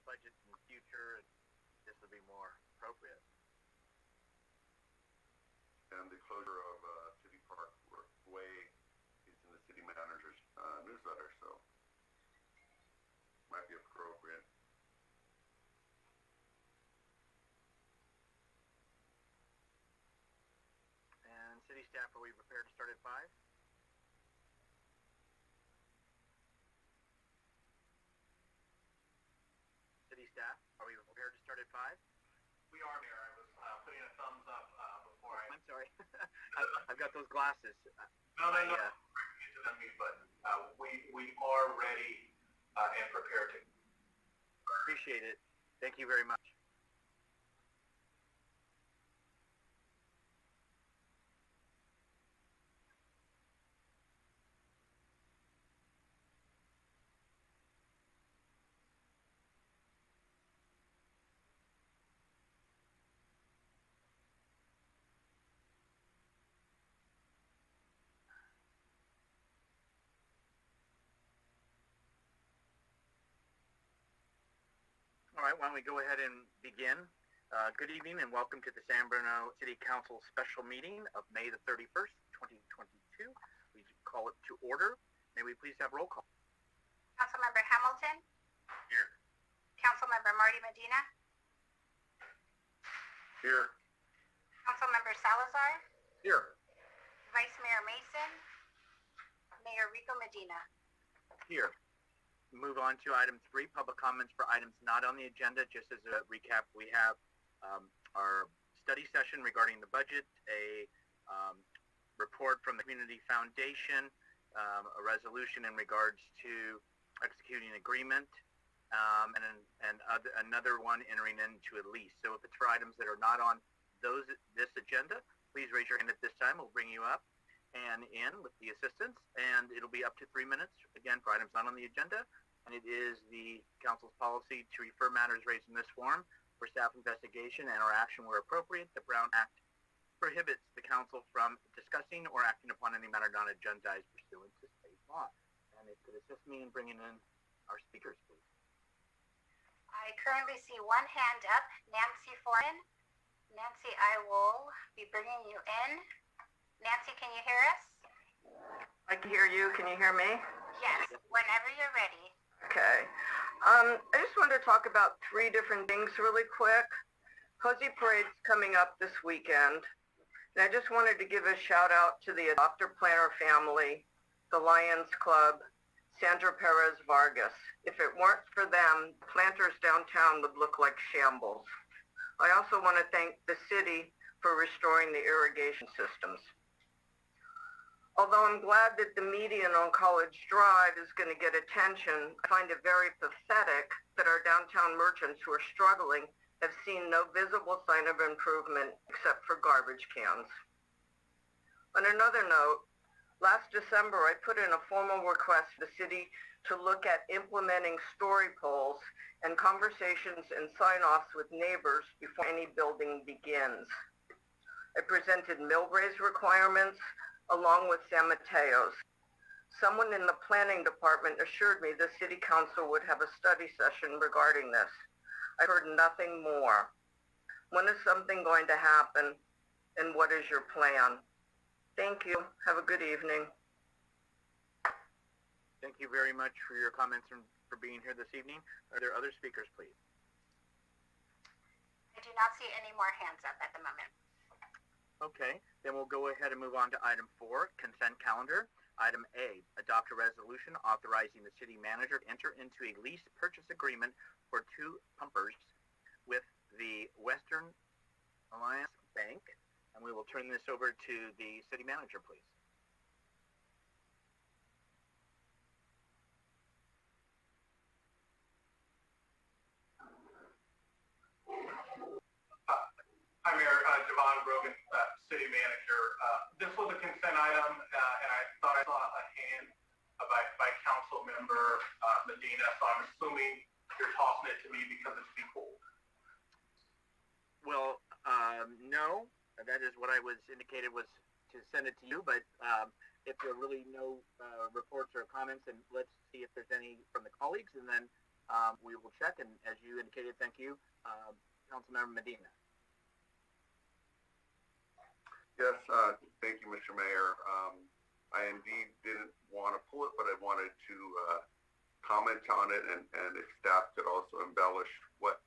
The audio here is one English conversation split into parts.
budget in the future, and this would be more appropriate. And the closure of City Park Way is in the city manager's newsletter, so might be appropriate. And city staff, are we prepared to start at 5? City staff, are we prepared to start at 5? We are, Mayor. I was putting a thumbs up before I'm sorry. I've got those glasses. No. But we are ready and prepared to. Appreciate it. Thank you very much. All right, why don't we go ahead and begin. Good evening and welcome to the San Bruno City Council special meeting of May the 31st, 2022. We call it to order. May we please have roll call? Councilmember Hamilton? Here. Councilmember Marty Medina? Here. Councilmember Salazar? Here. Vice Mayor Mason? Mayor Rico Medina? Here. Move on to item 3, public comments for items not on the agenda. Just as a recap, we have our study session regarding the budget, a report from the Community Foundation, a resolution in regards to executing agreement, and another one entering into a lease. So if it's for items that are not on this agenda, please raise your hand at this time. We'll bring you up and in with the assistance, and it'll be up to 3 minutes, again, for items not on the agenda. And it is the council's policy to refer matters raised in this forum for staff investigation and or action where appropriate. The Brown Act prohibits the council from discussing or acting upon any matter not agendized pursuant to state law. And it could assist me in bringing in our speakers, please. I currently see one hand up, Nancy Foreman. Nancy, I will be bringing you in. Nancy, can you hear us? I can hear you. Can you hear me? Yes, whenever you're ready. Okay. I just wanted to talk about 3 different things really quick. Cozy Parade's coming up this weekend. And I just wanted to give a shout out to the adopter planner family, the Lions Club, Sandra Perez Vargas. If it weren't for them, planters downtown would look like shambles. I also want to thank the city for restoring the irrigation systems. Although I'm glad that the median on College Drive is going to get attention, I find it very pathetic that our downtown merchants who are struggling have seen no visible sign of improvement except for garbage cans. On another note, last December I put in a formal request to the city to look at implementing story polls and conversations and sign-offs with neighbors before any building begins. I presented Millbrae's requirements along with San Mateo's. Someone in the planning department assured me the city council would have a study session regarding this. I heard nothing more. When is something going to happen, and what is your plan? Thank you. Have a good evening. Thank you very much for your comments and for being here this evening. Are there other speakers, please? I do not see any more hands up at the moment. Okay, then we'll go ahead and move on to item 4, consent calendar. Item A, adopt a resolution authorizing the city manager to enter into a lease purchase agreement for 2 pumpers with the Western Alliance Bank. And we will turn this over to the city manager, please. Hi, Mayor. Devon Brogan, city manager. This was a consent item, and I thought I saw a hand by council member Medina, so I'm assuming you're tossing it to me because it's behold. Well, no, that is what I was indicated was to send it to you, but if there are really no reports or comments, then let's see if there's any from the colleagues, and then we will check, and as you indicated, thank you, Councilmember Medina. Yes, thank you, Mr. Mayor. I indeed didn't want to pull it, but I wanted to comment on it, and if staff could also embellish what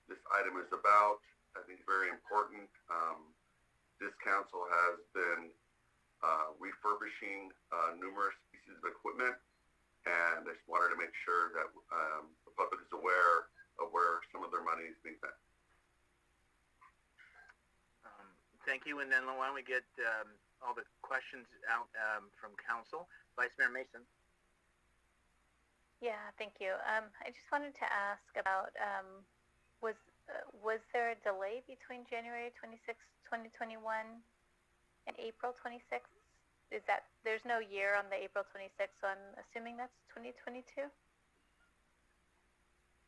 this item is about. I think it's very important. This council has been refurbishing numerous pieces of equipment, and I just wanted to make sure that the public is aware of where some of their money is being spent. Thank you, and then why don't we get all the questions out from council. Vice Mayor Mason. Yeah, thank you. I just wanted to ask about, was there a delay between January 26, 2021 and April 26? Is that, there's no year on the April 26, so I'm assuming that's 2022? I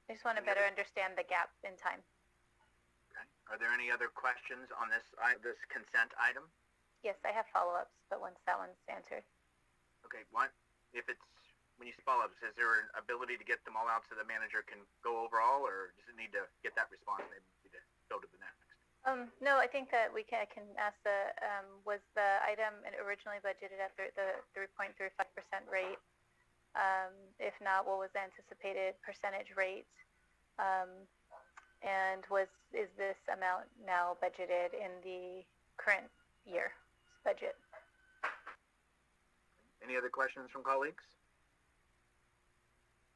just want to better understand the gap in time. Okay. Are there any other questions on this consent item? Yes, I have follow-ups, but once that one's answered. Okay, if it's, when you say follow-ups, is there an ability to get them all out so the manager can go over all, or does it need to get that response maybe to go to the next? No, I think that I can ask was the item originally budgeted at the 3.35% rate? If not, what was the anticipated percentage rate? And is this amount now budgeted in the current year's budget? Any other questions from colleagues?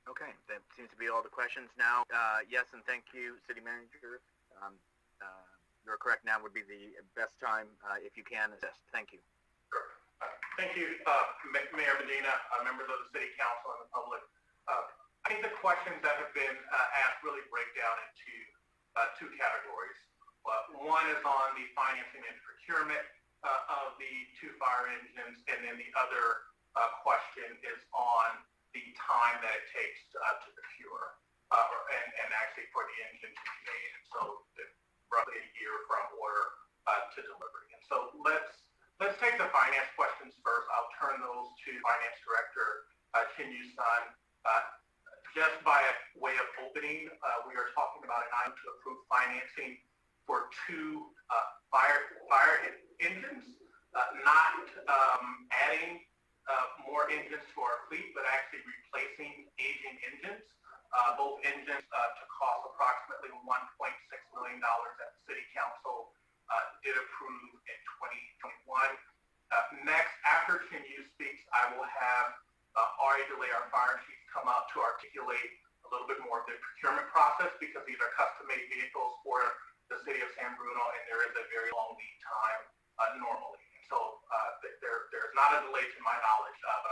Okay, that seems to be all the questions now. Yes, and thank you, City Manager. You're correct. Now would be the best time if you can assist. Thank you. Sure. Thank you, Mayor Medina, members of the City Council, and the public. I think the questions that have been asked really break down into two categories. One is on the financing and procurement of the two fire engines, and then the other question is on the time that it takes to procure and actually for the engine to be made. And so roughly a year from order to delivery. And so let's take the finance questions first. I'll turn those to Finance Director Chin Yu-sun. Just by way of opening, we are talking about an item to approve financing for two fire engines, not adding more engines to our fleet, but actually replacing aging engines. Both engines to cost approximately $1.6 million that the City Council did approve in 2021. Next, after Chin Yu speaks, I will have Ari DeLay, our fire chief, come out to articulate a little bit more of the procurement process, because these are custom-made vehicles for the City of San Bruno, and there is a very long lead time normally. So there's not a delay to my knowledge, but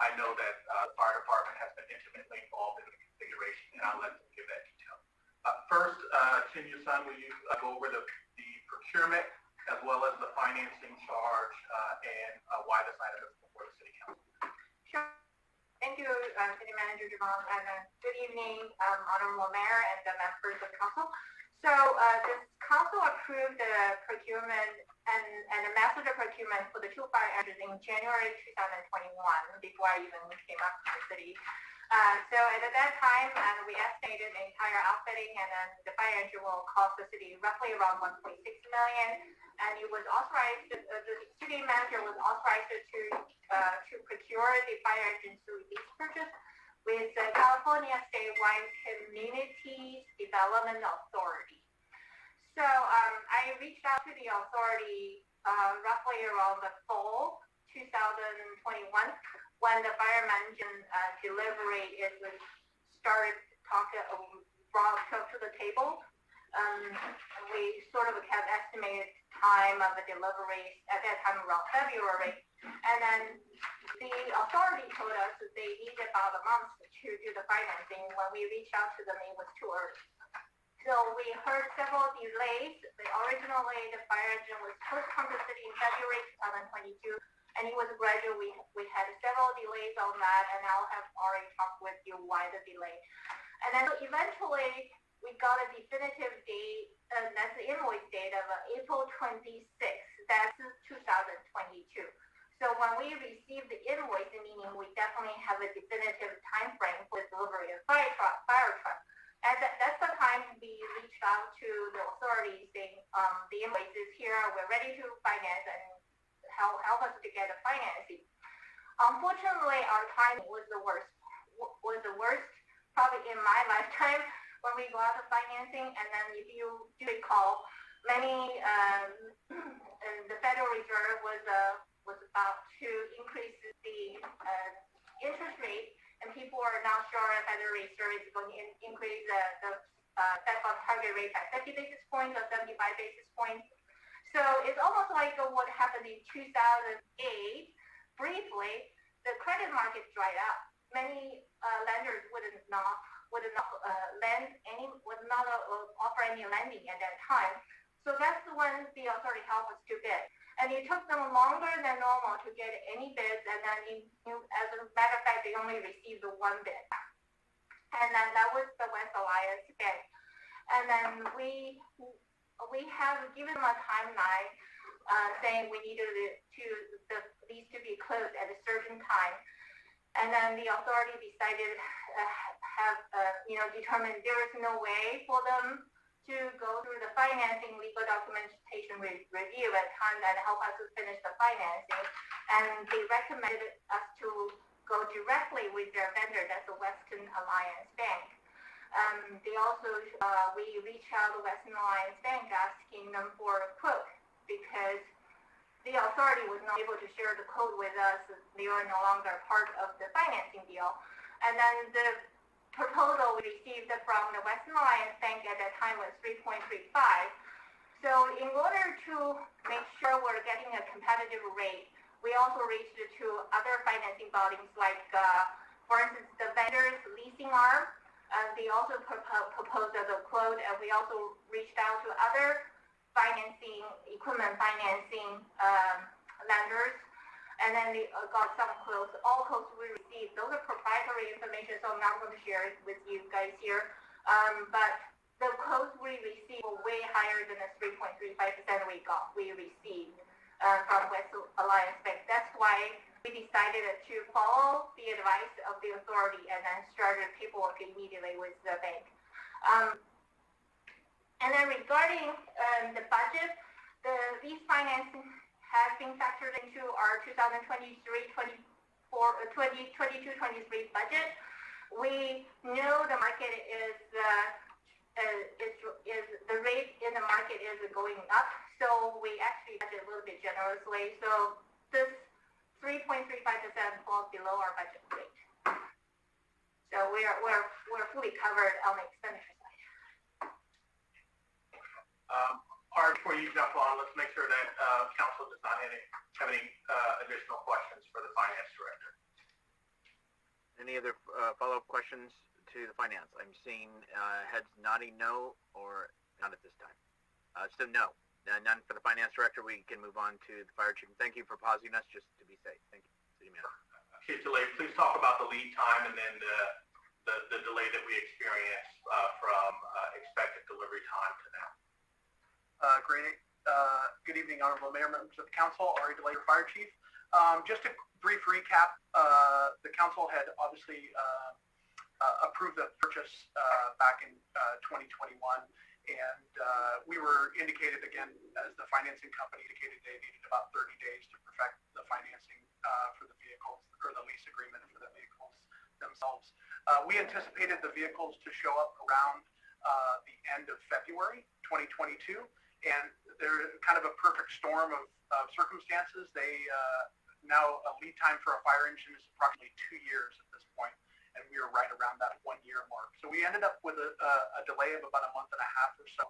I know that the fire department has been intimately involved in the configuration, and I'll let them give that detail. First, Chin Yu-sun, will you go over the procurement as well as the financing charge and why this item is before the City Council? Sure. Thank you, City Manager Devon, and good evening, Honorable Mayor and the members of Council. So this Council approved the procurement and the method of procurement for the two fire engines in January 2021, before I even came up to the city. So at that time, we estimated the entire outfitting, and then the fire engine will cost the city roughly around $1.6 million. And it was authorized, the city manager was authorized to procure the fire engine through lease purchase with the California Statewide Community Development Authority. So I reached out to the authority roughly around the fall 2021 when the fire engine delivery was started brought to the table. We sort of had estimated time of the delivery at that time around February, and then the authority told us that they need about a month to do the financing. When we reached out to them, it was too early. So we heard several delays. Originally, the fire engine was supposed to come to the city in February 2022, and it was gradual. We had several delays on that, and I'll have already talked with you why the delay. And then eventually, we got a definitive date, and that's the invoice date of April 26th. That's 2022. So So when we receive the invoice, meaning we definitely have a definitive time frame for the delivery of fire truck. And that's the time we reached out to the authorities saying, the invoice is here, we're ready to finance and help us to get the financing. Unfortunately, our timing was the worst probably in my lifetime when we go out to financing. And then if you do recall, many, the Federal Reserve was about to increase the interest rate, and people are not sure if Federal Reserve is going to increase the Fed Funds target rate by 50 basis points or 75 basis points. So it's almost like what happened in 2008. Briefly, the credit market dried up. Many lenders would not offer any lending at that time. So that's when the authority helped us to bid. And it took them longer than normal to get any bids, and then as a matter of fact, they only received one bid. And then that was the West Alliance bid. And then we have given them a timeline saying we needed the lease to be closed at a certain time. And then the authority decided determined there is no way for them to go through the financing legal documentation review at time and help us to finish the financing. And they recommended us to go directly with their vendor, that's the Western Alliance Bank. They also, we reached out to Western Alliance Bank asking them for a quote because the authority was not able to share the code with us. They were no longer part of the financing deal. And then the proposal we received from the Western Alliance Bank at that time was 3.35. So in order to make sure we're getting a competitive rate, we also reached to other financing bodies like, for instance, the vendors leasing arm. They also proposed as a quote, and we also reached out to other equipment financing lenders, and then they got some quotes. All quotes we received, those are proprietary information, so I'm not going to share it with you guys here. But the quotes we received were way higher than the 3.35% we received from West Alliance Bank. That's why we decided to follow the advice of the authority and then started paperwork immediately with the bank. And then regarding the budget, the lease financing has been factored into our 2022-23 budget. We know the market is the rate in the market is going up, so we actually budget a little bit generously. So this 3.35% falls below our budget rate. So we're fully covered on the expenditure side. Art, before you jump on, let's make sure that council does not have any additional questions for the finance director. Any other follow-up questions to the finance? I'm seeing heads nodding no or not at this time. So no, none for the finance director. We can move on to the fire chief. Thank you for pausing us just to be safe. Thank you, City Manager. Okay, delay. Please talk about the lead time and then the delay that we experienced from expected delivery time to now. Great. Good evening, Honorable Mayor, members of the Council, Ari DeLay, Fire Chief. Just a brief recap, the Council had obviously approved the purchase back in 2021, and we were indicated again, as the financing company indicated, they needed about 30 days to perfect the financing for the vehicles, or the lease agreement for the vehicles themselves. We anticipated the vehicles to show up around the end of February 2022. And they're kind of a perfect storm of circumstances. They now a lead time for a fire engine is approximately 2 years at this point, and we are right around that 1 year mark. So we ended up with a delay of about a month and a half or so.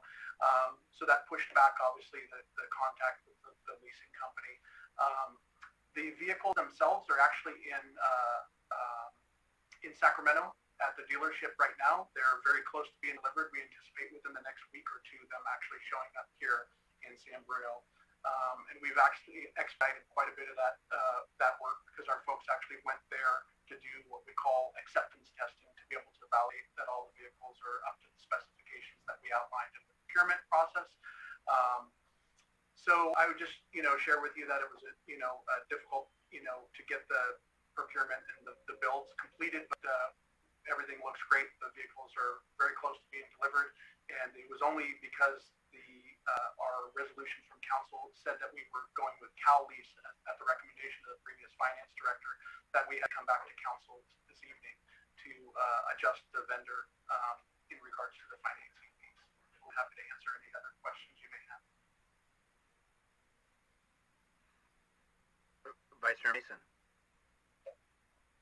So that pushed back obviously the contact with the leasing company. The vehicles themselves are actually in Sacramento at the dealership right now. They're very close to being delivered. We anticipate within the next week or two them actually showing up here in San Bruno. And we've actually expedited quite a bit of that work because our folks actually went there to do what we call acceptance testing to be able to validate that all the vehicles are up to the specifications that we outlined in the procurement process. So I would just, share with you that it was, difficult, to get the procurement and the builds completed, but everything looks great. The vehicles are very close to being delivered, and it was only because our resolution from council said that we were going with Lease at the recommendation of the previous finance director that we had come back to council this evening to adjust the vendor in regards to the financing needs. We're happy to answer any other questions you may have. Vice Chair Mason.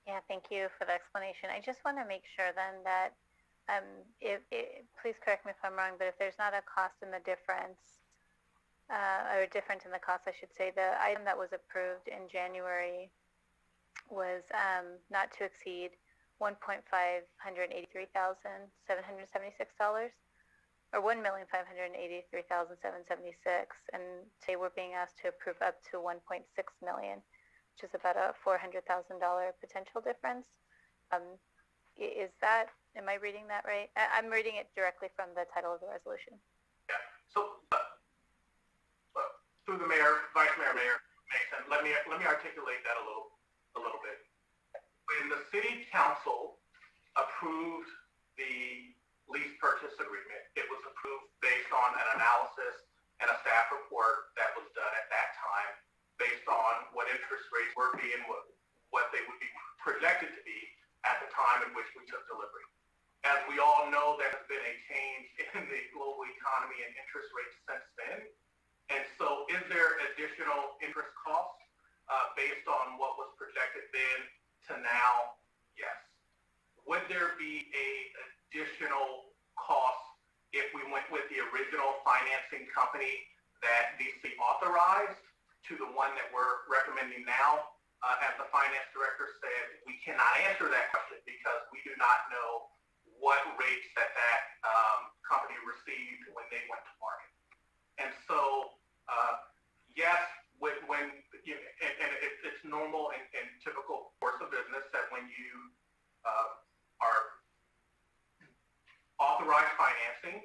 Yeah, thank you for the explanation. I just want to make sure then that, please correct me if I'm wrong, but if there's not a cost in the difference, or difference in the cost, I should say, the item that was approved in January was not to exceed $1,583,776, or $1,583,776, and today we're being asked to approve up to $1.6 million, which is about a $400,000 potential difference. Is that, am I reading that right? I'm reading it directly from the title of the resolution. Yeah. So, through the mayor, vice mayor, Mayor Mason, let me articulate that a little bit. When the city council approved the lease purchase agreement, it was approved based on an analysis and a staff report that was done at that time, based on what interest rates were being, what they would be projected to be at the time in which we took delivery. As we all know, there has been a change in the global economy and interest rates since then. And so is there additional interest costs based on what was projected then to now? Yes. Would there be a additional cost if we went with the original financing company that DC authorized to the one that we're recommending now? As the finance director said, we cannot answer that question because we do not know what rates that company received when they went to market. And so, yes, it's normal and typical course of business that when you are authorized financing,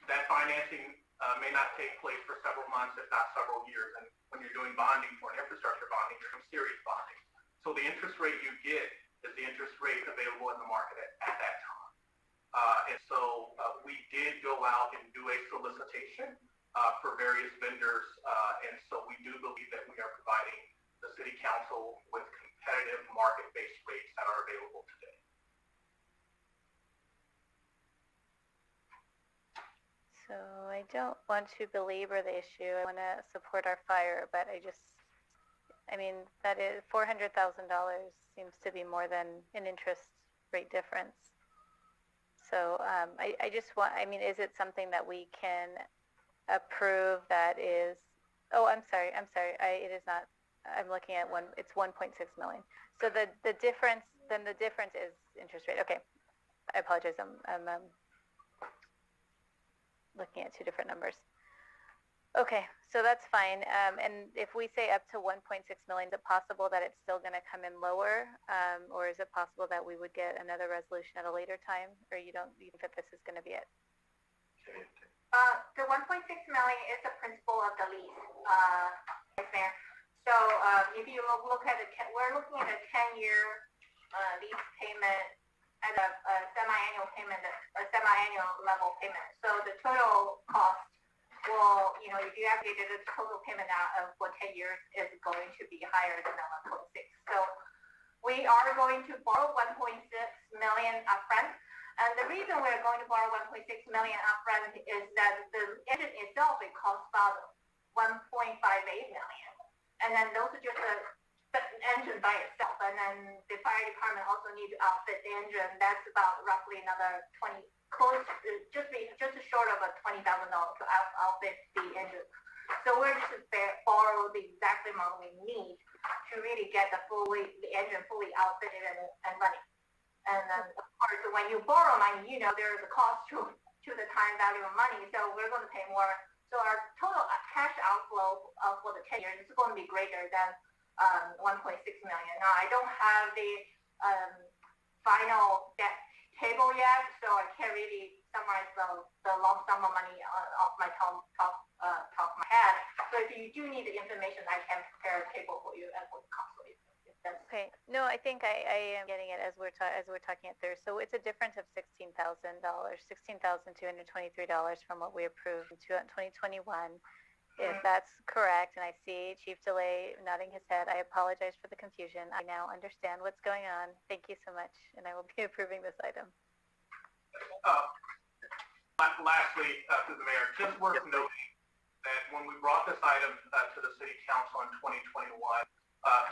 that financing may not take place for several months, if not several years. And when you're doing bonding for an infrastructure bonding, you're doing serious bonding. So the interest rate you get is the interest rate available in the market at that time. And so we did go out and do a solicitation for various vendors. And so we do believe that we are providing the city council with competitive market-based rates that are available today. So I don't want to belabor the issue. I want to support our fire, but that is $400,000 seems to be more than an interest rate difference. So I just want, is it something that we can approve that is, I'm sorry, it is not, I'm looking at it's 1.6 million. So the difference is interest rate. Okay, I apologize, I'm looking at two different numbers. Okay, so that's fine. And if we say up to 1.6 million, is it possible that it's still going to come in lower? Or is it possible that we would get another resolution at a later time? Or you don't think that this is going to be it? The 1.6 million is the principal of the lease, Mayor. So if you look at we're looking at a 10-year lease payment at a semi-annual payment, a semi-annual level payment. So the total cost will, if you aggregate the total payment out for 10 years, is going to be higher than the 1.6. So we are going to borrow 1.6 million upfront. And the reason we're going to borrow 1.6 million upfront is that the engine itself, it costs about 1.58 million. And then those are just the engine by itself. And then the fire department also need to outfit the engine. That's about roughly another just short of $20,000 to outfit the engine. So we're just borrow the exact amount we need to really get the engine fully outfitted and running. And then, of course, when you borrow money, there is a cost to the time value of money. So we're going to pay more. So our total cash outflow for the 10 years is going to be greater than 1.6 million. Now, I don't have the final debt table yet, so I can't really summarize the lump sum of money off my top top of my head. So if you do need the information, I can prepare a table for you and for the council. Okay. No, I think I am getting it as we're talking it through. So it's a difference of $16,000, $16,223 from what we approved in 2021. If that's correct, and I see Chief DeLay nodding his head, I apologize for the confusion. I now understand what's going on. Thank you so much, and I will be approving this item. Lastly, through the mayor, just worth noting that when we brought this item to the city council in 2021,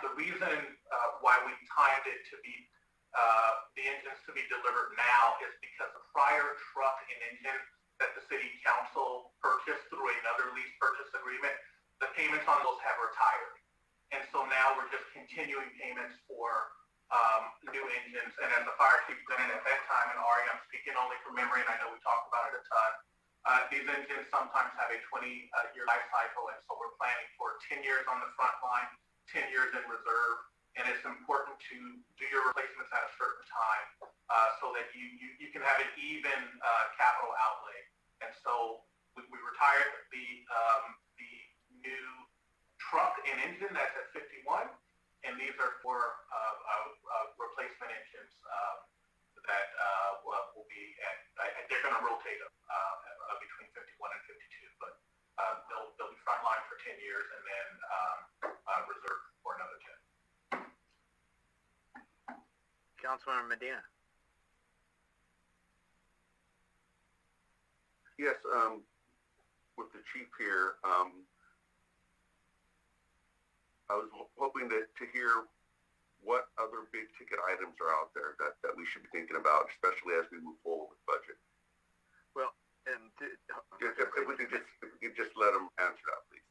the reason why we timed it to be the engines to be delivered now is because the prior truck and engine that the city council purchased through another lease purchase agreement, the payments on those have retired. And so now we're just continuing payments for new engines. And as the fire chief presented at that time, and Ari, I'm speaking only from memory, and I know we talked about it a ton, these engines sometimes have a 20-year life cycle, and so we're planning for 10 years on the front line, 10 years in reserve, and it's important to do your replacements at a certain time so that you can have an even capital outlay. And so we retired the new truck and engine that's at 51, and these are for replacement engines that will be at, they're going to rotate between 51 and 52, but they'll be frontline for 10 years and then reserved for another 10. Councilmember Medina. Yes, with the chief here, I was hoping to hear what other big ticket items are out there that we should be thinking about, especially as we move forward with budget. Well, and if we could just let them answer that, please.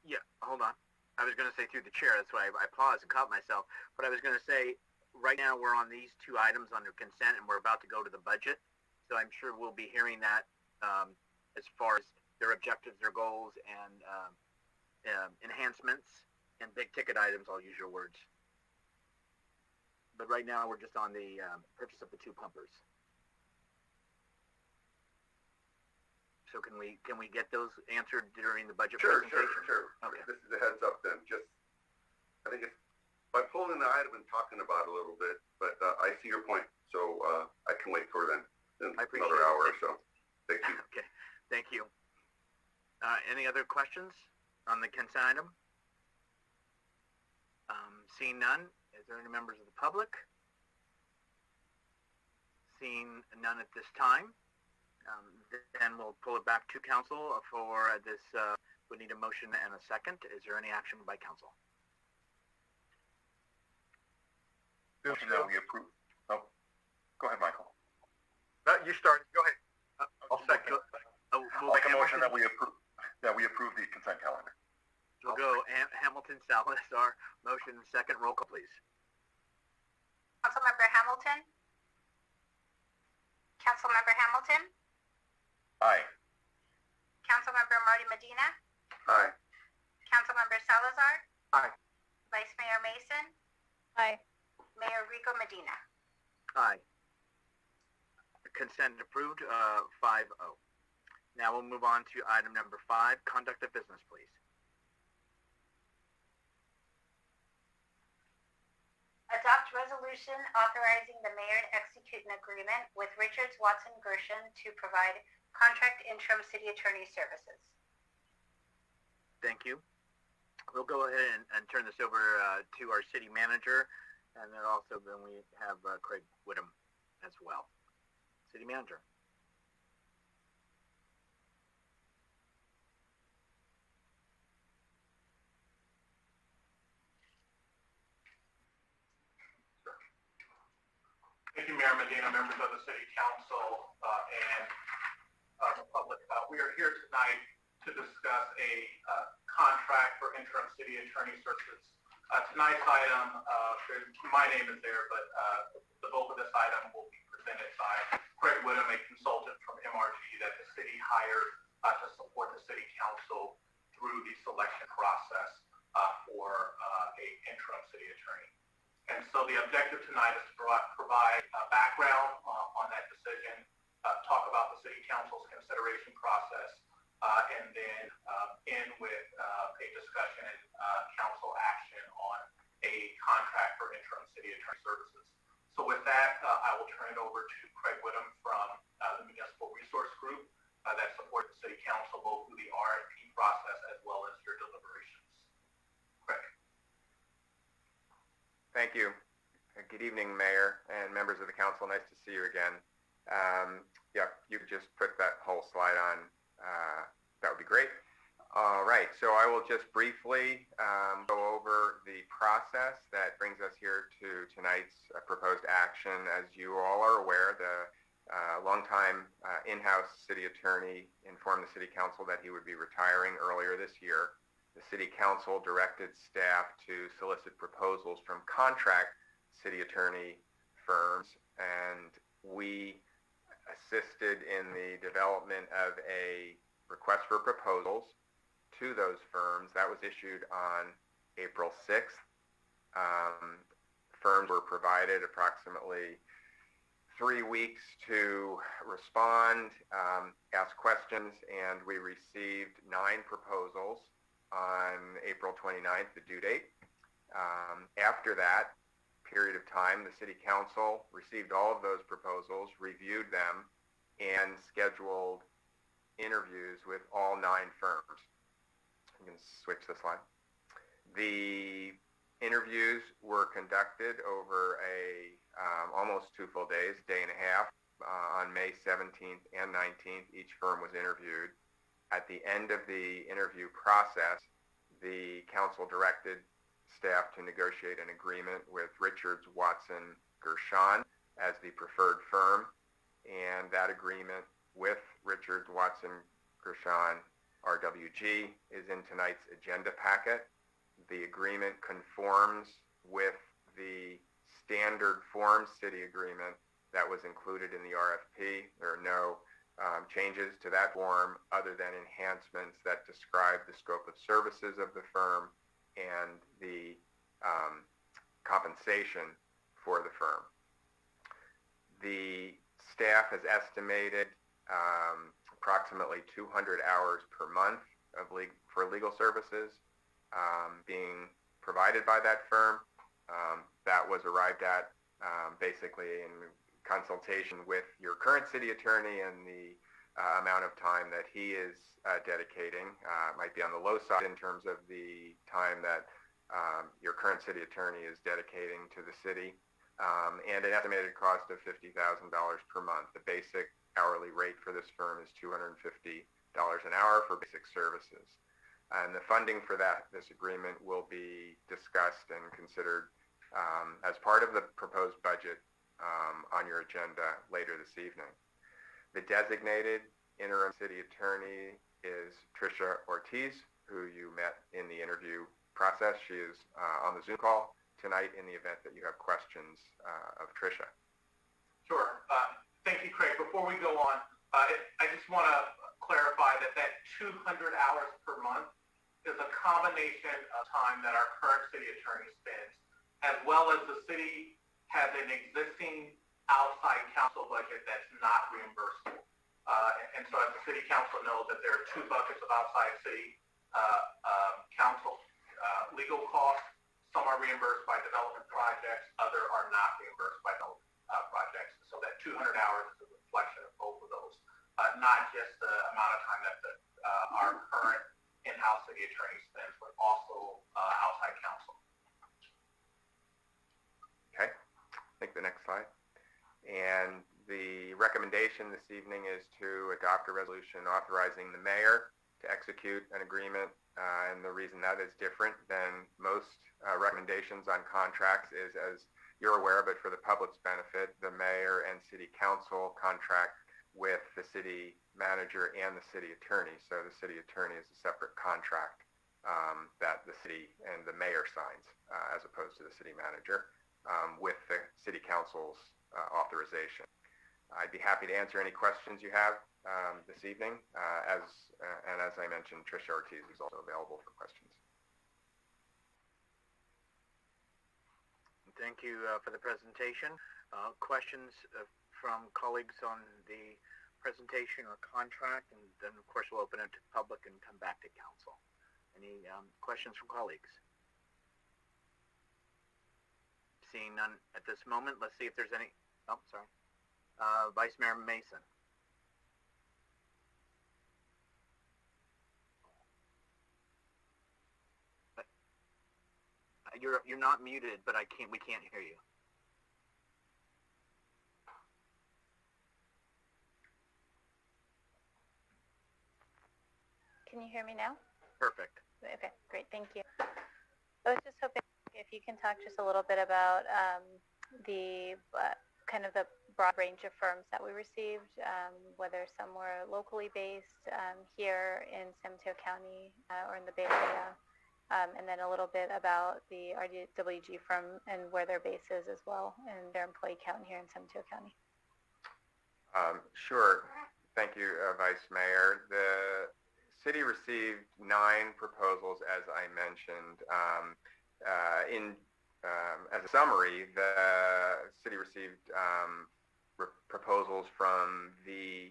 Yeah, hold on. I was going to say through the chair. That's why I paused and caught myself. But I was going to say, right now we're on these two items under consent, and we're about to go to the budget. So I'm sure we'll be hearing that as far as their objectives, their goals, and enhancements and big ticket items. I'll use your words. But right now we're just on the purchase of the two pumpers. So can we get those answered during the budget presentation? Sure. Okay. This is a heads up then. I think it's by pulling the item and talking about it a little bit, but I see your point. So I can wait for then another hour or so. Thank you. Okay. Thank you. Any other questions on the consent item? Seeing none, is there any members of the public? Seeing none at this time, then we'll pull it back to council for this. We need a motion and a second. Is there any action by council? Motion that we approve. Oh, go ahead, Michael. You started. Go ahead. I'll second. I'll make a motion that we approve the consent calendar. We'll go Hamilton, Salazar, motion second. Roll call, please. Councilmember Hamilton? Councilmember Hamilton? Aye. Councilmember Marty Medina? Aye. Councilmember Salazar? Aye. Vice Mayor Mason? Aye. Mayor Rico Medina? Aye. Consent approved, 5-0. Now we'll move on to item number 5, conduct of business, please. Adopt resolution authorizing the mayor to execute an agreement with Richards Watson Gershon to provide contract interim city attorney services. Thank you. We'll go ahead and turn this over to our city manager, and then also then we have Craig Whittam as well. City manager. Thank you, Mayor Medina, members of the City Council, and the public. We are here tonight to discuss a contract for interim city attorney services. Tonight's item, my name is there, but the bulk of this item will be presented by Craig Whittam, a consultant from MRG that the city hired to support the City Council through the selection process for a interim city attorney. And so the objective tonight is to provide background on that decision, talk about the City Council's consideration process, and then with that, I will turn it over to Craig Whittam from the Municipal Resource Group that supports the City Council both through the RFP process as well as your deliberations. Craig. Thank you. Good evening, Mayor and members of the council. Nice to see you again. Yeah, you could just put that whole slide on. That would be great. All right, so I will just briefly go over the process that brings us here to tonight's proposed action. As you all are aware, the longtime in-house city attorney informed the City Council that he would be retiring earlier this year. The City Council directed staff to solicit proposals from contract city attorney firms, and we assisted in the development of a request for proposals to those firms. That was issued on April 6th. Firms were provided approximately 3 weeks to respond, ask questions, and we received 9 proposals on April 29th, the due date. After that period of time, the City Council received all of those proposals, reviewed them, and scheduled interviews with all 9 firms. You can switch the slide. The interviews were conducted over almost 2 full days, day and a half. On May 17th and 19th, each firm was interviewed. At the end of the interview process, the council directed staff to negotiate an agreement with Richards, Watson, Gershon as the preferred firm, and that agreement with Richards, Watson, Gershon, RWG is in tonight's agenda packet. The agreement conforms with the standard form city agreement that was included in the RFP. There are no changes to that form other than enhancements that describe the scope of services of the firm and the compensation for the firm. The staff has estimated approximately 200 hours per month for legal services being provided by that firm. That was arrived at basically in consultation with your current city attorney and the amount of time that he is dedicating. Might be on the low side in terms of the time that your current city attorney is dedicating to the city, and an estimated cost of $50,000 per month. The basic hourly rate for this firm is $250 an hour for basic services. And the funding for this agreement will be discussed and considered as part of the proposed budget on your agenda later this evening. The designated interim city attorney is Tricia Ortiz, who you met in the interview process. She is on the Zoom call tonight in the event that you have questions of Tricia. Sure. Thank you, Craig. Before we go on, I just want to clarify that 200 hours per month is a combination of time that our current city attorney spends, as well as the city has an existing outside counsel budget that's not reimbursable. And so as the City Council knows that there are 2 buckets of outside city counsel legal costs. Some are reimbursed by development projects, other are not reimbursed by development projects. So that 200 hours is a reflection of both of those, not just the amount of time that our current in-house city attorney spends, but also outside counsel. Okay, I think the next slide. And the recommendation this evening is to adopt a resolution authorizing the mayor to execute an agreement. And the reason that is different than most recommendations on contracts is, as you're aware, but for the public's benefit, the mayor and city council contract with the city manager and the city attorney. So the city attorney is a separate contract that the city and the mayor signs, as opposed to the city manager, with the city council's authorization. I'd be happy to answer any questions you have this evening. As I mentioned, Tricia Ortiz is also available for questions. Thank you for the presentation. Questions from colleagues on the presentation or contract, and then of course we'll open it to public and come back to council. Any questions from colleagues? Seeing none at this moment, let's see if there's any, oh, sorry. Vice Mayor Mason. You're not muted, but we can't hear you. Can you hear me now? Perfect. Okay, great, thank you. I was just hoping if you can talk just a little bit about the kind of the broad range of firms that we received, whether some were locally based here in San Mateo County or in the Bay Area, and then a little bit about the RWG firm and where their base is as well, and their employee count here in San Mateo County. Sure. Thank you, Vice Mayor. The city received 9 proposals, as I mentioned. As a summary, the city received proposals from the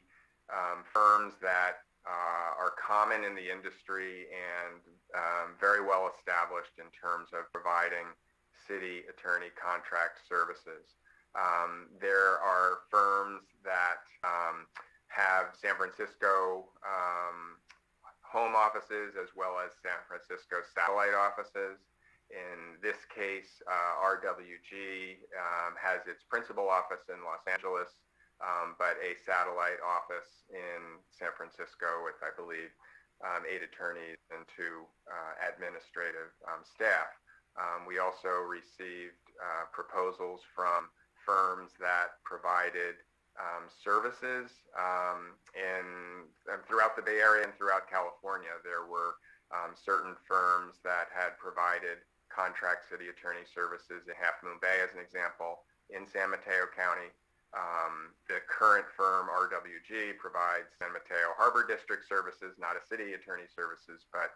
firms that are common in the industry and very well established in terms of providing city attorney contract services. There are firms that have San Francisco home offices as well as San Francisco satellite offices. In this case, RWG has its principal office in Los Angeles, but a satellite office in San Francisco with, I believe, 8 attorneys and 2 administrative staff. We also received proposals from firms that provided services throughout the Bay Area and throughout California. There were certain firms that had provided contract city attorney services in Half Moon Bay, as an example, in San Mateo County. The current firm, RWG, provides San Mateo Harbor District services, not a city attorney services, but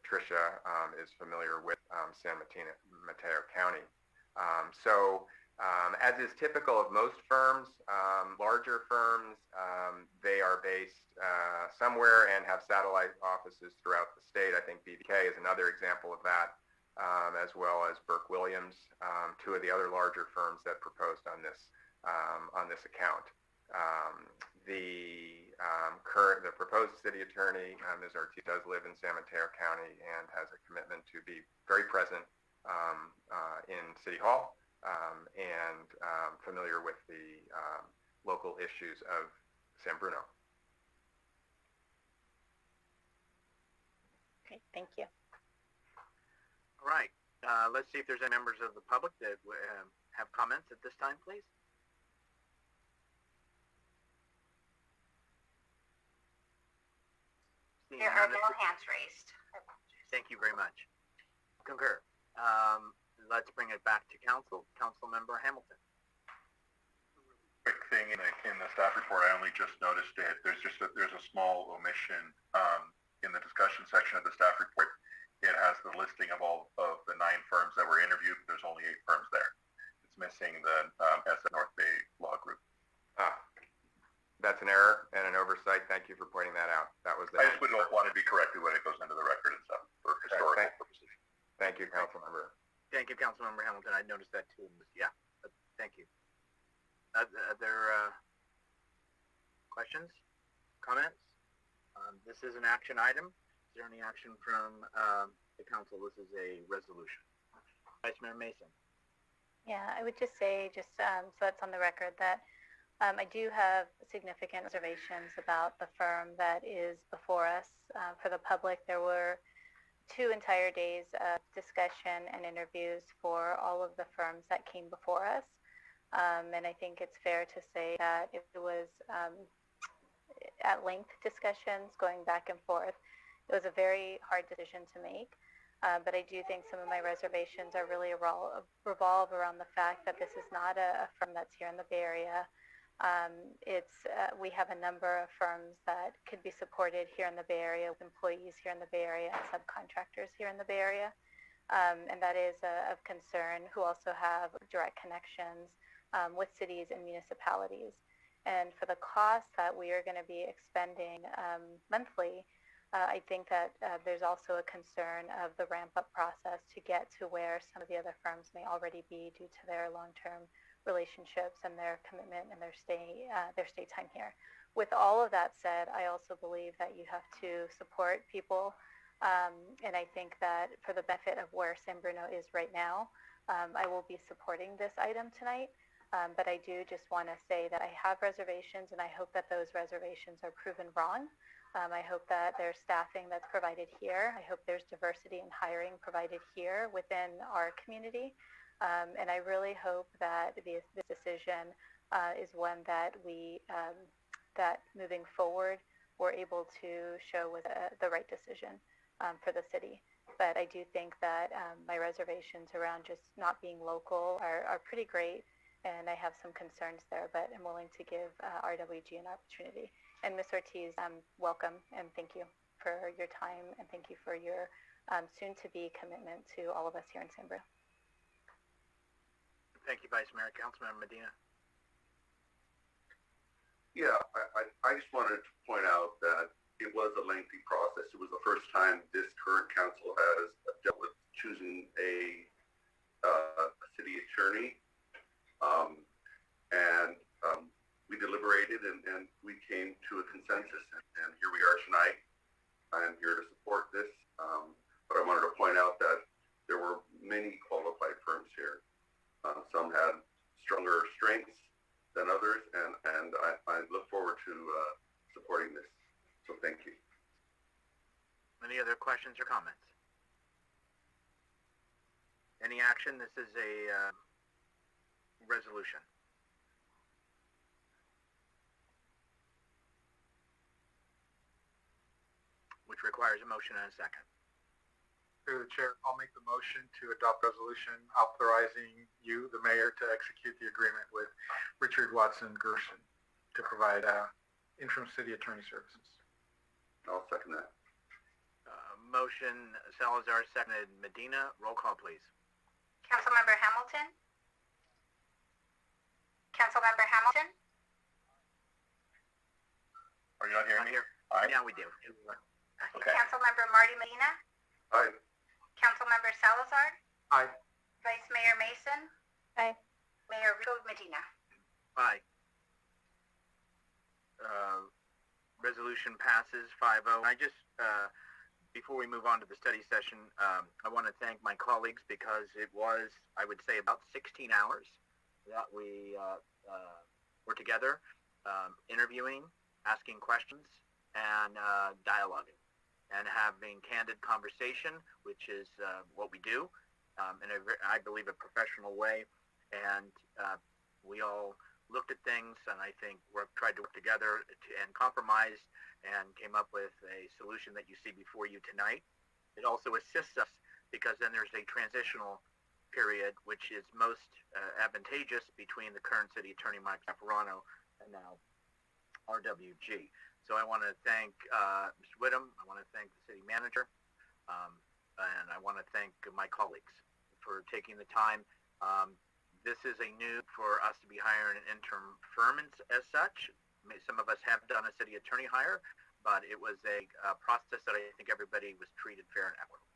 Tricia is familiar with San Mateo County. As is typical of most firms, larger firms, they are based somewhere and have satellite offices throughout the state. I think BVK is another example of that, as well as Burke Williams, 2 of the other larger firms that proposed on this account. The proposed city attorney, Ms. Ortiz, does live in San Mateo County and has a commitment to be very present in City Hall and familiar with the local issues of San Bruno. Okay, thank you. All right. Let's see if there's any members of the public that have comments at this time, please. There are no hands raised. Thank you very much. Concur. Let's bring it back to council. Council Member Hamilton. Quick thing in the staff report, I only just noticed it. There's a small omission in the discussion section of the staff report. It has the listing of all of the 9 firms that were interviewed. There's only 8 firms there. It's missing the SF North Bay Law Group. That's an error and an oversight. Thank you for pointing that out. That was the I just would want to be corrected when it goes into the record and stuff for historical purposes. Thank you, Council Member. Thank you, Councilmember Hamilton. I noticed that too. Yeah, thank you. Are there questions, comments? This is an action item. Is there any action from the council? This is a resolution. Vice Mayor Mason. Yeah, I would just say, so that's on the record, that I do have significant reservations about the firm that is before us. For the public, there were 2 entire days of discussion and interviews for all of the firms that came before us. And I think it's fair to say that it was at length discussions going back and forth. It was a very hard decision to make. But I do think some of my reservations are really revolve around the fact that this is not a firm that's here in the Bay Area. We have a number of firms that could be supported here in the Bay Area with employees here in the Bay Area and subcontractors here in the Bay Area. And that is of concern, who also have direct connections with cities and municipalities. And for the costs that we are going to be expending monthly, I think that there's also a concern of the ramp-up process to get to where some of the other firms may already be due to their long-term relationships and their commitment and their stay time here. With all of that said, I also believe that you have to support people, and I think that for the benefit of where San Bruno is right now, I will be supporting this item tonight. But I do just want to say that I have reservations, and I hope that those reservations are proven wrong. I hope that there's staffing that's provided here. I hope there's diversity in hiring provided here within our community. And I really hope that this decision is one that that moving forward, we're able to show was the right decision for the city. But I do think that my reservations around just not being local are pretty great. And I have some concerns there, but I'm willing to give RWG an opportunity. And Ms. Ortiz, welcome and thank you for your time and thank you for your soon-to-be commitment to all of us here in San Bruno. Thank you, Vice Mayor. Councilmember Medina. Yeah, I just wanted to point out that it was a lengthy process. It was the first time this current council has dealt with choosing a city attorney. We deliberated and we came to a consensus, and here we are tonight. I'm here to support this, but I wanted to point out that there were many qualified firms here. Some had stronger strengths than others, and I look forward to supporting this. So thank you. Any other questions or comments? Any action? This is a resolution. Which requires a motion and a second. Through the chair, I'll make the motion to adopt resolution authorizing you, the mayor, to execute the agreement with Richard Watson Gerson to provide interim city attorney services. I'll second that. Motion Salazar, seconded Medina. Roll call, please. Councilmember Hamilton? Councilmember Hamilton? Are you not hearing me? Aye. Now we do. Okay. Councilmember Marty Medina? Aye. Councilmember Salazar? Aye. Vice Mayor Mason? Aye. Mayor Rico Medina? Aye. Resolution passes 5-0. I just, before we move on to the study session, I want to thank my colleagues because it was, I would say, about 16 hours that we were together, interviewing, asking questions, and dialoguing, and having candid conversation, which is what we do in a, I believe, a professional way. And we all looked at things, and I think we tried to work together and compromise and came up with a solution that you see before you tonight. It also assists us because then there's a transitional period, which is most advantageous between the current city attorney, Mike Caparano, and now RWG. So I want to thank Mr. Whittam, I want to thank the city manager, and I want to thank my colleagues for taking the time. This is a new for us to be hiring an interim firm as such. Some of us have done a city attorney hire, but it was a process that I think everybody was treated fair and equitable.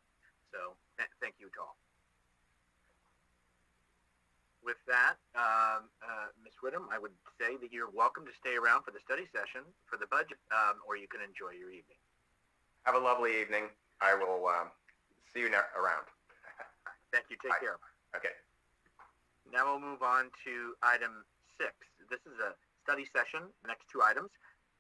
So thank you to all. With that, Ms. Whittam, I would say that you're welcome to stay around for the study session for the budget, or you can enjoy your evening. Have a lovely evening. I will see you around. Thank you. Take care. Okay. Now we'll move on to item 6. This is a study session, next two items.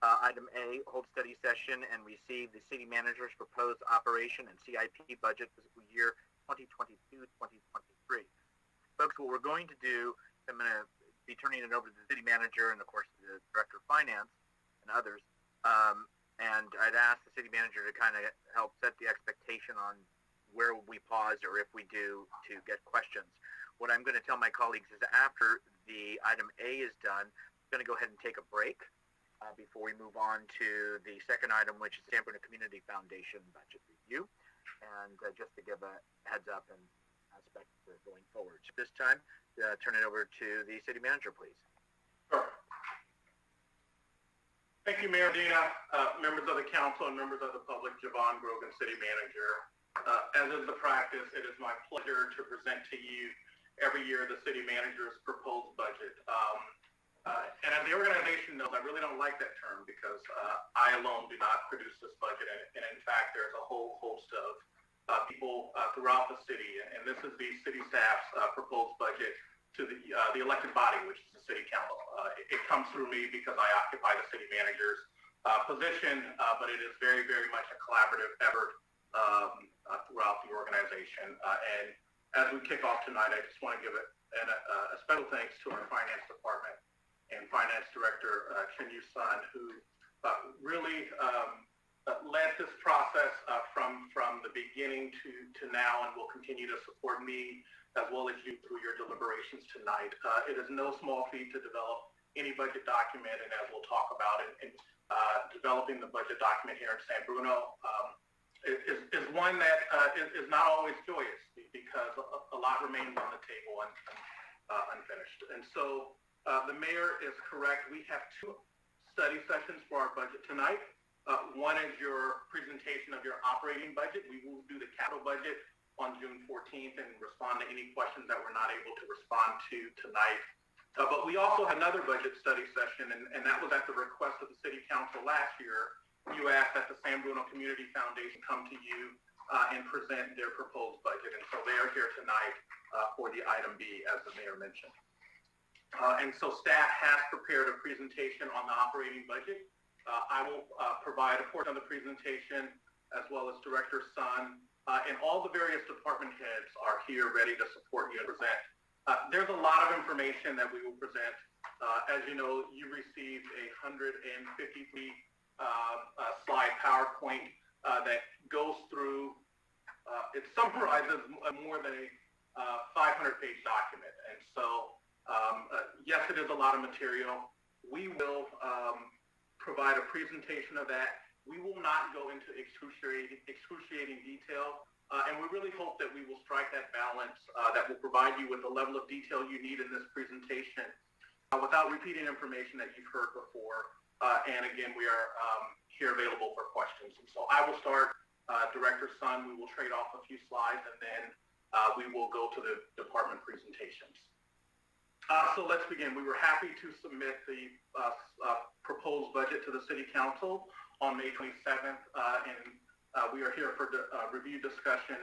Item A, hold study session and receive the city manager's proposed operation and CIP budget fiscal year 2022-2023. Folks, what we're going to do, I'm going to be turning it over to the city manager and, of course, the director of finance and others. And I'd ask the city manager to kind of help set the expectation on where we pause or if we do to get questions. What I'm going to tell my colleagues is after the item A is done, I'm going to go ahead and take a break before we move on to the second item, which is San Bruno Community Foundation budget review. And just to give a heads up and aspect for going forward. So this time, turn it over to the city manager, please. Thank you, Mayor Medina, members of the council, and members of the public. Javon Grogan, City Manager. As is the practice, it is my pleasure to present to you every year the City Manager's proposed budget. And as the organization knows, I really don't like that term because I alone do not produce this budget. And in fact, there's a whole host of people throughout the city. And this is the city staff's proposed budget to the elected body, which is the City Council. It comes through me because I occupy the City Manager's position, but it is very, very much a collaborative effort throughout the organization. And as we kick off tonight, I just want to give a special thanks to our finance department and finance director, Chen Yu Sun, who really led this process from the beginning to now, and will continue to support me as well as you through your deliberations tonight. It is no small feat to develop any budget document, and as we'll talk about in developing the budget document here in San Bruno, is one that is not always joyous because a lot remains on the table and unfinished. And so the mayor is correct. We have two study sessions for our budget tonight. One is your presentation of your operating budget. We will do the capital budget on June 14th and respond to any questions that we're not able to respond to tonight. But we also have another budget study session, and that was at the request of the City Council last year. You asked that the San Bruno Community Foundation come to you and present their proposed budget. And so they are here tonight for the item B, as the mayor mentioned. And so staff has prepared a presentation on the operating budget. I will provide a portion of the presentation, as well as Director Sun, and all the various department heads are here ready to support you and present. There's a lot of information that we will present. As you know, you received a 153 slide PowerPoint that goes through, it summarizes more than a 500-page document. And so, yes, it is a lot of material. We will provide a presentation of that. We will not go into excruciating detail, and we really hope that we will strike that balance that will provide you with the level of detail you need in this presentation without repeating information that you've heard before. And again, we are here available for questions. And so I will start, Director Sun, we will trade off a few slides, and then we will go to the department presentations. So let's begin. We were happy to submit the proposed budget to the City Council on May 27th, and we are here for review, discussion,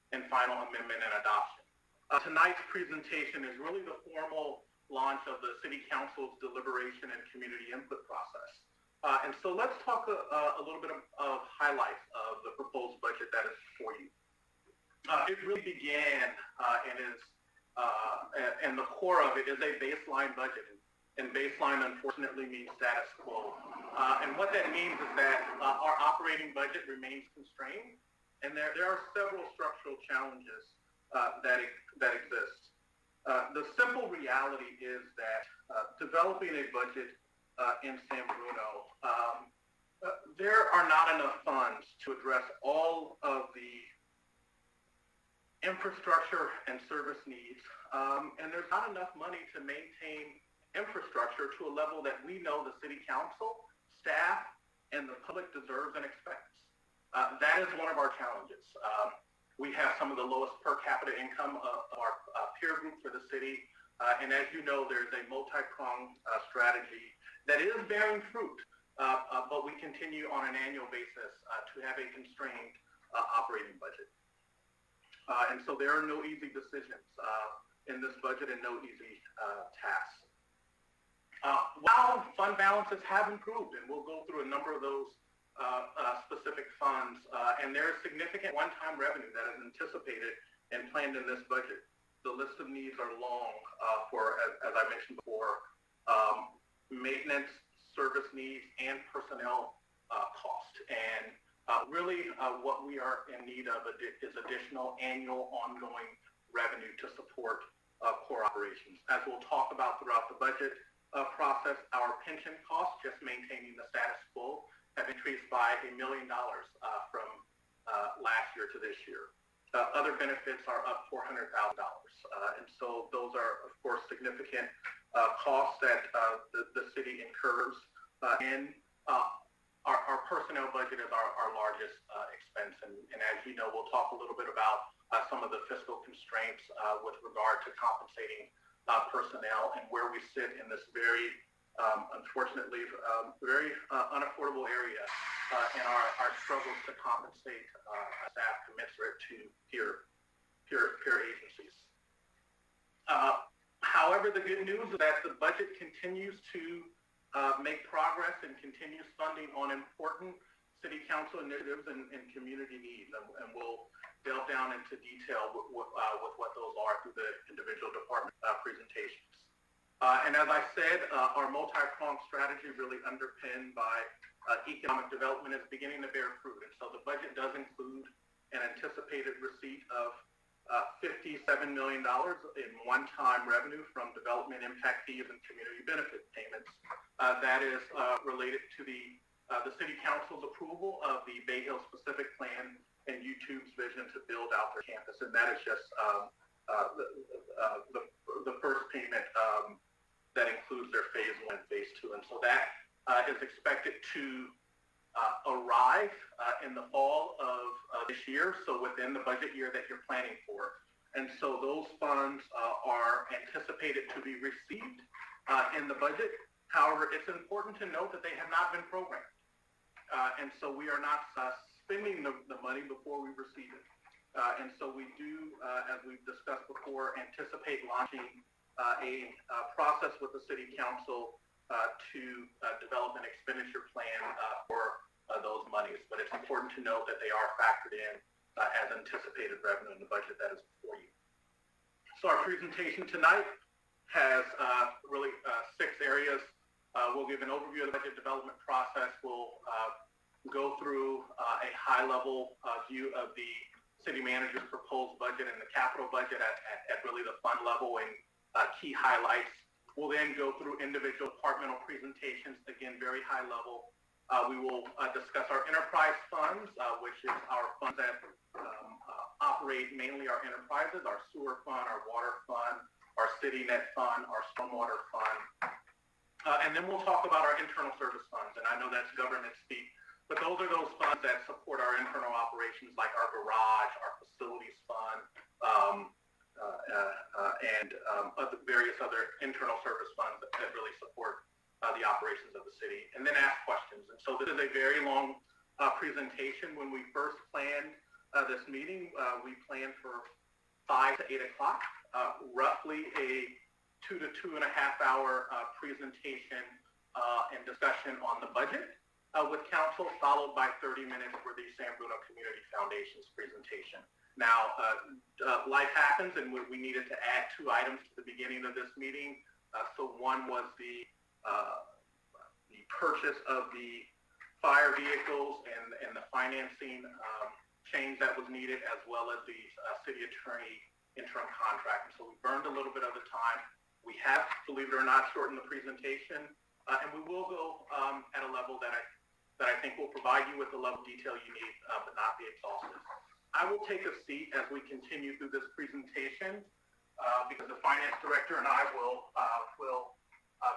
and final amendment and adoption. Tonight's presentation is really the formal launch of the City Council's deliberation and community input process. And so let's talk a little bit of highlights of the proposed budget that is before you. It really began and the core of it is a baseline budget. And baseline, unfortunately, means status quo. And what that means is that our operating budget remains constrained, and there are several structural challenges that exist. The simple reality is that developing a budget in San Bruno, there are not enough funds to address all of the infrastructure and service needs, and there's not enough money to maintain infrastructure to a level that we know the City Council, staff, and the public deserves and expects. That is one of our challenges. We have some of the lowest per capita income of our peer group for the city, and as you know, there's a multi-pronged strategy that is bearing fruit, but we continue on an annual basis to have a constrained operating budget. And so there are no easy decisions in this budget and no easy tasks. While fund balances have improved, and we'll go through a number of those specific funds, and there is significant one-time revenue that is anticipated and planned in this budget. The list of needs are long for, as I mentioned before, maintenance, service needs, and personnel cost. And really what we are in need of is additional annual ongoing revenue to support core operations. As we'll talk about throughout the budget process, our pension costs, just maintaining the status quo, have increased by $1 million from last year to this year. Other benefits are up $400,000. And so those are, of course, significant costs that the city incurs. And our personnel budget is our largest expense, and as you know, we'll talk a little bit about some of the fiscal constraints with regard to compensating personnel and where we sit in this very, unfortunately, very unaffordable area and our struggles to compensate staff commensurate to peer agencies. However, the good news is that the budget continues to make progress and continues funding on important city council initiatives and community needs, and we'll delve down into detail with what those are through the individual department presentations. And as I said, our multi-pronged strategy really underpinned by economic development is beginning to bear fruit, and so the budget does include an anticipated receipt of $57 million in one-time revenue from development impact fees and community benefit payments. That is related to the City Council's approval of the Bay Hill Specific Plan and YouTube's vision to build out their campus, and that is just the first payment that includes their phase 1 and phase 2, and so that is expected to arrive in the fall of this year, so within the budget year that you're planning for. And so those funds are anticipated to be received in the budget. However, it's important to note that they have not been programmed. And so we are not spending the money before we receive it. And so we do, as we've discussed before, anticipate launching a process with the City Council to develop an expenditure plan for those monies. But it's important to note that they are factored in as anticipated revenue in the budget that is before you. So our presentation tonight has really 6 areas. We'll give an overview of the budget development process. We'll go through a high-level view of the city manager's proposed budget and the capital budget at really the fund level and key highlights. We'll then go through individual departmental presentations, again, very high level. We will discuss our enterprise funds, which is our funds that operate mainly our enterprises, our sewer fund, our water fund, our city net fund, our stormwater fund. And then we'll talk about our internal service funds, and I know that's government speak, but those are those funds that support our internal operations, like our garage, our facilities fund, and various other internal service funds that really support the operations of the city, and then ask questions. And so this is a very long presentation. When we first planned this meeting, we planned for 5 to 8 o'clock, roughly a 2 to 2.5 hour presentation and discussion on the budget with council, followed by 30 minutes for the San Bruno Community Foundation's presentation. Now, life happens, and we needed to add 2 items to the beginning of this meeting. So one was the purchase of the fire vehicles and the financing change that was needed, as well as the city attorney interim contract. And so we burned a little bit of the time. We have, believe it or not, shortened the presentation, and we will go at a level that I think will provide you with the level of detail you need, but not be exhaustive. I will take a seat as we continue through this presentation because the finance director and I will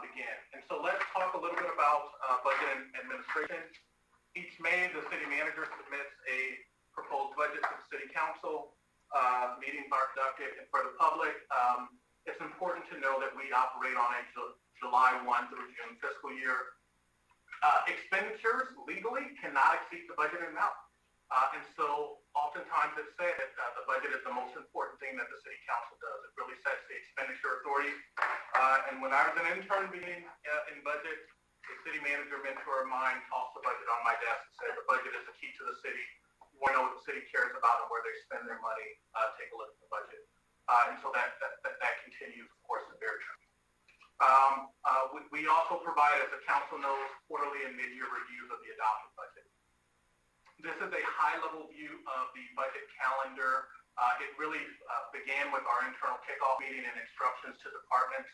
begin. And so let's talk a little bit about budget and administration. Each May, the city manager submits a proposed budget to the city council. Meetings are conducted for the public. It's important to know that we operate on a July 1 through June fiscal year. Expenditures legally cannot exceed the budget amount. And so oftentimes it's said that the budget is the most important thing that the city council does. It really sets the expenditure authority. And when I was an intern being in budget, a city manager mentor of mine tossed the budget on my desk and said, the budget is the key to the city. We want to know what the city cares about and where they spend their money. Take a look at the budget. And so that continues, of course, to bear true. We also provide, as the council knows, quarterly and mid-year reviews of the adopted budget. This is a high-level view of the budget calendar. It really began with our internal kickoff meeting and instructions to departments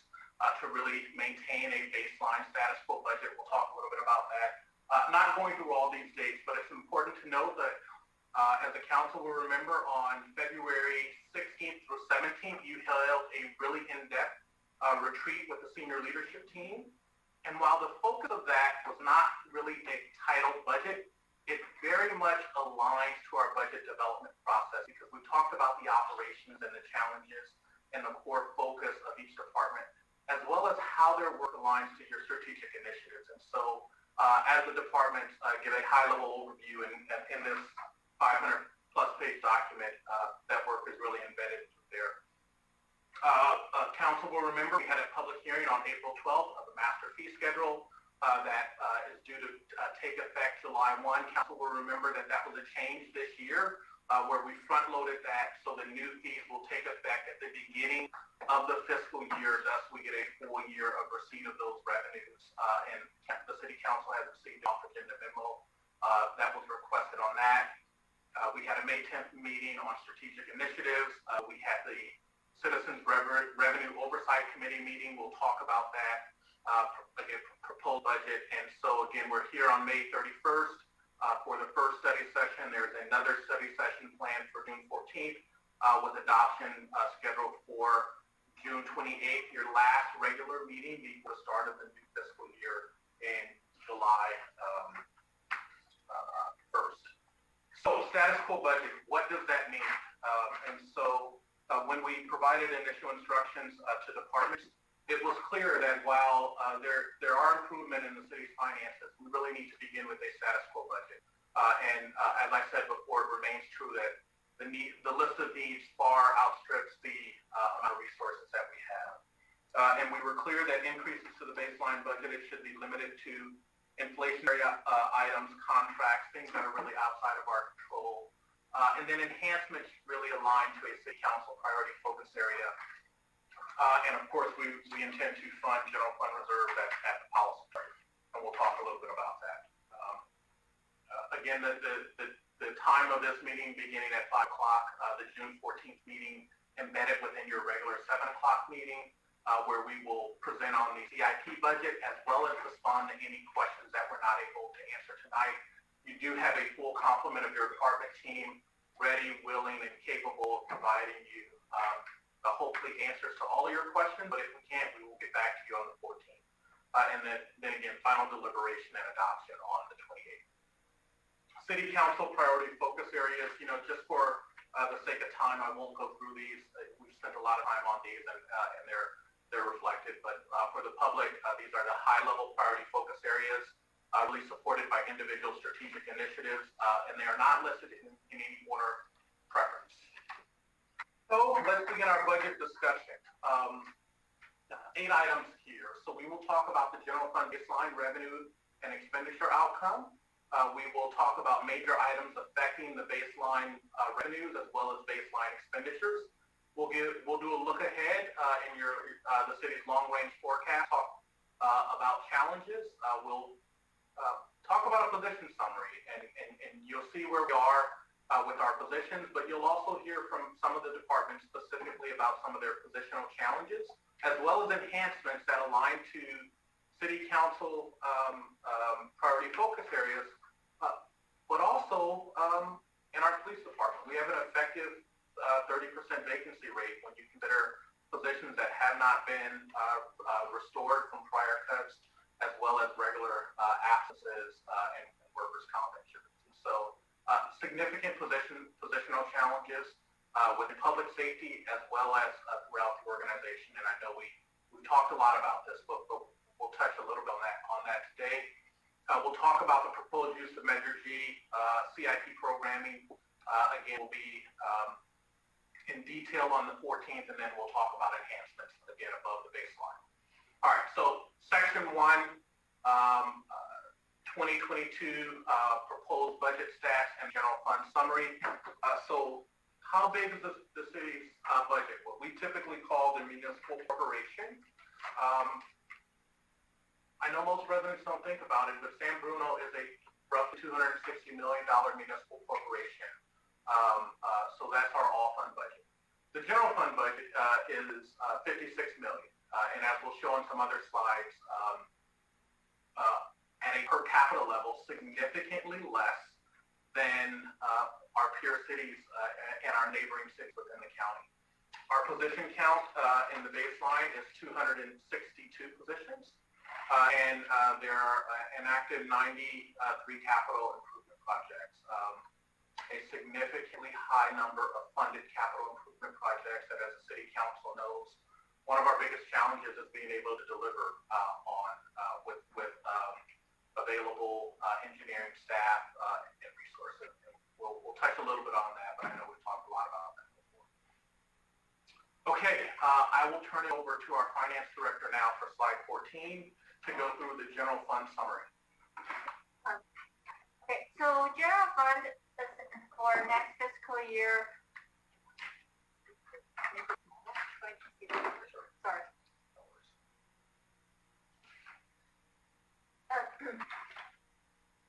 to really maintain a baseline status quo budget. We'll talk a little bit about that. Not going through all these dates, but it's important to note that as the council will remember, on February 16th through 17th, you held a really in-depth retreat with the senior leadership team. And while the focus of that was not really a titled budget, it very much aligns to our budget development process because we talked about the operations and the challenges and the core focus of each department, as well as how their work aligns to your strategic initiatives. And so as the departments give a high-level overview in this 500-plus page document, that work is really embedded there. Council will remember we had a public hearing on April 12th of the master fee schedule that is due to take effect July 1. Council will remember that that was a change this year where we front-loaded that so the new fees will take effect at the beginning of the fiscal year, thus we get a full year of receipt of those revenues. And the City Council has received off agenda memo that was requested on that. We had a May 10th meeting on strategic initiatives. We had the Citizens Revenue Oversight Committee meeting. We'll talk about that, again, proposed budget. And so, again, we're here on May 31st for the first study session. There's another study session planned for June 14th with adoption scheduled for June 28th, your last regular meeting before the start of the new fiscal year in July 1st. So, status quo budget, what does that mean? And so, when we provided initial instructions to departments, it was clear that while there are improvement in the city's finances, we really need to begin with a status quo budget. And as I said before, it remains true that the list of needs far outstrips the amount of resources that we have. And we were clear that increases to the baseline budget should be limited to inflationary items, contracts, things that are really outside of our control. And then enhancements really align to a City Council priority focus area. And of course, we intend to fund general fund reserves at the policy target. And we'll talk a little bit about that. Again, the time of this meeting beginning at 5 o'clock, the June 14th meeting embedded within your regular 7 o'clock meeting, where we will present on the CIP budget as well as respond to any questions that we're not able to answer tonight. You do have a full complement of your department team ready, willing, and capable of providing you hopefully answers to all of your questions, but if we can't, we will get back to you on the 14th. And then again, final deliberation and adoption on the 28th. City Council priority focus areas, just for the sake of time, I won't go through these. We've spent a lot of time on these and they're reflected, but for the public, these are the high-level priority focus areas. Really supported by individual strategic initiatives, and they are not listed in any order preference. So let's begin our budget discussion. 8 items here. So we will talk about the general fund baseline revenue and expenditure outcome. We will talk about major items affecting the baseline revenues as well as baseline expenditures. We'll do a look ahead in the city's long-range forecast. Talk about challenges. We'll talk about a position summary, and you'll see where we are with our positions, but you'll also hear from some of the departments specifically about some of their positional challenges, as well as enhancements that align to City Council priority focus areas, but also in our police department. We have an effective 30% vacancy rate when you consider positions that have not been restored from prior cuts, as well as regular absences and workers' comp insurance. And so significant positional challenges within public safety as well as throughout the organization. And I know we've talked a lot about this, but we'll touch a little bit on that today. We'll talk about the proposed use of Measure G, CIP programming. Again, will be in detail on the 14th, and then we'll talk about enhancements, again, above the baseline. All right, so Section 1, 2022 proposed budget stats and general fund summary. So how big is the city's budget? What we typically call the municipal corporation. I know most residents don't think about it, but San Bruno is a roughly $260 million municipal corporation. So that's our all-fund budget. The general fund budget is $56 million. And as we'll show on some other slides, at a per capita level, significantly less than our peer cities and our neighboring cities within the county. Our position count in the baseline is 262 positions. and there are enacted 93 capital improvement projects. A significantly high number of funded capital improvement projects that, as the city council knows, one of our biggest challenges is being able to deliver on with available engineering staff and resources. And we'll touch a little bit on that, but I know we've talked a lot about that before. Okay, I will turn it over to our finance director now for slide 14 to go through the general fund summary. Okay, so general fund for next fiscal year. Sorry.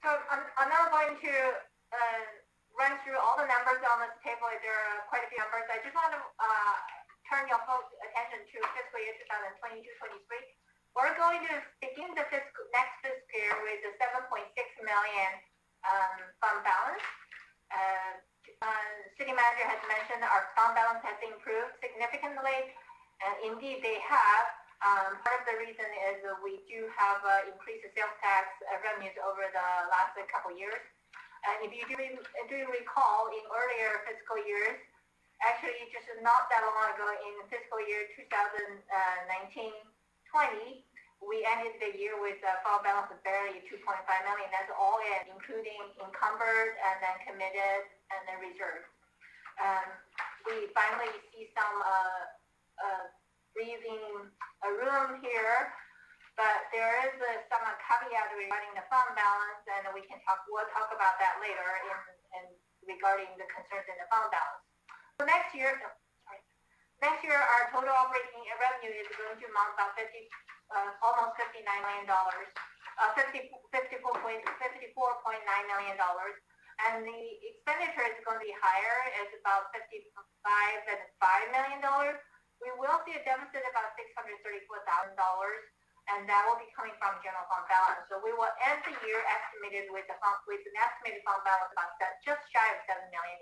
So I'm not going to run through all the numbers on this table. There are quite a few numbers. I just want to turn your folks' attention to fiscal year 2022-23. We're going to begin the next fiscal year with a 7.6 million fund balance. City manager has mentioned our fund balance has improved significantly, and indeed they have. Part of the reason is we do have increased sales tax revenues over the last couple years. And if you do recall, in earlier fiscal years, actually just not that long ago in fiscal year 2019-20, we ended the year with a fund balance of barely 2.5 million. That's all in, including encumbered and then committed and then reserved. We finally see some breathing room here, but there is some caveat regarding the fund balance, and we'll talk about that later in regarding the concerns in the fund balance. So next year, our total operating revenue is going to amount about almost $59 million, $54.9 million, and the expenditure is going to be higher. It's about $55.5 million. We will see a deficit of about $634,000, and that will be coming from general fund balance. So we will end the year estimated with an estimated fund balance about just shy of $7 million.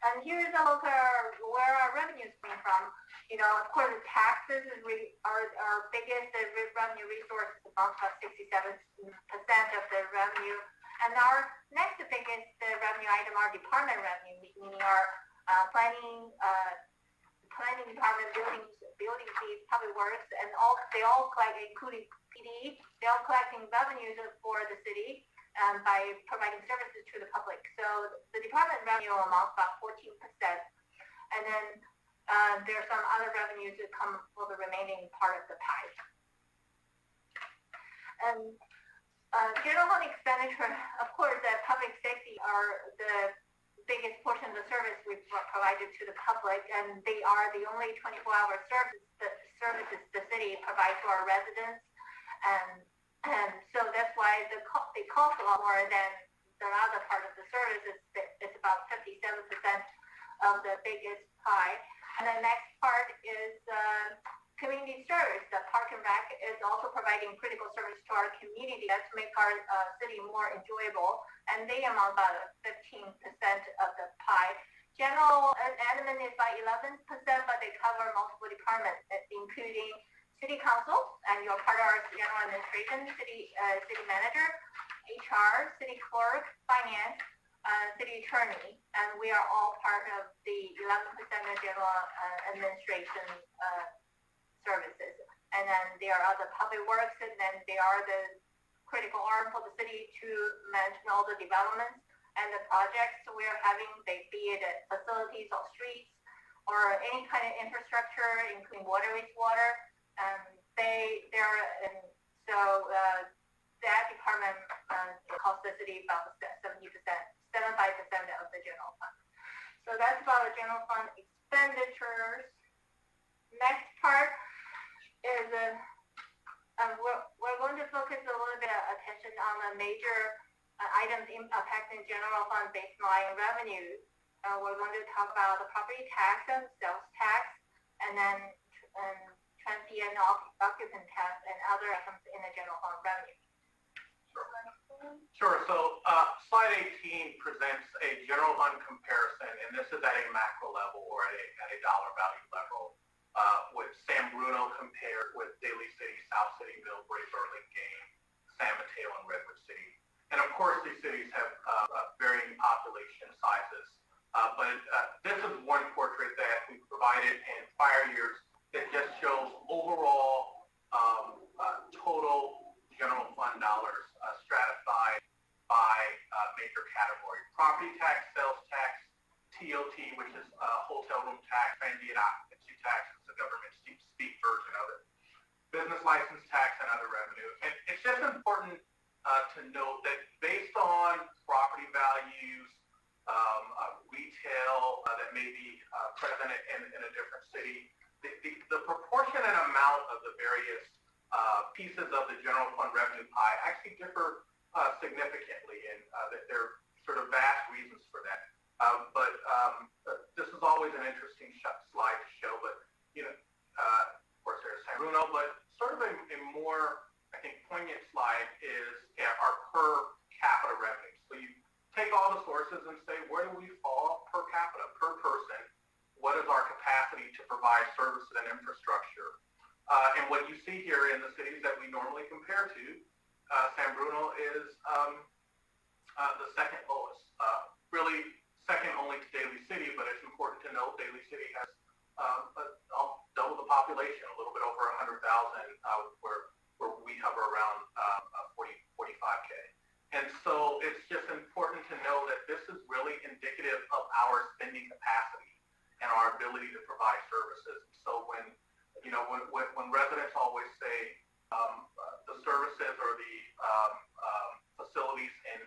And here's a look at where our revenues came from. You know, of course, the taxes is our biggest revenue resource, about 67% of the revenue. And our next biggest revenue item, our department revenue, meaning our planning department, building fees, public works, and they all collect, including PD, they all collecting revenues for the city by providing services to the public. So the department revenue amounts about 14%, and then there are some other revenues that come for the remaining part of the pie. And general fund expenditure, of course, public safety are the biggest portion of the service we've provided to the public, and they are the only 24-hour services the city provides to our residents, and so that's why they cost a lot more than the other part of the service. It's about 57% of the biggest pie. And the next part is community service. The Park and Rec is also providing critical service to our community to make our city more enjoyable, and they amount about 15% of the pie. General and admin is by 11%, but they cover multiple departments, including city council, and you're part of our general administration, city manager, HR, city clerk, finance, city attorney, and we are all part of the 11% of general administration services. And then there are other public works, and then they are the critical arm for the city to manage all the developments and the projects we're having, be it facilities or streets or any kind of infrastructure, including water, wastewater. That department costs the city about 75% of the general fund. So that's about the general fund expenditures. Next part is we're going to focus a little bit of attention on the major items impacting general fund baseline revenue. We're going to talk about the property tax and sales tax, and then transient occupancy tax and other items in the general fund revenue. Sure. So slide 18 presents a general fund comparison, and this is at a macro level or at a dollar value level with San Bruno compared with Daly City, South City, Millbrae, Burlingame, San Mateo, and Redwood City. And of course, these cities have varying population sizes. But this is one portrait that we provided in prior years that just shows overall total general fund dollars stratified by major category. Property tax, sales tax, TOT, which is hotel room tax, transient occupancy tax, is the government speak version of it, business license tax, and other revenue. And it's just important to note that based on property values, retail that may be present in a different city, the proportionate amount of the various pieces of the general fund revenue pie actually differ significantly, and there are sort of vast reasons for that. But this is always an interesting slide to show. But of course, there's San Bruno, but sort of a more, I think, poignant slide is our per capita revenue. So you take all the sources and say, where do we fall per capita, per person? What is our capacity to provide services and infrastructure? And what you see here in the cities that we normally compare to, San Bruno is the second lowest. Really second only to Daly City, but it's important to note Daly City has double the population, a little bit over 100,000, where we hover around 45K. And so it's just important to know that this is really indicative of our spending capacity and our ability to provide services. So when residents always say the services or the facilities in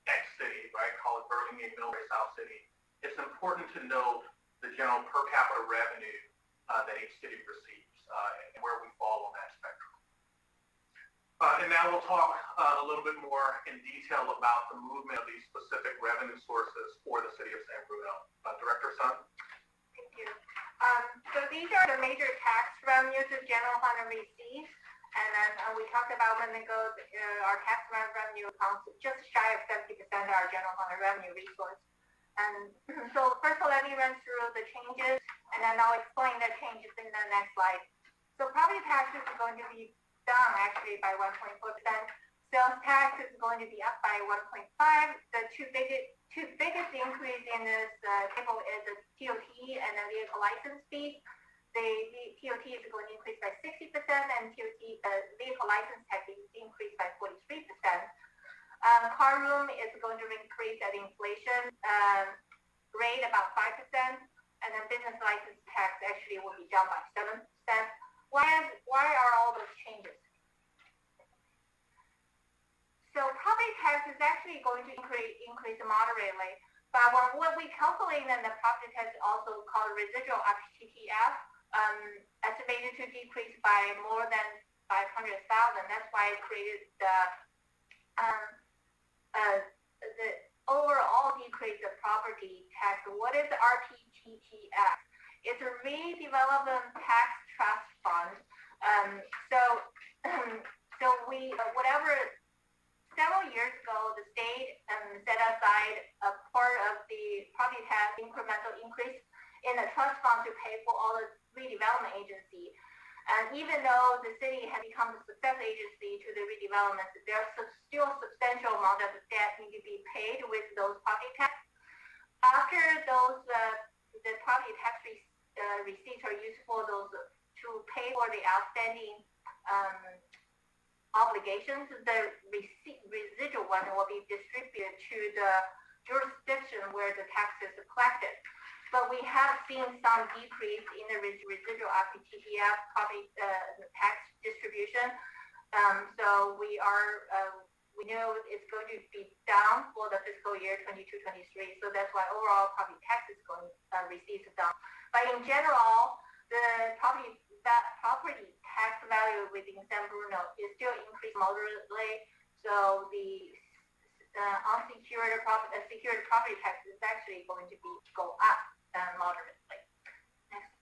X city, right, call it Burlingame, Millbrae, South City, it's important to note the general per capita revenue that each city receives and where we fall on that spectrum. And now we'll talk a little bit more in detail about the movement of these specific revenue sources for the city of San Bruno. Director Sun? Thank you. So these are the major tax revenues of general fund and receipts. And then we talked about when they go, our tax revenue accounts just shy of 70% of our general fund and revenue resource. And so first of all, let me run through the changes, and then I'll explain the changes in the next slide. So property taxes are going to be down actually by 1.4%. Sales tax is going to be up by 1.5. The two biggest increase in this table is the TOT and the vehicle license fee. The TOT is going to increase by 60%, and vehicle license tax is increased by 43%. Car room is going to increase at inflation rate about 5%, and then business license tax actually will be down by 7%. Why are all those changes? So property tax is actually going to increase moderately, but what we calculate in the property tax is also called residual FTTF, estimated to decrease by more than 500,000. That's why it created the overall decrease of property tax. What is RPTTF? It's a redevelopment tax trust fund. So we several years ago, the state set aside a part of the property tax incremental increase in the trust fund to pay for all the redevelopment agency. And even though the city has become the success agency to the redevelopment, there's still a substantial amount of debt need to be paid with those property tax. After those, the property tax receipts are used for those to pay for the outstanding obligations. The residual one will be distributed to the jurisdiction where the tax is collected. But we have seen some decrease in the residual FTTF property tax distribution. So we know it's going to be down for the fiscal year 22-23. So that's why overall property tax is going receipts down. But in general, the property tax value within San Bruno is still increased moderately. So the secured property tax is actually going to go up moderately. Next.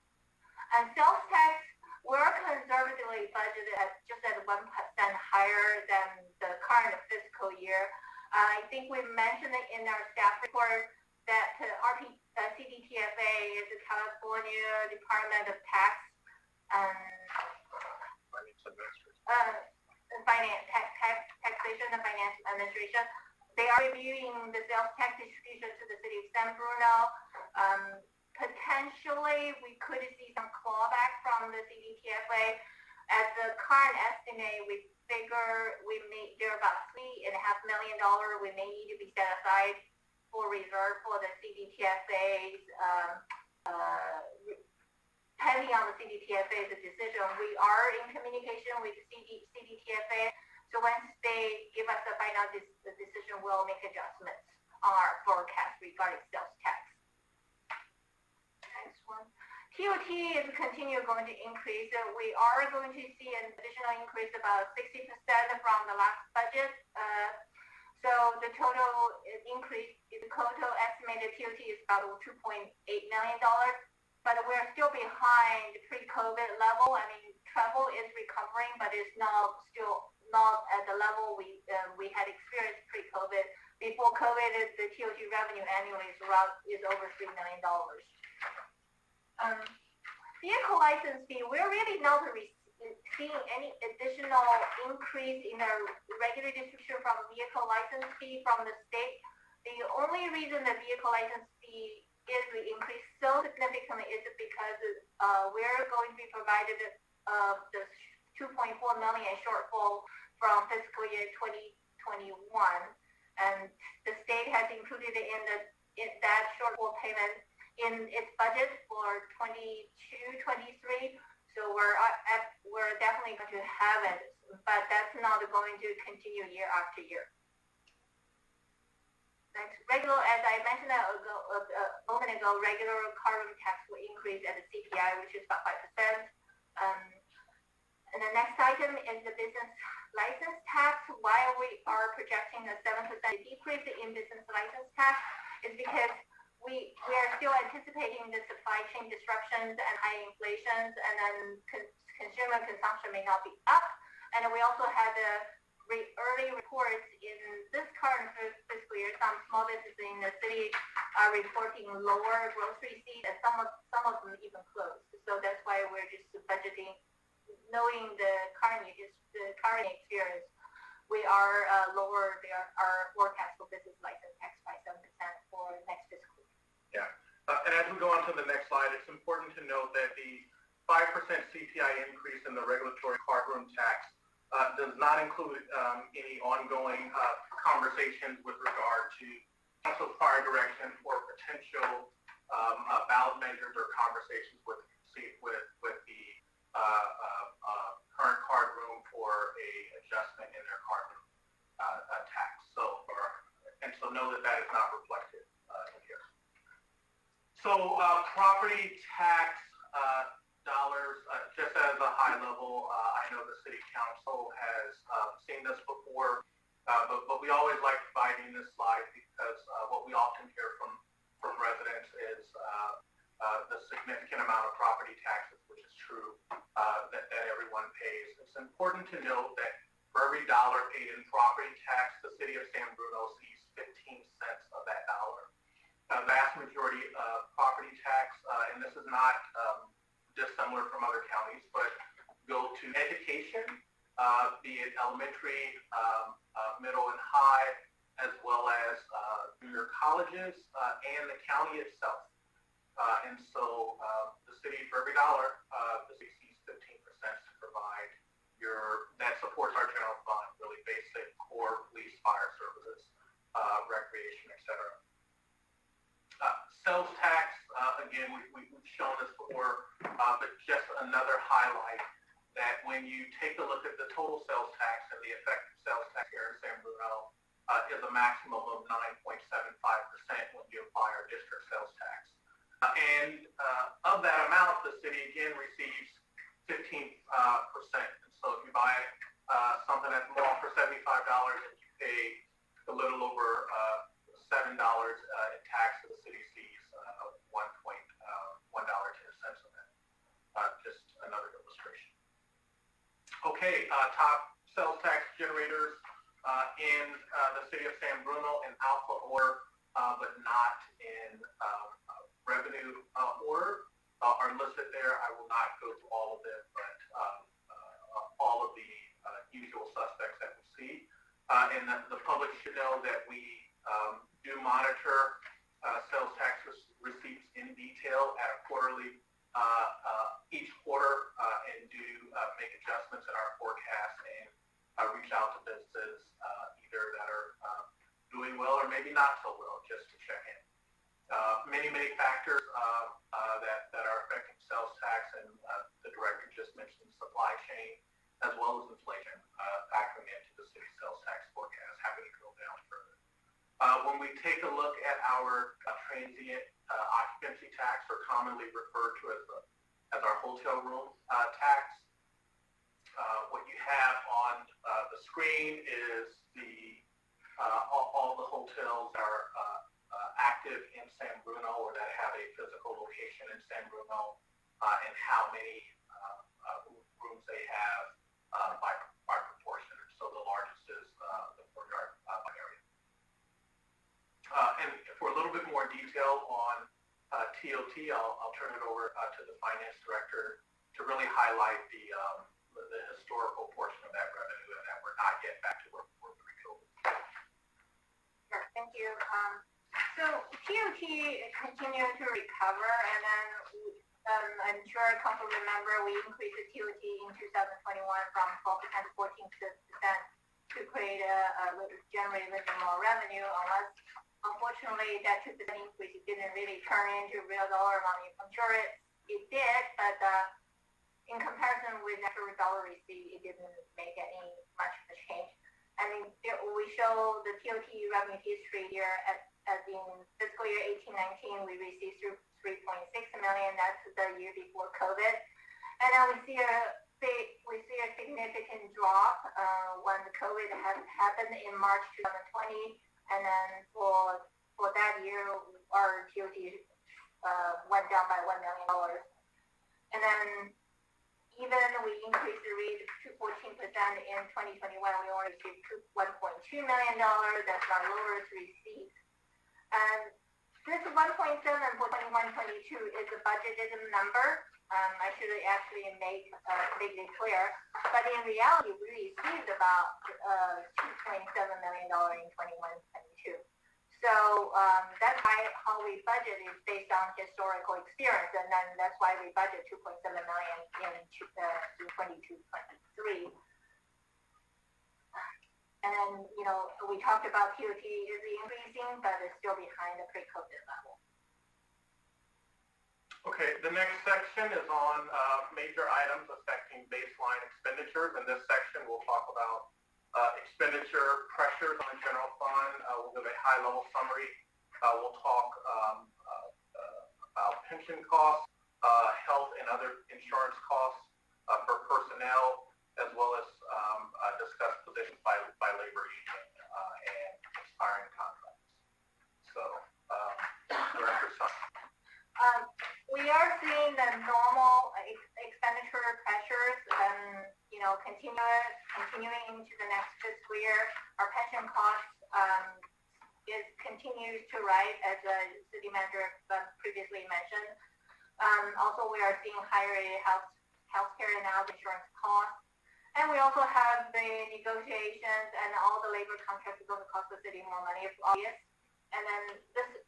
And sales tax, we're conservatively budgeted at just at 1% higher than the current fiscal year. I think we mentioned it in our staff report that CDTFA is the California Department of Tax taxation and finance administration. They are reviewing the sales tax distribution to the city of San Bruno. Potentially, we could see some clawback from the CDTFA. At the current estimate, we figure there are about $3.5 million we may need to be set aside for reserve for the CDTFA's. Pending on the CDTFA's decision, we are in communication with CDTFA. So once they give us the final decision, we'll make adjustments on our forecast regarding sales tax. Next one. TOT is going to increase. We are going to see an additional increase about 60% from the last budget. So the total increase, the total estimated TOT is about $2.8 million. But we're still behind pre-COVID level. I mean, travel is recovering, but it's still not at the level we had experienced pre-COVID. Before COVID, the TOT revenue annually is over $3 million. Vehicle license fee, we're really not seeing any additional increase in the regular distribution from vehicle license fee from the state. The only reason the vehicle license fee is increased so significantly is because we're going to be provided the $2.4 million shortfall from fiscal year 2021, and the state has included it in that shortfall payment in its budget for 22-23. So we're definitely going to have it, but that's not going to continue year after year. Next, regular, as I mentioned a moment ago, regular car room tax will increase at the CPI, which is about 5%. And the next item is the business license tax. Why we are projecting a 7% decrease in business license tax is because we are still anticipating the supply chain disruptions and high inflations, and then consumer consumption may not be up. And we also had the early reports in this current fiscal year. Some small businesses in the city are reporting lower grocery receipts, and some of them even closed. So that's why we're just budgeting, knowing the current experience. We are lower our forecast for business license tax by 7% for next fiscal year. Yeah, and as we go on to the next slide, it's important to note that the 5% CPI increase in the regulatory card room tax does not include any ongoing conversations with regard to council's prior direction for potential ballot measures or conversations with the current card room for a adjustment in their card room tax. So know that is not reflected in here. So property tax dollars, just as a high level, I know the city council has seen this before, but we always like providing this slide because what we often hear from residents is the significant amount of property taxes, which is true, that everyone pays. It's important to note that for every dollar paid in property tax, the city of San Bruno sees 15 cents of that dollar. The vast majority of property tax, and this is not dissimilar from other counties, but go to education, be it elementary, middle and high, as well as junior colleges, and the county itself. And so the city, for every dollar, the city sees 15% to provide that supports our general fund, really basic core police, fire services, recreation, etc. Sales tax, again, we've shown this before, but just another highlight that when you take a look at the total sales tax and the effective sales tax here in San Bruno is a maximum of 9.75% when you apply our district sales tax. And of that amount, the city again receives 15%. And so if you buy something at the mall for $75 and you pay a little over $7 in tax, the city sees $1.10 of that. Just another illustration. Okay, top sales tax generators in the city of San Bruno in alpha order, but not in revenue order, are listed listed there. I will not go through all of them, but all of the usual suspects that we see. And the public should know that we do monitor sales tax receipts in detail at a quarterly, each quarter, and do make adjustments in our forecast and reach out to businesses either that are doing well or maybe not so well, just to check in. Many factors that are affecting sales tax, and the director just mentioned supply chain as well as inflation factoring into the city sales tax forecast. Happy to drill down further. When we take a look at our transient occupancy tax, or commonly referred to as our hotel room tax, what you have on the screen is all the hotels that are active in San Bruno or that have a physical location in San Bruno, and how many rooms they have by proportion. So the largest is the Courtyard area. And for a little bit more detail on TOT, I'll turn it over to the finance director to really highlight the historical portion of that revenue, and that we're not yet back to where we were pre-COVID. Sure, thank you. So TOT is continuing to recover, and then I'm sure council remember we increased the TOT in 2021 from 12% to 14% to create generate a little more revenue, unless unfortunately that 2% increase didn't really turn into real dollar amount. I'm sure it did, but in comparison with actual dollar receipt, it didn't make much of a change. I mean, we show the TOT revenue history here as in fiscal year 18-19, we received 3.6 million. That's the year before COVID, and then we see a significant drop when the COVID happened in March 2020, and then for that year, our TOT went down by $1 million, and then even we increased the rate to 14% in 2021, we only received $1.2 million. That's our lowest receipt. And this 1.7 for 21-22 is a budgeted number. I should actually make it clear. But in reality, we received about $2.7 million in 21-22. So that's how we budget is based on historical experience, and then that's why we budget 2.7 million in 22-23. And we talked about TOT is increasing, but it's still behind the pre-COVID level. Okay, the next section is on major items affecting baseline expenditures. In this section, we'll talk about expenditure pressures on the general fund. We'll give a high-level summary. We'll talk about pension costs, health and other insurance costs for personnel, as well as discuss positions by labor union and expiring contracts. So, Director Sun. We are seeing the normal expenditure pressures, continuing into the next fiscal year. Our pension costs continues to rise, as the city manager previously mentioned. Also, we are seeing higher healthcare and health insurance costs. And we also have the negotiations and all the labor contracts are going to cost the city more money, it's obvious. And then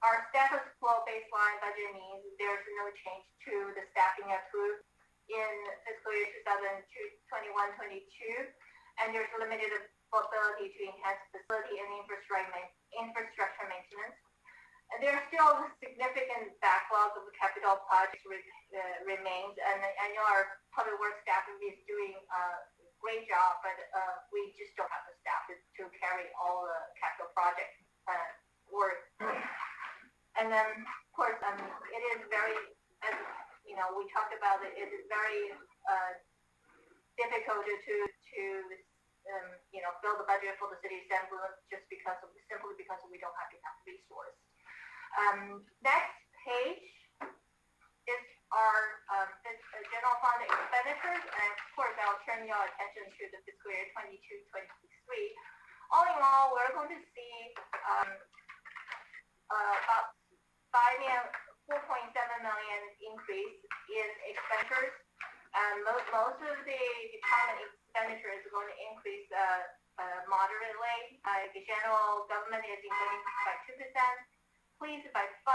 our status quo baseline budget means there's no change to the staffing approved in fiscal year 2021-22, and there's limited ability to enhance facility and infrastructure maintenance. And there's still a significant backlog of capital projects remains, and I know our public works staff is doing great job, but we just don't have the staff to carry all the capital project work. And then, of course, it is very, as we talked about it is very difficult to build a budget for the city of San Bruno simply because we don't have enough resource. Next page is our general fund expenditures, and of course I'll turn your attention to the fiscal year 22-23. All in all, we're going to see about 4.7 million increase in most of the department expenditure is going to increase moderately. The general government is increasing by 2%, police by 5%,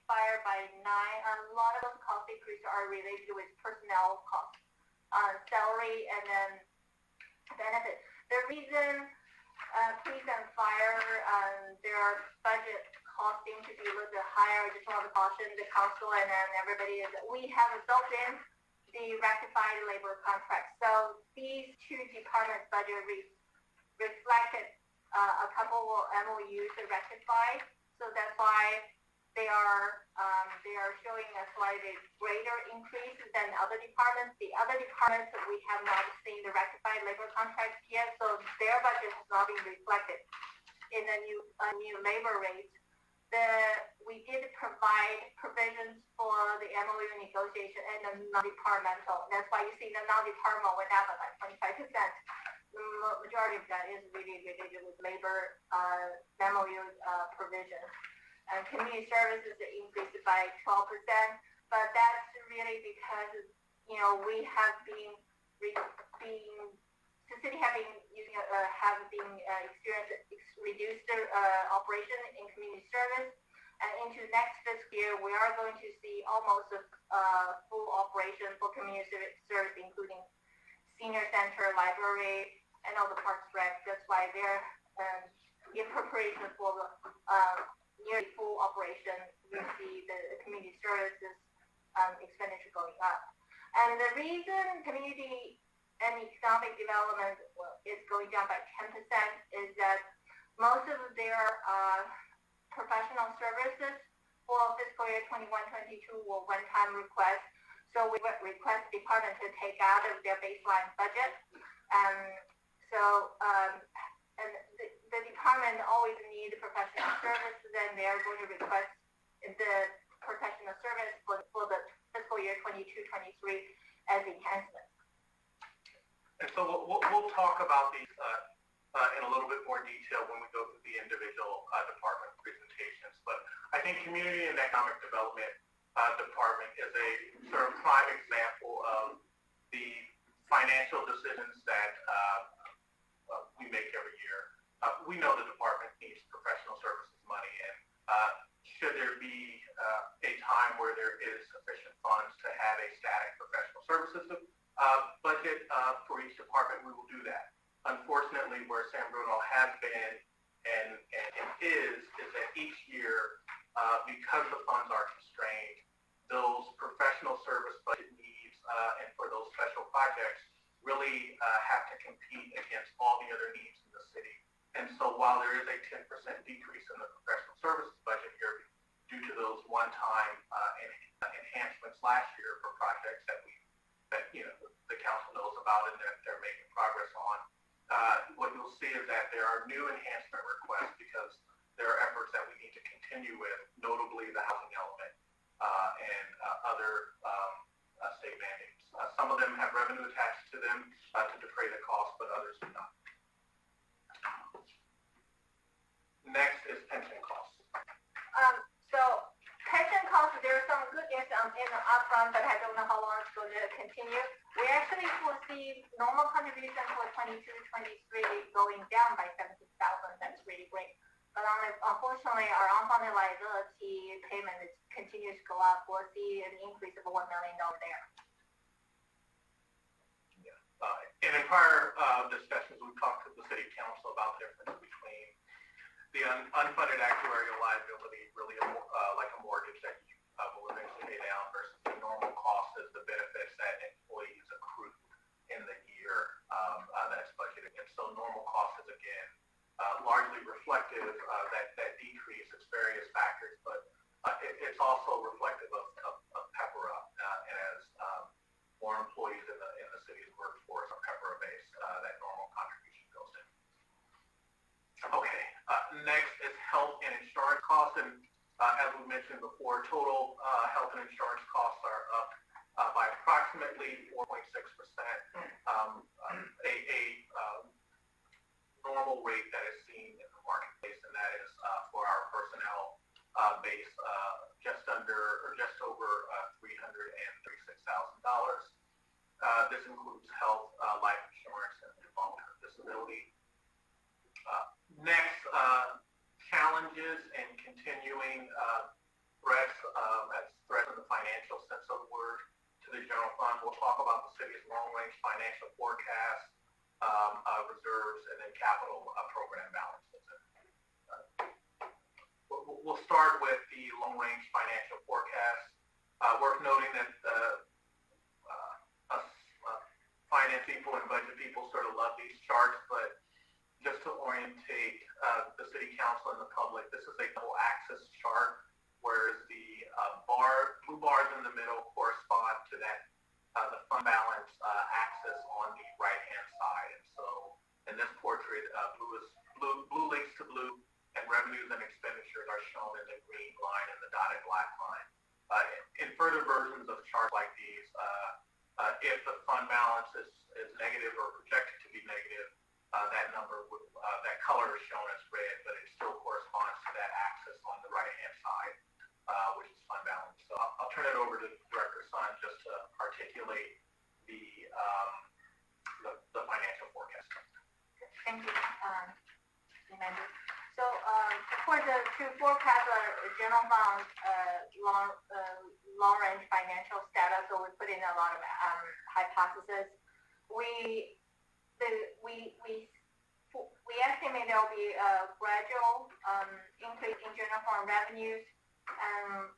fire by 9%. A lot of those cost increases are related with personnel costs, salary, and then benefits. The reason police and fire, their budget costing to be a little bit higher, I just want to caution the council and then everybody is that we have built in the rectified labor contract. So these two departments' budget reflected a couple of MOUs that rectified. So that's why they are showing a slightly greater increase than other departments. The other departments, we have not seen the rectified labor contracts yet, so their budget has not been reflected in the new labor rates. We did provide provisions for the MOU negotiation and the non-departmental. That's why you see the non-departmental went up by 25%. The majority of that is really related with labor MOU provisions. And community services increased by 12%, but that's really because we have been the city have been experiencing reduced operation in community service, and into next fiscal year we are going to see almost a full operation for community service, including senior center, library, and all the parks rec. That's why they're in preparation for the nearly full operation. We see the community services expenditure going up, and the reason community and economic development is going down by 10% is that most of their professional services for fiscal year 21-22 were one-time requests. So we request the department to take out of their baseline budget. And the department always needs professional services, and they are going to request the professional service for the fiscal year 22-23 as enhancements. And so we'll talk about these in a little bit more detail when we go through the individual department presentations. But I think Community and Economic Development Department is a sort of prime example of the financial decisions that we make every year. We know the department needs professional services money, and should there be a time where there is sufficient funds to have a static professional services budget for each department, we will do that. Unfortunately, where San Bruno has been and is that each year, because the funds are constrained, those professional service budget needs and for those special projects really have to compete against all the other needs in the city. And so while there is a 10% decrease in the professional services budget here due to those one-time enhancements last year for projects that the council knows about and that they're making progress on, what you'll see is that there are new enhancement requests because there are efforts that we need to continue with, notably the housing element and other state mandates. Some of them have revenue attached to them to defray the cost, but others do not. Next is pension costs. So pension costs, there are some good news in the upfront, but I don't know how long it's going to continue. We actually foresee normal contribution for 22-23 going down by 17,000. That's really great. But unfortunately, our unfunded liability payment continues to go up. We'll see an increase of $1 million there. And in prior discussions, we talked to the city council about the difference between the unfunded actuarial liability, really like a mortgage that you will eventually pay down, versus the normal cost as the benefits that employees accrue in the year that's budgeted. And so normal cost is, again, largely reflective of that decrease. It's various factors, but it's also reflective of pepper up. And as more employees in the city's workforce are pepper based, that normal contribution goes in. Okay, next is health and insurance costs. And as we mentioned before, total health and insurance costs are up by approximately 4.6%. A normal rate that is seen in the marketplace, and that is for our personnel base just over $336,000. This includes the general fund, we'll talk about the city's long-range financial forecast, reserves, and then capital program balances. We'll start with the long-range financial forecast. Worth noting that us finance people and budget people sort of love these charts, but just to orientate the city council and the public, this is a double axis chart, whereas the blue bars in the middle correspond to that the fund balance axis on the right hand side. And so in this portrait, blue links to blue, and revenues and expenditures are shown in the green line and the dotted black line. In further versions of charts like these, if the fund balance is negative or projected to be negative, that number would, that color is shown as red, but it still corresponds to that axis on the right-hand side, which is fund balance. So I'll turn it over to Director Sun just to articulate the financial forecast. Thank you, Amanda. So to forecast our general fund long-range financial status, so we put in a lot of hypotheses. We estimate there will be a gradual increase in general fund revenues, and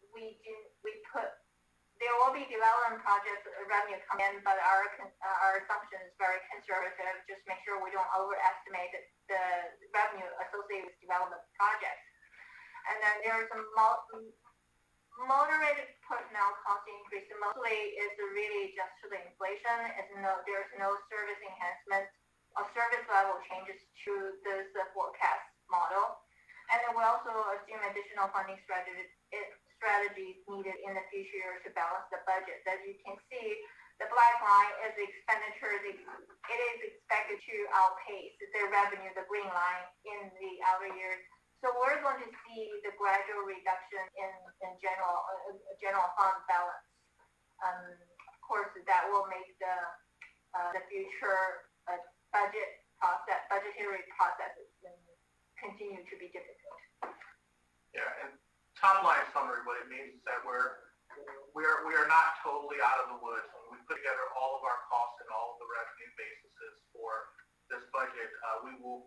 there will be development projects revenue come in, but our assumption is very conservative. Just make sure we don't overestimate the revenue associated with development projects. And then there's a moderated personnel cost increase. Mostly is really just to the inflation. There's no service enhancements or service level changes to this forecast model. And then we also assume additional funding strategies needed in the future years to balance the budget. As you can see, the black line is expenditures. It is expected to outpace the revenue, the green line, in the outer years. So we're going to see the gradual reduction in general fund balance. Of course, that will make the future budgetary processes continue to be difficult. Yeah, and top line summary, what it means is that we are not totally out of the woods. When we put together all of our costs and all of the revenue bases for this budget, we will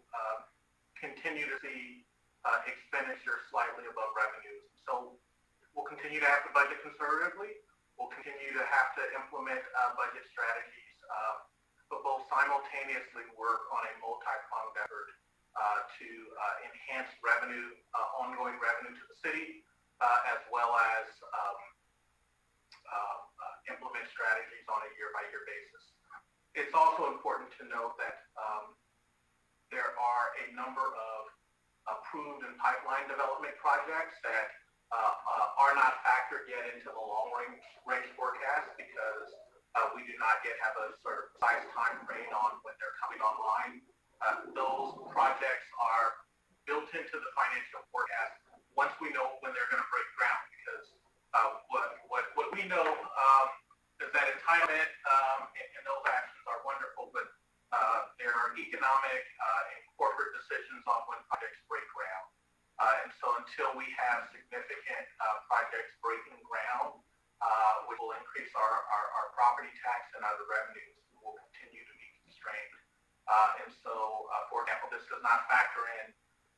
continue to see expenditures slightly above revenues. So we'll continue to have to budget conservatively. We'll continue to have to implement budget strategies, but both simultaneously work on a multi-pronged effort to enhance revenue, ongoing revenue to the city, as well as implement strategies on a year-by-year basis. It's also important to note that there are a number of approved and pipeline development projects that are not factored yet into the long-range forecast because we do not yet have a sort of precise time frame on when they're coming online. Those projects are built into the financial forecast once we know when they're going to break ground, because what we know is that entitlement and those actions are wonderful, but there are economic and corporate decisions on when projects break ground. And so until we have significant projects breaking ground, which will increase our property tax and other revenues, we will continue to be constrained. And so, for example, this does not factor in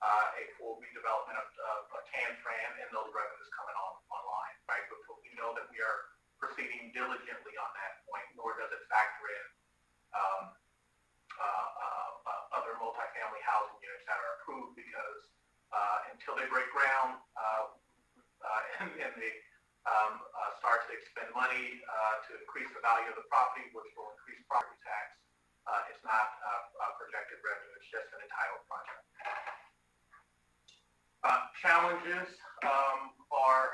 a full redevelopment of Can-Fran and those revenues coming online, right? But we know that we are proceeding diligently on that point, nor does it factor in other multifamily housing units that are approved, because until they break ground and they start to expend money to increase the value of the property, which will increase property tax, it's not projected revenue, it's just an entitled project. Challenges are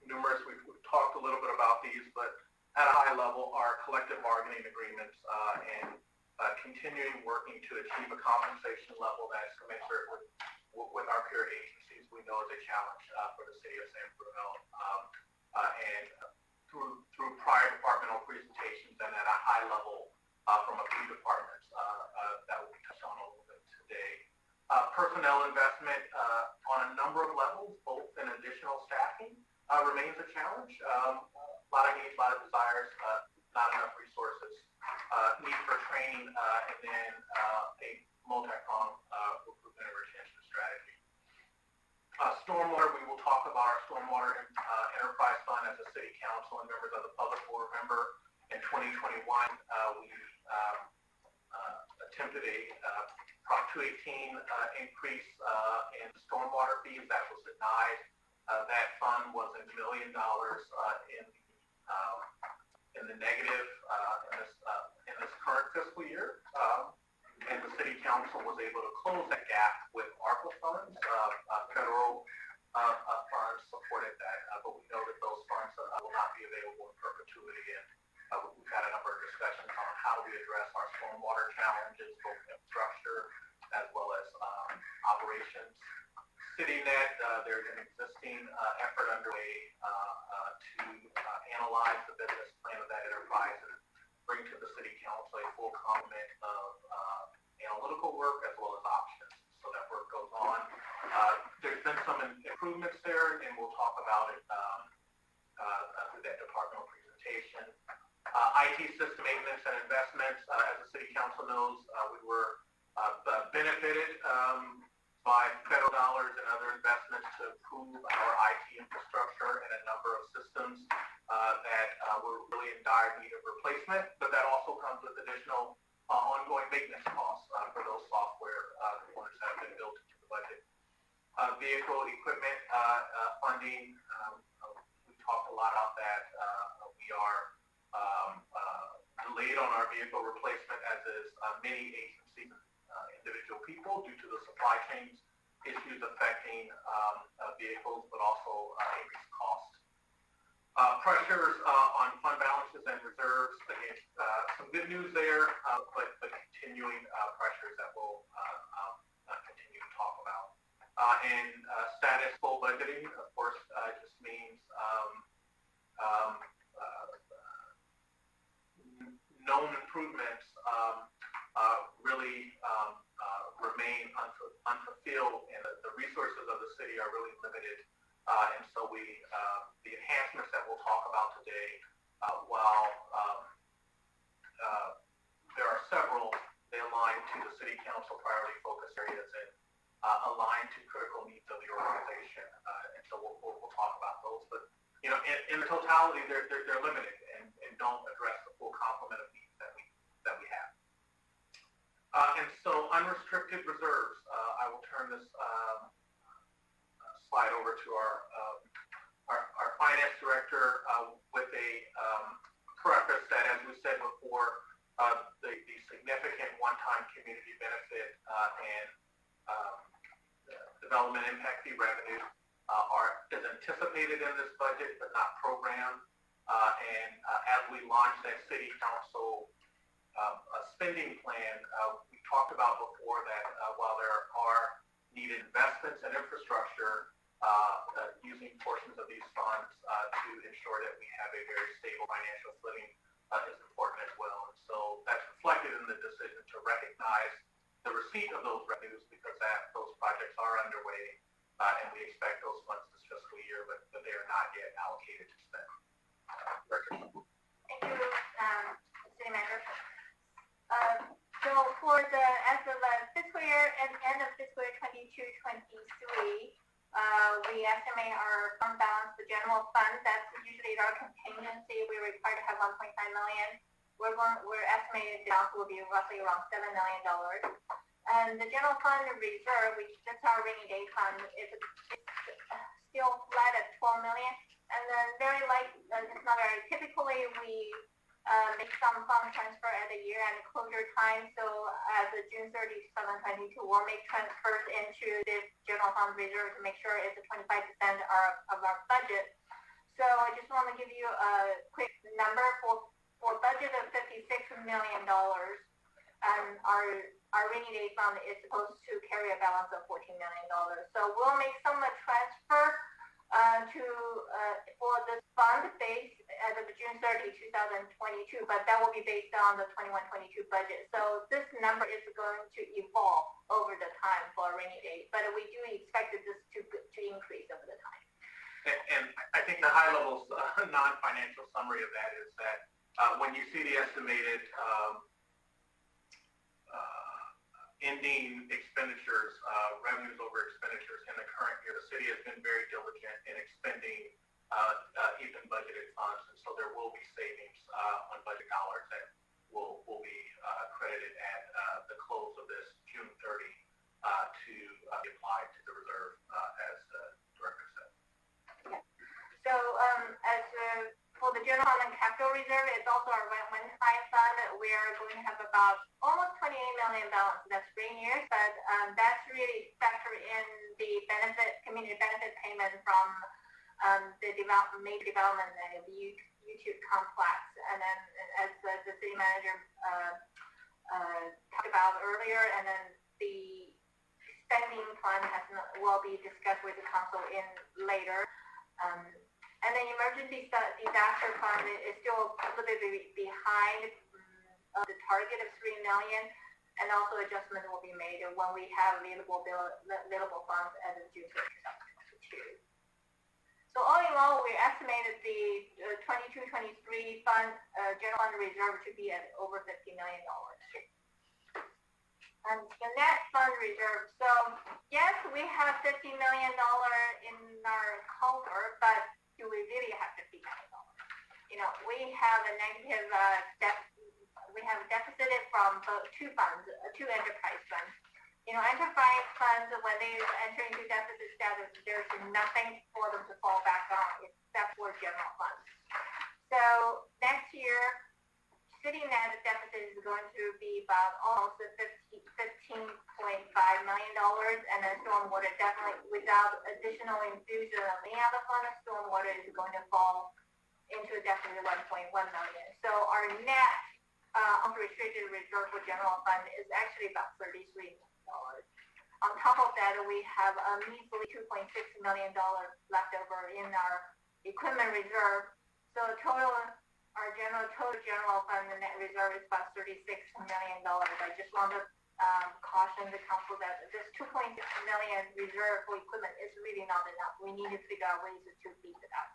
numerous. We've talked a little bit about these, but at a high level, our collective bargaining agreements and continuing working to achieve a compensation level that is commensurate with our peer agencies, we know is a challenge for the city of San Bruno. And through prior departmental presentations and at a high level from a few departments that will be touched on a little bit today. Personnel investment on a number of levels, both in additional staffing, remains a challenge. lot of needs, a lot of desires, not enough resources, need for training, and then a multi-pronged recruitment and retention strategy. Stormwater, we will talk about our stormwater enterprise fund as a city council and members of the public will remember in 2021 we attempted a Prop 218 increase in stormwater fees. That was denied. That fund was $1 million in the negative in this current fiscal year, and the city council was able to close that gap with ARPA funds. Federal funds supported that, but we know that those funds will not be available in perpetuity. And we've had a number of discussions on how do we address our stormwater challenges, both infrastructure as well as operations. CityNet, there's an existing effort underway to analyze the business plan of that enterprise and bring to the city council a full complement of analytical work as well as options. So that work goes on. There's been some improvements there, and we'll talk about it through that departmental presentation. IT system maintenance and investments, as the city council knows, we were benefited by federal dollars and other investments to improve our IT infrastructure and a number of systems that were really in dire need of replacement, but that also comes with additional ongoing maintenance costs for those software components that have been built into the budget. Vehicle equipment funding, we talked a lot about that. We are delayed on our vehicle replacement, as is many agencies and individual people due to the supply chains issues affecting vehicles, but also increased costs. Pressures on fund balances and reserves. Again, some good news there, but continuing pressures that we'll continue to talk about. And status quo budgeting, of course, just means known improvements really remain unfulfilled, and the resources of the city are really limited. And so the enhancements that we'll talk about today, while there are several, they align to the city council priority focus areas and align to critical needs of the organization. And so we'll talk about those. But in the totality, they're limited and don't address the full complement of needs that we have. And so unrestricted reserves. I will turn this slide over to our finance director with a preface that, as we said before, the significant one-time community benefit and development impact fee revenue is anticipated in this budget, but not programmed. And as we launch that city council spending plan, we talked about before that while there are needed investments in infrastructure, using portions of these funds to ensure that we have a very stable financial footing is important as well. And so that's reflected in the decision to recognize the receipt of those revenues, because those projects are underway, and we expect those funds this fiscal year, but they are not yet allocated to spend. Thank you, City Manager. So for as of fiscal year and end of fiscal year 22-23, we estimate our fund balance, the general fund, that's usually our contingency. We're required to have 1.9 million. We're estimating the balance will be roughly around $7 million. And the general fund reserve, which is our rainy day fund, it's still flat at 12 million. And then it's not very typically we make some fund transfer at the year-end closure time. So as of June 30, 2022, we'll make transfers into this general fund reserve to make sure it's 25% of our budget. So I just want to give you a quick number for budget of $56 million, and our rainy day fund is supposed to carry a balance of $14 million. So we'll make some transfer for this fund base as of June 30, 2022, but that will be based on the 21-22 budget. So this number is going to evolve over the time for a rainy day, but we do expect this to increase over the time. And I think the high-level non-financial summary of that is that when you see the estimated ending expenditures, revenues over expenditures in the current year, the city has been very diligent in expending even budgeted funds, and so there will be savings on budget dollars that will be credited at the close of this June 30 to be applied to the reserve, as the director said. So for the general fund and capital reserve, it's also our one-time fund. We are going to have about almost 28 million balance in the spring years, but that's really factored in the community benefit payment from the major development of the YouTube complex. And then, as the city manager talked about earlier, and then the spending plan will be discussed with the council in later. And then emergency disaster fund is still a little bit behind the target of $3 million, and also adjustment will be made when we have available funds as of June 2022. So all in all, we estimated the 22-23 fund general fund reserve to be at over $50 million. And the net fund reserve. So yes, we have $50 million in our cover, but do we really have $50 million? You know, we have a negative we have a deficit from two enterprise funds. You know, enterprise funds, when they enter into deficit status, there's nothing for them to fall back on except for general funds. So next year, city net deficit is going to be about almost $15.5 million, and then stormwater definitely, without additional infusion of any other fund, stormwater is going to fall into a deficit of $1.1 million. So our net unrestricted reserve for general fund is actually about $33 million. On top of that, we have a measly $2.6 million left over in our equipment reserve. So total general fund net reserve is about $36 million. I just want to caution the council that this $2.6 million reserve for equipment is really not enough. We need to figure out ways to beef it up.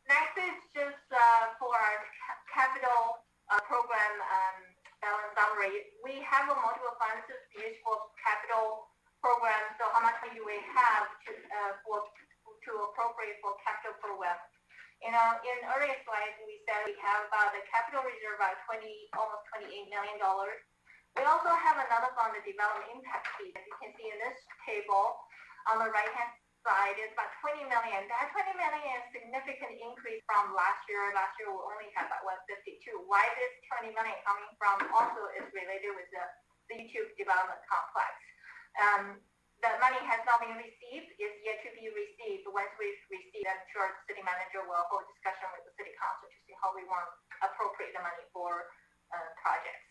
Next is just for our capital program balance summary. We have a multiple funds used for capital programs. So how much do we have to appropriate for capital program? You know, in earlier slides, we said we have about the capital reserve about almost $28 million. We also have another fund, the development impact fee. As you can see in this table, on the right-hand side, is about $20 million. That $20 million is a significant increase from last year. Last year, we only had about $152. Why this $20 million coming from also is related with the YouTube development complex. The money has not been received, is yet to be received. Once we receive, I'm sure the city manager will hold discussion with the city council to see how we want to appropriate the money for projects.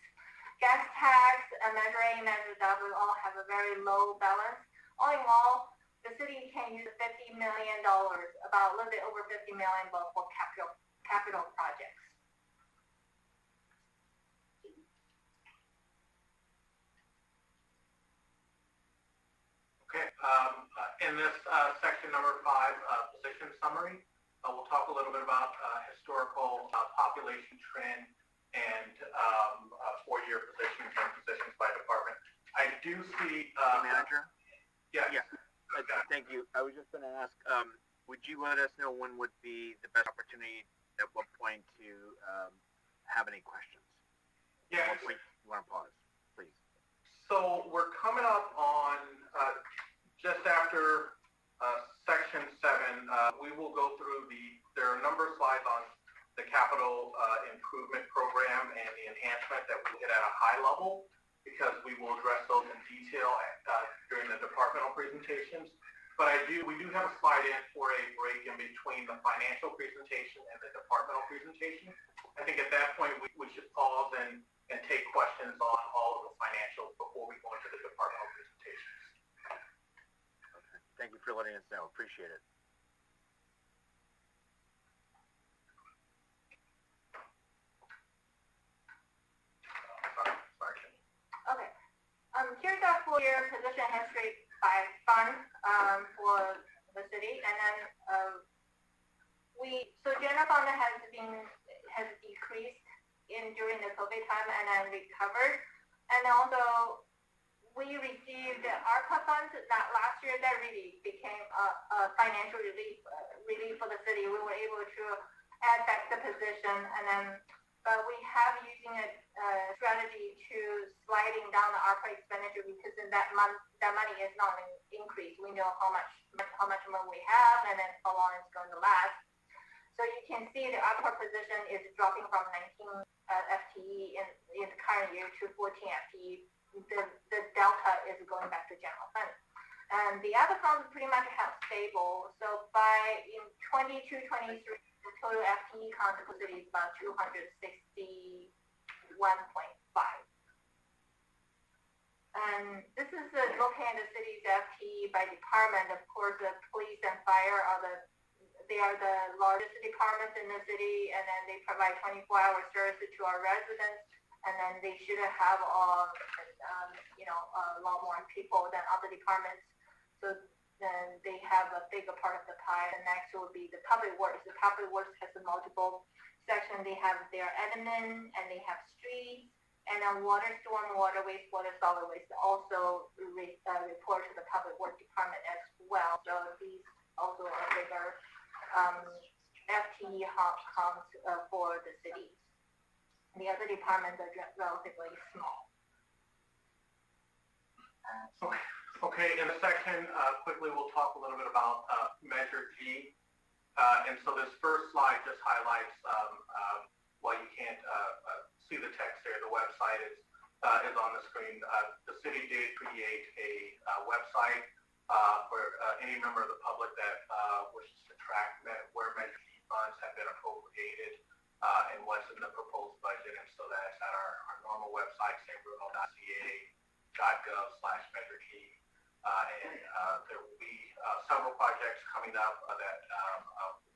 Gas tax, Measure A, Measure W all have a very low balance. All in all, the city can use $50 million, about a little bit over $50 million for capital projects. Okay, in this section number 5, position summary, we'll talk a little bit about historical population trend and 4-year positions and positions by department. I do see... Manager? Yes. Yeah. Thank you. I was just going to ask, would you let us know when would be the best opportunity, at what point to have any questions? Yes. At what point you want to pause, please? So we're coming up on just after section 7. We will go through there are a number of slides on the capital improvement program and the enhancement that we'll hit at a high level, because we will address those in detail during the departmental presentations. But we do have a slide in for a break in between the financial presentation and the departmental presentation. I think at that point we should pause and take questions on all of the financials before we go into the departmental presentations. Okay. Thank you for letting us know. Appreciate it. Okay. Here's our full year position history by fund for the city, and then general fund has decreased during the COVID time and then recovered, and also we received ARPA funds that last year that really became a financial relief for the city. We were able to add back the position, and then we have using a strategy to sliding down the ARPA expenditure because in that money is not an increase. We know how much money we have and then how long it's going to last. So you can see the ARPA position is dropping from 19 FTE in the current year to 14 FTE. The delta is going back to general fund. And the other funds pretty much have stable. So in 22-23, the total FTE count of the city is about 261.5. And this is looking at the city's FTE by department. Of course, the police and fire are the largest departments in the city, and then they provide 24-hour services to our residents. And then they should have a lot more people than other departments. So then they have a bigger part of the pie. And next will be the public works. The public works has a multiple section. They have their admin, and they have streets, and then water, storm, water, wastewater, solid waste also report to the public works department as well. So these also are bigger FTE counts for the cities. The other departments are relatively small. Okay, in a section, quickly we'll talk a little bit about Measure G. And so this first slide just highlights, while you can't see the text there, the website is on the screen. The city did create a website for any member of the public that wishes to track where Measure G funds have been appropriated and what's in the proposed budget. And so that's at our normal website, sanbruno.ca.gov/Measure G. And there will be several projects coming up that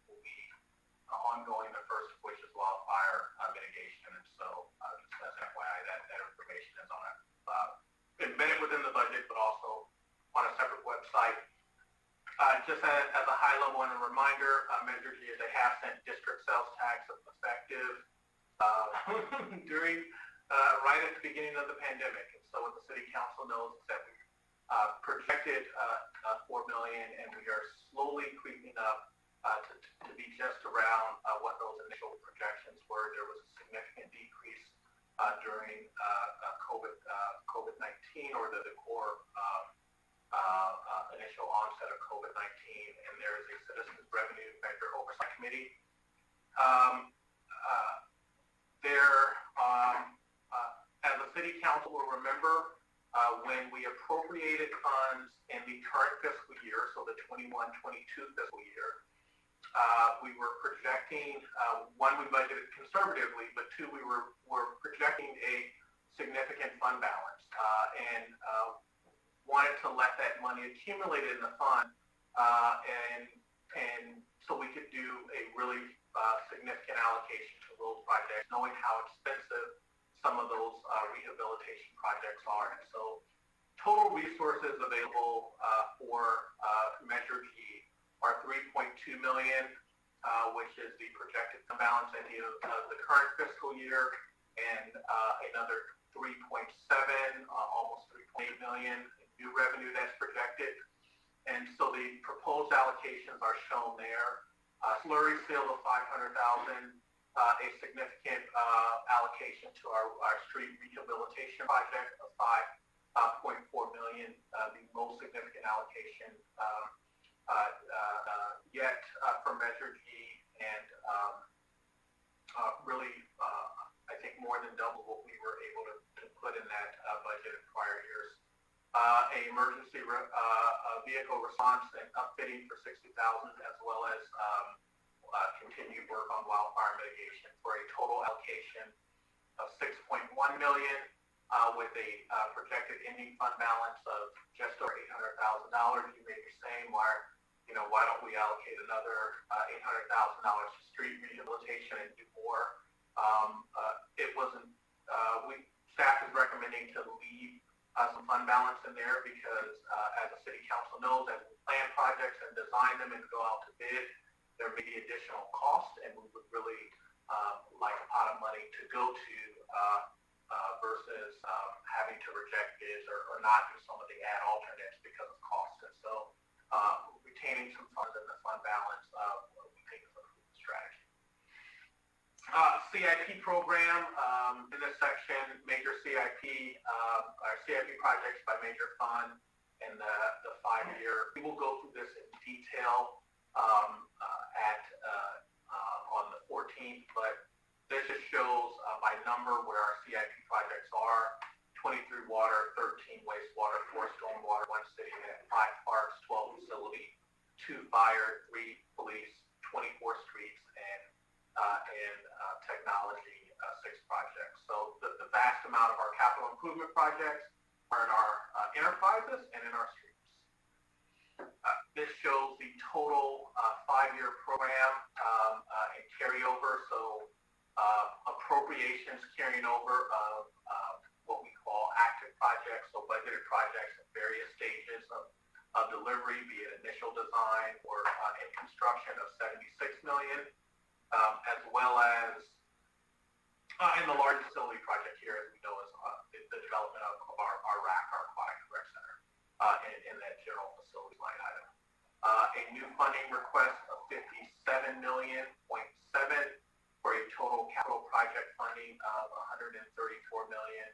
will be ongoing, the first of which is wildfire mitigation. And so just as an FYI, that information is on embedded within the budget, but also on a separate website. Just as a high level and a reminder, Measure G is a half-cent district sales tax effective during right at the beginning of the pandemic. And so what the city council knows is that we projected $4 million, and we are slowly creeping up to be just around what those initial projections were. There was a significant decrease during COVID-19 or the core initial onset of COVID-19, and there is a Citizens Revenue Measure Oversight Committee. As the City Council will remember, when we appropriated funds in the current fiscal year, so the 21-22 fiscal year, we were projecting, one, we budgeted conservatively, but two, we were projecting a significant fund balance, and wanted to let that money accumulate in the fund, and so we could do a really significant allocation to those projects, knowing how expensive some of those rehabilitation projects are. And so total resources available for Measure G are $3.2 million, which is the projected fund balance at the end of the current fiscal year, and another 3.7, almost 3.8 million in new revenue that's projected. And so the proposed allocations are shown there. Slurry seal of $500,000, a significant allocation to our street rehabilitation project of $5.4 million, the most significant allocation yet for Measure G, and really, I think more than double what we were able to put in that budget in prior years. A emergency vehicle response and upfitting for $60,000, as well as continued work on wildfire mitigation for a total allocation of $6.1 million, with a projected ending fund balance of just over $800,000. You may be saying, why don't we allocate another $800,000 to street rehabilitation and do more? It wasn't. Staff is recommending to leave some fund balance in there because as the city council knows, as we plan projects and design them and go out to bid, there may be additional cost, and we would really like a pot of money to go to versus having to reject bids or not do some of the ad alternates because of cost. And so retaining some funds in the fund balance we think is a proven strategy. CIP program, in this section, major CIP, our CIP projects by major fund in the 5-year. We will go through this in detail on the 14th, but this just shows by number where our CIP projects are: 23 water, 13 wastewater, 4 stormwater, 1 city net, 5 parks, 12 facility, 2 fire, 3 police, 24 streets, and technology, 6 projects. So the vast amount of our capital improvement projects are in our enterprises and in our streets. This shows the total 5-year program and carryover. So appropriations carrying over of what we call active projects, so budgeted projects at various stages of delivery, be it initial design or in construction of $76 million, as well as in the large facility project here, as we know, is the development of our RAC, our Aquatic Rec Center, in that general facility line item. A new funding request of $57.7 million for a total capital project funding of $134 million,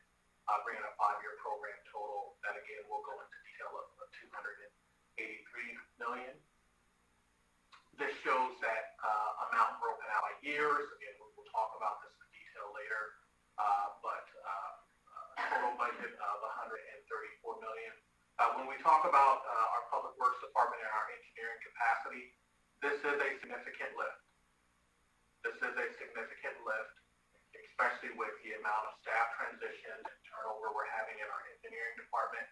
bringing a 5-year program total that, again, we'll go into detail of $283 million. This shows that amount broken out by years. Again, we'll talk about this in detail later, but total budget of $134 million. When we talk about our Public Works Department and our engineering capacity, this is a significant lift. This is a significant lift, especially with the amount of staff transitions and turnover we're having in our engineering department,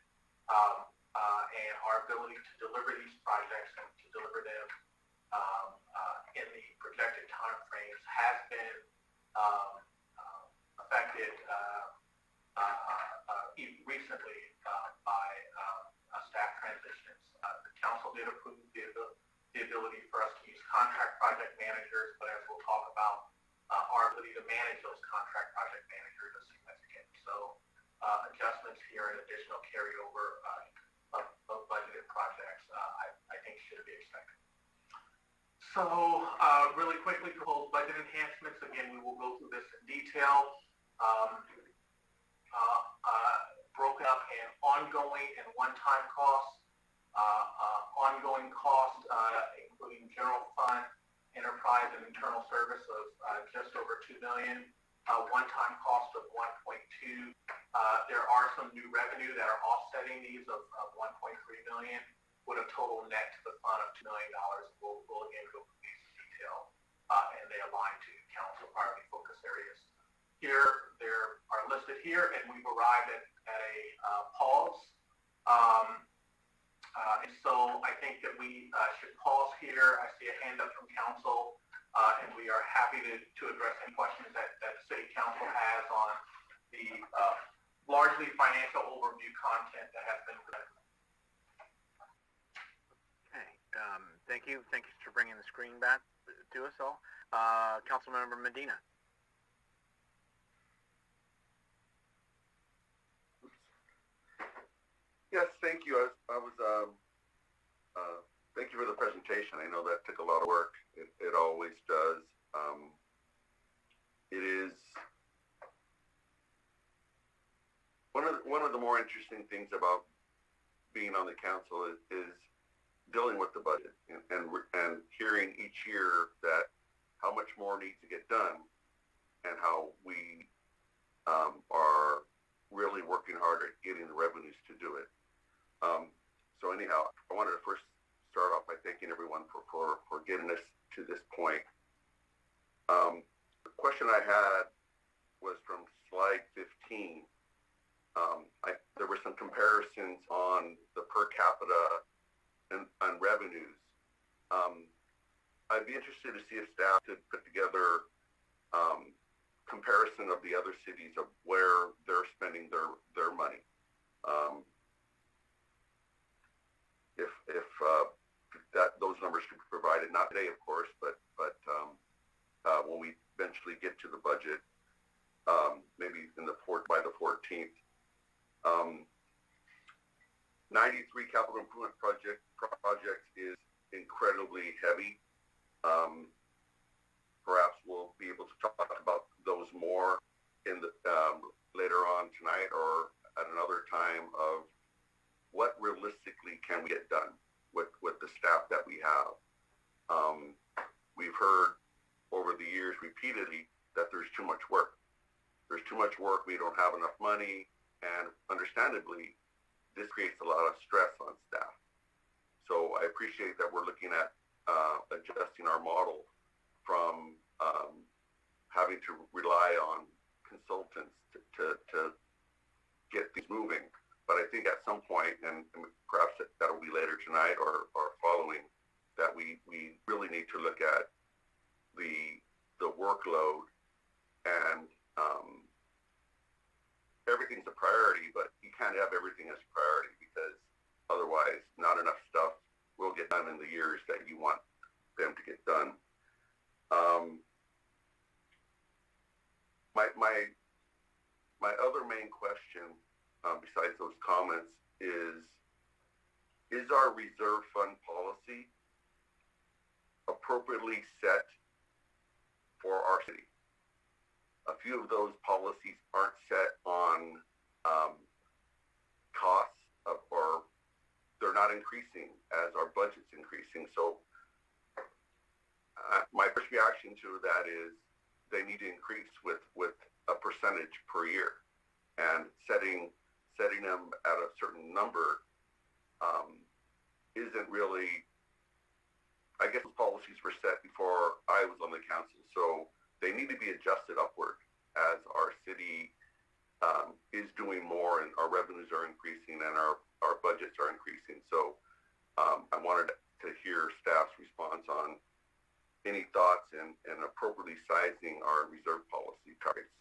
and our ability to deliver these projects and to deliver them in the projected time frames has been affected recently by staff transitions. The council did approve the ability for us to use contract project managers, but as we'll talk about, our ability to manage those contract project managers is significant. So adjustments here and additional carryover of budgeted projects, I think should be expected. So really quickly, proposed budget enhancements. Again, we will go through this in detail. Broken up in ongoing and one-time costs. Ongoing costs, including general fund, enterprise, and internal service of just over $2 million. One-time cost of 1.2. There are some new revenue that are offsetting these of 1.3 million, with a total net to the fund of $2 million. We'll again go through these in detail, and they align to council priority focus areas. Here, they are listed here, and we've arrived at a pause. And so I think that we should pause here. I see a hand up from council, and we are happy to address any questions that city council has on the largely financial overview content that has been presented. Okay, thank you. Thank you for bringing the screen back to us all. Councilmember Medina. Yes, thank you. I was thank you for the presentation. I know that took a lot of work. It always does. It is one of the more interesting things about being on the council is dealing with the budget and hearing each year that how much more needs to get done and how we are really working hard at getting the revenues to do it. So anyhow, I wanted to first start off by thanking everyone for getting us to this point. The question I had was from slide 15. There were some comparisons on the per capita and on revenues. I'd be interested to see if staff could put together comparison of the other cities of where they're spending their money. If those numbers could be provided, not today, of course, but when we eventually get to the budget, maybe by the 14th. 93 capital improvement projects is incredibly heavy. Perhaps we'll be able to talk about those more in the later on tonight or at another time of what realistically can we get done with the staff that we have. We've heard over the years repeatedly that there's too much work. There's too much work, we don't have enough money, and understandably, this creates a lot of stress on staff. So I appreciate that we're looking at adjusting our model from having to rely on consultants to get things moving. But I think at some point, and perhaps that'll be later tonight or following, that we really need to look at the workload, and everything's a priority, but you can't have everything as a priority because otherwise not enough stuff will get done in the years that you want them to get done. My other main question, besides those comments, is our reserve fund policy appropriately set for our city? A few of those policies aren't set on costs or they're not increasing as our budget's increasing. So my first reaction to that is they need to increase with a percentage per year, and setting them at a certain number isn't really, I guess those policies were set before I was on the council, so they need to be adjusted upward as our city is doing more and our revenues are increasing and our budgets are increasing. So I wanted to hear staff's response on any thoughts and appropriately sizing our reserve policy targets.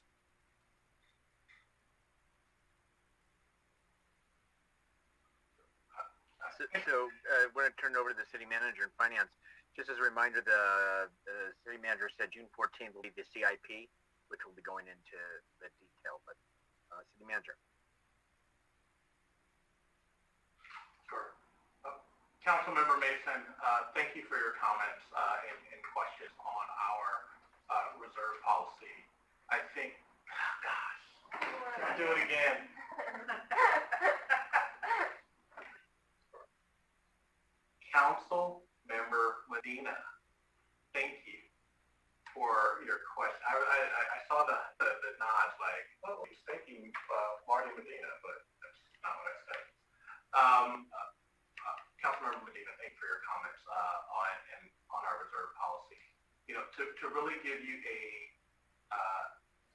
So we're going to turn it over to the city manager and finance. Just as a reminder, the city manager said June 14th will be the CIP, which will be going into the detail. But city manager. Sure. Councilmember Mason, thank you for your comments and questions on our reserve policy. I think, gosh, do it again. Council Member Medina, thank you for your question. I saw the nods like, oh, he's thanking Marty Medina, but that's not what I said. Councilmember Medina, thank you for your comments on our reserve policy. You know, to really give you a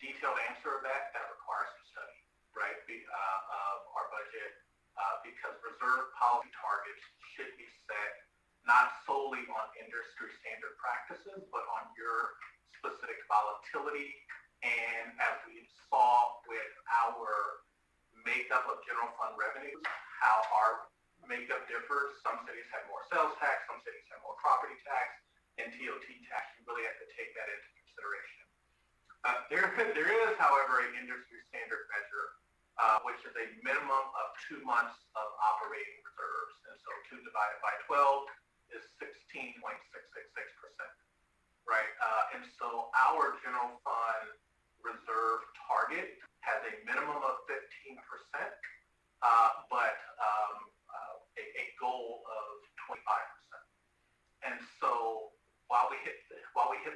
detailed answer of that requires some study, right, of our budget, because reserve policy targets should be set not solely on industry standard practices, but on your specific volatility. And as we saw with our makeup of general fund revenues, how our makeup differs. Some cities have more sales tax, some cities have more property tax, and TOT tax. You really have to take that into consideration. There is, however, an industry standard measure, which is a minimum of 2 months of operating reserves. And so 2 divided by 12 is 16.666%, right? And so our general fund reserve target has a minimum of 15%, but a goal of 25%. And so while we hit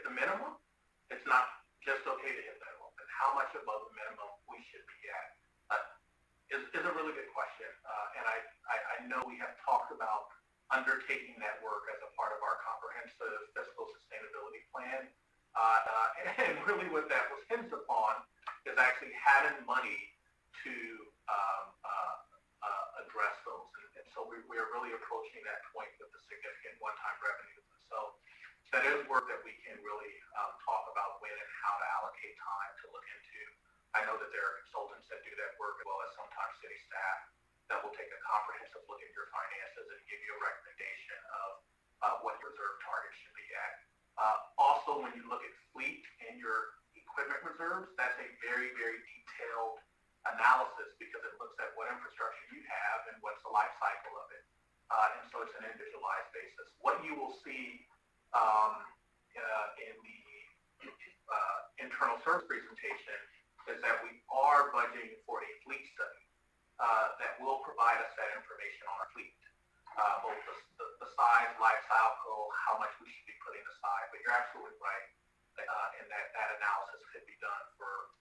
the minimum, it's not just okay to hit the minimum, but how much above the minimum we should be at is a really good question. And I know we have talked about undertaking that work as a part of our comprehensive fiscal sustainability plan. And really what that was hinged upon is actually having money to address those. And so we are really approaching that point with the significant one-time revenues. And so that is work that we can really talk about when and how to allocate time to look into. I know that there are consultants that do that work as well as sometimes city staff comprehensive look at your finances and give you a recommendation of what your reserve target should be at. Also, when you look at fleet and your equipment reserves, that's a very, very detailed analysis because it looks at what infrastructure you have and what's the life cycle of it. And so it's an individualized basis. What you will see in the internal service presentation is that we are budgeting for a fleet study that will provide us that information on our fleet, both the size, life cycle, how much we should be putting aside. But you're absolutely right, in that analysis could be done for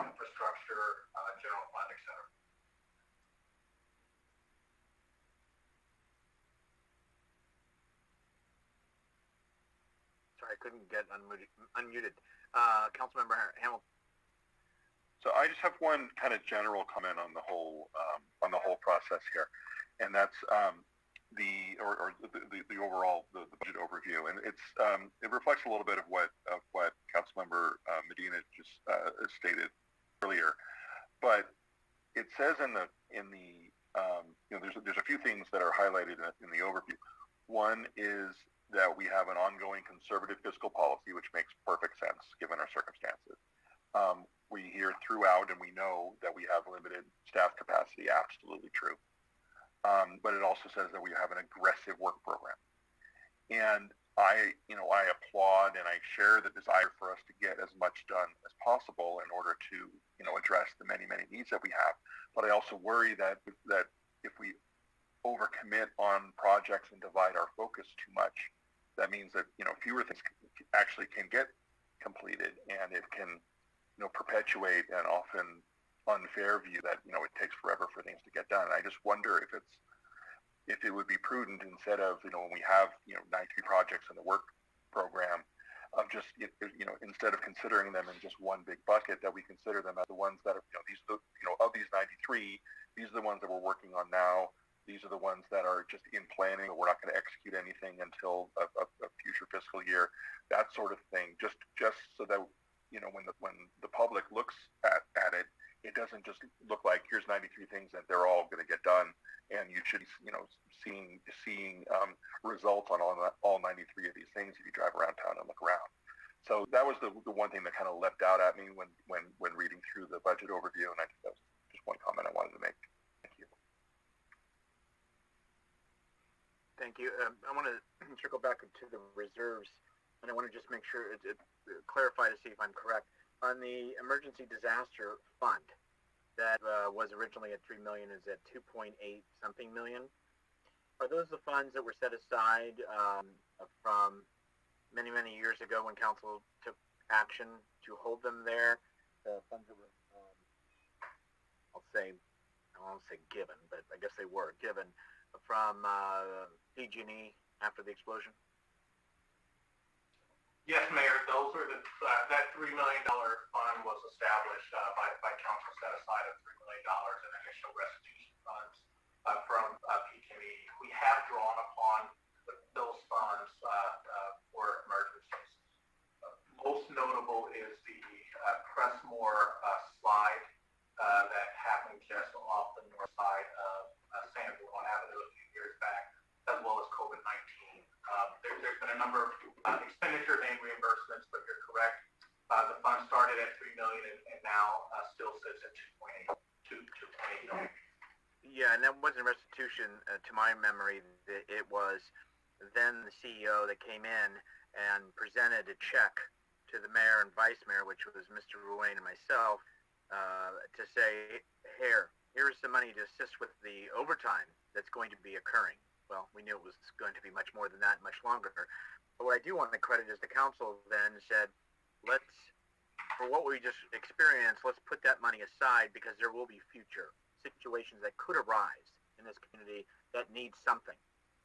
infrastructure, general fund, et cetera. Sorry, I couldn't get unmuted. Councilmember Hamilton. So I just have one kind of general comment on the whole process here, and that's the overall the budget overview, and it reflects a little bit of what Councilmember Medina just stated earlier, but it says in the there's a few things that are highlighted in the overview. One is that we have an ongoing conservative fiscal policy, which makes perfect sense given our circumstances. We hear throughout, and we know that we have limited staff capacity. Absolutely true. But it also says that we have an aggressive work program. And I applaud and I share the desire for us to get as much done as possible in order to, address the many, many needs that we have. But I also worry that if we overcommit on projects and divide our focus too much, that means that, fewer things actually can get completed, and it can, perpetuate an often unfair view that, it takes forever for things to get done. And I just wonder if it would be prudent, instead of, when we have, 93 projects in the work program, of just, instead of considering them in just one big bucket, that we consider them as the ones that are, of these 93, these are the ones that we're working on now. These are the ones that are just in planning, but we're not going to execute anything until a future fiscal year, that sort of thing, just so that, when the public looks at it, it doesn't just look like here's 93 things that they're all going to get done, and you should, seeing results on all 93 of these things if you drive around town and look around. So that was the one thing that kind of leapt out at me when reading through the budget overview, and I think that was just one comment I wanted to make. Thank you. Thank you. I want to circle back to the reserves, and I want to just make sure clarify to see if I'm correct. On the emergency disaster fund that was originally at $3 million is at 2.8 something million. Are those the funds that were set aside from many, many years ago when council took action to hold them there? The funds that were, I won't say given, but I guess they were given from PG&E after the explosion? Yes, Mayor, those are that $3 million fund was established by council, set aside of $3 million in initial restitution funds from PG&E. We have drawn upon those funds for emergencies. Most notable is the Crestmore slide that happened just off the north side of San Bruno Avenue a few years back, as well as COVID-19. There's been a number of expenditure and reimbursements, but you're correct. The fund started at $3 million and now still sits at $2.8 million. Yeah, and that wasn't restitution, to my memory. It was then the CEO that came in and presented a check to the mayor and vice mayor, which was Mr. Ruane and myself, to say, here's the money to assist with the overtime that's going to be occurring. Well, we knew it was going to be much more than that, much longer. But what I do want to credit is the council then said, for what we just experienced, let's put that money aside because there will be future situations that could arise in this community that need something.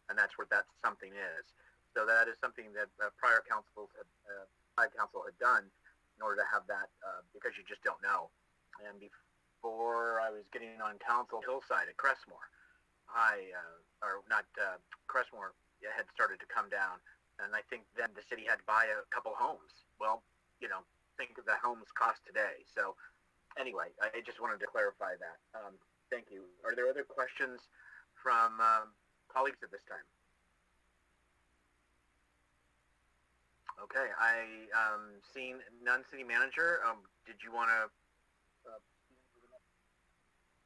And that's what that something is. So that is something that prior council had done in order to have that, because you just don't know. And before I was getting on council hillside at Crestmore, Crestmore had started to come down, and I think then the city had to buy a couple homes. Well, think of the homes cost today. So anyway, I just wanted to clarify that. Thank you. Are there other questions from colleagues at this time? Okay, seeing none. City Manager, did you want to?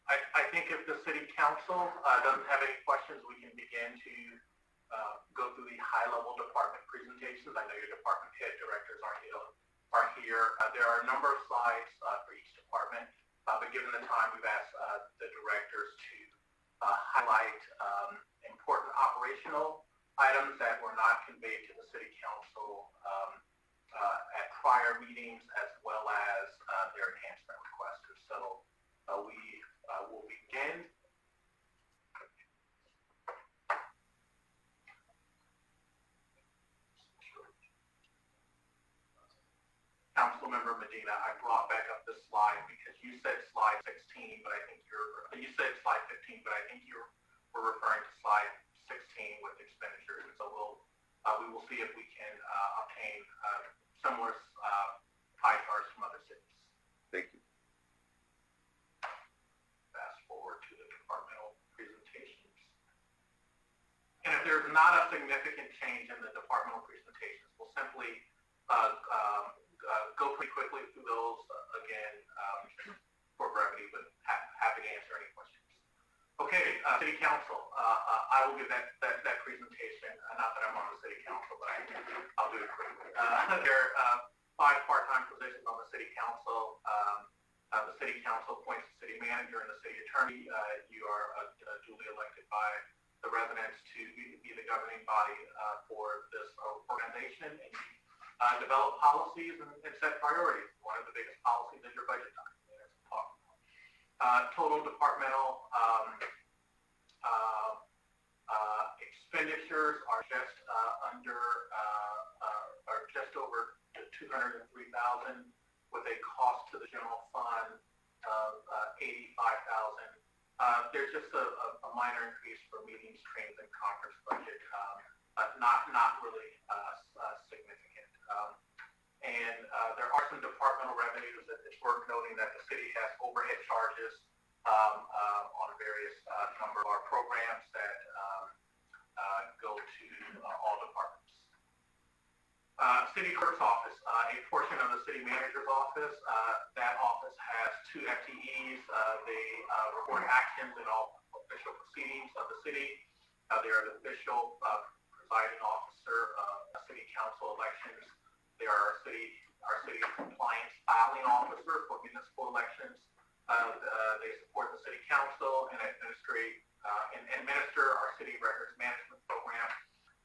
I think if the City Council doesn't have any questions, we can begin to go through the high-level department presentations. I know your department head directors are here. There are a number of slides for each department, but given the time, we've asked the directors to highlight important operational items that were not conveyed to the City Council at prior meetings, as well as their enhancement requests. So we will begin. Councilmember Medina, I brought back up this slide because you said slide 16, but I think you said slide 15, but I think you were referring to slide 16 with expenditures. And so we will see if we can obtain similar pie charts from other cities. Thank you. Fast forward to the departmental presentations. And if there's not a significant change in the departmental presentations, we'll simply go pretty quickly through those again for brevity, but happy to answer any questions. Okay, City Council, I will give that presentation. Not that I'm on the City Council, but I'll do it quickly. There are 5 part-time positions on the City Council. The City Council appoints the City Manager and the City Attorney. You are duly elected by the residents to be the governing body for this organization, and develop policies and set priorities. One of the biggest policies is your budget document, as we'll talk about. Total departmental expenditures are just just over 203,000, with a cost to the general fund of 85,000. There's just a minor increase for meetings, trainings, and conference budget. Not really significant. And there are some departmental revenues that it's worth noting that the city has overhead charges on various number of our programs that go to all departments. City Clerk's office, a portion of the City Manager's office. That office has 2 FTEs. They report actions in all official proceedings of the city. They are the official presiding officer of City Council elections. They are our city compliance filing officer for municipal elections. They support the City Council and administer our city records management program,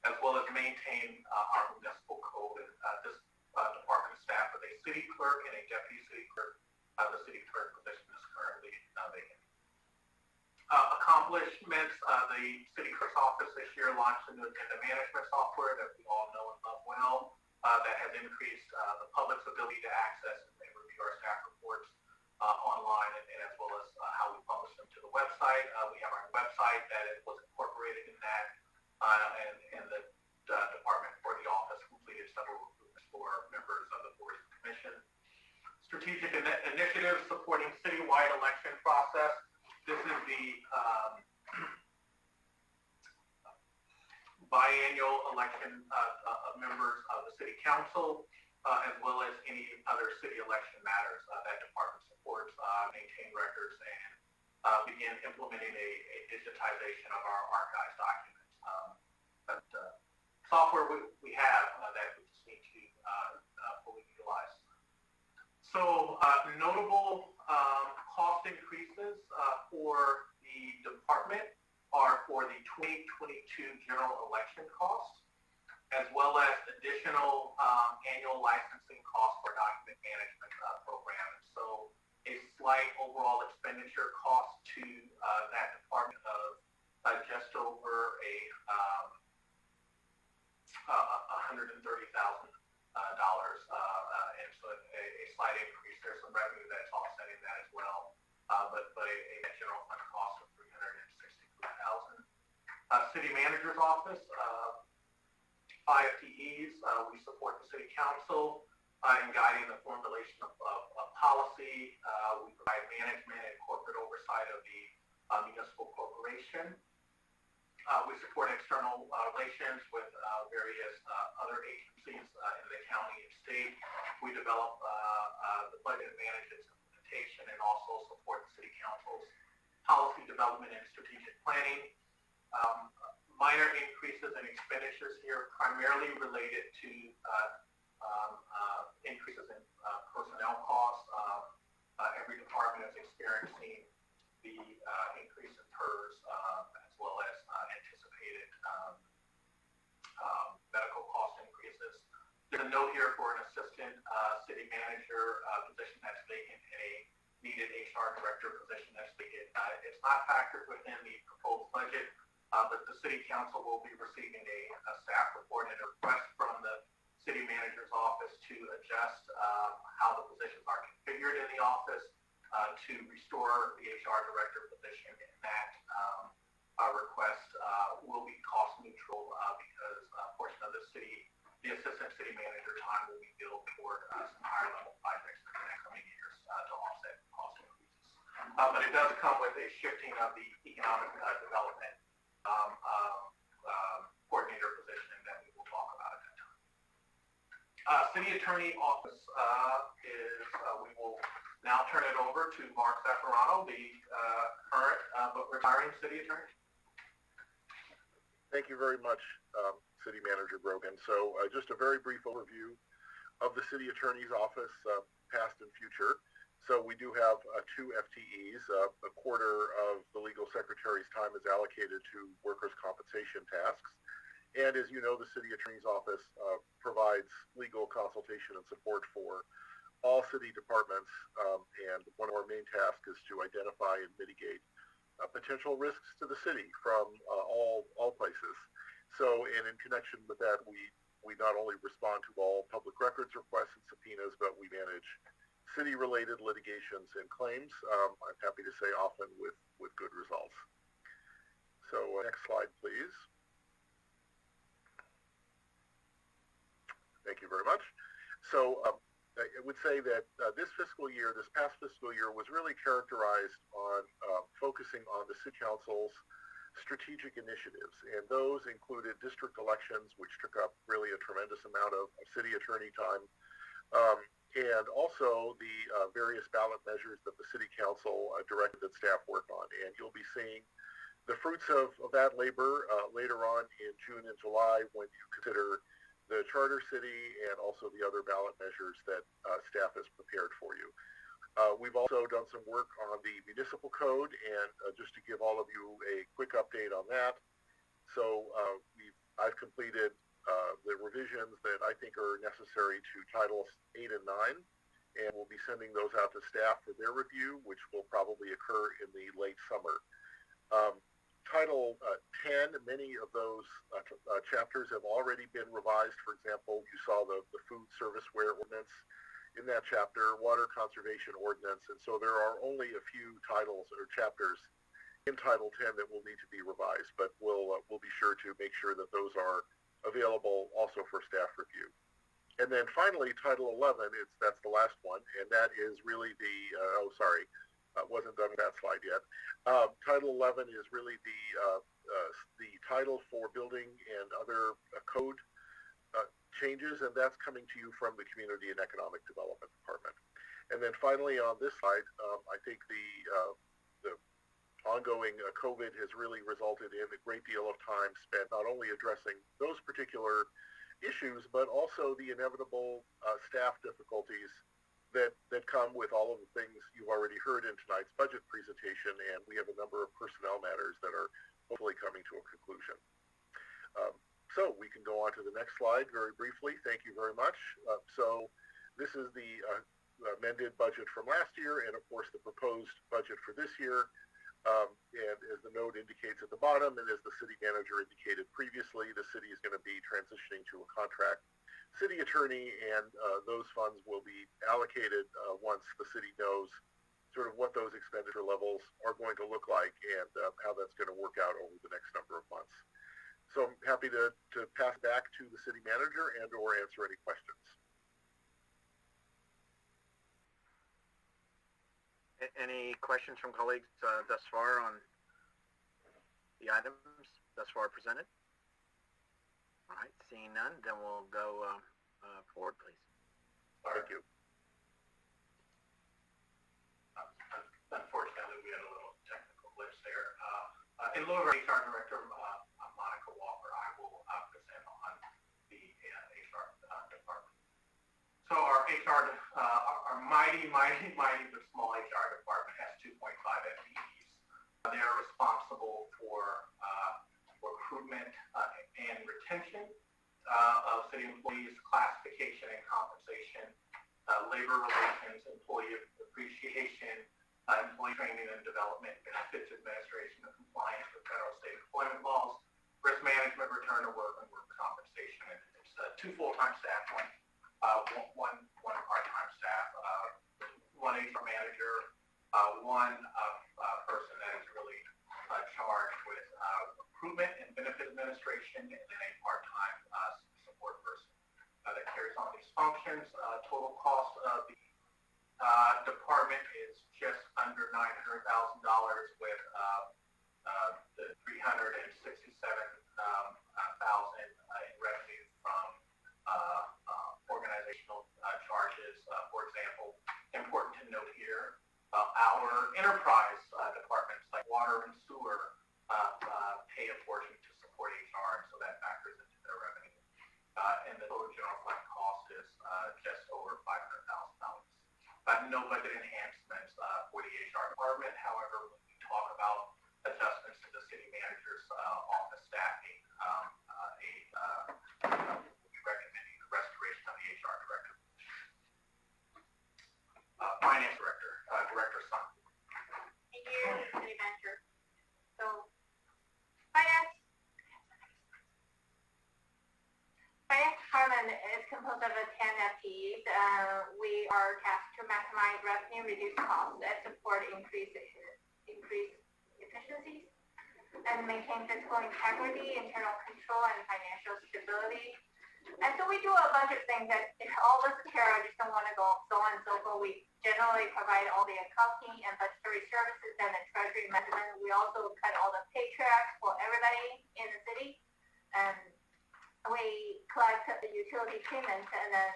as well as maintain our municipal code. And this department is staffed with a city clerk and a deputy city clerk. The city clerk position is currently vacant. Accomplishments, the City Clerk's office this year launched a new agenda management software that we all know and love well, that has increased the public's ability to access and review our staff reports online, and as well as how we publish them to the website. We have our website that was incorporated in that, and the department for the office completed several recruitments for members of the boards and commission. Strategic initiatives supporting citywide election process. This is the biannual election of members of the City Council, as well as any other city election matters that department supports, maintain records, and begin implementing a digitization of our archives documents. Software we have that we just need to fully utilize. So notable cost increases for the department are for the 2022 general election costs, as well as additional annual licensing costs for document management program. And so a slight overall expenditure cost to that department of just over $130,000. And so a slight increase. There's some revenue that's offsetting that as well, but a general fund cost of $363,000. City Manager's office, 5 FTEs. We support the City Council in guiding the formulation of policy. We provide management and corporate oversight of the municipal corporation. We support external relations with various other agencies in the county and state. We develop the budget and manage its implementation and also support the city council's policy development and strategic planning. Minor increases in expenditures here primarily related to increases in personnel costs. Every department is experiencing the increase in PERS as well as anticipated medical cost increases. There's a note here for an assistant city manager position that's vacant and a needed HR director position that's vacant. It's not factored within the proposed budget, but the city council will be receiving a staff report and a request from the city manager's office to adjust how the positions are configured in the office to restore the HR director position, and that request will be cost neutral because a portion of the assistant city manager time will be billed toward some higher level projects in the next coming years to offset cost increases. But it does come with a shifting of the economic development coordinator position that we will talk about at that time. City attorney office we will now turn it over to Mark Zaffarano, the current but retiring city attorney. Thank you very much, City Manager Grogan. So just a very brief overview of the City Attorney's Office, past and future. So we do have 2 FTEs. A quarter of the legal secretary's time is allocated to workers' compensation tasks. And as you know, the City Attorney's Office provides legal consultation and support for all city departments. And one of our main tasks is to identify and mitigate potential risks to the city from all places. So, and in connection with that, we not only respond to all public records requests and subpoenas, but we manage city-related litigations and claims. I'm happy to say often with good results. So next slide, please. Thank you very much. So I would say that this past fiscal year was really characterized on focusing on the City Council's strategic initiatives, and those included district elections, which took up really a tremendous amount of city attorney time, and also the various ballot measures that the City Council directed that staff work on. And you'll be seeing the fruits of that labor later on in June and July when you consider the charter city and also the other ballot measures that staff has prepared for you. We've also done some work on the municipal code, and just to give all of you a quick update on that. So I've completed the revisions that I think are necessary to Titles 8 and 9, and we'll be sending those out to staff for their review, which will probably occur in the late summer. Title 10, many of those chapters have already been revised. For example, you saw the food serviceware ordinance in that chapter, water conservation ordinance, and so there are only a few titles or chapters in Title 10 that will need to be revised, but we'll be sure to make sure that those are available also for staff review. And then finally, Title 11, that's the last one, and that is really the, wasn't done with that slide yet. Title 11 is really the title for building and other code changes, and that's coming to you from the Community and Economic Development Department. And then finally on this slide, I think the ongoing COVID has really resulted in a great deal of time spent not only addressing those particular issues, but also the inevitable staff difficulties that come with all of the things you've already heard in tonight's budget presentation, and we have a number of personnel matters that are hopefully coming to a conclusion. So we can go on to the next slide very briefly. Thank you very much. So this is the amended budget from last year, and of course the proposed budget for this year. And as the note indicates at the bottom, and as the city manager indicated previously, the city is going to be transitioning to a contract city attorney, and those funds will be allocated once the city knows sort of what those expenditure levels are going to look like and how that's going to work out over the next number of months. So I'm happy to pass back to the city manager and or answer any questions. Any questions from colleagues thus far on the items? thus far presented? All right, seeing none, then we'll go forward, please. Thank you. Unfortunately, we had a little technical glitch there. In lieu of our HR Director, Monica Walker, I will present on the HR department. So our HR, our mighty but small HR department has 2.5 FTEs. They are responsible for recruitment and retention of city employees, classification and compensation, labor relations, employee appreciation, employee training and development, benefits administration, and compliance with federal and state employment laws, risk management, return to work, and work compensation. And it's 2 full-time staff, one part-time staff, one HR manager, one person that is really charged with recruitment and benefit administration, and then a part-time support person that carries on these functions. Total cost of the department is just under $900,000 with the $367,000 in revenue from organizational charges. For example, important to note here, our enterprise departments like water and sewer pay a portion to support HR, and so that factors into their revenue. And the total general fund cost is just over $500,000. No budget enhancements for the HR department. However, when we talk about adjustments to the city manager's office staffing, we're recommending the restoration of the HR director. Finance director, Director Sun. Thank you, City Manager. So, Finance Department is composed of 10 FTEs. We are tasked to maximize revenue, reduce costs, and support increase efficiencies, and maintain fiscal integrity, internal control, and financial stability. And so we do a bunch of things that all listed here, I just don't want to go so on and so forth. We generally provide all the accounting and budgetary services and the treasury management. We also cut all the paychecks for everybody in the city. And we collect the utility payments and then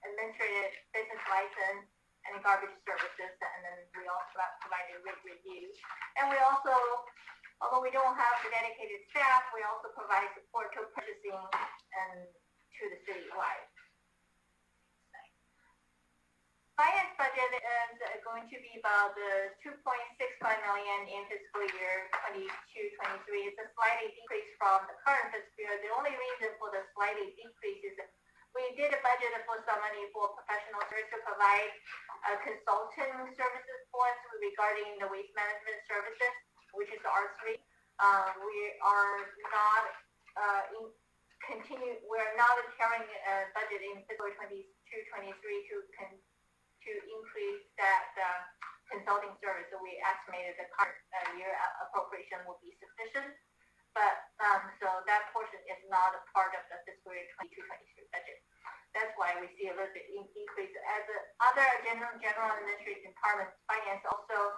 administrative business license and garbage services. And then we also provide a rate review. And we also, although we don't have the dedicated staff, we also provide support to purchasing and to the citywide. Finance budget is going to be about $2.65 million in fiscal year 22-23. It's a slightly decrease from the current fiscal year. The only reason for the slightly decrease is that we did a budget for some money for professional service to provide consulting services for us regarding the waste management services, which is R3. We are not we're not carrying a budget in fiscal 22-23 to increase that consulting service. So we estimated the current year appropriation will be sufficient, but so that portion is not a part of the fiscal year 22-23 budget. That's why we see a little bit increase. As other general administrative departments, finance also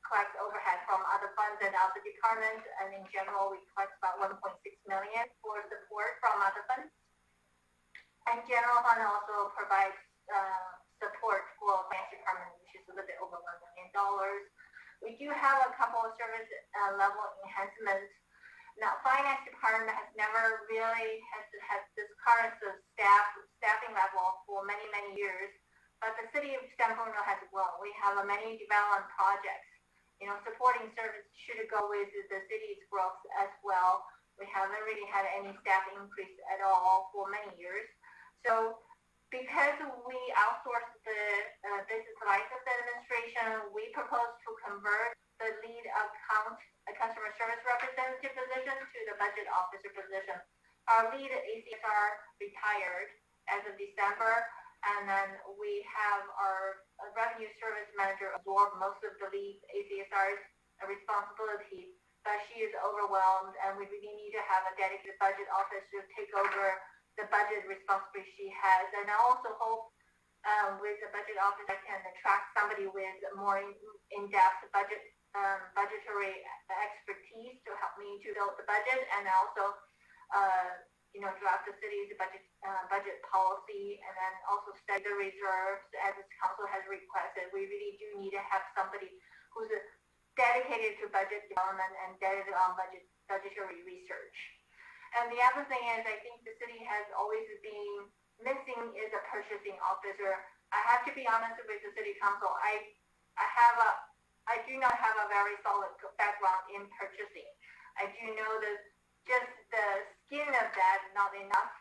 collect overhead from other funds and other departments, and in general, we collect about $1.6 million for support from other funds. And general fund also provides support for finance department, which is a little bit over $1 million. We do have a couple of service level enhancements. Now, finance department has never really had this current staffing level for many years, but the city of San Bruno has grown. We have many development projects. You know, supporting service should go with the city's growth as well. We haven't really had any staff increase at all for many years. So because we outsourced the business license administration, we propose to convert the lead account customer service representative position to the budget officer position. Our lead ACSR retired as of December, and then we have our revenue service manager absorb most of the lead ACSR's responsibility, but she is overwhelmed, and we really need to have a dedicated budget officer to take over the budget responsibility she has. And I also hope with the budget office I can attract somebody with more in-depth budget budgetary expertise to help me to build the budget and also, draft the city's budget policy and then also study the reserves as this council has requested. We really do need to have somebody who's dedicated to budget development and dedicated on budgetary research. And the other thing is, I think the city has always been missing is a purchasing officer. I have to be honest with the city council. I do not have a very solid background in purchasing. I do know that just the skin of that not enough.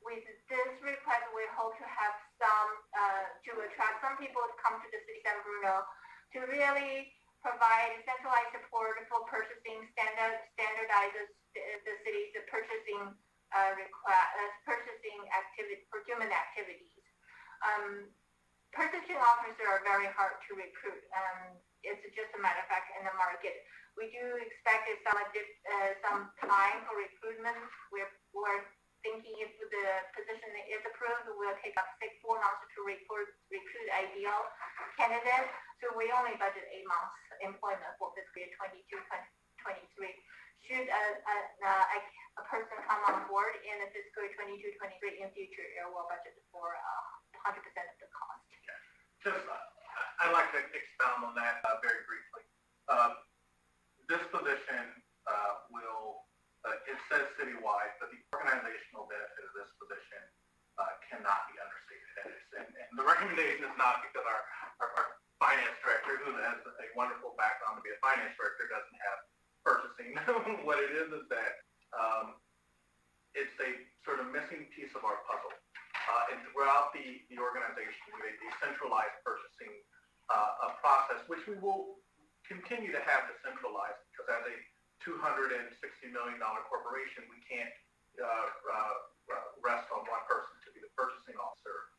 With this request, we hope to have some to attract some people to come to the city of San Bruno to really provide centralized support for purchasing, standardizes the city's purchasing procurement activities. Purchasing officers are very hard to recruit. It's just a matter of fact in the market. We do expect some time for recruitment. We're thinking if the position is approved, we'll take up 4 months to recruit ideal candidates. So we only budget 8 months employment for fiscal year 22-23. Should a person come on board in the fiscal year 22-23 in future year, we'll budget for 100% of the cost. I'd like to expound on that very briefly. This position it says citywide, but the organizational benefit of this position cannot be understated. And the recommendation is not because our finance director, who has a wonderful background to be a finance director, doesn't have purchasing. What it is that it's a sort of missing piece of our puzzle. And throughout the organization, we have a decentralized purchasing process, which we will continue to have decentralized because as a $260 million corporation, we can't rest on one person to be the purchasing officer.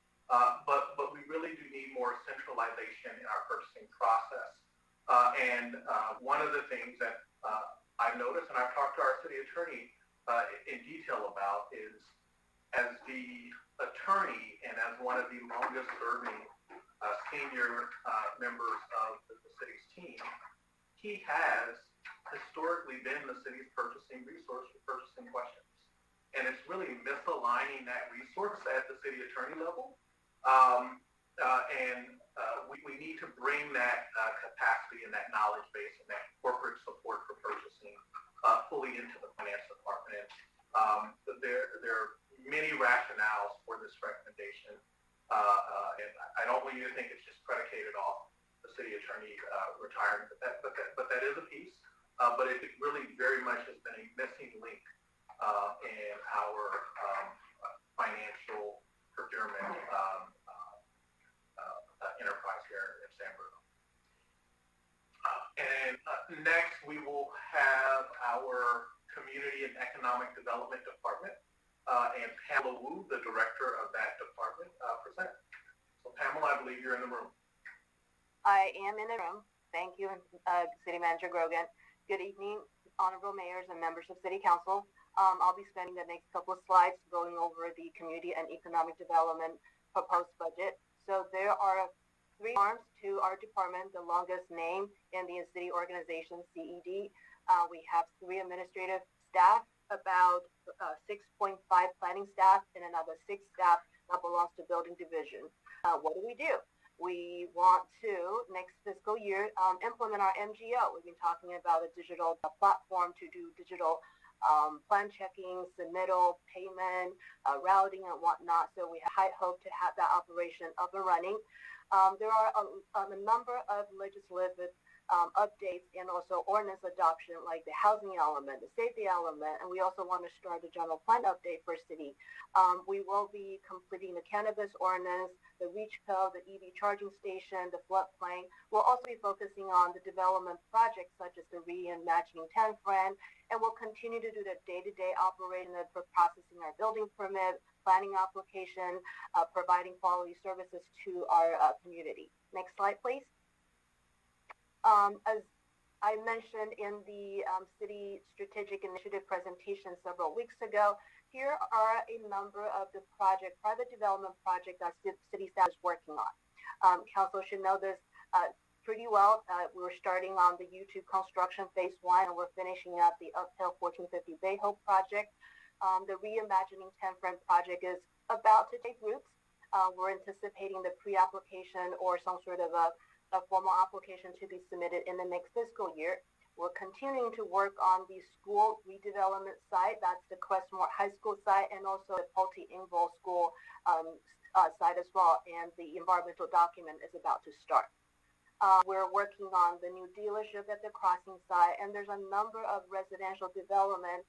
But we really do need more centralization in our purchasing process. And one of the things that I've noticed, and I've talked to our city attorney in detail about, is as the attorney and as one of the longest serving senior members of the city's team, he has historically been the city's purchasing resource for purchasing questions. And it's really misaligning that resource at the city attorney level. We need to bring that capacity and that knowledge base and that corporate support for purchasing fully into the finance department. There are many rationales for this recommendation. And I don't want you to think it's just predicated off the city attorney retiring, but that is a piece. But it really very much has been a missing link in our financial procurement enterprise here in San Bruno. Next, we will have our Community and Economic Development Department and Pamela Wu, the director of that department, present. So Pamela, I believe you're in the room. I am in the room. Thank you, City Manager Grogan. Good evening, honorable mayors and members of City Council. I'll be spending the next couple of slides going over the Community and Economic Development proposed budget. So there are 3 arms to our department, the longest name in the city organization, CED. We have 3 administrative staff, about 6.5 planning staff, and another 6 staff that belongs to building division. What do? We want to, next fiscal year, implement our MGO. We've been talking about a digital platform to do digital plan checking, submittal, payment, routing, and whatnot. So we have high hope to have that operation up and running. There are a number of legislative updates and also ordinance adoption, like the housing element, the safety element, and we also want to start the general plan update for city. We will be completing the cannabis ordinance, the REACH code, the EV charging station, the floodplain. We'll also be focusing on the development projects such as the reimagining 10th Friend, and we'll continue to do the day-to-day operation for processing our building permit, planning application, providing quality services to our community. Next slide, please. As I mentioned in the City Strategic Initiative presentation several weeks ago, here are a number of the private development project that city staff is working on. Council should know this. pretty well. We're starting on the U2 construction phase 1, and we're finishing up the Uphill 1450 Bay Hope project. The Reimagining 10 Friend project is about to take roots. We're anticipating the pre-application or some sort of a formal application to be submitted in the next fiscal year. We're continuing to work on the school redevelopment site. That's the Crestmore High School site, and also the Pulte-Ingvall School site as well. And the environmental document is about to start. We're working on the new dealership at the crossing site, and there's a number of residential development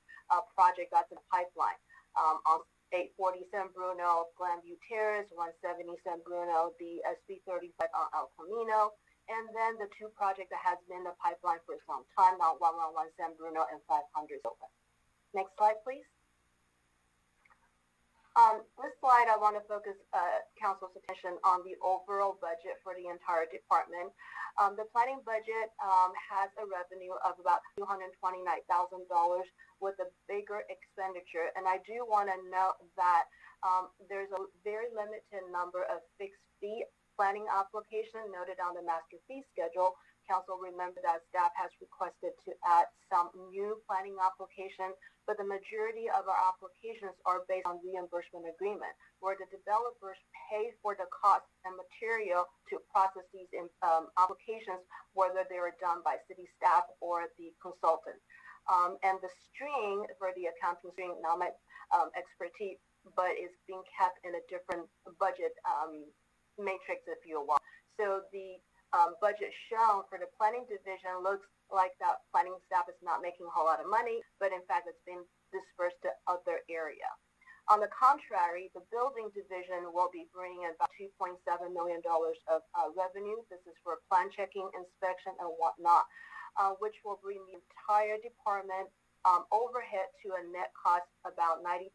projects that's in the pipeline. On 840 San Bruno, Glenview Terrace, 170 San Bruno, the SB 35 on El Camino, and then the 2 projects that has been in the pipeline for some time now, 111 San Bruno and 500 Open. Next slide, please. This slide, I want to focus council's attention on the overall budget for the entire department. The planning budget has a revenue of about $229,000 with a bigger expenditure. And I do want to note that there's a very limited number of fixed fee planning application noted on the master fee schedule. Council, remember that staff has requested to add some new planning application, but the majority of our applications are based on reimbursement agreement, where the developers pay for the cost and material to process these applications, whether they are done by city staff or the consultant. And the string for the accounting string, not my expertise, but it's being kept in a different budget matrix, if you will. So the budget shown for the planning division looks like that planning staff is not making a whole lot of money, but in fact it's been dispersed to other area. On the contrary, the building division will be bringing in about $2.7 million of revenue. This is for plan checking, inspection, and whatnot, which will bring the entire department overhead to a net cost about $90,000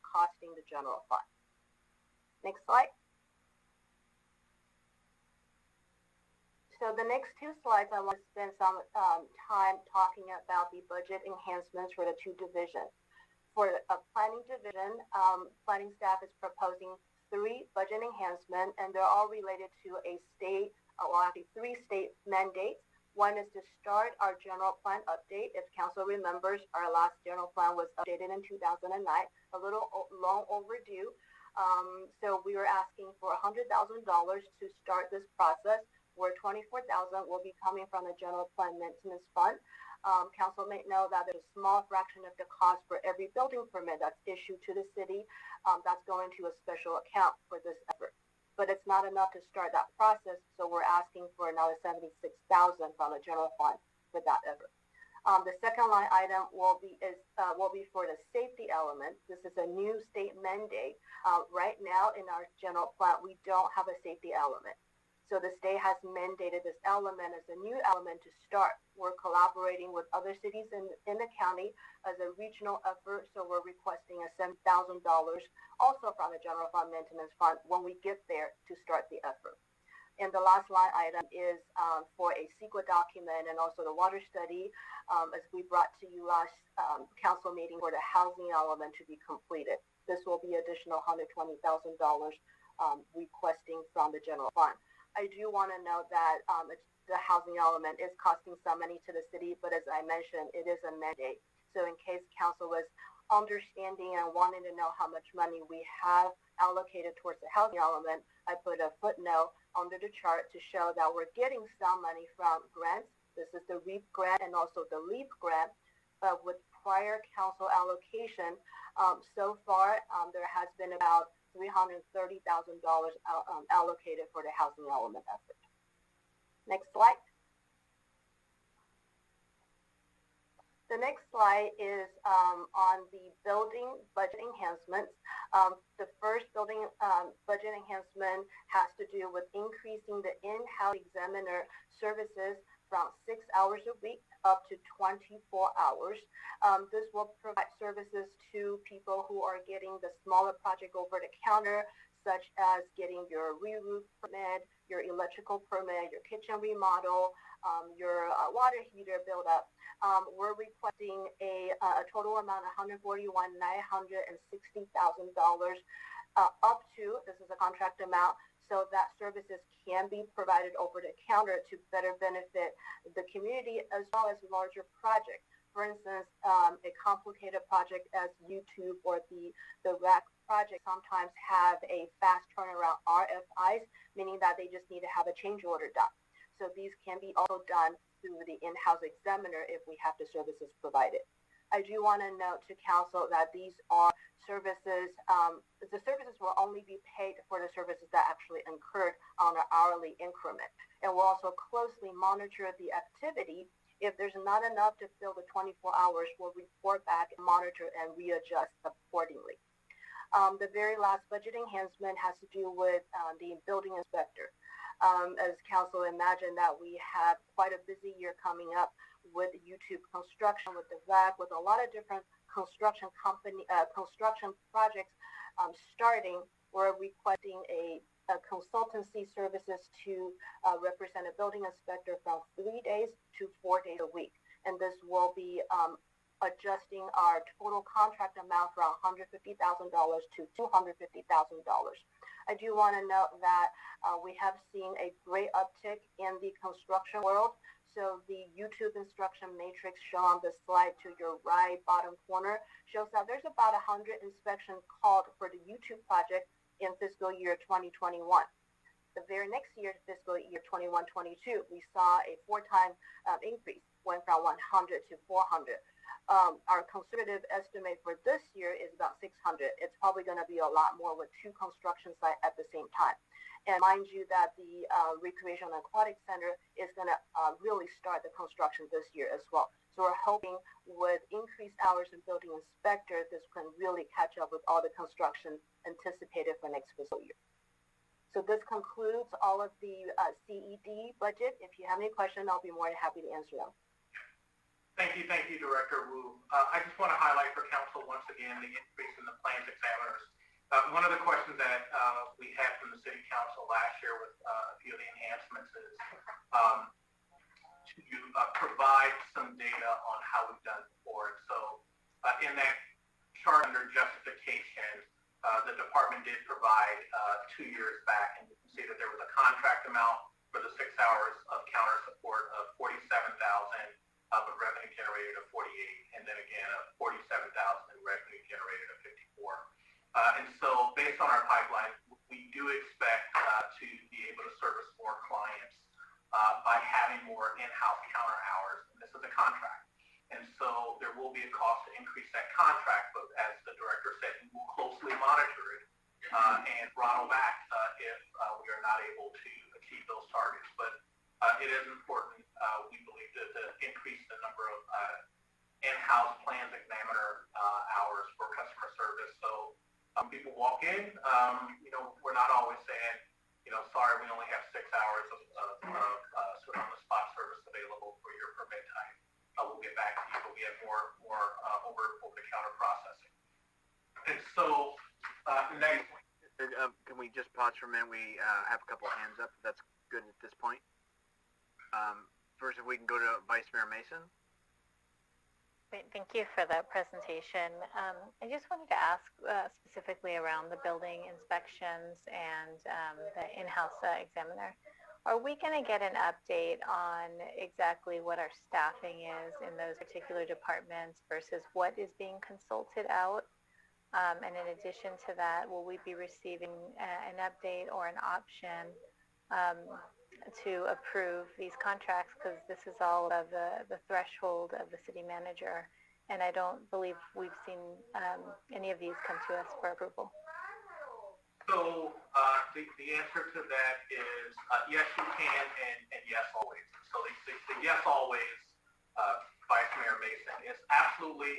costing the general fund. Next slide. So the next 2 slides, I want to spend some time talking about the budget enhancements for the 2 divisions. For a planning division, planning staff is proposing 3 budget enhancements, and they're all related to a state, well, actually 3 state mandates. One is to start our general plan update. If council remembers, our last general plan was updated in 2009, a little long overdue. So we were asking for $100,000 to start this process, where $24,000 will be coming from the general plan maintenance fund. Council may know that there's a small fraction of the cost for every building permit that's issued to the city that's going to a special account for this effort. But it's not enough to start that process, so we're asking for another $76,000 from the general fund for that effort. The second line item will be for the safety element. This is a new state mandate. Right now in our general plan, we don't have a safety element. So the state has mandated this element as a new element to start. We're collaborating with other cities in the county as a regional effort, so we're requesting a $7,000 also from the general fund maintenance fund when we get there to start the effort. And the last line item is for a CEQA document and also the water study, as we brought to you last council meeting, for the housing element to be completed. This will be additional $120,000 requesting from the general fund. I do want to note that the housing element is costing some money to the city, but as I mentioned, it is a mandate. So in case council was understanding and wanting to know how much money we have allocated towards the housing element, I put a footnote under the chart to show that we're getting some money from grants. This is the REAP grant and also the LEAP grant. With prior council allocation, so far there has been about $330,000 allocated for the housing element effort. Next slide. The next slide is on the building budget enhancements. The first building budget enhancement has to do with increasing the in-house examiner services from 6 hours a week up to 24 hours. This will provide services to people who are getting the smaller project over the counter, such as getting your re-roof permit, your electrical permit, your kitchen remodel, your water heater build-up. We're requesting a total amount of $141,960,000 up to, this is a contract amount, so that services can be provided over the counter to better benefit the community as well as larger projects. For instance, a complicated project as YouTube or the rack project sometimes have a fast turnaround RFIs, meaning that they just need to have a change order done. So these can be also done through the in-house examiner if we have the services provided. I do want to note to council that these are services, the services will only be paid for the services that actually incurred on an hourly increment. And we'll also closely monitor the activity. If there's not enough to fill the 24 hours, we'll report back, monitor, and readjust accordingly. The very last budget enhancement has to do with the building inspector. As council imagine that we have quite a busy year coming up with YouTube construction, with the VAC, with a lot of different construction projects starting. We're requesting a consultancy services to represent a building inspector from 3 days to 4 days a week. And this will be adjusting our total contract amount from $150,000 to $250,000. I do want to note that we have seen a great uptick in the construction world. So the YouTube instruction matrix shown on the slide to your right bottom corner shows that there's about 100 inspections called for the YouTube project in fiscal year 2021. The very next year, fiscal year 21-22, we saw a 4-time increase, went from 100 to 400. Our conservative estimate for this year is about 600. It's probably going to be a lot more with 2 construction sites at the same time. And mind you that the Recreation and Aquatic Center is going to really start the construction this year as well. So we're hoping with increased hours in building inspector, this can really catch up with all the construction anticipated for next fiscal year. So this concludes all of the CED budget. If you have any questions, I'll be more than happy to answer them. Thank you, Director Wu. I just want to highlight for council once again the increase in the plans examiners. One of the questions that we had from the City Council last year with a few of the enhancements is to provide some data on how we've done before. So in that chart under justification, the department did provide 2 years back, and you can see that there was a contract amount for the 6 hours of counter support of $47,000, but revenue generated of 48, and then again of 47,000 and revenue generated of 54. And so based on our pipeline, we do expect to be able to service more clients by having more in-house counter hours. And this is a contract. And so there will be a cost to increase that contract, but as the director said, we will closely monitor it and throttle back if we are not able to achieve those targets. But it is important, we believe, to increase the number of in-house plans examiner hours for customer service. So people walk in, we're not always saying, sorry, we only have 6 hours of sort of on-the-spot service available for your permit type. We'll get back to you, but we have more over-the-counter processing. And so, next. Can we just pause for a minute? We have a couple of hands up. That's good at this point. First, if we can go to Vice Mayor Mason. Thank you for that presentation. I just wanted to ask specifically around the building inspections and the in-house examiner. Are we going to get an update on exactly what our staffing is in those particular departments versus what is being consulted out? And in addition to that, will we be receiving an update or an option to approve these contracts, because this is all of the threshold of the city manager, and I don't believe we've seen any of these come to us for approval. So the answer to that is yes, you can, and yes, always. So the yes, always, Vice Mayor Mason, is absolutely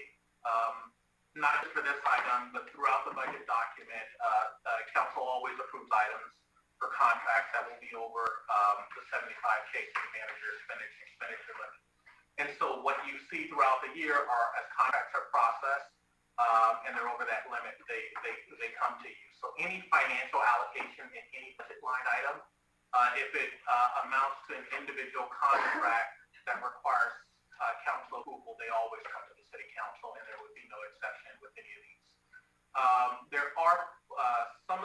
not just for this item, but throughout the budget document. Council always approves items for contracts that will be over the 75K city manager expenditure limit. And so what you see throughout the year are, as contracts are processed and they're over that limit, they come to you. So any financial allocation in any budget line item, if it amounts to an individual contract that requires council approval, they always come to the city council, and there would be no exception with any of these. There are some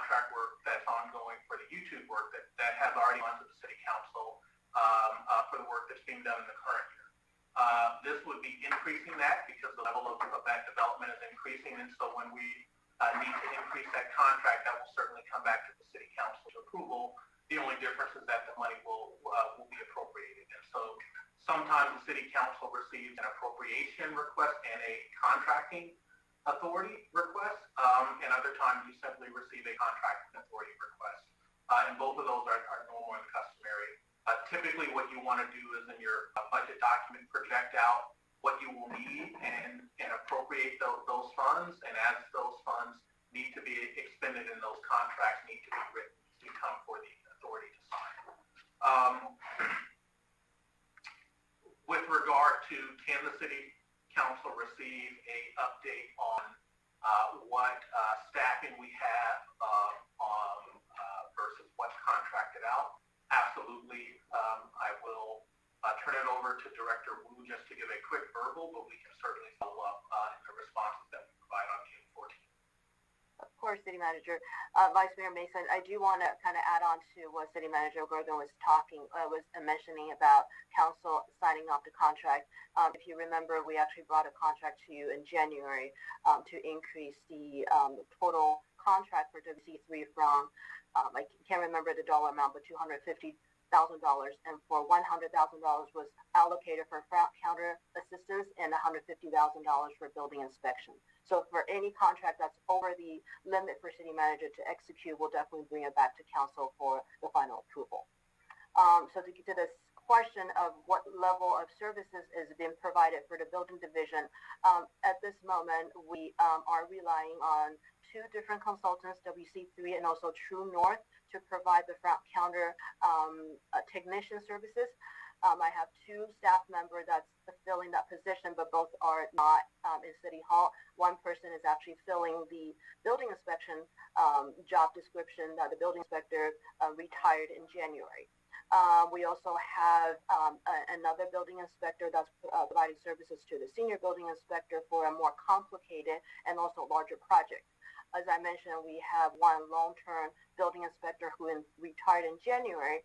contract work that's ongoing for the YouTube work that has already gone to the city council for the work that's being done in the current year. This would be increasing that because the level of that development is increasing, and so when we need to increase that contract, that will certainly come back to the city council's approval. The only difference is that the money will be appropriated, and so sometimes the city council receives an appropriation request and a contracting authority request, and other times you simply receive a contracting authority request. And both of those are normal and customary. Typically what you want to do is in your budget document project out what you will need and appropriate those funds, and as those funds need to be expended and those contracts need to be written to come for the authority to sign. With regard to can the city council receive a update on what staffing we have versus what's contracted out? Absolutely. I will turn it over to Director Wu just to give a quick verbal, but we can certainly follow up in the responses that we provide on June 14th. Of course, City Manager. Vice Mayor Mason, I do want to kind of add on to what City Manager Grogan was mentioning about council signing off the contract. If you remember, we actually brought a contract to you in January to increase the total contract for WC3 from, I can't remember the dollar amount, but $250,000, and for $100,000 was allocated for front counter assistance and $150,000 for building inspection. So for any contract that's over the limit for city manager to execute, we'll definitely bring it back to council for the final approval. So to get to this question of what level of services is being provided for the building division, at this moment we are relying on two different consultants, WC3 and also True North, to provide the front counter technician services. I have two staff members that's filling that position, but both are not in City Hall. One person is actually filling the building inspection job description that the building inspector retired in January. We also have another building inspector that's providing services to the senior building inspector for a more complicated and also larger project. As I mentioned, we have one long-term building inspector who retired in January,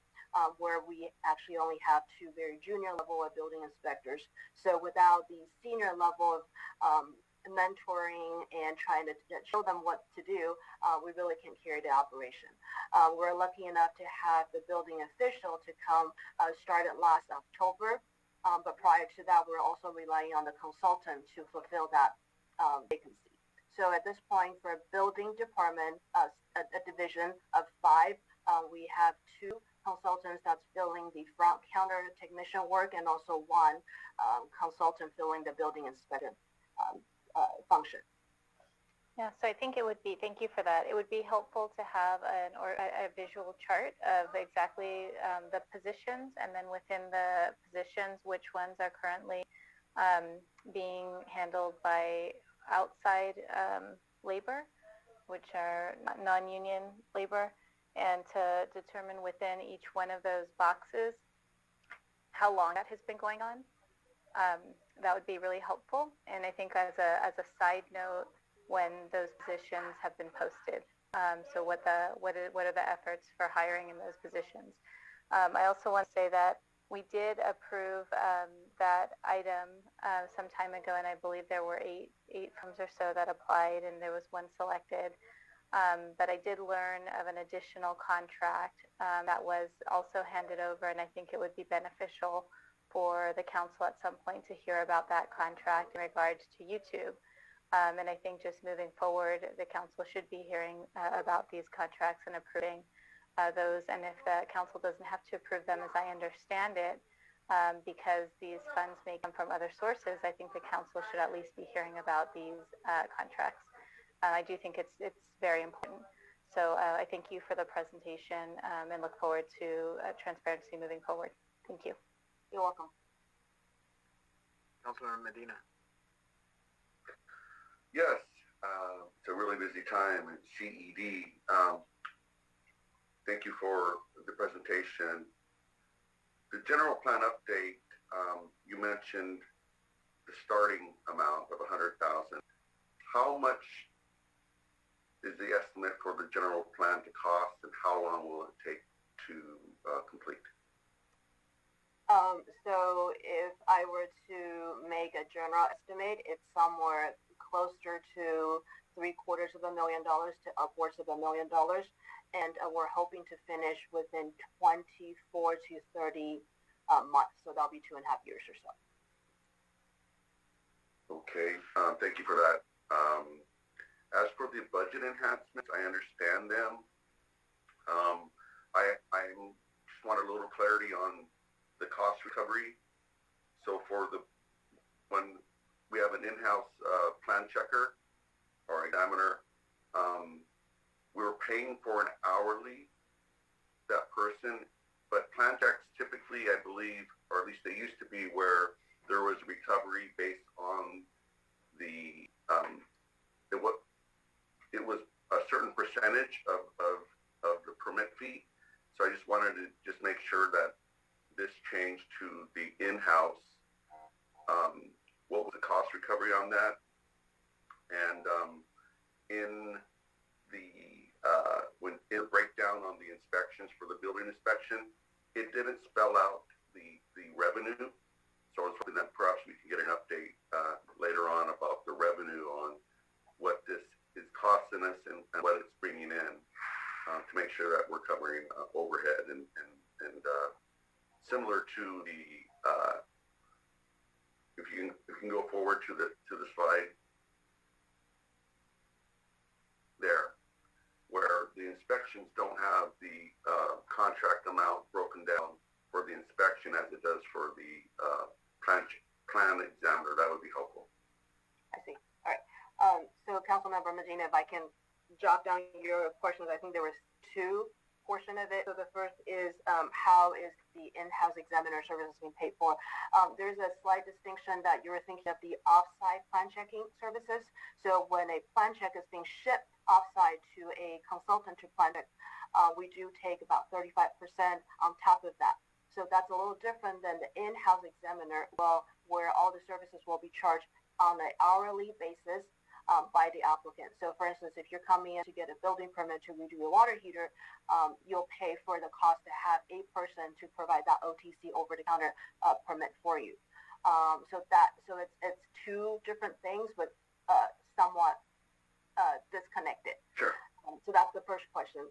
where we actually only have two very junior level of building inspectors. So without the senior level of mentoring and trying to show them what to do, we really can't carry the operation. We're lucky enough to have the building official to come started last October, but prior to that, we're also relying on the consultant to fulfill that vacancy. So at this point, for building department, a division of 5, we have 2 consultants that's filling the front counter technician work, and also 1 consultant filling the building inspector function. Yeah, so I think it would be, thank you for that. It would be helpful to have a visual chart of exactly the positions, and then within the positions, which ones are currently being handled by outside labor, which are non-union labor, and to determine within each one of those boxes how long that has been going on. That would be really helpful. And I think as a side note, when those positions have been posted, so what are the efforts for hiring in those positions. I also want to say that we did approve that item some time ago, and I believe there were eight firms or so that applied, and there was 1 selected. But I did learn of an additional contract that was also handed over, and I think it would be beneficial for the council at some point to hear about that contract in regards to YouTube. And I think just moving forward, the council should be hearing about these contracts and approving those. And if the council doesn't have to approve them, as I understand it, because these funds may come from other sources, I think the council should at least be hearing about these contracts. I do think it's very important. So I thank you for the presentation and look forward to transparency moving forward. Thank you. You're welcome. Councilor Medina. Yes, it's a really busy time at CED. Thank you for the presentation. The general plan update, you mentioned the starting amount of $100,000. How much is the estimate for the general plan to cost, and how long will it take to complete? So if I were to make a general estimate, it's somewhere closer to $750,000 to upwards of $1 million. And we're hoping to finish within 24 to 30 months. So that'll be 2.5 years or so. Okay, thank you for that. As for the budget enhancements, I understand them. I just want a little clarity on the cost recovery. So when we have an in-house plan checker or examiner, we're paying for an hourly, that person, but plan checks typically, I believe, or at least they used to be, where there was recovery based on the, it was a certain percentage of the permit fee. So I just wanted to just make sure that this changed to the in-house. What was the cost recovery on that? And in the when it breakdown on the inspections for the building inspection, it didn't spell out the revenue. So I was hoping that perhaps we can get an update later on about the revenue on what this is costing us and what it's bringing in, to make sure that we're covering overhead and similar to the if you can go forward to the slide there, where the inspections don't have the contract amount broken down for the inspection as it does for the plan examiner. That would be helpful. I see. All right. So Councilmember Medina, if I can jot down your questions, I think there was two portion of it. So the first is how is the in-house examiner services being paid for? There's a slight distinction that you were thinking of the off-site plan checking services. So when a plan check is being shipped off-site to a consultant to plan check, we do take about 35% on top of that. So that's a little different than the in-house examiner, where all the services will be charged on an hourly basis by the applicant. So for instance, if you're coming in to get a building permit to redo your water heater, you'll pay for the cost to have a person to provide that OTC over-the-counter permit for you. So it's two different things, but somewhat disconnected. Sure. So that's the first question.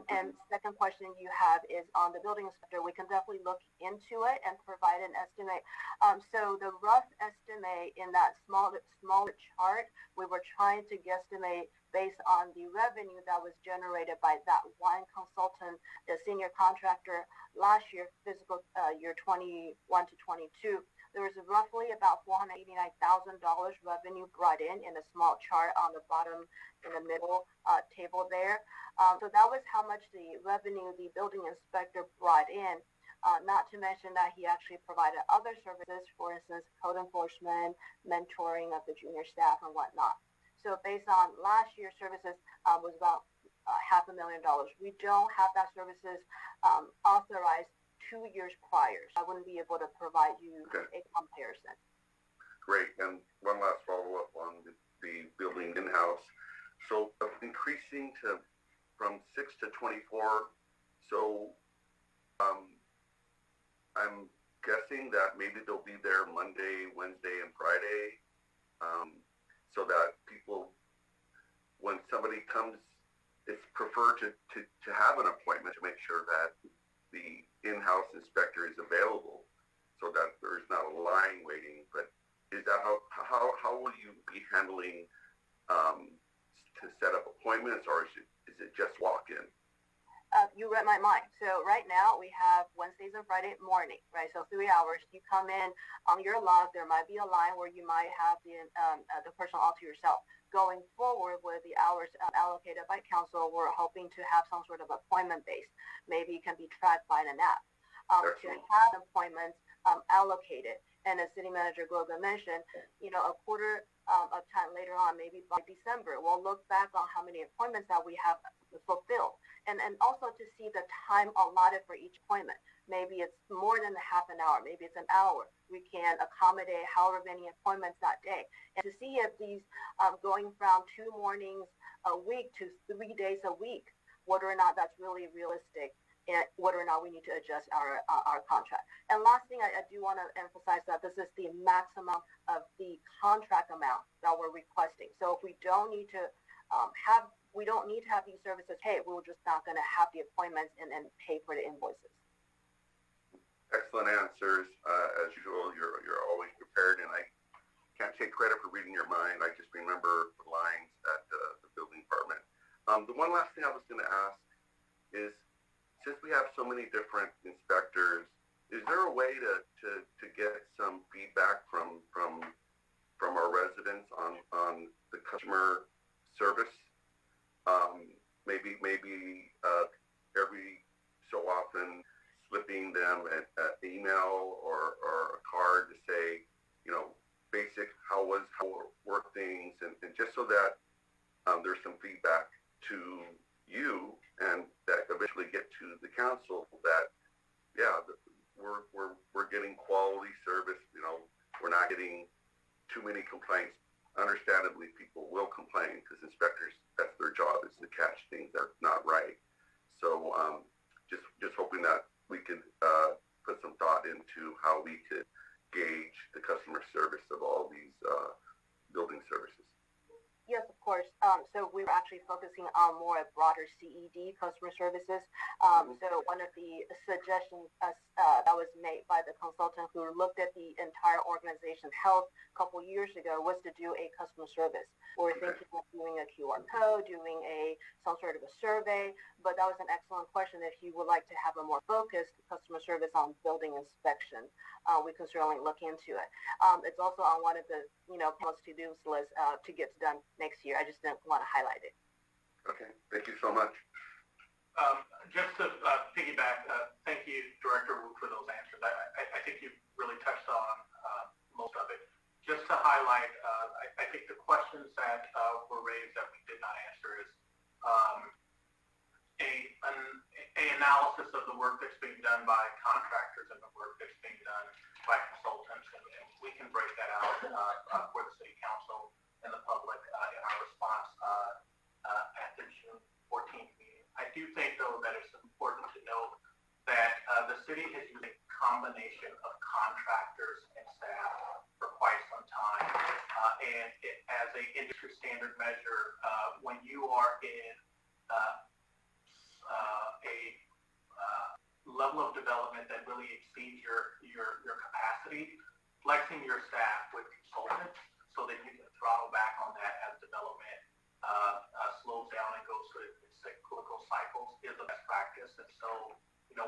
And second question you have is on the building inspector. We can definitely look into it and provide an estimate. So the rough estimate in that smaller chart, we were trying to guesstimate based on the revenue that was generated by that one consultant, the senior contractor last year, fiscal year 21 to 22. There was roughly about $489,000 revenue brought in a small chart on the bottom in the middle table there. So that was how much the revenue the building inspector brought in, not to mention that he actually provided other services, for instance, code enforcement, mentoring of the junior staff and whatnot. So based on last year's services was about $500,000. We don't have that services authorized 2 years prior, so I wouldn't be able to provide you a comparison. Great. And one last follow-up on the building in-house. So increasing from 6 to 24, so I'm guessing that maybe they'll be there Monday, Wednesday, and Friday, so that people, when somebody comes, it's preferred to have an appointment to make sure that the in-house inspector is available, so that there's not a line waiting. But is that how will you be handling to set up appointments, or is it just walk-in? You read my mind. So right now we have Wednesdays and Friday morning, right? So 3 hours. You come in on your log. There might be a line where you might have the person all to yourself. Going forward with the hours allocated by council, we're hoping to have some sort of appointment base. Maybe it can be tracked by an app. To have appointments allocated. And as City Manager Grogan mentioned, a quarter of time later on, maybe by December, we'll look back on how many appointments that we have fulfilled. And also to see the time allotted for each appointment. Maybe it's more than a half an hour. Maybe it's an hour. We can accommodate however many appointments that day. And to see if these going from 2 mornings a week to 3 days a week, whether or not that's really realistic, and whether or not we need to adjust our contract. And last thing, I do want to emphasize that this is the maximum of the contract amount that we're requesting. So if we don't need to have these services paid, we're just not going to have the appointments and pay for the invoices. Excellent answers. As usual, you're always prepared, and I can't take credit for reading your mind. I just remember the lines at the building department. The one last thing I was going to ask is, since we have so many different inspectors, is there a way to get some feedback from our residents on the customer service? Maybe every so often slipping them an email or a card to say, basic how were things, and just so that there's some feedback to you and that eventually get to the council that, we're getting quality service. We're not getting too many complaints. Understandably, people will complain because inspectors, that's their job, is to catch things that are not right. So just hoping that we could put some thought into how we could gauge the customer service of all these building services. Yes, of course. So we were actually focusing on more broader CED, customer services. So one of the suggestions that was made by the consultant who looked at the entire organization's health a couple years ago was to do a customer service. We're thinking of doing a QR code, doing some sort of a survey, but that was an excellent question. If you would like to have a more focused customer service on building inspection, we can certainly look into it. It's also on one of the, panel's to-do list to get done next year. I just didn't want to highlight it. Okay, thank you so much. Just to piggyback, thank you, Director Wu, for those answers. I think you really touched on most of it. Just to highlight, I think the questions that were raised that we did not answer is an analysis of the work that's being done by contractors and the work that's being done by consultants, and we can break that out for the City Council and the public in our response at the June 14th meeting. I do think, though, that it's important to note that the city has used a combination of contractors and staff for quite some time, and as an industry standard measure, when you are in a level of development that really exceeds your capacity, flexing your staff with consultants so that you can throttle back on that as development slows down and goes through its cyclical cycles is the best practice. And so,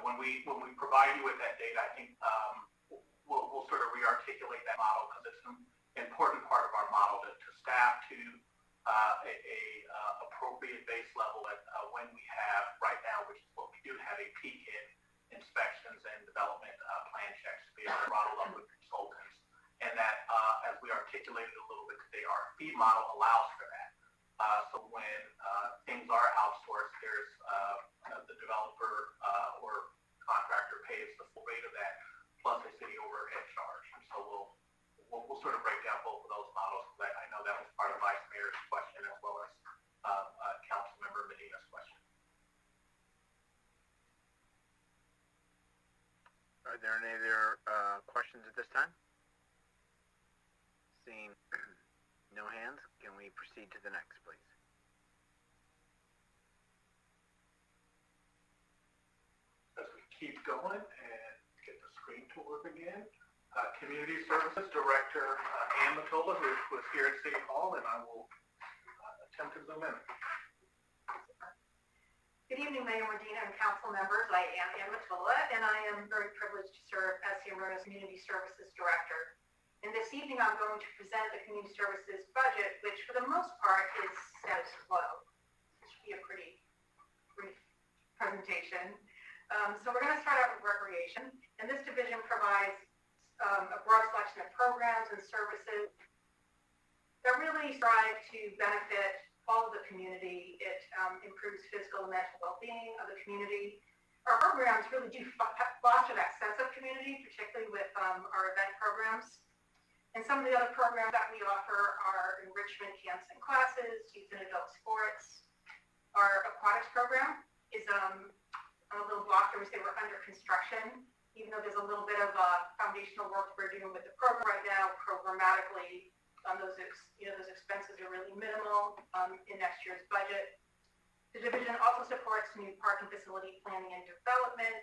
when we provide you with that data, I think we'll sort of re-articulate that model, because it's an important part of our model to staff to a appropriate base level at when we have right now, which is what we do have, a peak in inspections and development plan checks to be able to throttle up with consultants. And that, as we articulated a little bit today, our fee model allows for that. So when things are outsourced, there's the developer or contractor pays the full rate of that plus a city overhead charge. And so we'll sort of break down both of those models, because I know that was part of Vice Mayor's question as well as Councilmember Medina's question. Are there any other questions at this time? Seeing no hands, can we proceed to the next, please? As we keep going and get the screen to work again, Community Services Director Ann Matola, who was here at City Hall, and I will attempt to zoom in. Good evening, Mayor Medina and council members. I am Ann Matola, and I am very privileged to serve as San Bruno's Community Services Director. And this evening, I'm going to present the Community Services budget, which for the most part is status quo. It should be a pretty brief presentation. So we're going to start out with recreation, and this division provides a broad selection of programs and services that really strive to benefit all of the community. It improves physical and mental well-being of the community. Our programs really do foster that sense of community, particularly with our event programs. And some of the other programs that we offer are enrichment camps and classes, youth and adult sports, we say we're under construction, even though there's a little bit of foundational work we're doing with the program right now, programmatically, those expenses are really minimal in next year's budget. The division also supports new parking facility planning and development,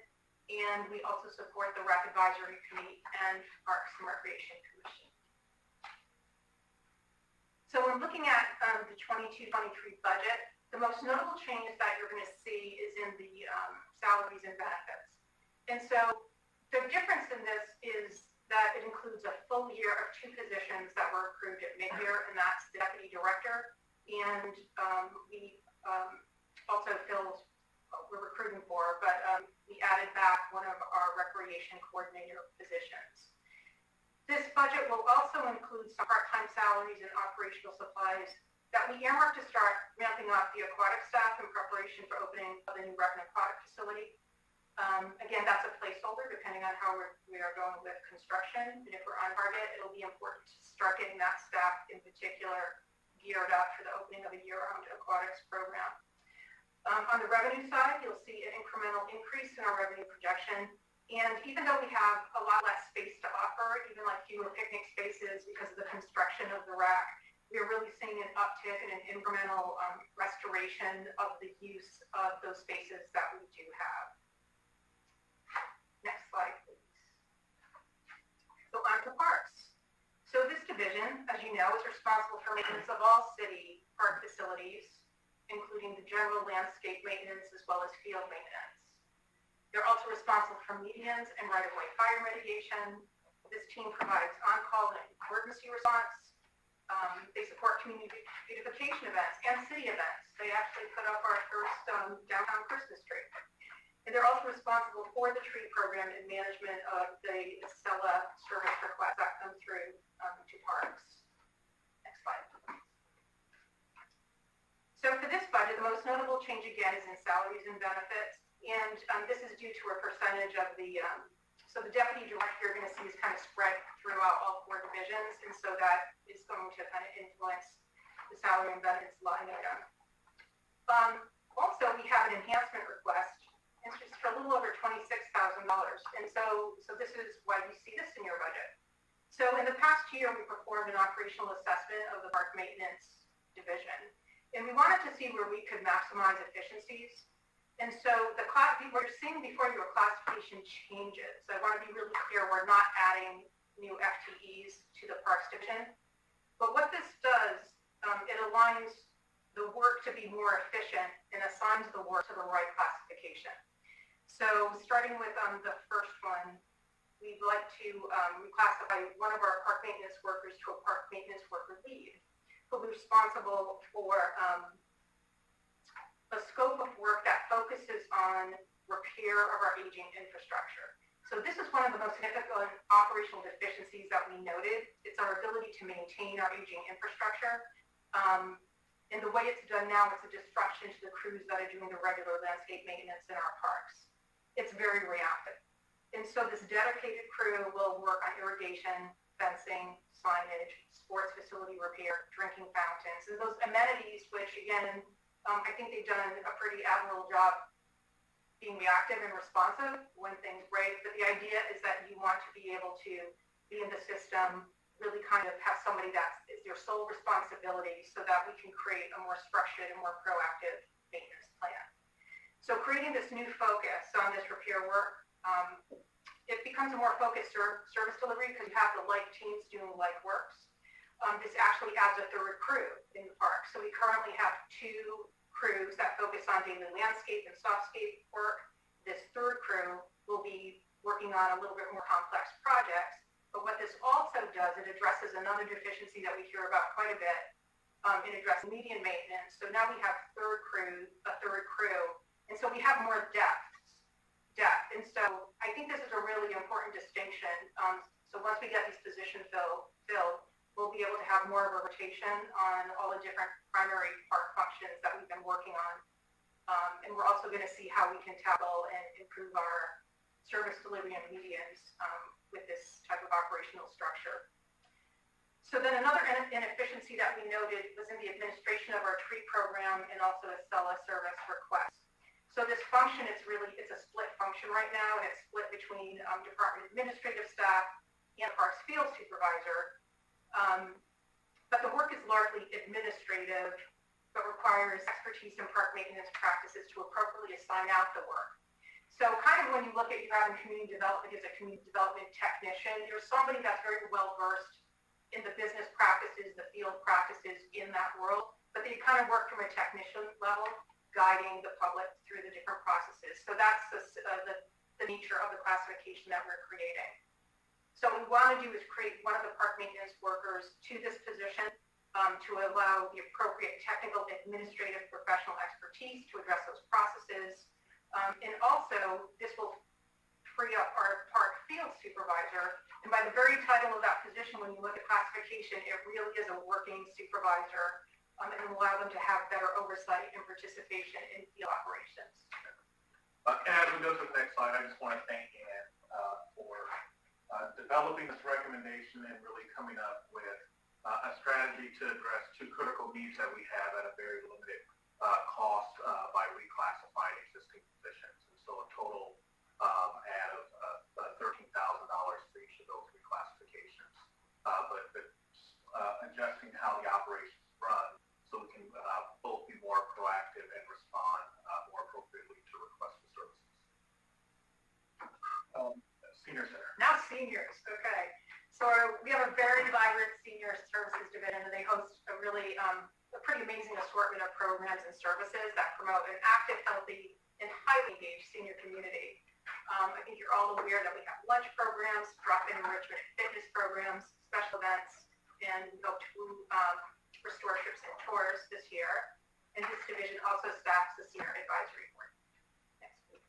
and we also support the RAC Advisory Committee and Parks and Recreation Commission. So when looking at the 22-23 budget, the most notable change that you're going to see is in the salaries and benefits. And so the difference in this is that it includes a full year of 2 positions that were approved at mid-year, and that's the deputy director, and we also filled, we're recruiting for, but we added back one of our recreation coordinator positions. This budget will also include some part-time salaries and operational supplies that we earmarked to start ramping up the aquatic staff in preparation for opening of the new rec and aquatic facility. Again, that's a placeholder depending on how we are going with construction, and if we're on target, it'll be important to start getting that staff in particular geared up for the opening of a year-round aquatics program. On the revenue side, you'll see an incremental increase in our revenue projection. And even though we have a lot less space to offer, even like fewer picnic spaces because of the construction of the RAC, we are really seeing an uptick and an incremental restoration of the use of those spaces that we do have. Next slide, please. So on to parks. So this division, as you know, is responsible for maintenance of all city park facilities, including the general landscape maintenance as well as field maintenance. They're also responsible for medians and right-of-way fire mitigation. This team provides on-call and emergency response. They support community beautification events and city events. They actually put up our first downtown Christmas tree. And they're also responsible for the tree program and management of the SELA service requests that come through to parks. Next slide. So for this budget, the most notable change again is in salaries and benefits, and this is due to a percentage of the, so the deputy director you're going to see is kind of spread throughout all 4 divisions, and so that is going to kind of influence the salary and benefits line item. Also, we have an enhancement request, and it's just for a little over $26,000, and so this is why you see this in your budget. So in the past year, we performed an operational assessment of the park maintenance division. And we wanted to see where we could maximize efficiencies. And so what you're seeing before your classification changes. So I want to be really clear, we're not adding new FTEs to the Parks Division. But what this does, it aligns the work to be more efficient and assigns the work to the right classification. So starting with the first one, we'd like to reclassify one of our park maintenance workers to a park maintenance worker lead, who will be responsible for a scope of work that focuses on repair of our aging infrastructure. So this is one of the most significant operational deficiencies that we noted. It's our ability to maintain our aging infrastructure. And the way it's done now, it's a disruption to the crews that are doing the regular landscape maintenance in our parks. It's very reactive. And so this dedicated crew will work on irrigation, fencing, signage, sports facility repair, drinking fountains, and those amenities, which again, I think they've done a pretty admirable job being reactive and responsive when things break. But the idea is that you want to be able to be in the system, really kind of have somebody that is your sole responsibility so that we can create a more structured and more proactive maintenance plan. So creating this new focus on this repair work, it becomes a more focused service delivery because you have the like teams doing like works. This actually adds a 3rd crew in the park. So we currently have 2 crews that focus on daily landscape and softscape work. This 3rd crew will be working on a little bit more complex projects. But what this also does, it addresses another deficiency that we hear about quite a bit in addressing median maintenance. So now we have a 3rd crew, and so we have more depth. And so I think this is a really important distinction. So once we get these positions filled, we'll be able to have more of a rotation on all the different primary park functions that we've been working on. And we're also going to see how we can tackle and improve our service delivery and medians with this type of operational structure. So then another inefficiency that we noted was in the administration of our tree program and also a SELA service request. So this function is it's a split function function right now, and it's split between department administrative staff and parks field supervisor. But the work is largely administrative, but requires expertise in park maintenance practices to appropriately assign out the work. So kind of when you look at you having community development as a community development technician, you're somebody that's very well versed in the business practices, the field practices in that world, but they kind of work from a technician level, guiding the public through the different processes. So that's the nature of the classification that we're creating. So what we want to do is create one of the park maintenance workers to this position to allow the appropriate technical, administrative, professional expertise to address those processes. And also, this will free up our park field supervisor. And by the very title of that position, when you look at classification, it really is a working supervisor and allow them to have better oversight and participation in field operations. And as we go to the next slide, I just want to thank Ann for developing this recommendation and really coming up with a strategy to address two critical needs that we have at a very limited cost by reclassifying existing positions. And so a total add of $13,000 for each of those reclassifications, but adjusting how the operations run so we can both be more proactive and respond more appropriately to requests for services. Senior Center. Now seniors, okay. So we have a very vibrant senior services division, and they host a really a pretty amazing assortment of programs and services that promote an active, healthy, and highly engaged senior community. I think you're all aware that we have lunch programs, drop-in enrichment and fitness programs, special events, and we hope to restore trips and tours this year. And this division also staffs the Senior Advisory Board. Next, please.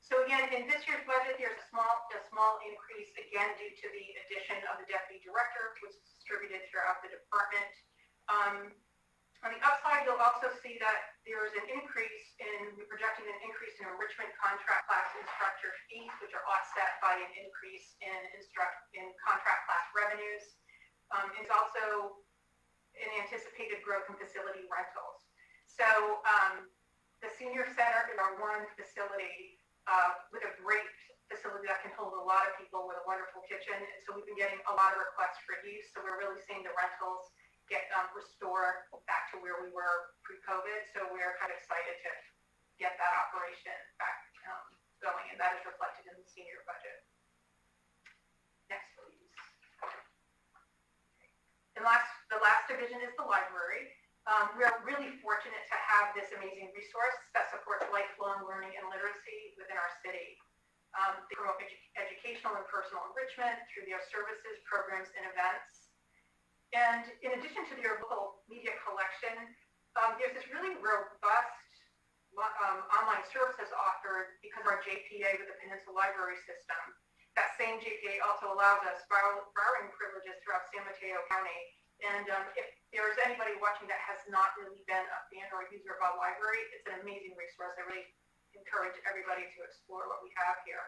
So again, in this year's budget, there's a small increase, again, due to the addition of the Deputy Director, which is distributed throughout the department. On the upside, you'll also see that there is an increase we're projecting an increase in enrichment contract class instructor fees, which are offset by an increase in contract class revenues. It's also an anticipated growth in facility rentals. So the senior center is our one facility with a great facility that can hold a lot of people with a wonderful kitchen. And so we've been getting a lot of requests for use. So we're really seeing the rentals get restored back to where we were pre-COVID. So we're kind of excited to get that operation back going, and that is reflected in the senior budget. Next, please. And the last division is the library. We're really fortunate to have this amazing resource that supports lifelong learning and literacy within our city. They promote educational and personal enrichment through their services, programs, and events. And in addition to their local media collection, there's this really robust online services offered because of our JPA with the Peninsula Library System. That same JPA also allows us borrowing privileges throughout San Mateo County. And if there's anybody watching that has not really been a fan or a user of our library, it's an amazing resource. I really encourage everybody to explore what we have here.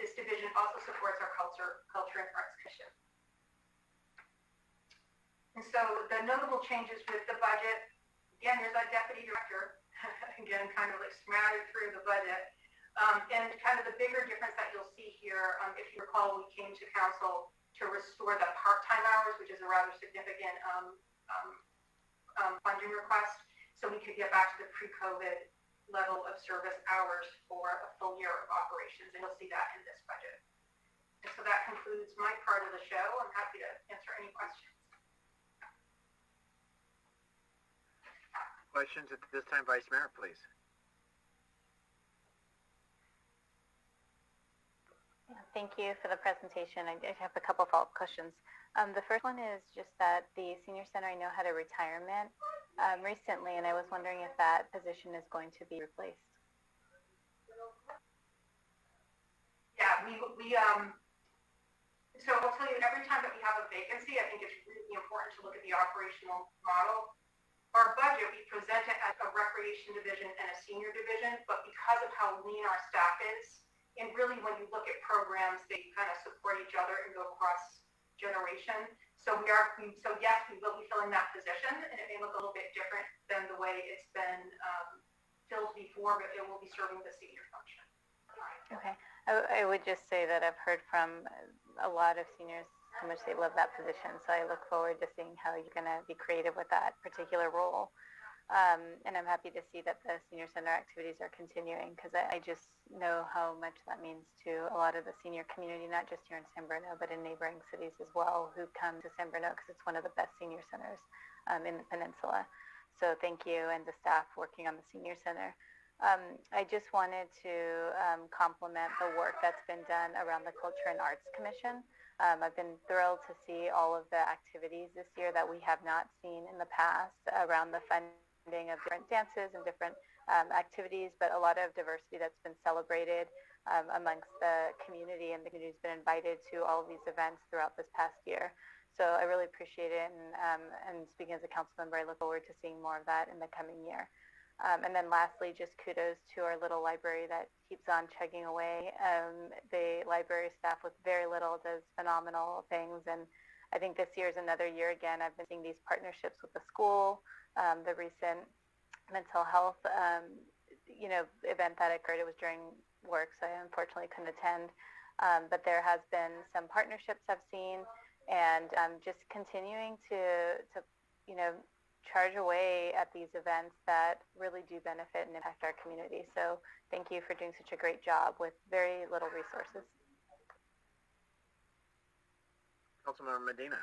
This division also supports our culture and arts commission. And so the notable changes with the budget, again, there's our deputy director, again, kind of like smattered through the budget. And kind of the bigger difference that you'll see here, if you recall, we came to council to restore the part-time hours, which is a rather significant funding request, so we could get back to the pre-COVID level of service hours for a full year of operations, and you'll see that in this budget. And so that concludes my part of the show. I'm happy to answer any questions. Questions at this time, Vice Mayor, please. Yeah, thank you for the presentation. I have a couple follow-up questions. The first one is just that the Senior Center, I know, had a retirement recently, and I was wondering if that position is going to be replaced. Yeah, so I'll tell you, every time that we have a vacancy, I think it's really important to look at the operational model. Our budget, we present it as a recreation division and a senior division, but because of how lean our staff is, and really when you look at programs, they kind of support each other and go cross generation. So yes, we will be filling that position, and it may look a little bit different than the way it's been filled before, but it will be serving the senior function. Okay. I would just say that I've heard from a lot of seniors how much they love that position. So I look forward to seeing how you're going to be creative with that particular role. And I'm happy to see that the senior center activities are continuing, because I just know how much that means to a lot of the senior community, not just here in San Bruno, but in neighboring cities as well, who come to San Bruno because it's one of the best senior centers in the peninsula. So thank you, and the staff working on the senior center. I just wanted to compliment the work that's been done around the Culture and Arts Commission. I've been thrilled to see all of the activities this year that we have not seen in the past around the funding of different dances and different activities, but a lot of diversity that's been celebrated amongst the community, and the community's been invited to all of these events throughout this past year. So I really appreciate it, and speaking as a council member, I look forward to seeing more of that in the coming year. And then lastly, just kudos to our little library that keeps on chugging away. The library staff with very little does phenomenal things, and I think this year is another year again. I've been seeing these partnerships with the school, the recent mental health, event that occurred. It was during work, so I unfortunately couldn't attend. But there has been some partnerships I've seen, and just continuing to charge away at these events that really do benefit and impact our community. So thank you for doing such a great job with very little resources. Councilmember Medina.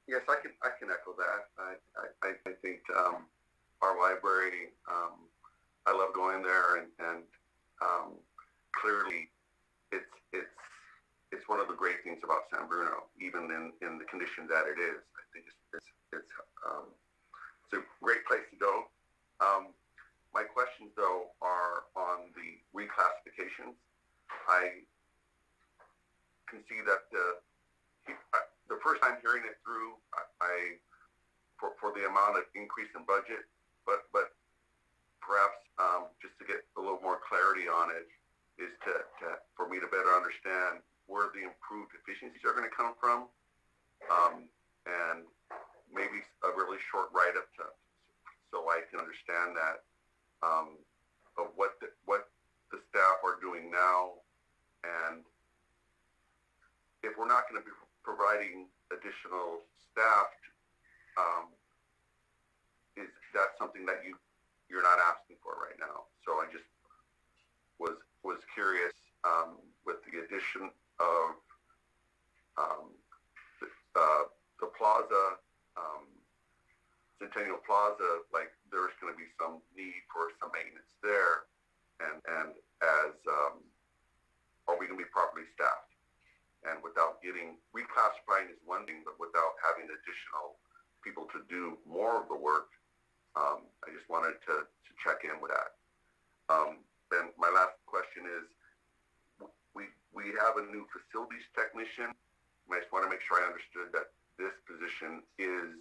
Yes, I can echo that. I think our library, I love going there, and clearly it's one of the great things about San Bruno, even in the condition that it is. I think it's a great place to go. My questions, though, are on the reclassifications. I can see that the first time hearing it through, for the amount of increase in budget, but perhaps just to get a little more clarity on it, is for me to better understand where the improved efficiencies are going to come from, and maybe a really short write-up so I can understand that of what the staff are doing now, and if we're not going to be providing additional staff, is that something that you're not asking for right now? So I just was curious with the addition of the plaza, Centennial Plaza, like there's going to be some need for some maintenance there, and as are we going to be properly staffed? And without reclassifying is one thing, but without having additional people to do more of the work, I just wanted to check in with that. Then my last question is, we have a new facilities technician. I just want to make sure I understood that this position is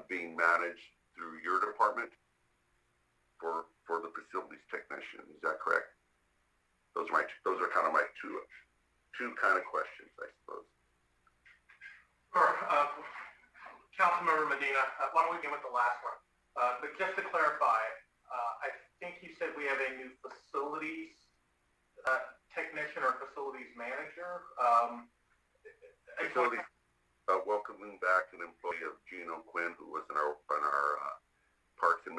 being managed through your department for the facilities technician. Is that correct? Those are kind of my two kind of questions, I suppose. Sure. Councilmember Medina, why don't we begin with the last one? But just to clarify, I think you said we have a new facilities technician or facilities manager. Facilities, welcoming back an employee of Gino Quinn, who was in our Parks and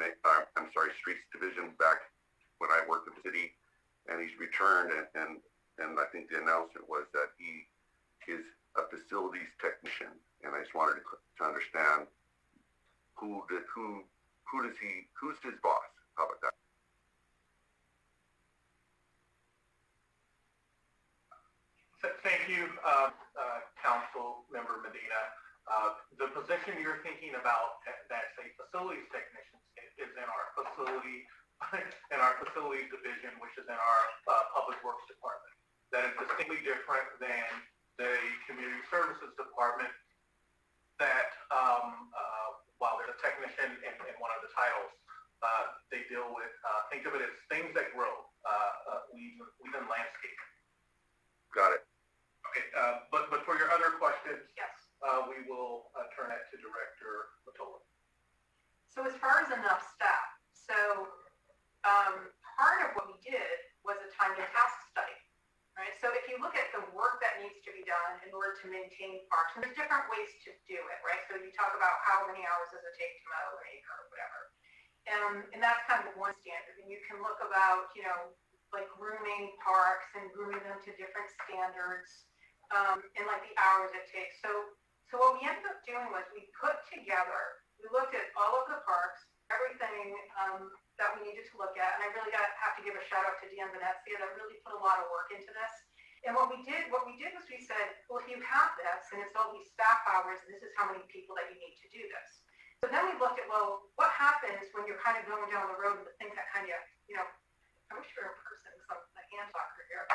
Streets division back when I worked in the city, and he's returned, and I think the announcement was that he is a facilities technician, and I just wanted to understand who's his boss? How about that? Thank you, Council Member Medina. The position you're thinking about that's a facilities technician is in our facilities division, which is in our Public Works Department. That is distinctly different than the Community Services Department that, while there's a technician in one of the titles, they deal with, think of it as things that grow, even landscape. Got it. Okay, but for your other questions, Yes. We will turn that to Director Matola. So as far as enough staff, how many hours does it take to mow an acre or whatever. And that's kind of one standard. And you can look about, you know, like grooming parks and grooming them to different standards, and like the hours it takes. So what we ended up doing was we looked at all of the parks, everything that we needed to look at. And I really have to give a shout out to Dan Venezia that really put a lot of work into this. And what we did was we said, well, if you have this and it's all these staff hours, this is how many people that you need to do this. So then we looked at, well, what happens when you're kind of going down the road with the things that kind of, you know, I wish you were in person, so I'm a hand talker here.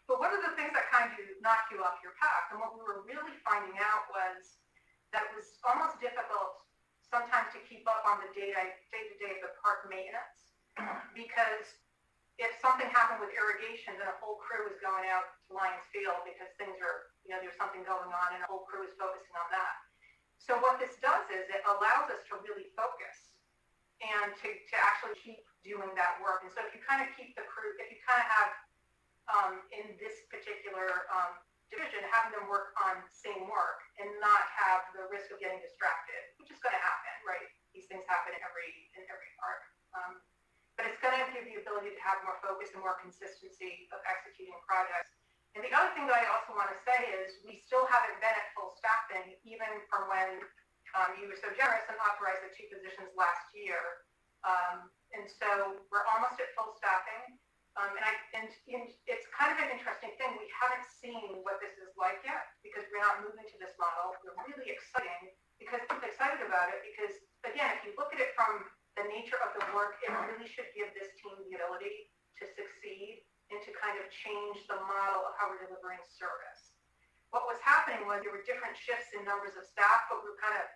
But what are the things that kind of knock you off your path? And what we were really finding out was that it was almost difficult sometimes to keep up on the day-to-day of the park maintenance, because if something happened with irrigation, then a whole crew is going out to Lions Field because things are, you know, there's something going on and a whole crew is focusing on that. So what this does is it allows us to really focus and to actually keep doing that work. And so if you kind of keep the crew, if you kind of have in this particular division, having them work on same work and not have the risk of getting distracted, which is going to happen, right? These things happen in every park. But it's going to give you the ability to have more focus and more consistency of executing projects. And the other thing that I also want to say is we still haven't been at full staffing, even from when you were so generous and authorized the 2 positions last year. And so we're almost at full staffing. And it's kind of an interesting thing. We haven't seen what this is like yet because we're not moving to this model. We're really excited about it because, again, if you look at it from the nature of the work, it really should give this team the ability to succeed and to kind of change the model of how we're delivering service. What was happening was there were different shifts in numbers of staff, but we were kind of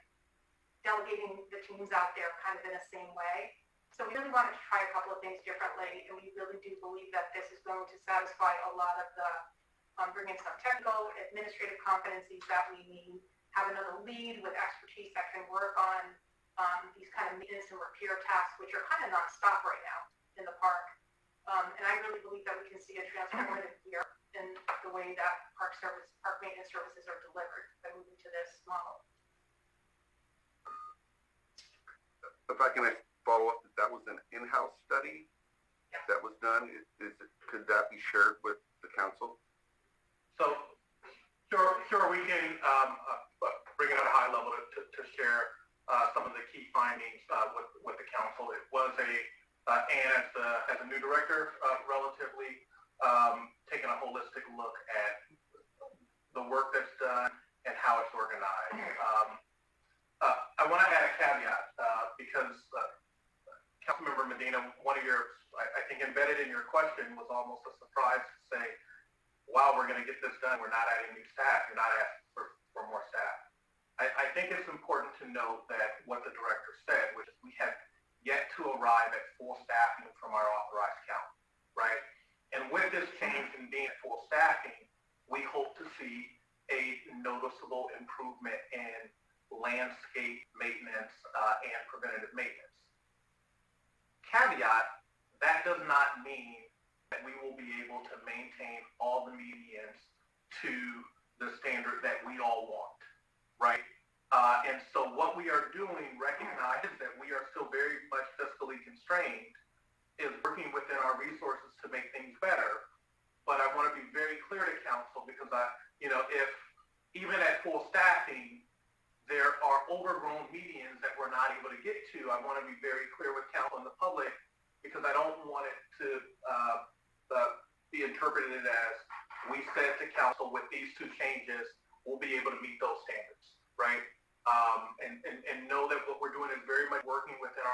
delegating the teams out there kind of in the same way. So we really wanted to try a couple of things differently, and we really do believe that this is going to satisfy a lot of the bringing some technical, administrative competencies that we need, have another lead with expertise that can work on these kind of maintenance and repair tasks, which are kind of nonstop right now in the park. And I really believe that we can see a transformative year in the way that park maintenance services are delivered by moving to this model. If I can follow up, that was an in-house study that was done. Could that be shared with the council? So, sure, we can bring it at a high level to share some of the key findings with the council. It was and as a new director, relatively taking a holistic look at the work that's done and how it's organized. I want to add a caveat because Councilmember Medina, one of your, I think embedded in your question was almost a surprise to say, wow, we're going to get this done. We're not adding new staff. You're not asking for more staff. I think it's important to note that what the director said, which is we have yet to arrive at full staffing from our authorized count, right? And with this change in being at full staffing, we hope to see a noticeable improvement in landscape maintenance and preventative maintenance. Caveat, that does not mean that we will be able to maintain all the medians to the standard that we all want, right? And so what we are doing, recognize that we are still very much fiscally constrained, is working within our resources to make things better. But I want to be very clear to council because if even at full staffing, there are overgrown medians that we're not able to get to. I want to be very clear with council and the public because I don't want it to be interpreted as we said to council with these 2 changes, we'll be able to meet those standards, right? And know that what we're doing is very much working within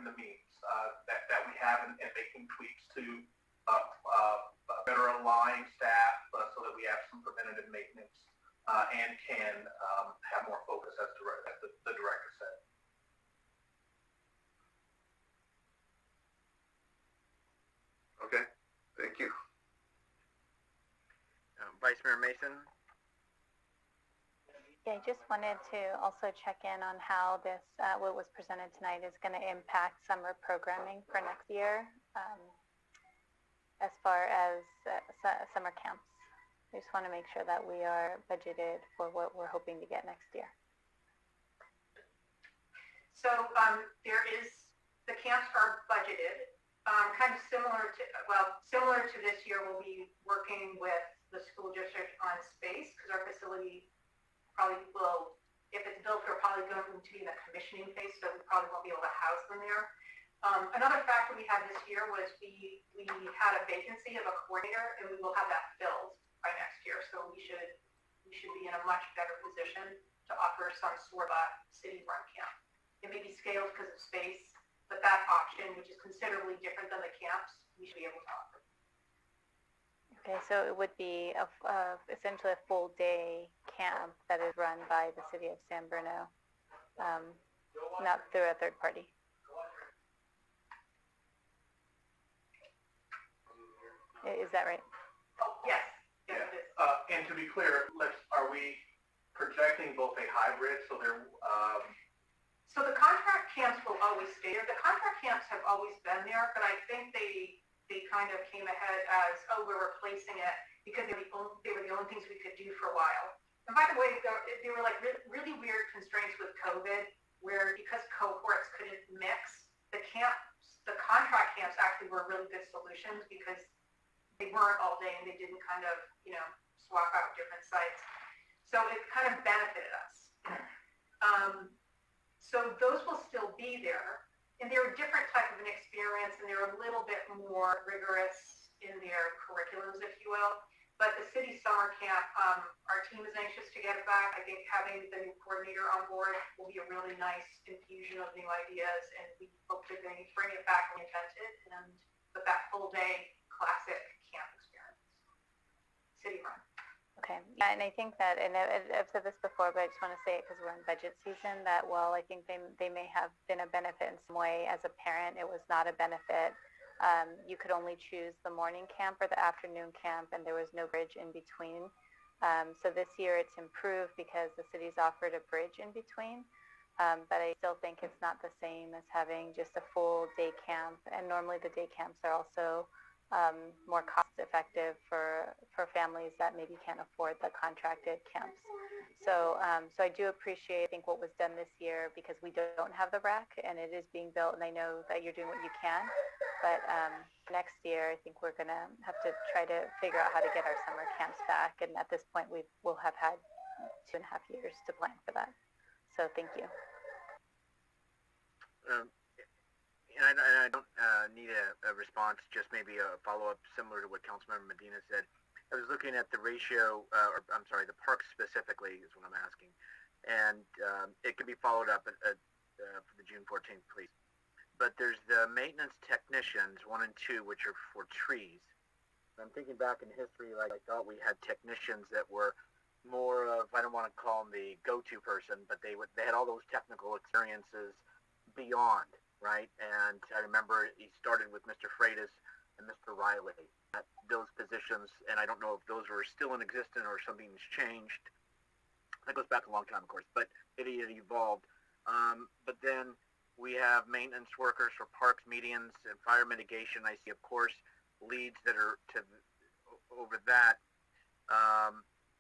the means that we have and making tweaks to better align staff so that we have some preventative maintenance and can have more focus as the director said. Okay, thank you. Vice Mayor Mason? Yeah, I just wanted to also check in on how this, what was presented tonight is going to impact summer programming for next year as far as summer camps. I just want to make sure that we are budgeted for what we're hoping to get next year. So the camps are budgeted, kind of similar to this year. We'll be working with the school district on space because our facility probably will, if it's built, we're probably going to be in the commissioning phase, so we probably won't be able to house them there. Another factor we had this year was we had a vacancy of a coordinator, and we will have that filled by next year. So we should be in a much better position to offer some sort of a city-run camp. It may be scaled because of space, but that option, which is considerably different than the camps, we should be able to offer. Okay, so it would be essentially a full day camp that is run by the city of San Bruno, not through a third party. Is that right? Oh, yes. Yes, it is. And to be clear, are we projecting both a hybrid, so they're... So the contract camps will always stay there. The contract camps have always been there, but I think they kind of came ahead as, we're replacing it because they were the only things we could do for a while. And by the way, there were like really weird constraints with COVID, where because cohorts couldn't mix, the contract camps actually were really good solutions because they weren't all day and they didn't kind of, swap out different sites. So it kind of benefited us. So those will still be there. And they're a different type of an experience, and they're a little bit more rigorous in their curriculums, if you will. But the city summer camp, our team is anxious to get it back. I think having the new coordinator on board will be a really nice infusion of new ideas, and we hope to bring it back reinvented and with that full day classic camp experience, city run. Okay, yeah, and I think that, and I've said this before, but I just want to say it because we're in budget season, that while I think they may have been a benefit in some way, as a parent, it was not a benefit. You could only choose the morning camp or the afternoon camp, and there was no bridge in between. So this year it's improved because the city's offered a bridge in between, but I still think it's not the same as having just a full day camp, and normally the day camps are also more cost effective for families that maybe can't afford the contracted camps. So I do appreciate, I think, what was done this year, because we don't have the rack and it is being built, and I know that you're doing what you can, but next year I think we're going to have to try to figure out how to get our summer camps back, and at this point we'll have had 2.5 years to plan for that. So thank you. And I don't need a response, just maybe a follow-up similar to what Councilmember Medina said. I was looking at the ratio, the parks specifically is what I'm asking. And it can be followed up for the June 14th, please. But there's the maintenance technicians, 1 and 2, which are for trees. I'm thinking back in history, like I thought we had technicians that were more of, I don't want to call them the go-to person, but they had all those technical experiences beyond. Right, and I remember he started with Mr. Freitas and Mr. Riley at those positions, and I don't know if those were still in existence or something's changed. That goes back a long time, of course, but it evolved. But then we have maintenance workers for parks, medians, and fire mitigation. I see, of course, leads that are over that.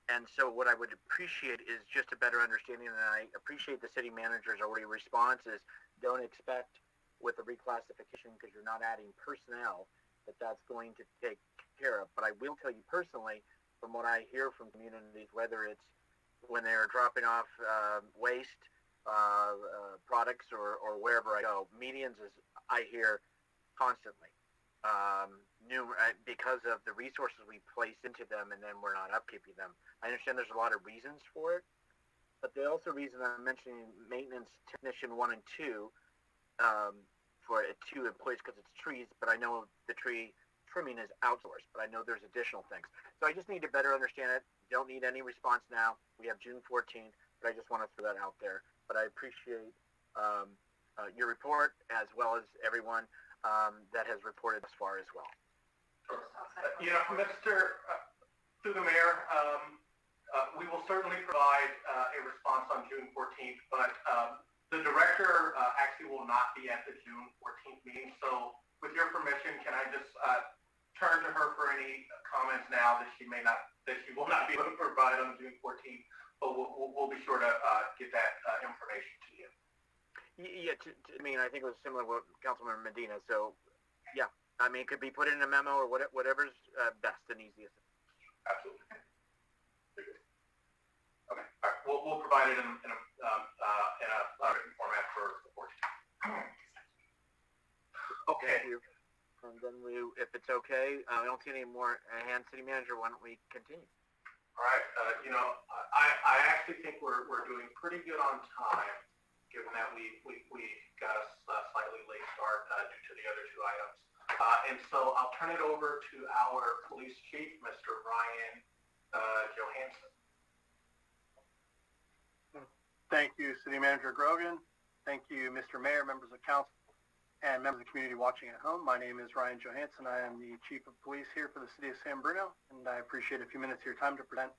And so what I would appreciate is just a better understanding, and I appreciate the city manager's already responses. Don't expect with a reclassification, because you're not adding personnel, that's going to take care of. But I will tell you personally, from what I hear from communities, whether it's when they're dropping off waste products or wherever I go, medians is, I hear constantly. Because of the resources we place into them, and then we're not upkeeping them. I understand there's a lot of reasons for it, but the also reason I'm mentioning maintenance technician 1 and 2 for 2 employees, because it's trees, but I know the tree trimming is outsourced, but I know there's additional things. So I just need to better understand it. Don't need any response now. We have June 14th, but I just want to throw that out there. But I appreciate your report, as well as everyone that has reported thus far as well. Through the mayor, we will certainly provide a response on June 14th, but the director actually will not be at the June 14th meeting. So with your permission, can I just turn to her for any comments now that she will not be able to provide on June 14th, but we'll be sure to get that information to you. Yeah, Yeah, I mean, I think it was similar to what Councilmember Medina. So, yeah, I mean, it could be put in a memo or whatever's best and easiest. Absolutely. Okay. All right. We'll provide it in a written format for the 14th. Okay. Thank you. And then if it's okay, I don't see any more hands. City Manager, why don't we continue? All right. I actually think we're doing pretty good on time, given that we got a slightly late start due to the other two items. And so I'll turn it over to our police chief, Mr. Ryan Johansson. Thank you, City Manager Grogan. Thank you, Mr. Mayor, members of council, and members of the community watching at home. My name is Ryan Johansson. I am the Chief of Police here for the City of San Bruno, and I appreciate a few minutes of your time to present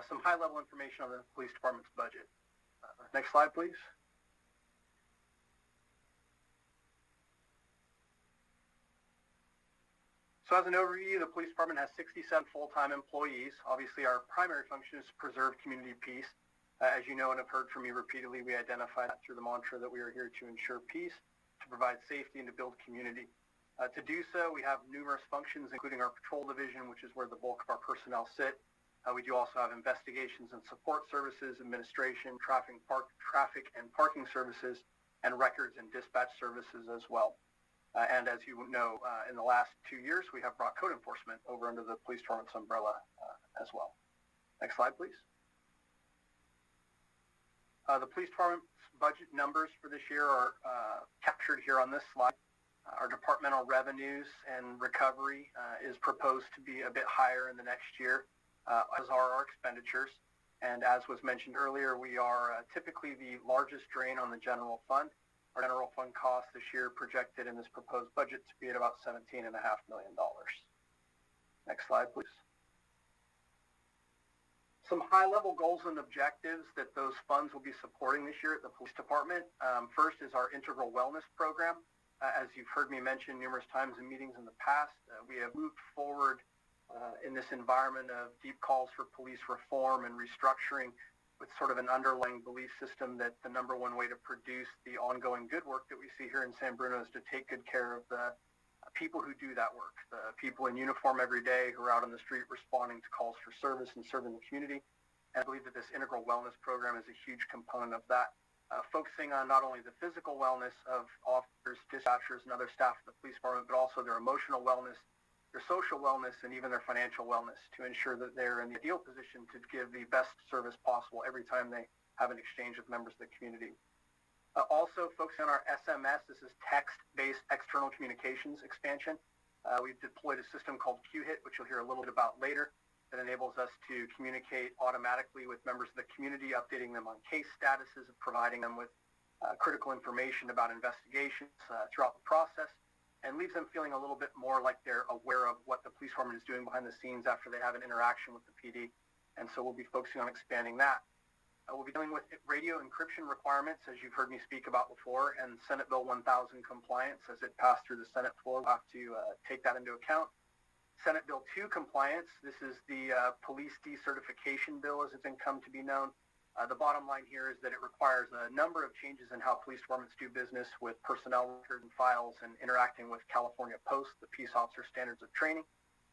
some high-level information on the Police Department's budget. Next slide, please. So as an overview, the Police Department has 67 full-time employees. Obviously, our primary function is to preserve community peace. As you know and have heard from me repeatedly, we identify that through the mantra that we are here to ensure peace, to provide safety, and to build community. To do so, we have numerous functions, including our patrol division, which is where the bulk of our personnel sit. We do also have investigations and support services, administration, traffic and parking services, and records and dispatch services as well. And as you know, in the last 2 years, we have brought code enforcement over under the Police Department's umbrella as well. Next slide, please. The Police Department's budget numbers for this year are captured here on this slide. Our departmental revenues and recovery is proposed to be a bit higher in the next year, as are our expenditures. And as was mentioned earlier, we are typically the largest drain on the general fund. Our general fund cost this year projected in this proposed budget to be at about $17.5 million. Next slide, please. Some high-level goals and objectives that those funds will be supporting this year at the Police Department. First is our Integral Wellness Program. As you've heard me mention numerous times in meetings in the past, we have moved forward in this environment of deep calls for police reform and restructuring, with sort of an underlying belief system that the number one way to produce the ongoing good work that we see here in San Bruno is to take good care of the people who do that work, the people in uniform every day who are out on the street responding to calls for service and serving the community. And I believe that this Integral Wellness Program is a huge component of that, focusing on not only the physical wellness of officers, dispatchers, and other staff of the police department, but also their emotional wellness, their social wellness, and even their financial wellness to ensure that they're in the ideal position to give the best service possible every time they have an exchange with members of the community. Also focusing on our SMS, this is text-based external communications expansion. We've deployed a system called QHIT, which you'll hear a little bit about later, that enables us to communicate automatically with members of the community, updating them on case statuses, providing them with critical information about investigations throughout the process, and leaves them feeling a little bit more like they're aware of what the police department is doing behind the scenes after they have an interaction with the PD. And so we'll be focusing on expanding that. We'll be dealing with radio encryption requirements, as you've heard me speak about before, and Senate Bill 1000 compliance as it passed through the Senate floor. We'll have to take that into account. Senate Bill 2 compliance, this is the police decertification bill as it's been come to be known. The bottom line here is that it requires a number of changes in how police departments do business with personnel records and files and interacting with California Post, the Peace Officer Standards of Training.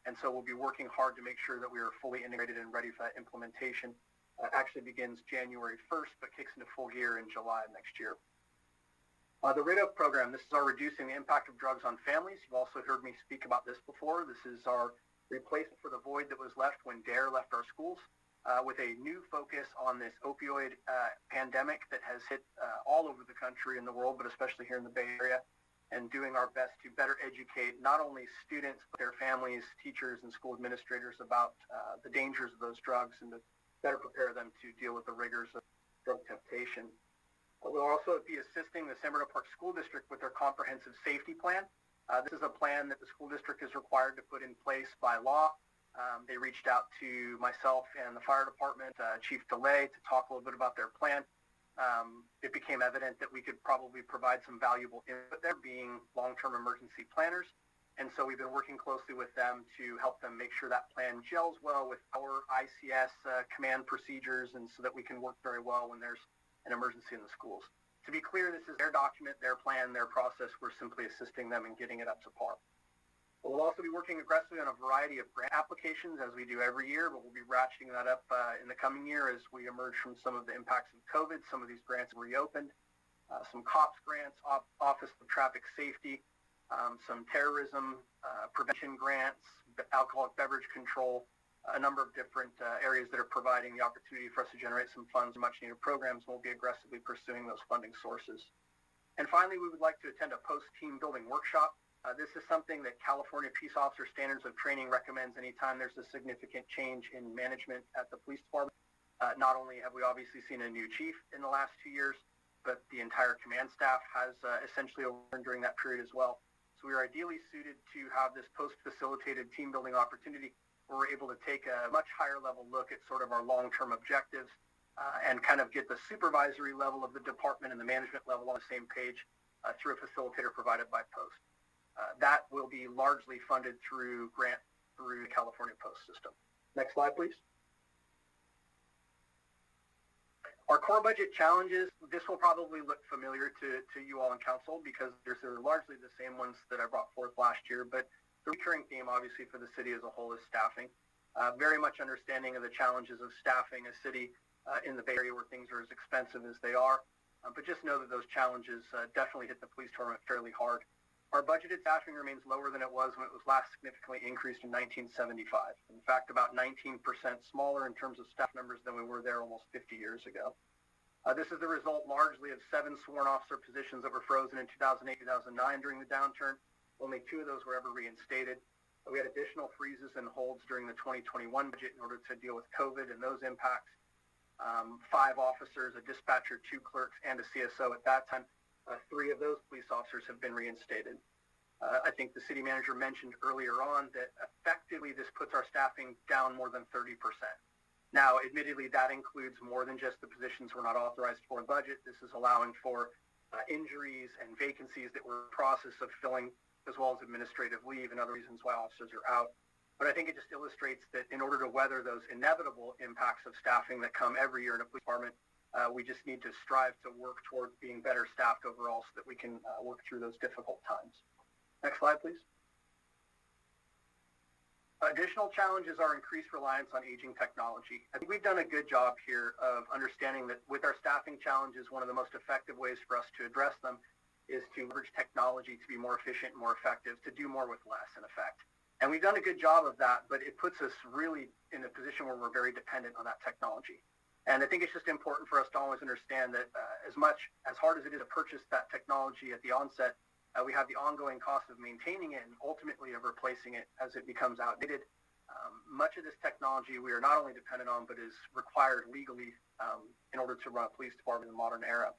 And so we'll be working hard to make sure that we are fully integrated and ready for that implementation. Actually begins January 1st, but kicks into full gear in July of next year. The RADO program, this is our Reducing the Impact of Drugs on Families. You've also heard me speak about this before. This is our replacement for the void that was left when DARE left our schools. With a new focus on this opioid pandemic that has hit all over the country and the world, but especially here in the Bay Area, and doing our best to better educate not only students, but their families, teachers, and school administrators about the dangers of those drugs and to better prepare them to deal with the rigors of drug temptation. We'll also be assisting the San Bruno Park School District with their comprehensive safety plan. This is a plan that the school district is required to put in place by law. They reached out to myself and the fire department, Chief DeLay, to talk a little bit about their plan. It became evident that we could probably provide some valuable input there, being long-term emergency planners. And so we've been working closely with them to help them make sure that plan gels well with our ICS command procedures, and so that we can work very well when there's an emergency in the schools. To be clear, this is their document, their plan, their process. We're simply assisting them in getting it up to par. We'll also be working aggressively on a variety of grant applications as we do every year, but we'll be ratcheting that up in the coming year as we emerge from some of the impacts of COVID. Some of these grants have reopened, some COPS grants, Office of Traffic Safety, some terrorism prevention grants, alcoholic beverage control, a number of different areas that are providing the opportunity for us to generate some funds and much needed programs, and we'll be aggressively pursuing those funding sources. And finally, we would like to attend a post-team building workshop. This is something that California Peace Officer Standards of Training recommends anytime there's a significant change in management at the police department. Not only have we obviously seen a new chief in the last 2 years, but the entire command staff has essentially overturned during that period as well. So we are ideally suited to have this post-facilitated team building opportunity where we're able to take a much higher level look at sort of our long-term objectives and kind of get the supervisory level of the department and the management level on the same page through a facilitator provided by Post. That will be largely funded through grant through the California Post system. Next slide, please. Our core budget challenges, this will probably look familiar to you all in council because they're largely the same ones that I brought forth last year, but the recurring theme obviously for the city as a whole is staffing. Very much understanding of the challenges of staffing a city in the Bay Area where things are as expensive as they are, but just know that those challenges definitely hit the police department fairly hard. Our budgeted staffing remains lower than it was when it was last significantly increased in 1975. In fact, about 19% smaller in terms of staff members than we were there almost 50 years ago. This is the result largely of 7 sworn officer positions that were frozen in 2008-2009 during the downturn. Only 2 of those were ever reinstated. We had additional freezes and holds during the 2021 budget in order to deal with COVID and those impacts. 5 officers, a dispatcher, 2 clerks, and a CSO at that time. 3 of those police officers have been reinstated. I think the city manager mentioned earlier on that effectively this puts our staffing down more than 30%. Now, admittedly, that includes more than just the positions we're not authorized for in budget. This is allowing for injuries and vacancies that we're in the process of filling, as well as administrative leave and other reasons why officers are out. But I think it just illustrates that in order to weather those inevitable impacts of staffing that come every year in a police department, we just need to strive to work toward being better staffed overall so that we can work through those difficult times. Next slide, please. Additional challenges are increased reliance on aging technology. I think we've done a good job here of understanding that with our staffing challenges, one of the most effective ways for us to address them is to leverage technology to be more efficient and more effective, to do more with less in effect. And we've done a good job of that, but it puts us really in a position where we're very dependent on that technology. And I think it's just important for us to always understand that as hard as it is to purchase that technology at the onset, we have the ongoing cost of maintaining it and ultimately of replacing it as it becomes outdated. Much of this technology we are not only dependent on, but is required legally in order to run a police department in the modern era.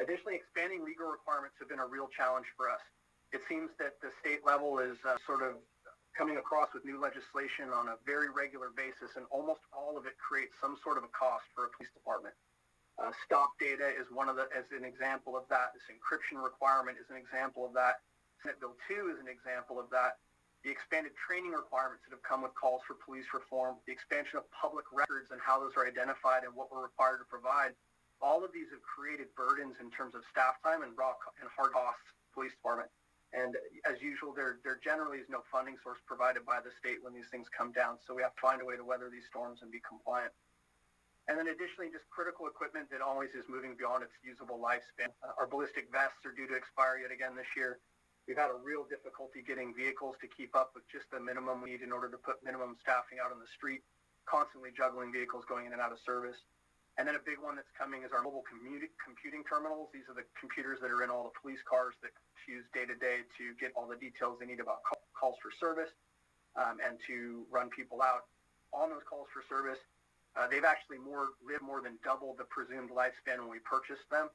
Additionally, expanding legal requirements have been a real challenge for us. It seems that the state level is sort of coming across with new legislation on a very regular basis, and almost all of it creates some sort of a cost for a police department. Stop data is as an example of that. This encryption requirement is an example of that. Senate Bill 2 is an example of that. The expanded training requirements that have come with calls for police reform, the expansion of public records and how those are identified and what we're required to provide, all of these have created burdens in terms of staff time and hard costs to the police department. And as usual, there generally is no funding source provided by the state when these things come down. So we have to find a way to weather these storms and be compliant. And then additionally, just critical equipment that always is moving beyond its usable lifespan. Our ballistic vests are due to expire yet again this year. We've had a real difficulty getting vehicles to keep up with just the minimum we need in order to put minimum staffing out on the street, constantly juggling vehicles going in and out of service. And then a big one that's coming is our mobile computing terminals. These are the computers that are in all the police cars that use day to day to get all the details they need about calls for service and to run people out on those calls for service. They've actually lived more than double the presumed lifespan when we purchased them,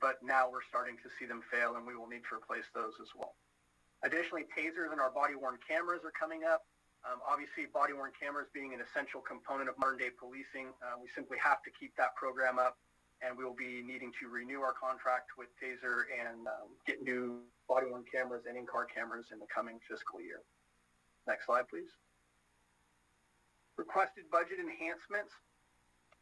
but now we're starting to see them fail, and we will need to replace those as well. Additionally, tasers and our body-worn cameras are coming up. Obviously, body-worn cameras being an essential component of modern-day policing, we simply have to keep that program up, and we will be needing to renew our contract with Taser and get new body-worn cameras and in-car cameras in the coming fiscal year. Next slide, please. Requested budget enhancements.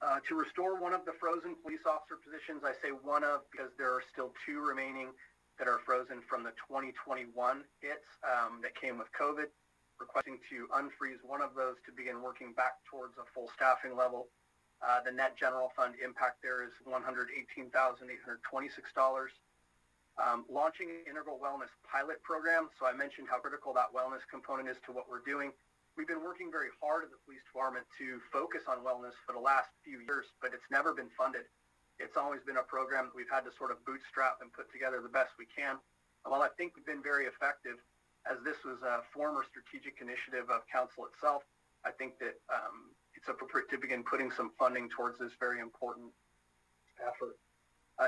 To restore one of the frozen police officer positions, I say one of because there are still two remaining that are frozen from the 2021 hits that came with COVID, requesting to unfreeze one of those to begin working back towards a full staffing level. The net general fund impact there is $118,826. Launching an integral wellness pilot program. So I mentioned how critical that wellness component is to what we're doing. We've been working very hard at the police department to focus on wellness for the last few years, but it's never been funded. It's always been a program that we've had to sort of bootstrap and put together the best we can. And while I think we've been very effective, as this was a former strategic initiative of council itself, I think that it's appropriate to begin putting some funding towards this very important effort.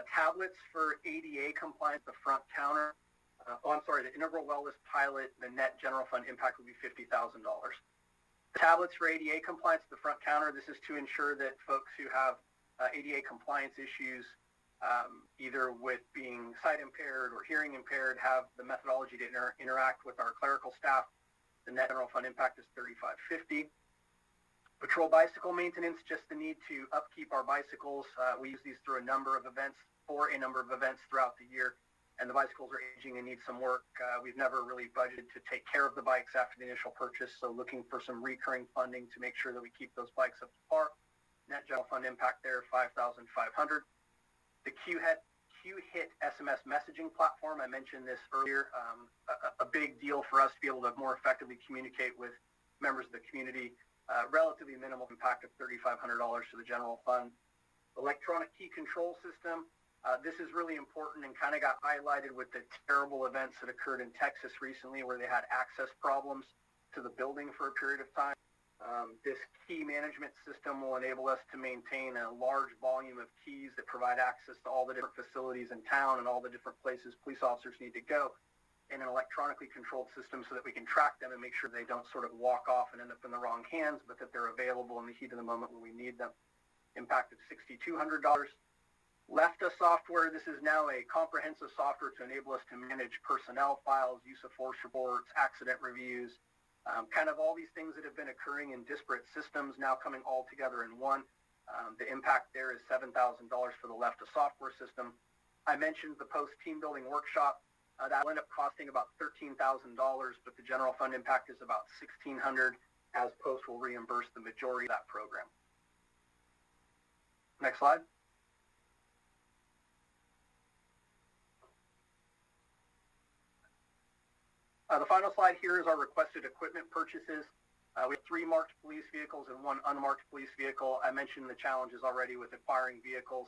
Tablets for ADA compliance, the front counter. The integral wellness pilot, the net general fund impact would be $50,000. Tablets for ADA compliance, the front counter. This is to ensure that folks who have ADA compliance issues, either with being sight impaired or hearing impaired, have the methodology to interact with our clerical staff. The net general fund impact is $35.50. Patrol bicycle maintenance, just the need to upkeep our bicycles. We use these through a number of events throughout the year, and the bicycles are aging and need some work. We've never really budgeted to take care of the bikes after the initial purchase, so looking for some recurring funding to make sure that we keep those bikes up to par. Net general fund impact there, $5,500. The Q-Hit SMS messaging platform, I mentioned this earlier, a big deal for us to be able to more effectively communicate with members of the community. Relatively minimal impact of $3,500 to the general fund. Electronic key control system. This is really important and kind of got highlighted with the terrible events that occurred in Texas recently where they had access problems to the building for a period of time. This key management system will enable us to maintain a large volume of keys that provide access to all the different facilities in town and all the different places police officers need to go in an electronically controlled system so that we can track them and make sure they don't sort of walk off and end up in the wrong hands, but that they're available in the heat of the moment when we need them. Impact of $6,200. Lefta software, this is now a comprehensive software to enable us to manage personnel files, use of force reports, accident reviews, kind of all these things that have been occurring in disparate systems now coming all together in one. The impact there is $7,000 for the Lefta software system. I mentioned the post-team building workshop. That will end up costing about $13,000, but the general fund impact is about $1,600 as Post will reimburse the majority of that program. Next slide. The final slide here is our requested equipment purchases. We have 3 marked police vehicles and 1 unmarked police vehicle. I mentioned the challenges already with acquiring vehicles.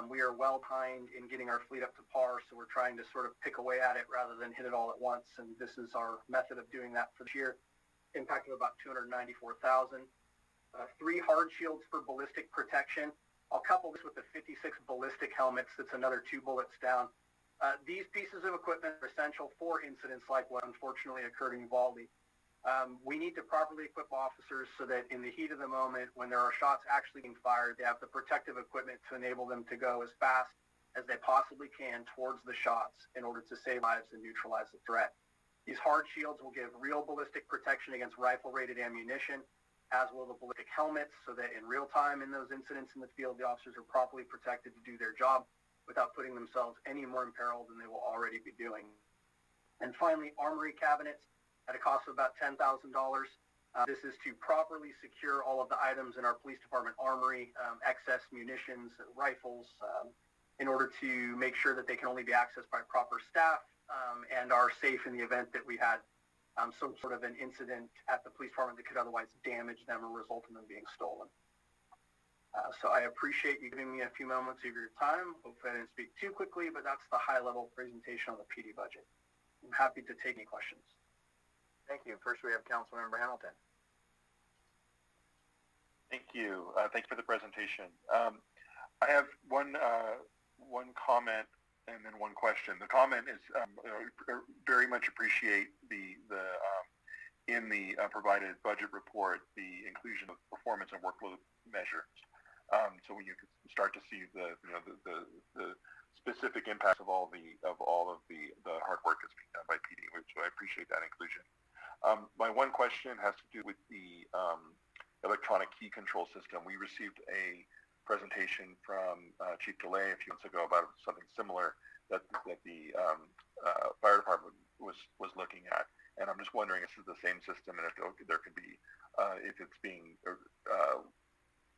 We are well behind in getting our fleet up to par, so we're trying to sort of pick away at it rather than hit it all at once, and this is our method of doing that for this year. Impact of about $294,000. 3 hard shields for ballistic protection. I'll couple this with the 56 ballistic helmets. That's another 2 bullets down. These pieces of equipment are essential for incidents like what unfortunately occurred in Uvalde. We need to properly equip officers so that in the heat of the moment, when there are shots actually being fired, they have the protective equipment to enable them to go as fast as they possibly can towards the shots in order to save lives and neutralize the threat. These hard shields will give real ballistic protection against rifle-rated ammunition, as will the ballistic helmets, so that in real time in those incidents in the field, the officers are properly protected to do their job without putting themselves any more in peril than they will already be doing. And finally, armory cabinets at a cost of about $10,000. This is to properly secure all of the items in our police department armory, excess munitions, rifles, in order to make sure that they can only be accessed by proper staff and are safe in the event that we had some sort of an incident at the police department that could otherwise damage them or result in them being stolen. So I appreciate you giving me a few moments of your time. Hopefully I didn't speak too quickly, but that's the high-level presentation on the PD budget. I'm happy to take any questions. Thank you. First, we have Councilmember Hamilton. Thank you. Thanks for the presentation. I have one comment and then one question. The comment is very much appreciate in the provided budget report the inclusion of performance and workload measures. So when you start to see the specific impacts of all of the hard work that's being done by PD, which I appreciate that inclusion. My one question has to do with the electronic key control system. We received a presentation from Chief DeLay a few months ago about something similar that the fire department was looking at. And I'm just wondering if this is the same system and if there could be, if it's being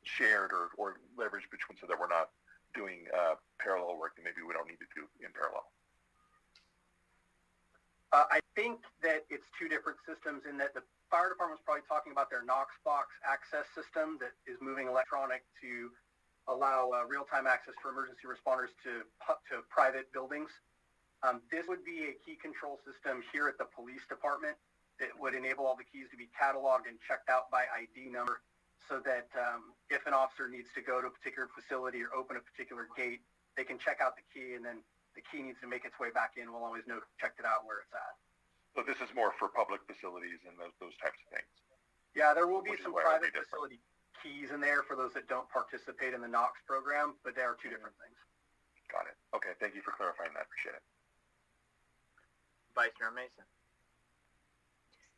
shared or leveraged between, so that we're not doing parallel work that maybe we don't need to do in parallel. I think that it's two different systems in that the fire department is probably talking about their Knox box access system that is moving electronic to allow real-time access for emergency responders to private buildings. This would be a key control system here at the police department that would enable all the keys to be cataloged and checked out by ID number, so that if an officer needs to go to a particular facility or open a particular gate, they can check out the key, and then the key needs to make its way back in. We'll always know, checked it out where it's at. So this is more for public facilities and those types of things. Yeah, there will be some private facility keys in there for those that don't participate in the Knox program, but they are two different things. Got it. Okay, thank you for clarifying that. Appreciate it. Vice Mayor Mason.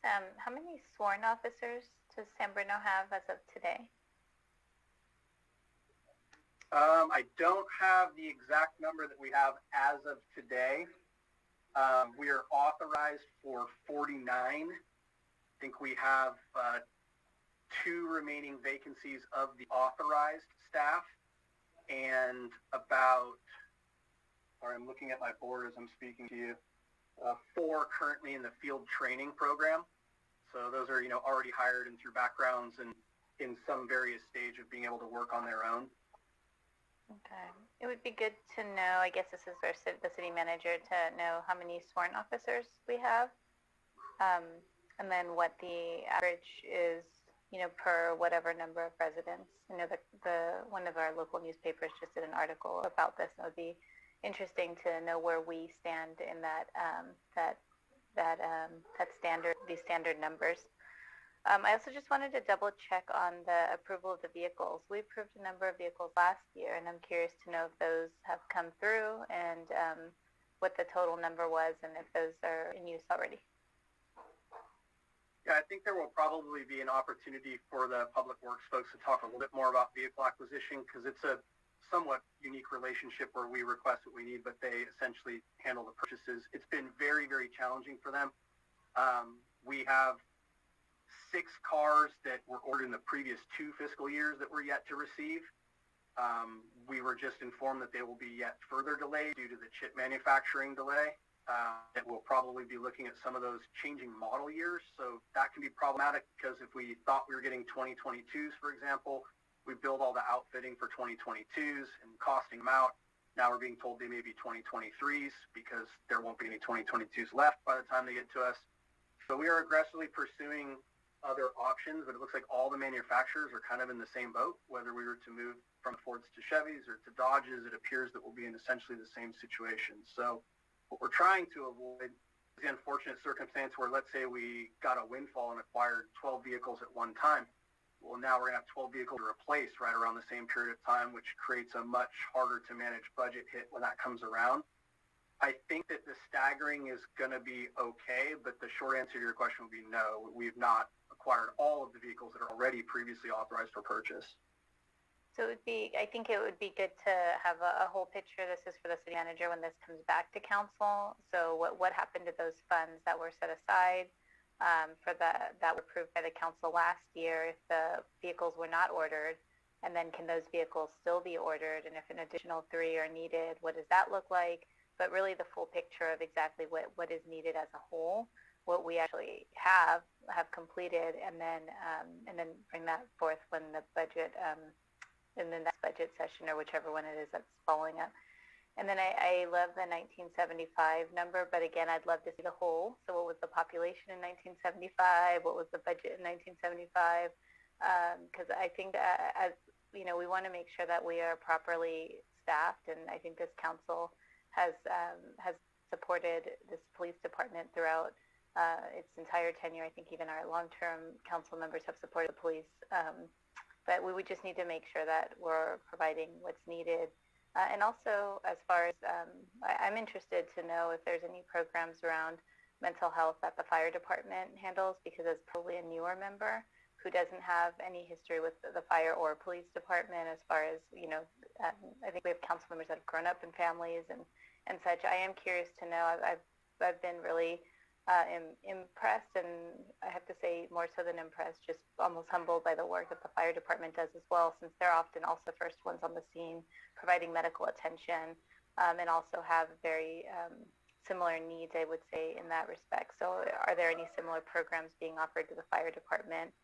Just how many sworn officers does San Bruno have as of today? I don't have the exact number that we have as of today. We are authorized for 49. I think we have 2 remaining vacancies of the authorized staff, and about, sorry, I'm looking at my board as I'm speaking to you, 4 currently in the field training program. So those are, already hired and through backgrounds and in some various stage of being able to work on their own. Okay. It would be good to know, I guess this is for the city manager, to know how many sworn officers we have, and then what the average is, per whatever number of residents. I know that one of our local newspapers just did an article about this, and it would be interesting to know where we stand in these standard numbers. I also just wanted to double check on the approval of the vehicles. We approved a number of vehicles last year, and I'm curious to know if those have come through and what the total number was and if those are in use already. Yeah, I think there will probably be an opportunity for the Public Works folks to talk a little bit more about vehicle acquisition, because it's a somewhat unique relationship where we request what we need, but they essentially handle the purchases. It's been very, very challenging for them. We have 6 cars that were ordered in the previous 2 fiscal years that we're yet to receive. We were just informed that they will be yet further delayed due to the chip manufacturing delay. That we'll probably be looking at some of those changing model years. So that can be problematic, because if we thought we were getting 2022s, for example, we build all the outfitting for 2022s and costing them out. Now we're being told they may be 2023s because there won't be any 2022s left by the time they get to us. So we are aggressively pursuing other options, but it looks like all the manufacturers are kind of in the same boat. Whether we were to move from Fords to Chevys or to Dodges, it appears that we'll be in essentially the same situation. So what we're trying to avoid is the unfortunate circumstance where, let's say we got a windfall and acquired 12 vehicles at one time. Well, now we're going to have 12 vehicles to replace right around the same period of time, which creates a much harder to manage budget hit when that comes around. I think that the staggering is going to be okay, but the short answer to your question would be no. We've not acquired all of the vehicles that are already previously authorized for purchase. So I think it would be good to have a whole picture. This is for the city manager when this comes back to council. So what happened to those funds that were set aside that were approved by the council last year if the vehicles were not ordered? And then can those vehicles still be ordered? And if an additional 3 are needed, what does that look like? But really the full picture of exactly what is needed as a whole, what we actually have completed, and then bring that forth when the budget, in the next budget session or whichever one it is that's following up. And then I love the 1975 number, but again, I'd love to see the whole. So what was the population in 1975? What was the budget in 1975? Because I think as we want to make sure that we are properly staffed, and I think this council has supported this police department throughout its entire tenure. I think even our long-term council members have supported the police. But we would just need to make sure that we're providing what's needed. And also, as far as, I'm interested to know if there's any programs around mental health that the fire department handles, because as probably a newer member who doesn't have any history with the fire or police department as far as, I think we have council members that have grown up in families and such. I am curious to know, I've been really impressed, and I have to say more so than impressed, just almost humbled by the work that the fire department does as well, since they're often also the first ones on the scene providing medical attention, and also have very similar needs, I would say, in that respect. So are there any similar programs being offered to the fire department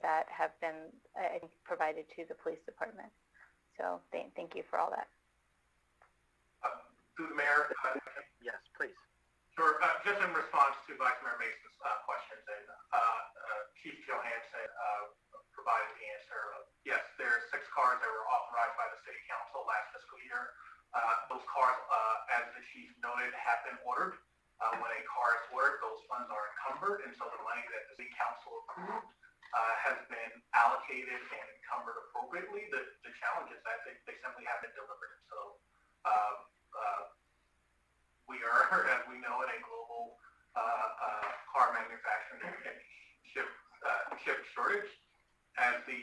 that have been, I think, provided to the police department? So thank you for all that. Through the mayor. Yes, please. Sure. Just in response to Vice Mayor Mason's questions, and Chief Johansson provided the answer. Yes, there are 6 cars that were authorized by the City Council last fiscal year. Those cars, as the chief noted, have been ordered. When a car is ordered, those funds are encumbered, and so the money that the City Council approved has been allocated and encumbered appropriately. The challenge is that they simply haven't delivered. So we are, as we know, in a global car manufacturing and chip shortage. As the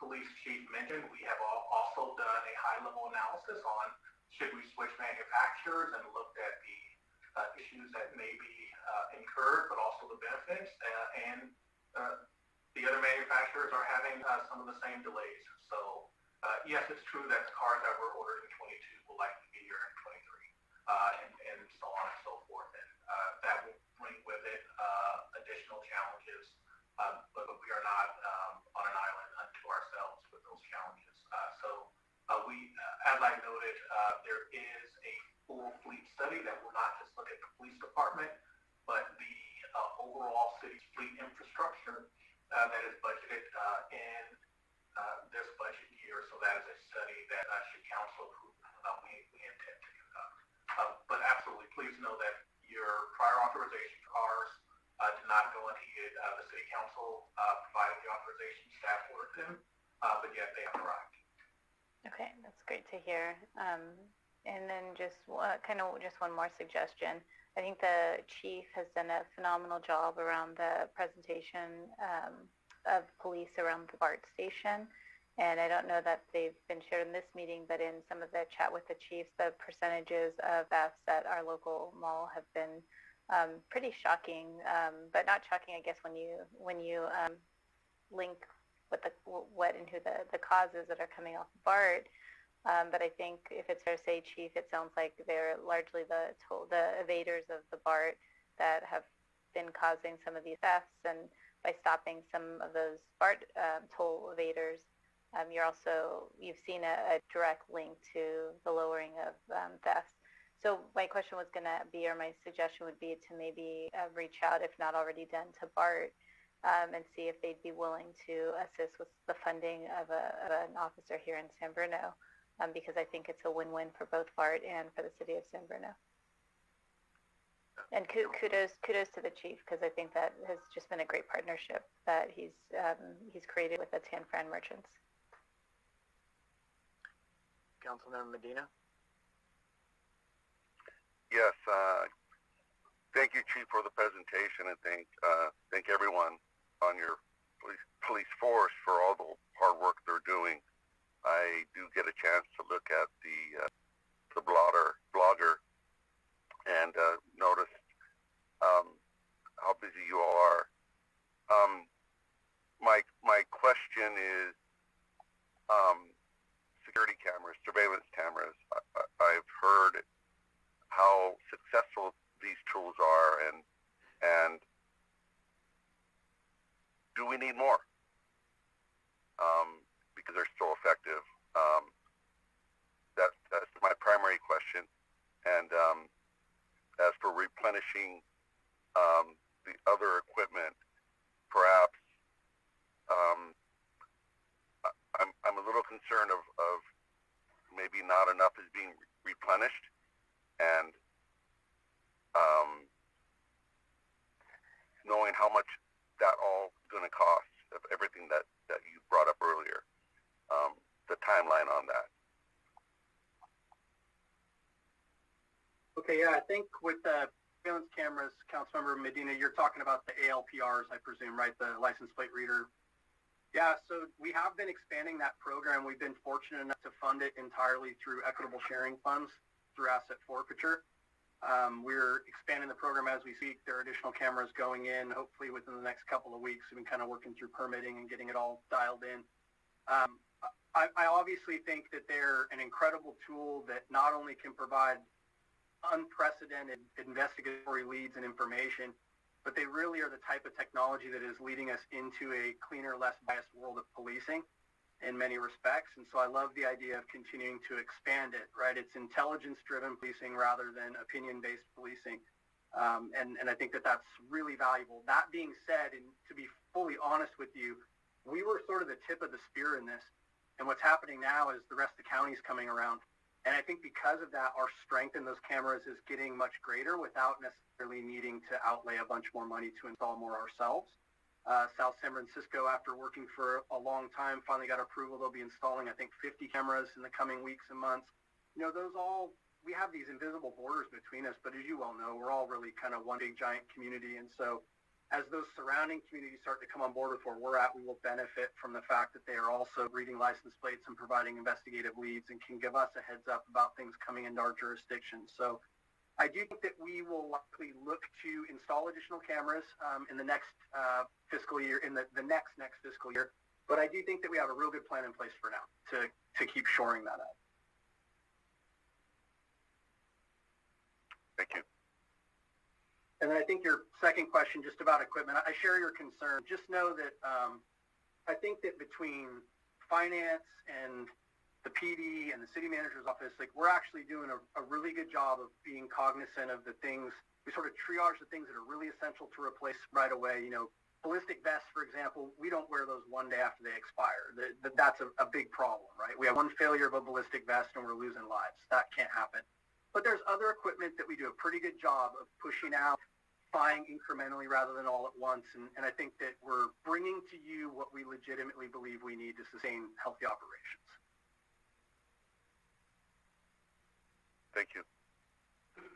police chief mentioned, we have also done a high-level analysis on should we switch manufacturers and looked at the issues that may be incurred, but also the benefits. And the other manufacturers are having some of the same delays. So yes, it's true that the cars that were ordered in 22 will likely be here in 23, and so on and so forth. And that will bring with it additional challenges. But we are not on an island unto ourselves with those challenges. So we, as I noted, there is a full fleet study that will not just look at the police department, but the overall city's fleet infrastructure that is budgeted in this budget year. So that is a study that should council approve. We intend to conduct. But absolutely, please know that your prior authorization cars did not go unheeded. The City Council provided the authorization, staff ordered them, but yet they have arrived. Okay, that's great to hear. And then just just one more suggestion. I think the chief has done a phenomenal job around the presentation of police around the BART station. And I don't know that they've been shared in this meeting, but in some of the chat with the chiefs, the percentages of thefts at our local mall have been pretty shocking, but not shocking, I guess, when you link what and who the causes that are coming off BART. But I think if it's fair to say, Chief, it sounds like they're largely the evaders of the BART that have been causing some of these thefts. And by stopping some of those BART toll evaders, you've seen a direct link to the lowering of thefts. So my question was going to be, or my suggestion would be, to maybe reach out, if not already done, to BART and see if they'd be willing to assist with the funding of an officer here in San Bruno, because I think it's a win-win for both BART and for the city of San Bruno. And kudos to the chief, because I think that has just been a great partnership that he's created with the San Fran merchants. Councilmember Medina. Yes, thank you, Chief, for the presentation, and thank everyone on your police force for all the hard work they're doing. I do get a chance to look at the blogger and notice how busy you all are. My question is security cameras, surveillance cameras. I've heard how successful these tools are, and do we need more? Because they're so effective. That's my primary question. And as for replenishing the other equipment, perhaps I'm a little concerned of maybe not enough is being replenished, and knowing how much that all is going to cost, of everything that you brought up earlier, the timeline on that. Okay, yeah, I think with surveillance cameras, Councilmember Medina, you're talking about the ALPRs, I presume, right? The license plate reader. Yeah, so we have been expanding that program. We've been fortunate enough to fund it entirely through equitable sharing funds through asset forfeiture. We're expanding the program as we speak. There are additional cameras going in, hopefully within the next couple of weeks. We've been kind of working through permitting and getting it all dialed in. I obviously think that they're an incredible tool that not only can provide unprecedented investigatory leads and information, but they really are the type of technology that is leading us into a cleaner, less biased world of policing in many respects. And so I love the idea of continuing to expand it, right? It's intelligence-driven policing rather than opinion-based policing. And I think that that's really valuable. That being said, and to be fully honest with you, we were sort of the tip of the spear in this. And what's happening now is the rest of the county's coming around. And I think because of that, our strength in those cameras is getting much greater without necessarily needing to outlay a bunch more money to install more ourselves. South San Francisco, after working for a long time, finally got approval. They'll be installing, I think, 50 cameras in the coming weeks and months. You know, we have these invisible borders between us, but as you well know, we're all really kind of one big giant community. And so as those surrounding communities start to come on board with where we're at, we will benefit from the fact that they are also reading license plates and providing investigative leads and can give us a heads up about things coming into our jurisdiction. So I do think that we will likely look to install additional cameras in the next fiscal year, in the next fiscal year. But I do think that we have a real good plan in place for now to keep shoring that up. Thank you. And then I think your second question just about equipment, I share your concern. Just know that I think that between finance and the PD and the city manager's office, like we're actually doing a really good job of being cognizant of the things. We sort of triage the things that are really essential to replace right away. You know, ballistic vests, for example, we don't wear those one day after they expire. That's a big problem, right? We have one failure of a ballistic vest and we're losing lives. That can't happen. But there's other equipment that we do a pretty good job of pushing out, buying incrementally rather than all at once. And I think that we're bringing to you what we legitimately believe we need to sustain healthy operations. Thank you.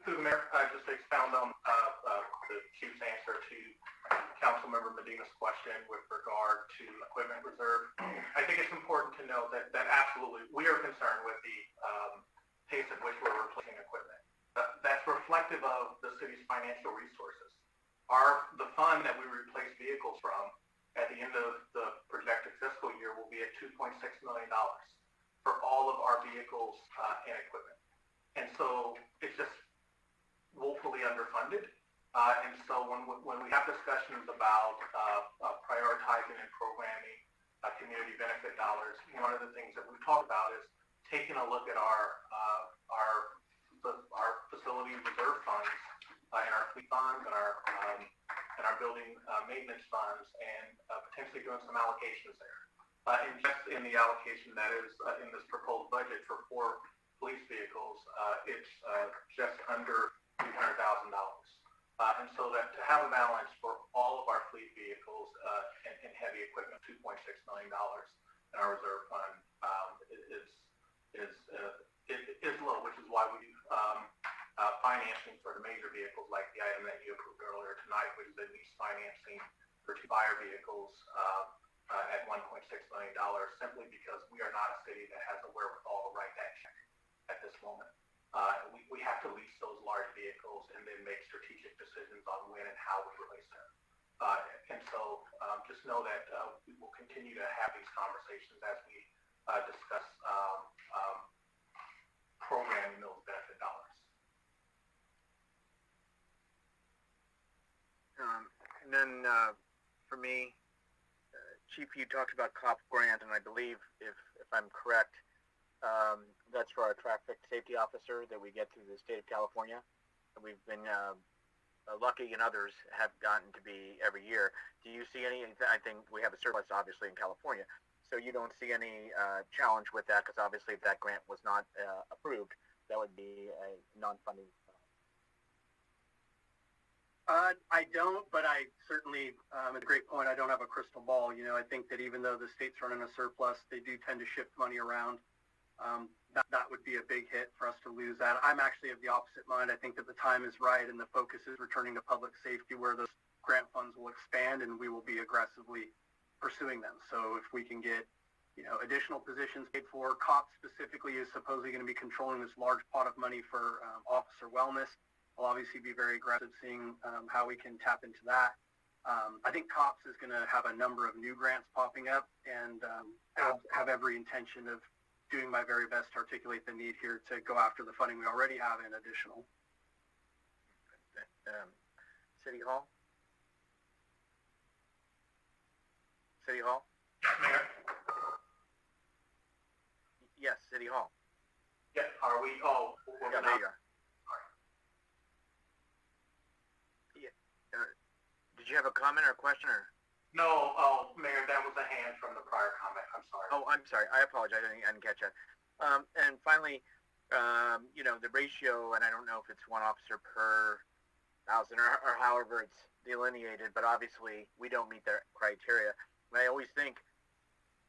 Through the mayor, just to expound on the chief's answer to Councilmember Medina's question with regard to equipment reserve. I think it's important to note that absolutely we are concerned with the pace at which we're replacing equipment. That's reflective of the city's financial resources. The fund that we replace vehicles from at the end of the projected fiscal year will be at $2.6 million for all of our vehicles and equipment. And so it's just woefully underfunded. And so when we have discussions about prioritizing and programming community benefit dollars, one of the things that we've talked about is taking a look at our facility reserve funds and our fleet funds and our building maintenance funds and potentially doing some allocations there. And just in the allocation that is in this proposed budget for 4 police vehicles, it's just under $300,000. And so that to have a balance for all of our fleet vehicles and heavy equipment, $2.6 million in our reserve fund is low, which is why we do financing for the major vehicles like the item that you approved earlier tonight, which is the lease financing for 2 fire vehicles at $1.6 million, simply because we are not a city that has the wherewithal to write that check at this moment. We have to lease those large vehicles and then make strategic decisions on when and how we replace them. And so just know that we will continue to have these conversations as we discuss programming those benefit dollars. And then for me, Chief, you talked about COP grant, and I believe, if I'm correct, that's for our traffic safety officer that we get through the state of California. And we've been lucky, and others have gotten to be every year. Do you see any? I think we have a surplus, obviously, in California. So you don't see any challenge with that, because obviously if that grant was not approved, that would be a non-funding. I don't, but I certainly, it's a great point. I don't have a crystal ball. You know, I think that even though the state's running a surplus, they do tend to shift money around. that would be a big hit for us to lose that. I'm actually of the opposite mind. I think that the time is right and the focus is returning to public safety where those grant funds will expand and we will be aggressively pursuing them. So if we can get, additional positions paid for, cops specifically is supposedly going to be controlling this large pot of money for officer wellness. I'll obviously be very aggressive seeing how we can tap into that. I think cops is going to have a number of new grants popping up and have every intention of doing my very best to articulate the need here to go after the funding we already have and additional. City Hall? City Hall? Mayor? Yes, City Hall. Yeah, are we, Yeah, there you are. Yeah. Did you have a comment or a question or? No, Mayor, that was a hand from the prior comment. I'm sorry. Oh, I'm sorry. I apologize. I didn't catch that. And finally, the ratio, and I don't know if it's one officer per 1,000 or however it's delineated, but obviously we don't meet their criteria. And I always think,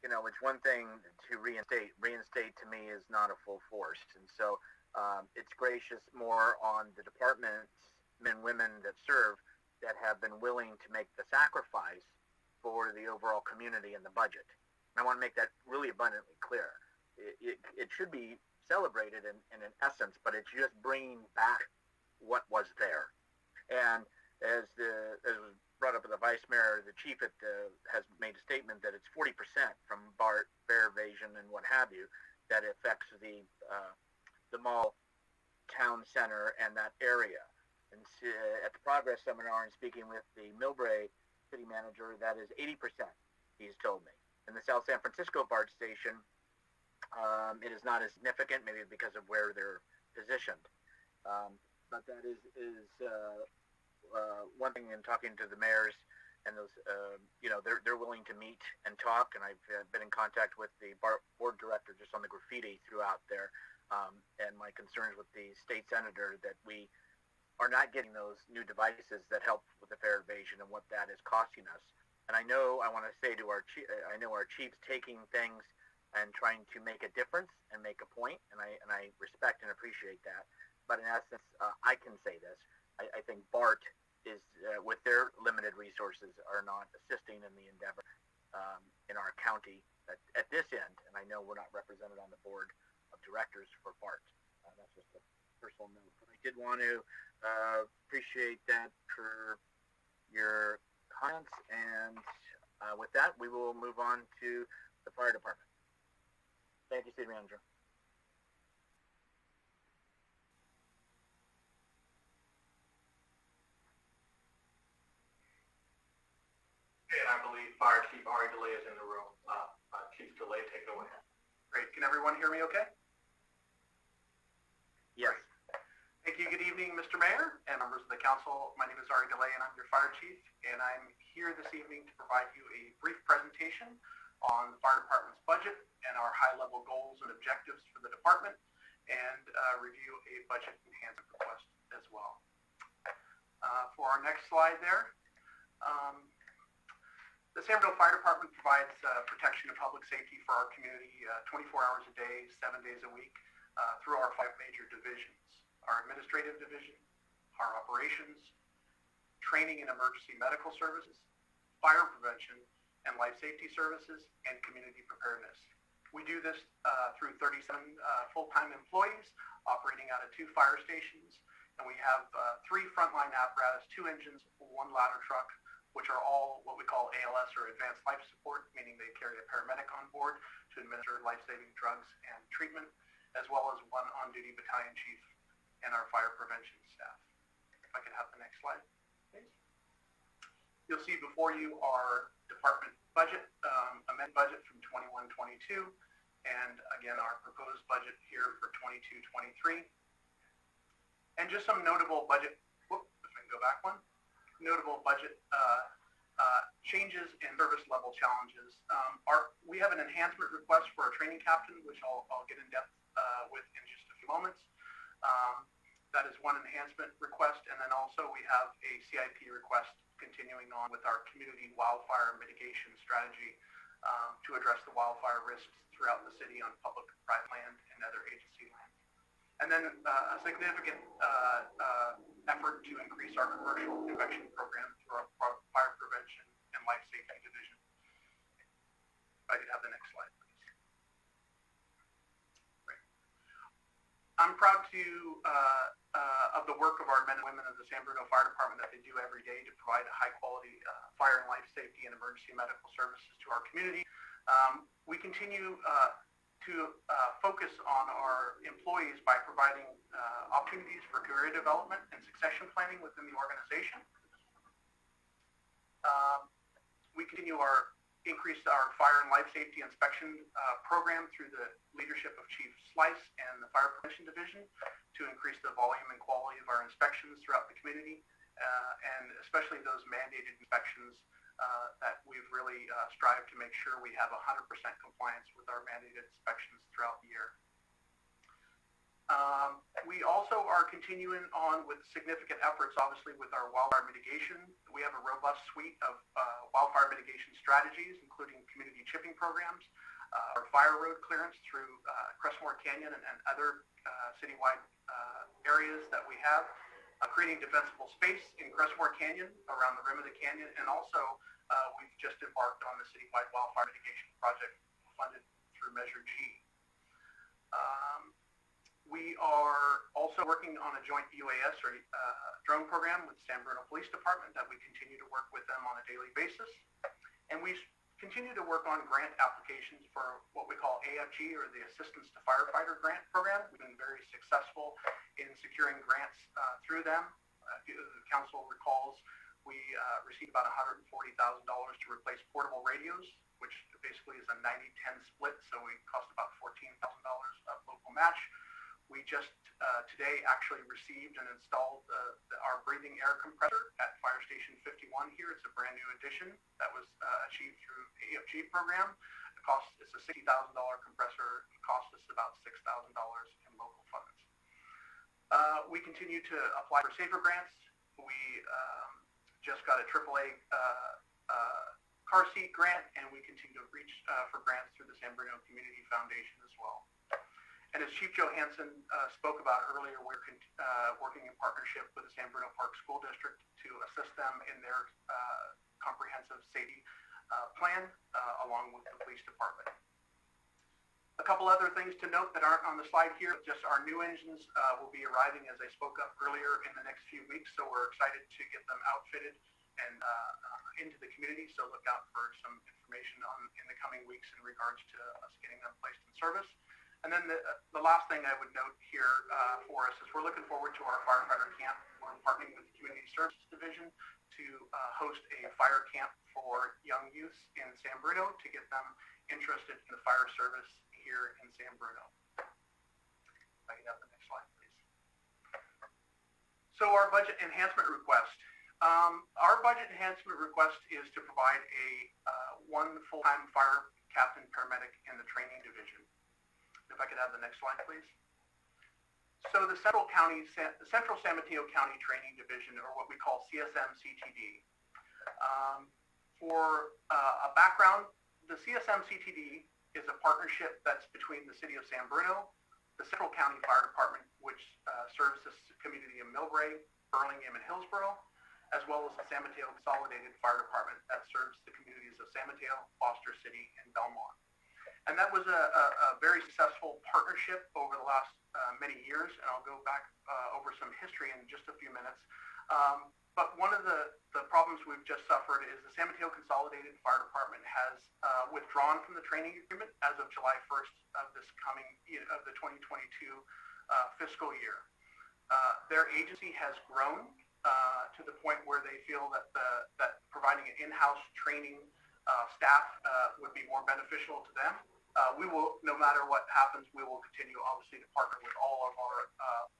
it's one thing to reinstate. Reinstate to me is not a full force. And so it's gracious more on the department's men and women that serve that have been willing to make the sacrifice for the overall community and the budget. And I want to make that really abundantly clear. It should be celebrated in essence, but it's just bringing back what was there. And as was brought up with the vice mayor, the chief has made a statement that it's 40% from BART, fare evasion, and what have you, that affects the mall, town center, and that area. And at the progress seminar and speaking with the Millbrae city manager, that is 80%, he's told me. In the South San Francisco BART station, it is not as significant, maybe because of where they're positioned. But that is one thing in talking to the mayors and those, they're willing to meet and talk. And I've been in contact with the board director just on the graffiti throughout there, and my concerns with the state senator that we are not getting those new devices that help with the fare evasion and what that is costing us. And I want to say to our chief's taking things and trying to make a difference and make a point, and I respect and appreciate that. But in essence, I can say this. I think BART is, with their limited resources, are not assisting in the endeavor in our county at this end. And I know we're not represented on the board of directors for BART. That's just a personal note. But I did want to appreciate that for your comments. And with that, we will move on to the fire department. Thank you, City Manager. And I believe Fire Chief Ari DeLay is in the room. Chief DeLay, take it away. Great. Can everyone hear me okay? Yes. Thank you. Good evening, Mr. Mayor and members of the council. My name is Ari DeLay, and I'm your fire chief. And I'm here this evening to provide you a brief presentation on the fire department's budget and our high-level goals and objectives for the department, and review a budget enhancement request as well. For our next slide there, the San Bernardino Fire Department provides protection and public safety for our community 24 hours a day, 7 days a week through our 5 major divisions: our administrative division, our operations, training and emergency medical services, fire prevention and life safety services, and community preparedness. We do this through 37 full-time employees operating out of 2 fire stations, and we have 3 frontline apparatus, 2 engines, 1 ladder truck, which are all what we call ALS, or advanced life support, meaning they carry a paramedic on board to administer life-saving drugs and treatment, as well as 1 on-duty battalion chief and our fire prevention staff. If I could have the next slide, please. You'll see before you our department budget, amended budget from 21-22, and again our proposed budget here for 22-23. And just some notable budget, if I can go back one, notable budget changes and service level challenges. We have an enhancement request for a training captain, which I'll get in depth with in just a few moments. That is one enhancement request, and then also we have a CIP request continuing on with our community wildfire mitigation strategy to address the wildfire risks throughout the city on public, private land, and other agency lands. And then a significant effort to increase our commercial inspection program through our fire prevention and life safety division. If I could have the next slide, please. Great. I'm proud to of the work of our men and women of the San Bruno Fire Department that they do every day to provide high quality fire and life safety and emergency medical services to our community. We continue to focus on our employees by providing opportunities for career development and succession planning within the organization. We continue increase our fire and life safety inspection program through the leadership of Chief Slice and the Fire Prevention Division to increase the volume and quality of our inspections throughout the community, and especially those mandated inspections that we've really strived to make sure we have 100% compliance with our mandated inspections throughout the year. We also are continuing on with significant efforts, obviously, with our wildfire mitigation. We have a robust suite of wildfire mitigation strategies, including community chipping programs, our fire road clearance through Crestmore Canyon and other citywide areas that we have, creating defensible space in Crestmore Canyon around the rim of the canyon, and also we've just embarked on the citywide wildfire mitigation project funded through Measure G. We are also working on a joint UAS or drone program with San Bruno Police Department that we continue to work with them on a daily basis. And we continue to work on grant applications for what we call AFG, or the Assistance to Firefighter Grant Program. We've been very successful in securing grants through them. If the council recalls, we received about $140,000 to replace portable radios, which basically is a 90-10 split, so we cost about $14,000 of local match. We just today actually received and installed our breathing air compressor at Fire Station 51 here. It's a brand new addition that was achieved through the AFG program. It's a $60,000 compressor. It cost us about $6,000 in local funds. We continue to apply for SAFER grants. We just got a AAA car seat grant, and we continue to reach for grants through the San Bruno Community Foundation as well. And as Chief Johansson spoke about earlier, we're working in partnership with the San Bruno Park School District to assist them in their comprehensive safety plan, along with the police department. A couple other things to note that aren't on the slide here, just our new engines will be arriving, as I spoke of earlier, in the next few weeks, so we're excited to get them outfitted and into the community, so look out for some information in the coming weeks in regards to us getting them placed in service. And then the last thing I would note here for us is we're looking forward to our firefighter camp. We're partnering with the Community Services Division to host a fire camp for young youths in San Bruno to get them interested in the fire service here in San Bruno. If I can have the next slide, please. So our budget enhancement request. Our budget enhancement request is to provide one full-time fire captain paramedic in the training division. If I could have the next slide, please. So the Central San Mateo County Training Division, or what we call CSM-CTD. For a background, the CSM-CTD is a partnership that's between the City of San Bruno, the Central County Fire Department, which serves the community of Millbrae, Burlingame, and Hillsborough, as well as the San Mateo Consolidated Fire Department that serves the communities of San Mateo, Foster City, and Belmont. And that was a very successful partnership over the last many years, and I'll go back over some history in just a few minutes. But one of the problems we've just suffered is the San Mateo Consolidated Fire Department has withdrawn from the training agreement as of July 1st of this of the 2022 fiscal year. Their agency has grown to the point where they feel that providing an in-house training staff would be more beneficial to them. We will, no matter what happens, we will continue, obviously, to partner with all of our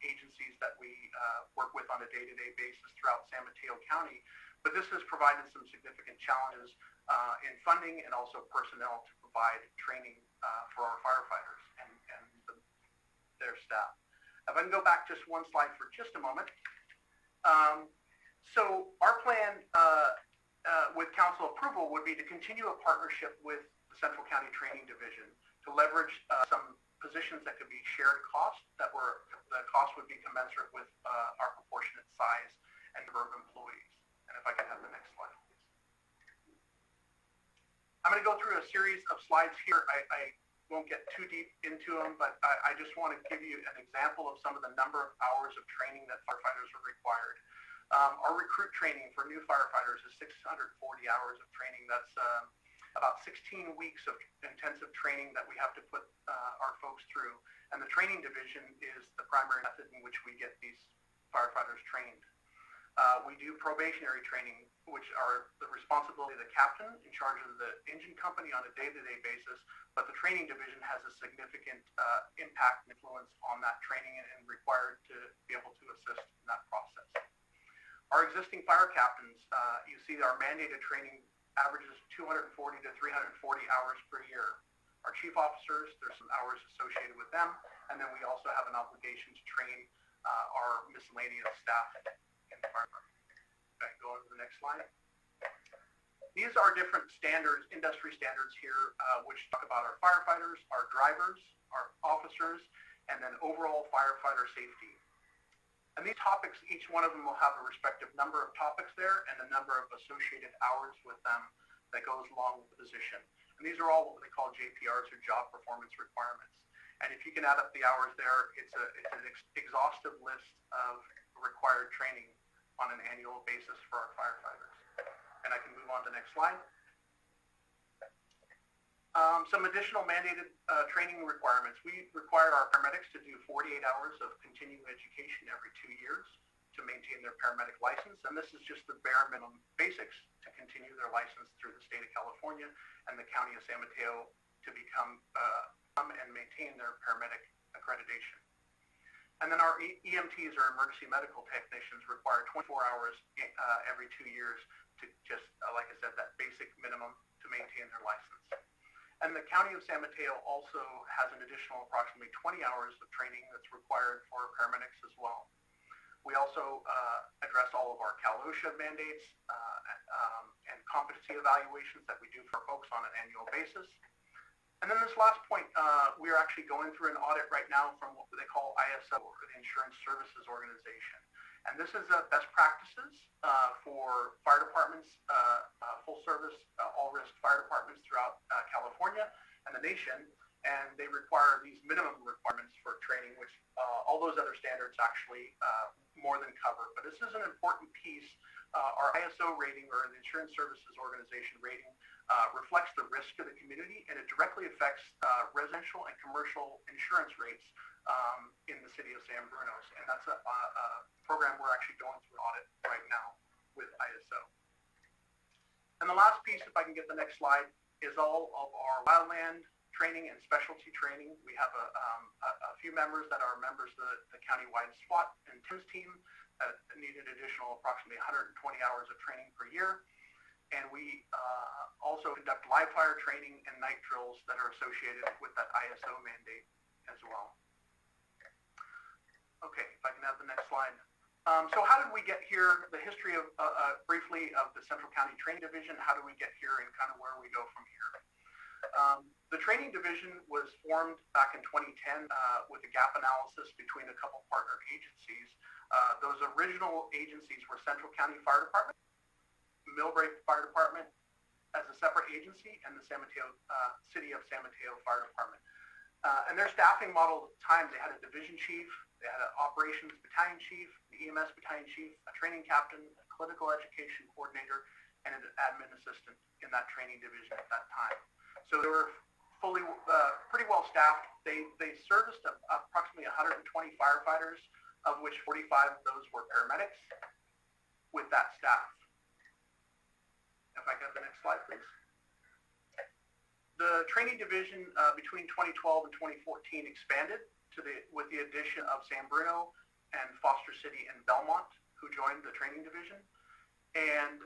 agencies that we work with on a day-to-day basis throughout San Mateo County. But this has provided some significant challenges in funding and also personnel to provide training for our firefighters and their staff. If I can go back just one slide for just a moment. So our plan with council approval would be to continue a partnership with the Central County Training Division to leverage some positions that could be shared cost, the cost would be commensurate with our proportionate size and number of employees. And if I can have the next slide, please. I'm going to go through a series of slides here. I won't get too deep into them, but I just want to give you an example of some of the number of hours of training that firefighters are required. Our recruit training for new firefighters is 640 hours of training. That's about 16 weeks of intensive training that we have to put our folks through. And the training division is the primary method in which we get these firefighters trained. We do probationary training, which are the responsibility of the captain in charge of the engine company on a day-to-day basis, but the training division has a significant impact and influence on that training and required to be able to assist in that process. Our existing fire captains, you see our mandated training averages 240 to 340 hours per year. Our chief officers, there's some hours associated with them, and then we also have an obligation to train our miscellaneous staff in the fire department. Okay, go on to the next slide. These are different standards, industry standards here, which talk about our firefighters, our drivers, our officers, and then overall firefighter safety. And these topics, each one of them will have a respective number of topics there and a number of associated hours with them that goes along with the position. And these are all what they call JPRs, or job performance requirements. And if you can add up the hours there, it's an exhaustive list of required training on an annual basis for our firefighters. And I can move on to the next slide. Some additional mandated training requirements. We require our paramedics to do 48 hours of continuing education every 2 years to maintain their paramedic license. And this is just the bare minimum basics to continue their license through the state of California and the county of San Mateo to become and maintain their paramedic accreditation. And then our EMTs, or emergency medical technicians, require 24 hours every 2 years to just, like I said, that basic minimum to maintain their license. And the county of San Mateo also has an additional approximately 20 hours of training that's required for paramedics as well. We also address all of our Cal-OSHA mandates and competency evaluations that we do for folks on an annual basis. And then this last point, we are actually going through an audit right now from what they call ISO, or the Insurance Services Organization. And this is best practices for fire departments, full service, all-risk fire departments throughout California and the nation. And they require these minimum requirements for training, which all those other standards actually more than cover. But this is an important piece. Our ISO rating, or the Insurance Services Organization rating, reflects the risk to the community, and it directly affects residential and commercial insurance rates in the city of San Bruno. And that's a program we're actually going through an audit right now with ISO. And the last piece, if I can get the next slide, is all of our wildland training and specialty training. We have a few members that are members of the county-wide SWAT and TIMS team that need an additional approximately 120 hours of training per year. And we also conduct live fire training and night drills that are associated with that ISO mandate as well. Okay, if I can have the next slide. So how did we get here? The history of, briefly, of the Central County Training Division. How do we get here, and kind of where we go from here? The Training Division was formed back in 2010 with a gap analysis between a couple partner agencies. Those original agencies were Central County Fire Department, Millbrae Fire Department as a separate agency, and the San Mateo, City of San Mateo Fire Department. And their staffing model at the time, they had a division chief, they had an operations battalion chief, the EMS battalion chief, a training captain, a clinical education coordinator, and an admin assistant in that training division at that time. So they were fully, pretty well staffed. They serviced approximately 120 firefighters, of which 45 of those were paramedics with that staff. If I get the next slide, please. The training division between 2012 and 2014 expanded with the addition of San Bruno and Foster City and Belmont, who joined the training division. And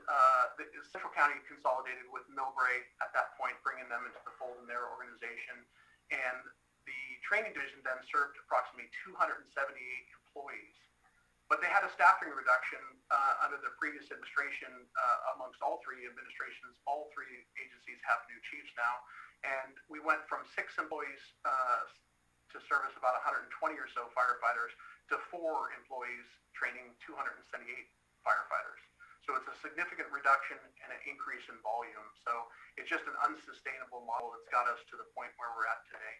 the Central County consolidated with Millbrae at that point, bringing them into the fold in their organization. And the training division then served approximately 278 employees. But they had a staffing reduction under the previous administration amongst all three administrations. All three agencies have new chiefs now. And we went from 6 employees to service about 120 or so firefighters to 4 employees training 278 firefighters. So it's a significant reduction and an increase in volume. So it's just an unsustainable model that's got us to the point where we're at today.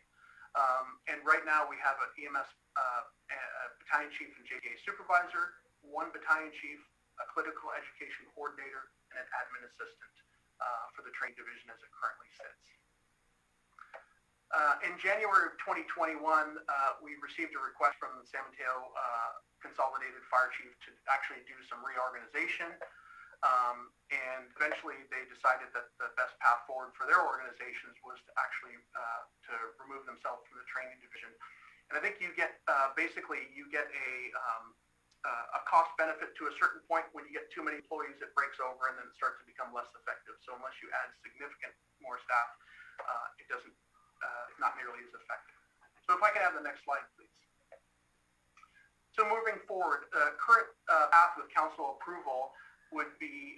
And right now we have an EMS battalion chief and JTA supervisor, 1 battalion chief, a clinical education coordinator, and an admin assistant for the training division as it currently sits. In January of 2021, we received a request from the San Mateo Consolidated Fire Chief to actually do some reorganization. And eventually they decided that the best path forward for their organizations was to actually to remove themselves from the training division. And I think you get basically you get a cost benefit to a certain point. When you get too many employees, it breaks over and then it starts to become less effective. So unless you add significant more staff, it doesn't it's not nearly as effective. So if I can have the next slide, please. So moving forward, current path with council approval would be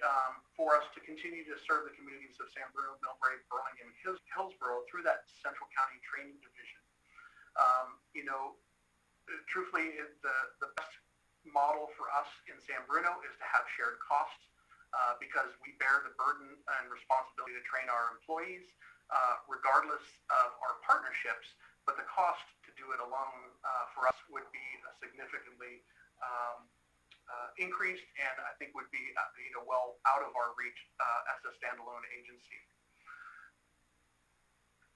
for us to continue to serve the communities of San Bruno, Millbrae, Burlingame, and Hillsborough through that Central County Training Division. You know, truthfully, the best model for us in San Bruno is to have shared costs because we bear the burden and responsibility to train our employees regardless of our partnerships, but the cost to do it alone for us would be significantly increased, and I think would be well out of our reach as a standalone agency.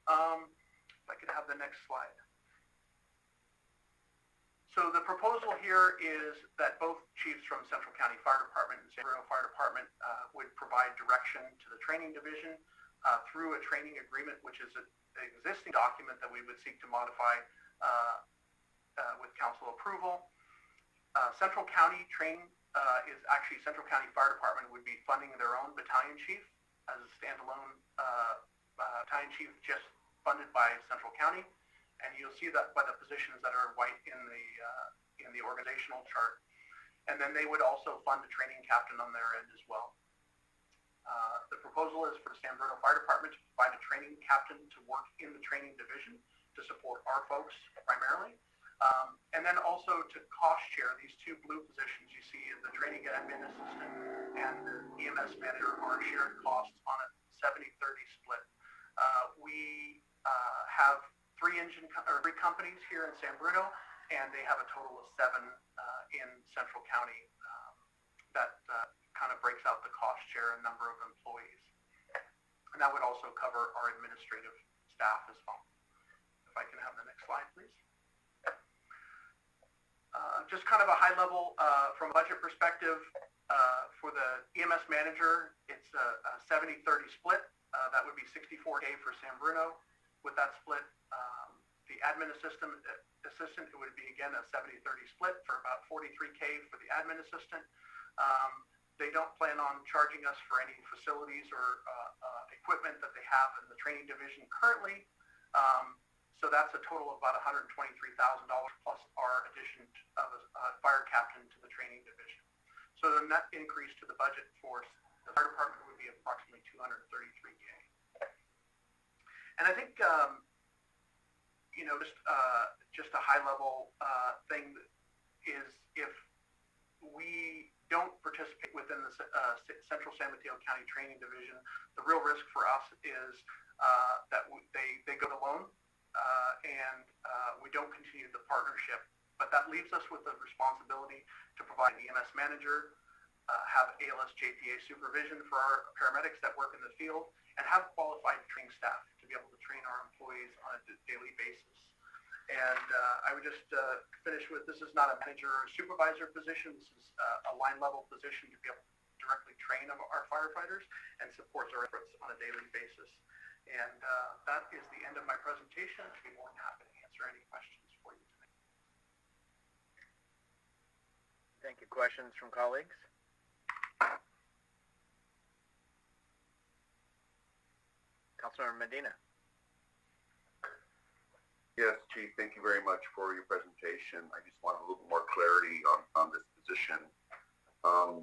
If I could have the next slide. So the proposal here is that both chiefs from Central County Fire Department and San Bruno Fire Department would provide direction to the training division through a training agreement, which is an existing document that we would seek to modify with council approval. Central County training is actually Central County Fire Department would be funding their own battalion chief as a standalone battalion chief just funded by Central County. And you'll see that by the positions that are white in the organizational chart. And then they would also fund a training captain on their end as well. The proposal is for the San Bruno Fire Department to provide a training captain to work in the training division to support our folks primarily. And then also to cost share these 2 blue positions you see in the training admin assistant and the EMS manager are shared costs on a 70-30 split. We have 3 companies here in San Bruno, and they have a total of 7 in Central County. That kind of breaks out the cost share and number of employees. And that would also cover our administrative staff as well. If I can have the next slide, please. Just kind of a high level from a budget perspective for the EMS manager, it's a 70-30 split. That would be $64K for San Bruno. With that split, the admin assistant, it would be again a 70-30 split for about $43K for the admin assistant. They don't plan on charging us for any facilities or equipment that they have in the training division currently. So that's a total of about $123,000 plus our addition of a fire captain to the training division. So the net increase to the budget for the fire department would be approximately $233K. And I think, just a high level thing is if we don't participate within the Central San Mateo County Training Division, the real risk for us is that they go alone and we don't continue the partnership. But that leaves us with the responsibility to provide an EMS manager, have ALS JPA supervision for our paramedics that work in the field, and have qualified training staff to be able to train our employees on a daily basis. And I would just finish with, this is not a manager or supervisor position. This is a line level position to be able to directly train our firefighters and supports our efforts on a daily basis. And that is the end of my presentation. I'd be more than happy to answer any questions for you tonight. Thank you. Questions from colleagues? Councilor Medina. Yes, Chief, thank you very much for your presentation. I just want a little bit more clarity on this position. How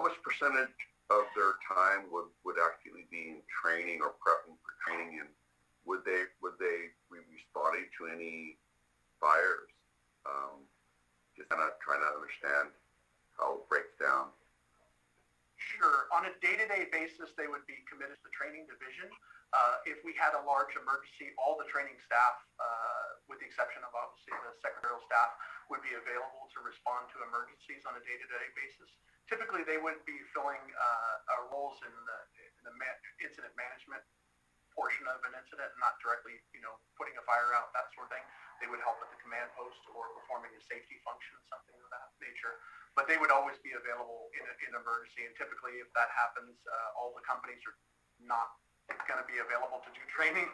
much percentage of their time would actually be in training or prepping for training, and would they be body to any fires? Just kind of trying to understand how it breaks down. Sure. On a day-to-day basis, they would be committed to the training division. If we had a large emergency, all the training staff, with the exception of obviously the secretarial staff, would be available to respond to emergencies on a day-to-day basis. Typically, they would be filling roles in the incident management portion of an incident, not directly, putting a fire out, that sort of thing. They would help at the command post or performing a safety function, something of that nature. But they would always be available in an emergency. And typically, if that happens, all the companies are not going to be available to do training.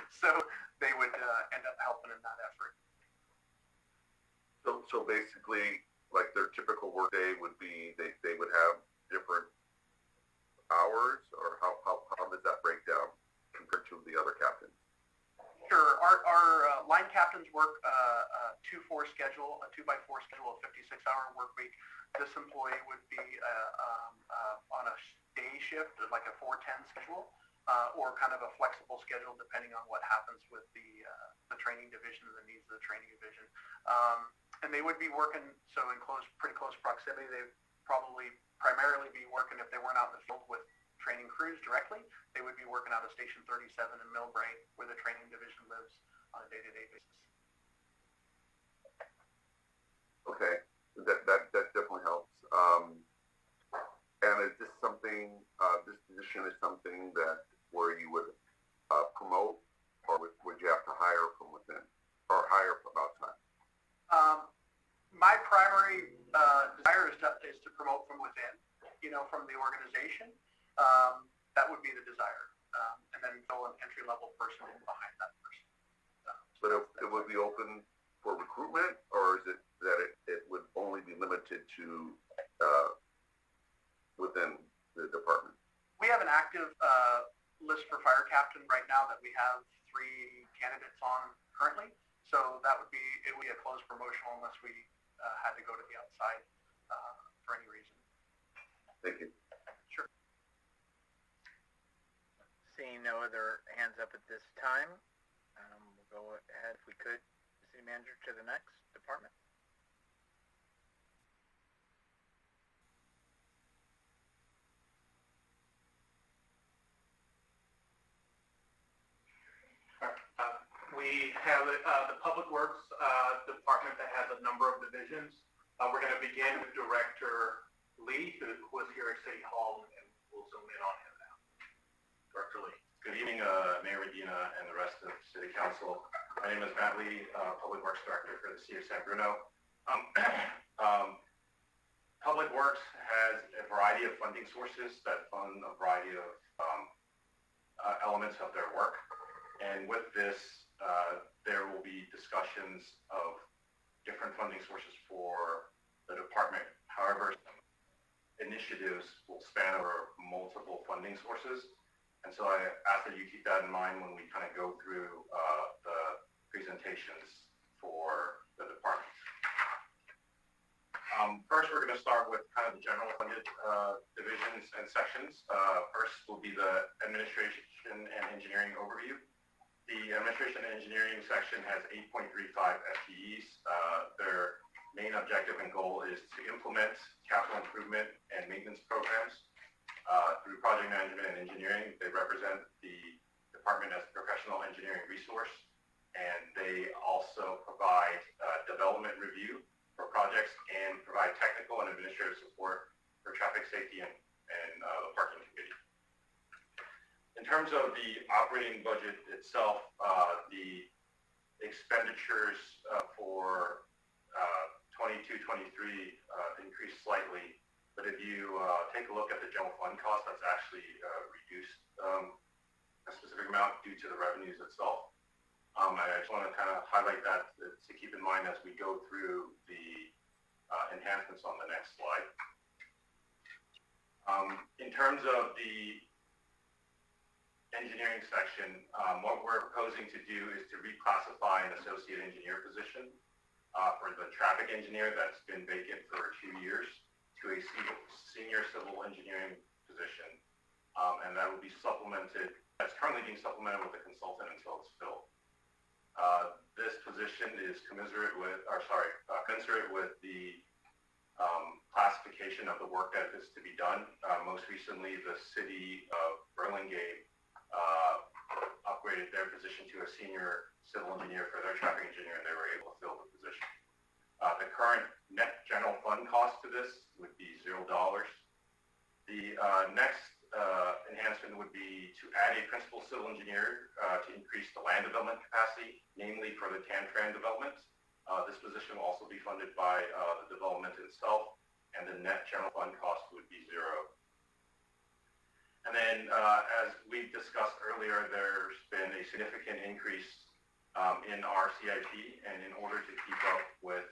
So they would end up helping in that effort. So basically, like their typical workday would be, they would have different hours, or how does that break down compared to the other captains? Sure. Our line captains work a 2-4 schedule, a 2x4 schedule, a 56-hour work week. This employee would be on a day shift, like a 4-10 schedule, or kind of a flexible schedule depending on what happens with the training division and the needs of the training division. And they would be working, so in pretty close proximity. They'd probably primarily be working, if they weren't out in the field with training crews directly, they would be working out of Station 37 in Millbrae, where the training division lives on a day-to-day basis. Okay, that definitely helps. And is this something, this position is something that where you would promote, or would you have to hire from within, or hire from outside? My primary desire is to promote from within, from the organization. That would be the desire. And then fill an entry-level person in behind that person. But it would be open for recruitment, or is it that it would only be limited to within the department? We have an active list for fire captain right now that we have 3 candidates on currently. So it would be a closed promotional unless we had to go to the outside for any reason. Thank you. Sure. Seeing no other hands up at this time, we'll go ahead, if we could, City Manager, to the next department. We have the Public Works department that has a number of divisions. We're going to begin with Director Lee, who was here at City Hall, and we'll zoom in on him now. Director Lee. Good evening, Mayor Medina and the rest of City Council. My name is Matt Lee, Public Works Director for the City of San Bruno. Public Works has a variety of funding sources that fund a variety of elements of their work. And with this, there will be discussions of different funding sources for the department. However, initiatives will span over multiple funding sources. And so I ask that you keep that in mind when we kind of go through the presentations for the department. First, we're going to start with kind of the general funded divisions and sections. First will be the Administration and Engineering overview. The Administration and Engineering section has 8.35 FTEs. Their main objective and goal is to implement capital improvement and maintenance programs through project management and engineering. They represent the department as a professional engineering resource, and they also provide development review for projects and provide technical and administrative support for traffic safety and the parking committee. In terms of the operating budget itself, the expenditures for 22-23 increased slightly, but if you take a look at the general fund cost, that's actually reduced a specific amount due to the revenues itself. I just want to kind of highlight that to keep in mind as we go through the enhancements on the next slide. In terms of the engineering section, what we're proposing to do is to reclassify an associate engineer position for the traffic engineer that's been vacant for 2 years to a senior civil engineering position. And that will be supplemented, that's currently being supplemented with a consultant until it's filled. This position is commensurate with the classification of the work that is to be done. Most recently, the city of Burlingame upgraded their position to a senior civil engineer for their traffic engineer, and they were able to fill the position. The current net general fund cost to this would be $0. The next enhancement would be to add a principal civil engineer to increase the land development capacity, namely for the TAN-TRAN development. This position will also be funded by the development itself, and the net general fund cost would be $0. And then, as we discussed earlier, there's been a significant increase in our CIP, and in order to keep up with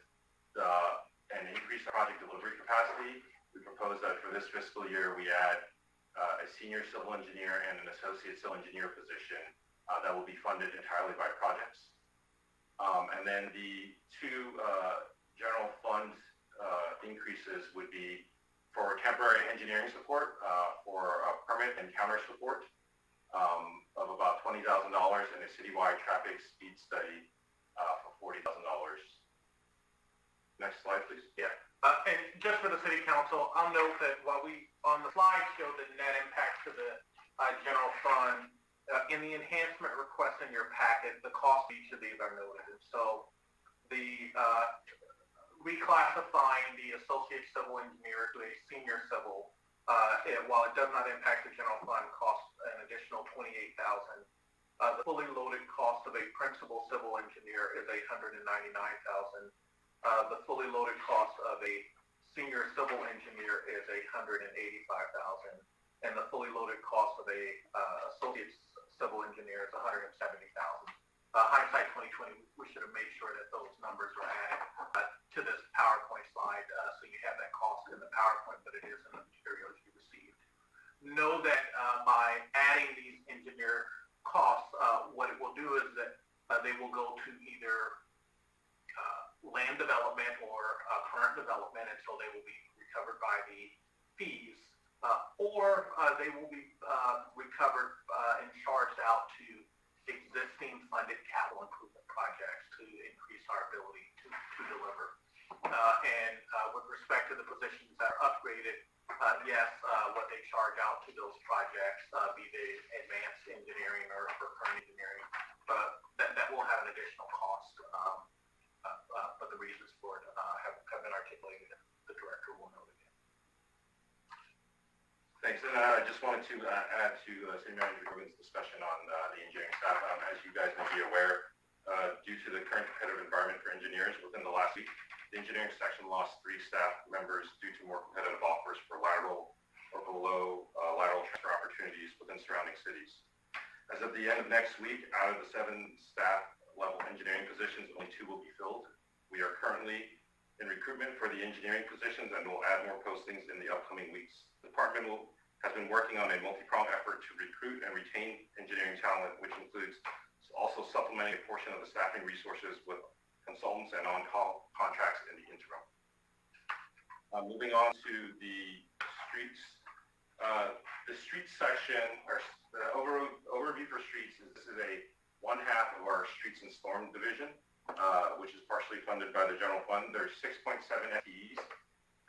and increase the project delivery capacity, we propose that for this fiscal year we add a senior civil engineer and an associate civil engineer position that will be funded entirely by projects. And then the two general fund increases would be for temporary engineering support, for permit and counter support of about $20,000, and a citywide traffic speed study for $40,000. Next slide, please. Yeah. And just for the city council, I'll note that while we on the slide show the net impact to the general fund, in the enhancement request in your packet, the cost of each of these are noted. And so the reclassifying the associate civil engineer to a senior civil, while it does not impact the general fund, costs an additional $28,000. The fully loaded cost of a principal civil engineer is $199,000. The fully loaded cost of a senior civil engineer is $185,000, and the fully loaded cost of a associate civil engineer is $170,000. Hindsight 2020, we should have made sure that those numbers were added to this PowerPoint slide, so you have that cost in the PowerPoint, but it is in the materials you received. Know that by adding these engineer costs, what it will do is that they will go to either land development or current development, and so they will be recovered by the fees, or they will be recovered and charged out to existing funded capital improvement projects to increase our ability to deliver. And with respect to the positions that are upgraded, yes, what they charge out to those projects, be they advanced engineering or current engineering, that will have an additional cost. But the reasons for it have been articulated, and the director will note again. Thanks. And I just wanted to add to City Manager Grogan's discussion on the engineering staff. As you guys may be aware, due to the current competitive environment for engineers within the last week, the engineering section lost 3 staff members due to more competitive offers for lateral or below lateral transfer opportunities within surrounding cities. As of the end of next week, out of the 7 staff level engineering positions, only 2 will be filled. We are currently in recruitment for the engineering positions, and will add more postings in the upcoming weeks. The department has been working on a multi-pronged effort to recruit and retain engineering talent, which includes also supplementing a portion of the staffing resources with consultants and on-call contracts in the interim. Moving on to the streets. The streets section, or the overview for streets, this is one half of our streets and storm division, which is partially funded by the general fund. There's 6.7 FTEs.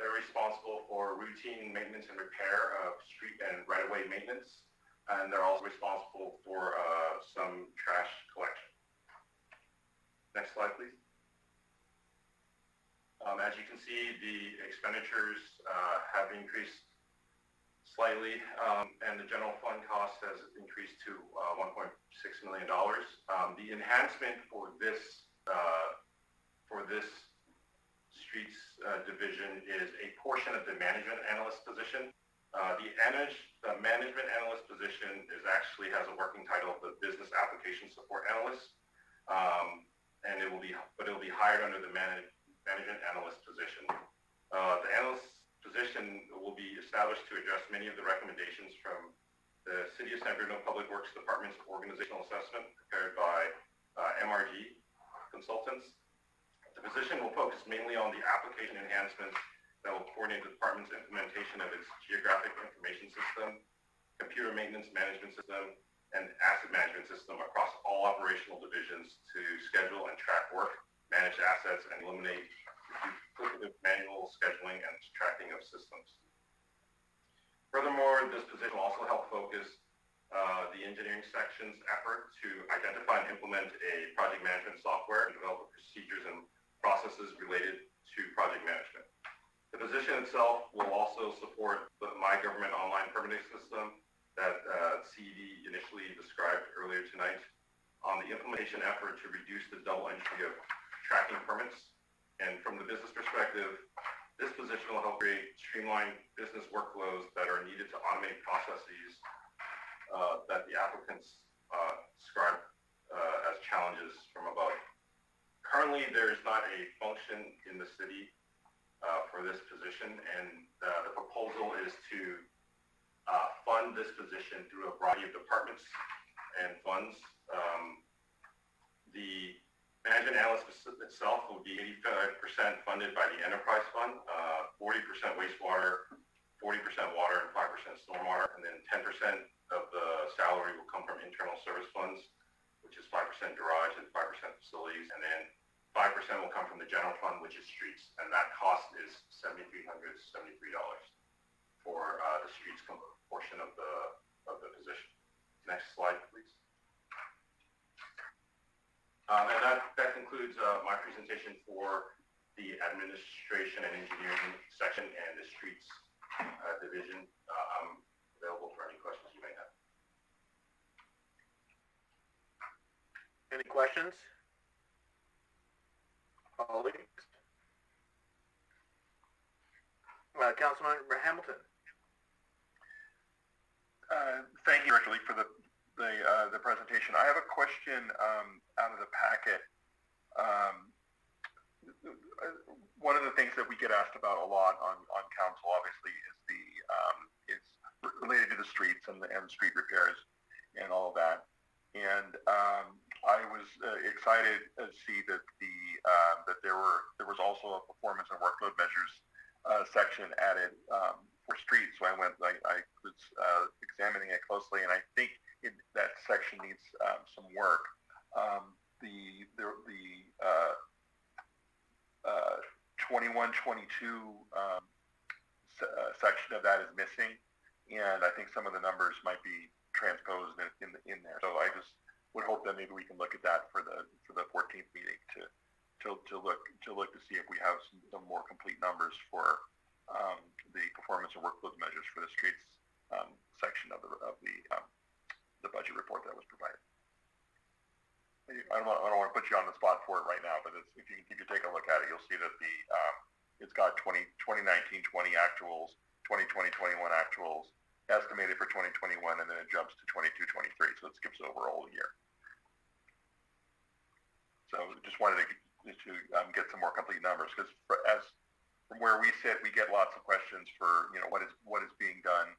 They're responsible for routine maintenance and repair of street and right-of-way maintenance, and they're also responsible for some trash collection. Next slide, please. As you can see, the expenditures have increased slightly, and the general fund cost has increased to $1.6 million. The enhancement for this streets division is a portion of the management analyst position. The management analyst position actually has a working title of the business application support analyst, and it will be hired under the management analyst position. The analyst position will be established to address many of the recommendations from the City of San Bruno Public Works Department's organizational assessment prepared by MRG consultants. The position will focus mainly on the application enhancements that will coordinate the department's implementation of its geographic information system, computer maintenance management system, and asset management system across all operational divisions to schedule and track work, manage assets, and eliminate duplicative manual scheduling and tracking of systems. Furthermore, this position will also help focus the engineering section's effort to identify and implement a project management software and develop procedures and processes related to project management. The position itself will also support the My Government online permitting system that CED initially described earlier tonight on the implementation effort to reduce the double entry of tracking permits. And from the business perspective, this position will help create streamlined business workflows that are needed to automate processes that the applicants describe as challenges from above. Currently, there is not a function in the city for this position, and the proposal is to fund this position through a variety of departments and funds. The management analyst itself will be 85% funded by the enterprise fund, 40% wastewater, 40% water, and 5% stormwater, and then 10% of the salary will come from internal service funds, which is 5% garage and 5% facilities, and then 5% will come from the general fund, which is streets, and that cost is $7,373 for the streets portion of the position. Next slide, please. And that concludes my presentation for the administration and engineering section and the streets division. I'm available for any questions you may have. Any questions? Colleagues? Councilmember Hamilton. Thank you, Richard Lee, for the presentation. I have a question out of the packet. One of the things that we get asked about a lot on council, obviously, is related to the streets and street repairs and all of that. And I was excited to see that that there was also a performance and workload measures section added for streets. So I was examining it closely, and I think that section needs some work. The 21-22 section of that is missing, and I think some of the numbers might be transposed in there. So I just would hope that maybe we can look at that for the 14th meeting to look to see if we have some more complete numbers for the performance and workload measures for the streets section of the budget report that was provided. I don't want to put you on the spot for it right now, but if you take a look at it, you'll see that it's got 2019-20 actuals, 2020-21 actuals, estimated for 2021, and then it jumps to 22-23, so it skips over a whole year. So just wanted to get some more complete numbers, because from where we sit, we get lots of questions for what is being done,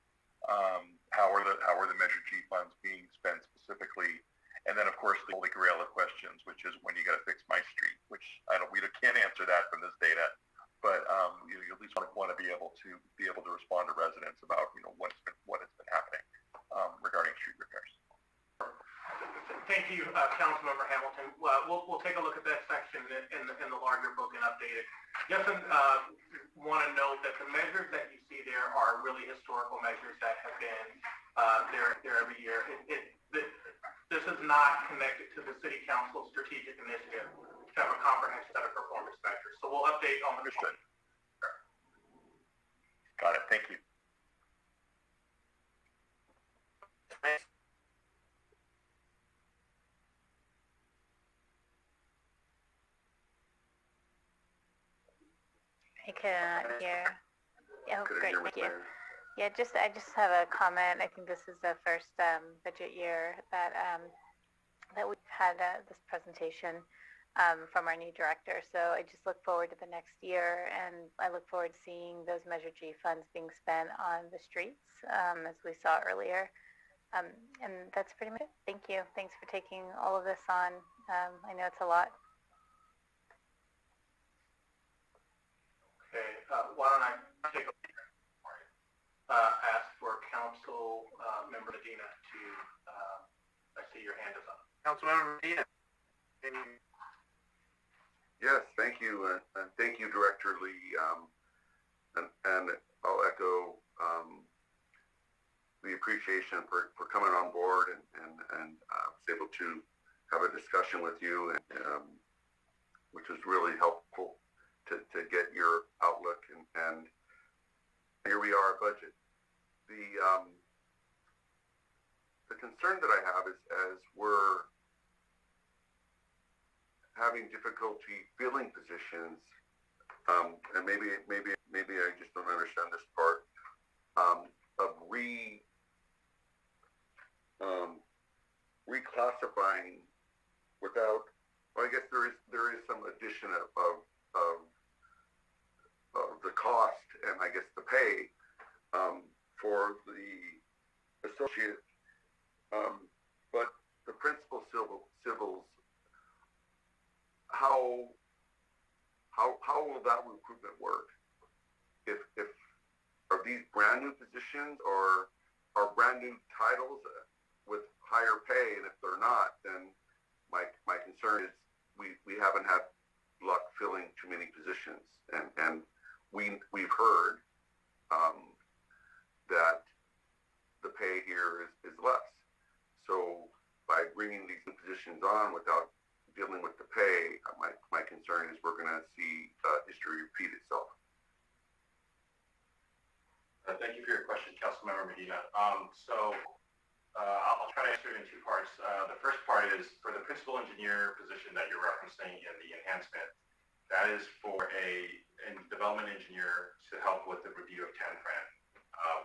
how are the Measure G funds being spent specifically. And then, of course, the holy grail of questions, which is when you got to fix my street, which we can't answer that from this data, but you at least want to be able to respond to residents about what has been happening regarding street repairs. Thank you, Councilmember Hamilton. We'll take a look at that section in the larger book and update it. Just want to note that the measures that you see there are really historical measures that have been there every year. This is not connected to the City Council strategic initiative to have a comprehensive set of performance measures. So we'll update on the Understood. Got it. Thank you. I cannot hear. Oh, great. Thank you. Yeah, I just have a comment. I think this is the first budget year that we've had this presentation from our new director. So I just look forward to the next year, and I look forward to seeing those Measure G funds being spent on the streets, as we saw earlier. And that's pretty much it. Thank you. Thanks for taking all of this on. I know it's a lot. Okay. Why don't I take a ask for Council Member Medina to Councilmember Medina. Yes, thank you, and thank you, Director Lee. And I'll echo the appreciation for coming on board and was able to have a discussion with you, and which was really helpful to get your outlook. And here we are, budget. The concern that I have is as we're having difficulty filling positions, and maybe I just don't understand this part, of reclassifying without, well, I guess there is some addition of the cost and I guess the pay for the associate, but the principal civils, how will that recruitment work? If are these brand new positions or are brand new titles with higher pay? And if they're not, then my concern is we haven't had luck filling too many positions, and we've heard that the pay here is less. So by bringing these new positions on without dealing with the pay, my concern is we're going to see history repeat itself. Thank you for your question, Councilmember Medina. I'll try to answer it in two parts. The first part is for the principal engineer position that you're referencing in the enhancement. That is for a development engineer to help with the review of TANFRAN.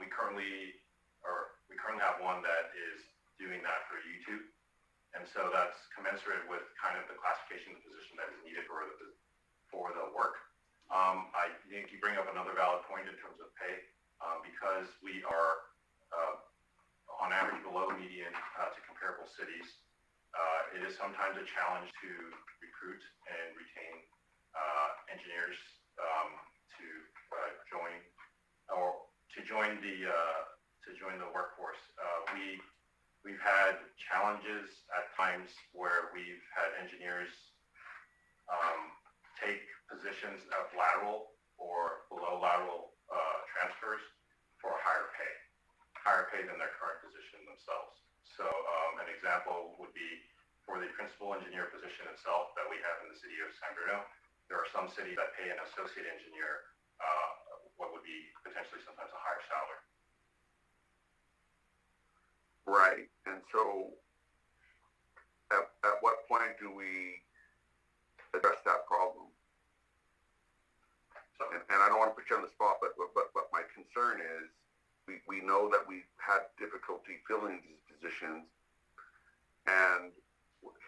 We currently have one that is doing that for YouTube. And so that's commensurate with kind of the classification of the position that is needed for the work. I think you bring up another valid point in terms of pay, because we are on average below median to comparable cities. It is sometimes a challenge to recruit and retain engineers to join the workforce. We've had challenges at times where we've had engineers take positions of lateral or below lateral transfers for higher pay than their current position themselves. So an example would be for the principal engineer position itself that we have in the city of San Bruno. There are some cities that pay an associate engineer what would be potentially sometimes a higher salary. Right, and so at what point do we address that problem? So, and I don't want to put you on the spot, but my concern is we know that we've had difficulty filling these positions, and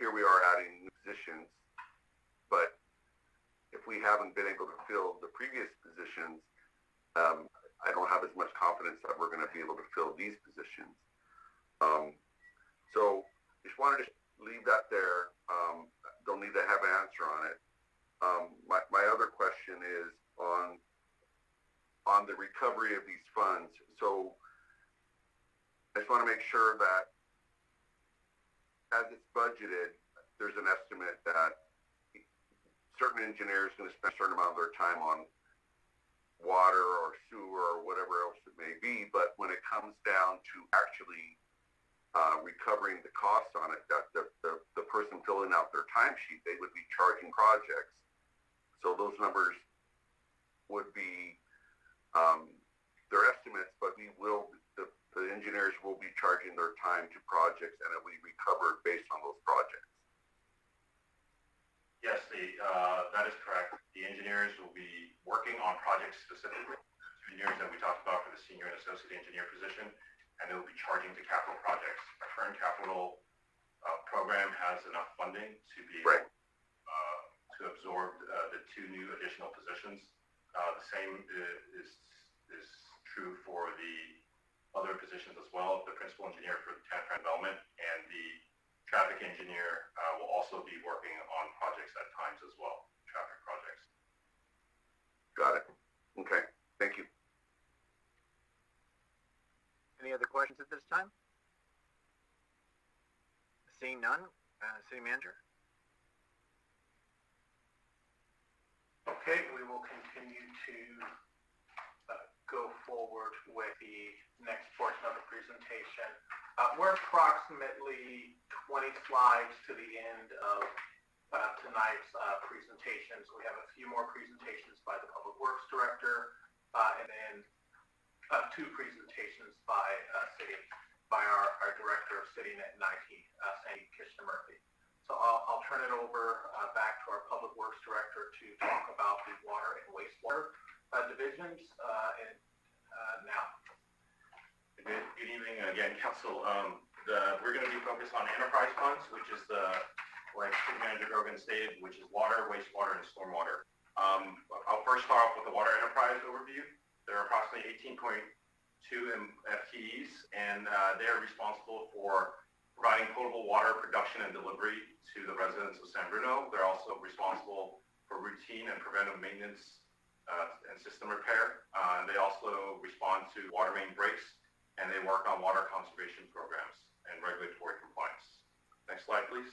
here we are adding new positions, but if we haven't been able to fill the previous positions, I don't have as much confidence that we're going to be able to fill these positions. So just wanted to leave that there. Don't need to have an answer on it. My other question is on the recovery of these funds. So I just want to make sure that as it's budgeted, there's an estimate that certain engineers are going to spend a certain amount of their time on water or sewer or whatever else it may be, but when it comes down to actually recovering the costs on it, that the person filling out their timesheet, they would be charging projects. So those numbers would be their estimates, but the engineers will be charging their time to projects, and it will be recovered based on those projects. Yes, that is correct. The engineers will be working on projects specifically, engineers that we talked about for the senior and associate engineer position, and they will be charging to capital projects. Our current capital program has enough funding to be able to absorb the two new additional positions. The same is true for the other positions as well. The principal engineer for the TANFRAN development and the traffic engineer will also be working on projects at times as well, traffic projects. Got it. Okay. Thank you. Any other questions at this time? Seeing none, City Manager? Okay, we will continue to go forward with the next portion of the presentation. We're approximately 20 slides to the end of tonight's presentations. We have a few more presentations by the Public Works Director, and then 2 presentations by our Director of City Net and IT, Sandy Kishner-Murphy. So I'll turn it over back to our Public Works Director to talk about the water and wastewater divisions now. Good evening again, Council. We're going to be focused on enterprise funds, which is like City Manager Grogan stated, which is water, wastewater, and stormwater. I'll first start off with the water enterprise overview. There are approximately 18.2 FTEs, and they are responsible for providing potable water production and delivery to the residents of San Bruno. They're also responsible for routine and preventive maintenance and system repair. They also respond to water main breaks, and they work on water conservation programs and regulatory compliance. Next slide, please.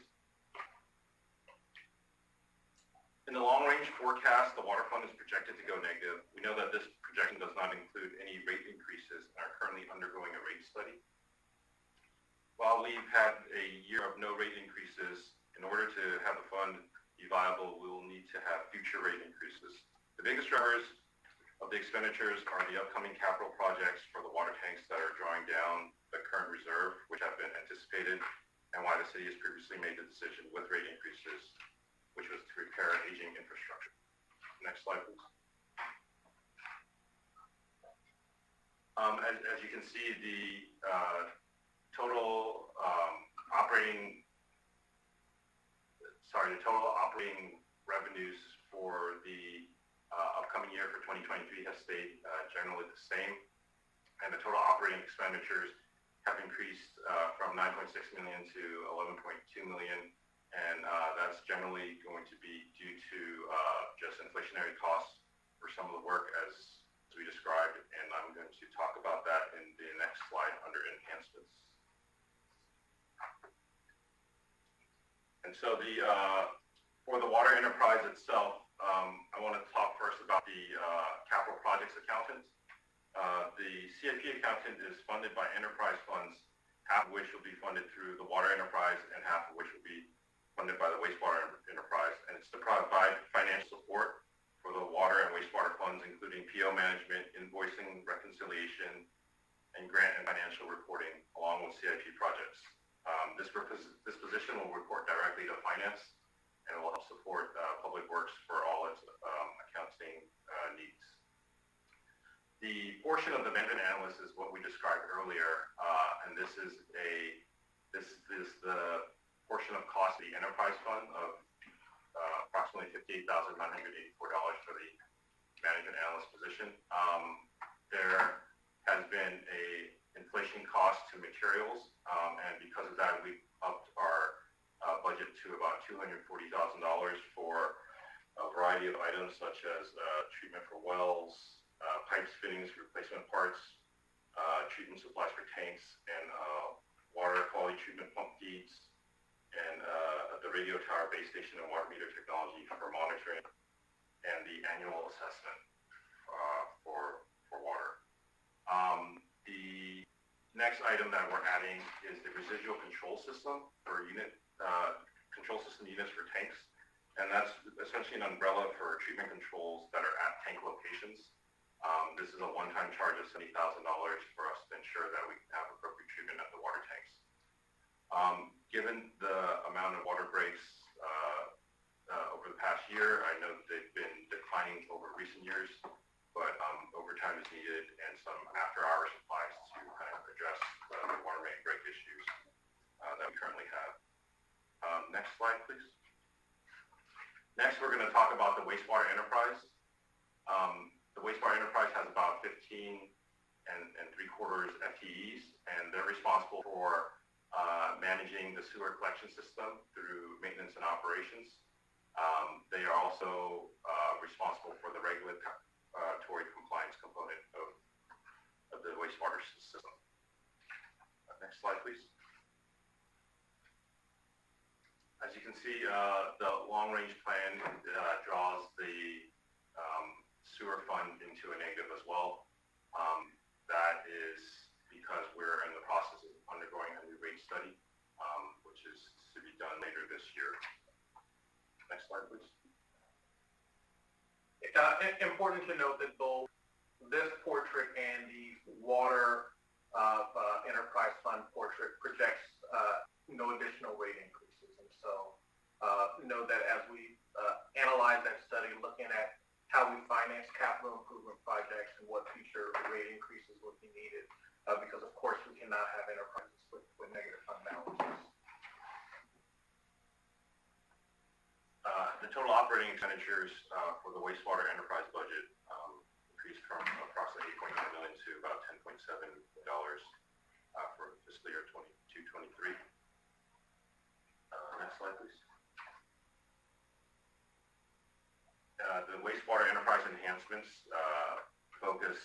In the long-range forecast, the water fund is projected to go negative. We know that this projection does not include any rate increases and are currently undergoing a rate study. While we've had a year of no rate increases, in order to have the fund be viable, we will need to have future rate increases. The biggest drivers of the expenditures are the upcoming capital projects for the water tanks that are drawing down the current reserve, which have been anticipated, and why the city has previously made the decision with rate increases, which was to repair aging infrastructure. Next slide, please. As you can see, the total operating revenues for the upcoming year for 2023 has stayed generally the same, and the total operating expenditures have increased from 9.6 million to 11.2 million, and that's generally going to be due to just inflationary costs for some of the work as we described, and I'm going to talk about that in the next slide under enhancements. And so for the water enterprise itself, I want to talk first about the capital projects accountant. The CIP accountant is funded by enterprise funds, half of which will be funded through the water enterprise and half of which will be funded by the wastewater enterprise. And it's to provide financial support for the water and wastewater funds, including PO management, invoicing, reconciliation, and grant and financial reporting, along with CIP projects. This position will report directly to finance and will help support public works for all its accounting needs. The portion of the management analyst is what we described earlier, and this is the portion of cost of the enterprise fund of approximately $58,984 for the management analyst position. There has been a inflation cost to materials, and because of that, we upped our budget to about $240,000 for a variety of items such as treatment for wells, pipes, fittings, replacement parts, treatment supplies for tanks, and water quality treatment pump feeds, and the radio tower base station and water meter technology for monitoring, and the annual assessment for water. The next item that we're adding is the residual control system for control system units for tanks, and that's essentially an umbrella for treatment controls that are at tank locations. This is a one-time charge of $70,000 for us to ensure that we can have appropriate treatment at the water tanks. Given the amount of water breaks over the past year, I know that they've been declining over recent years, but overtime is needed and some after-hour supplies to kind of address the water main break issues that we currently have. Next slide, please. Next, we're going to talk about the wastewater enterprise. The wastewater enterprise has about 15 and 3/4 FTEs, and they're responsible for managing the sewer collection system through maintenance and operations. They are also responsible for the regulatory compliance component of the wastewater system. Next slide, please. As see, the long-range plan draws the sewer fund into a negative as well. That is because we're in the process of undergoing a new rate study, which is to be done later this year. Next slide, please. Important to note that both this portrait and the water enterprise fund portrait projects no additional rate increases. And so know that as we analyze that study, looking at how we finance capital improvement projects and what future rate increases would be needed, because of course we cannot have enterprises with negative fund balances. The total operating expenditures for the wastewater enterprise budget increased from approximately $8.9 million to about $10.7 million for fiscal year 22-23. Next slide, please. The wastewater enterprise enhancements focus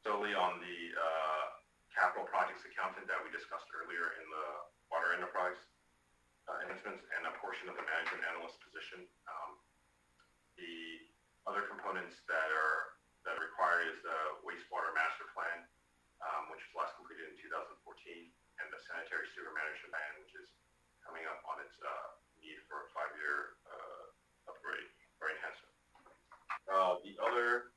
solely on the capital projects accountant that we discussed earlier in the water enterprise enhancements and a portion of the management analyst position. The other components that are required is the wastewater master plan, which was last completed in 2014, and the sanitary sewer management plan, which is coming up on its need for a 5-year upgrade or enhancement. The other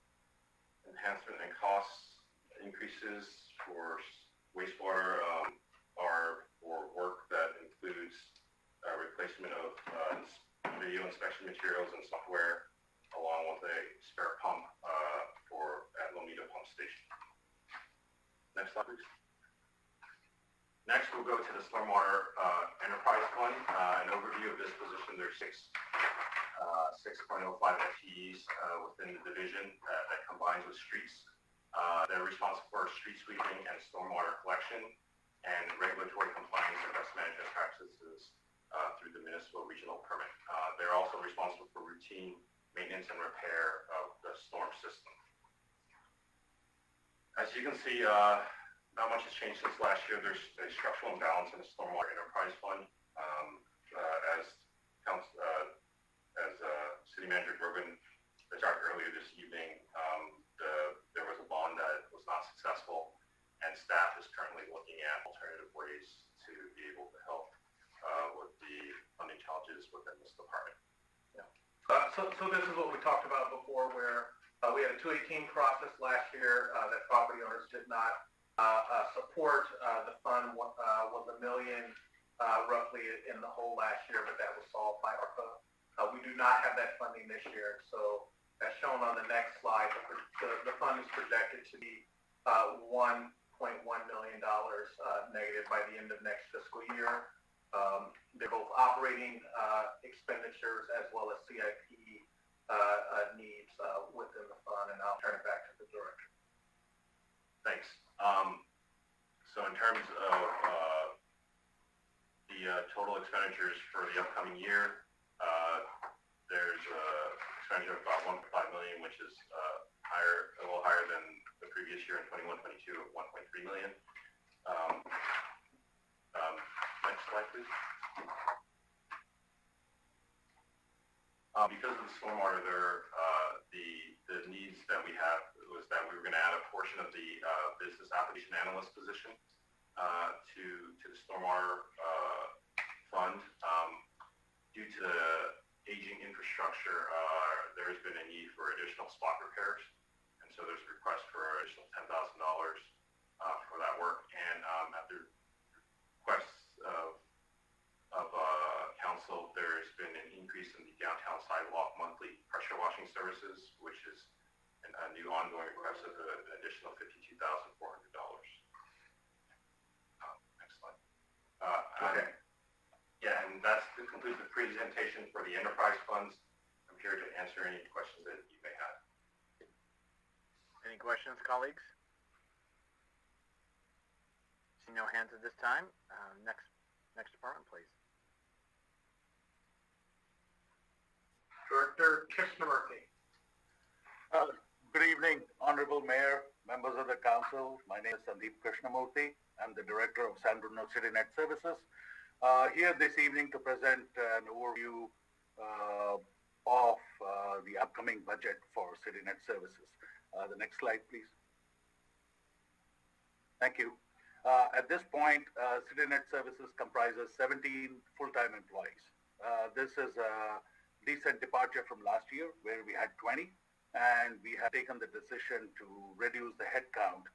enhancement and costs increases for wastewater are for work that includes replacement of video inspection materials and software, along with a spare pump at Lomita Pump Station. Next slide, please. Next, we'll go to the Stormwater Enterprise Fund. An overview of this position. There's 6.05 FTEs within the division that combines with streets. They're responsible for street sweeping and stormwater collection and regulatory compliance and best management practices through the municipal regional permit. They're also responsible for routine maintenance and repair of the storm system. As you can see, not much has changed since last year. There's a structural imbalance in the Stormwater Enterprise Fund. As City Manager Grogan talked earlier this evening, there was a bond that was not successful, and staff is currently looking at alternative ways to be able to help with the funding challenges within this department. Yeah. So this is what we talked about before, where we had a 218 process last year that property owners did not support. The fund was $1 million roughly in the whole last year, but that was solved by ARPA. We do not have that funding this year, so as shown on the next slide, the fund is projected to be $1.1 million negative by the end of next fiscal year. They're both operating expenditures as well as CIP needs within the fund, and I'll turn it back to the director. Thanks. So in terms of the total expenditures for the upcoming year, there's expenditure of about $1.5 million, which is a little higher than the previous year in 21-22 of $1.3 million. Next slide, please. Because of the stormwater, the needs that we have was that we were going to add a portion of the business application analyst position to the stormwater fund. Due to the aging infrastructure, there has been a need for additional spot repairs, and so there's a request for additional $10,000 for that work. And at the request of council, there's been an increase in the downtown sidewalk monthly pressure washing services, which is a new ongoing request of an additional $52,400. Next slide. Okay. Yeah, and that concludes the presentation for the enterprise funds. I'm here to answer any questions that you may have. Any questions, colleagues? See no hands at this time. Next department, please. Director Krishnamurthy. Good evening, Honorable Mayor, members of the Council. My name is Sandeep Krishnamurthy. I'm the Director of San Bruno City Net Services. Here this evening to present an overview of the upcoming budget for CityNet services. The next slide, please. Thank you. At this point, CityNet services comprises 17 full-time employees. This is a decent departure from last year where we had 20, and we have taken the decision to reduce the headcount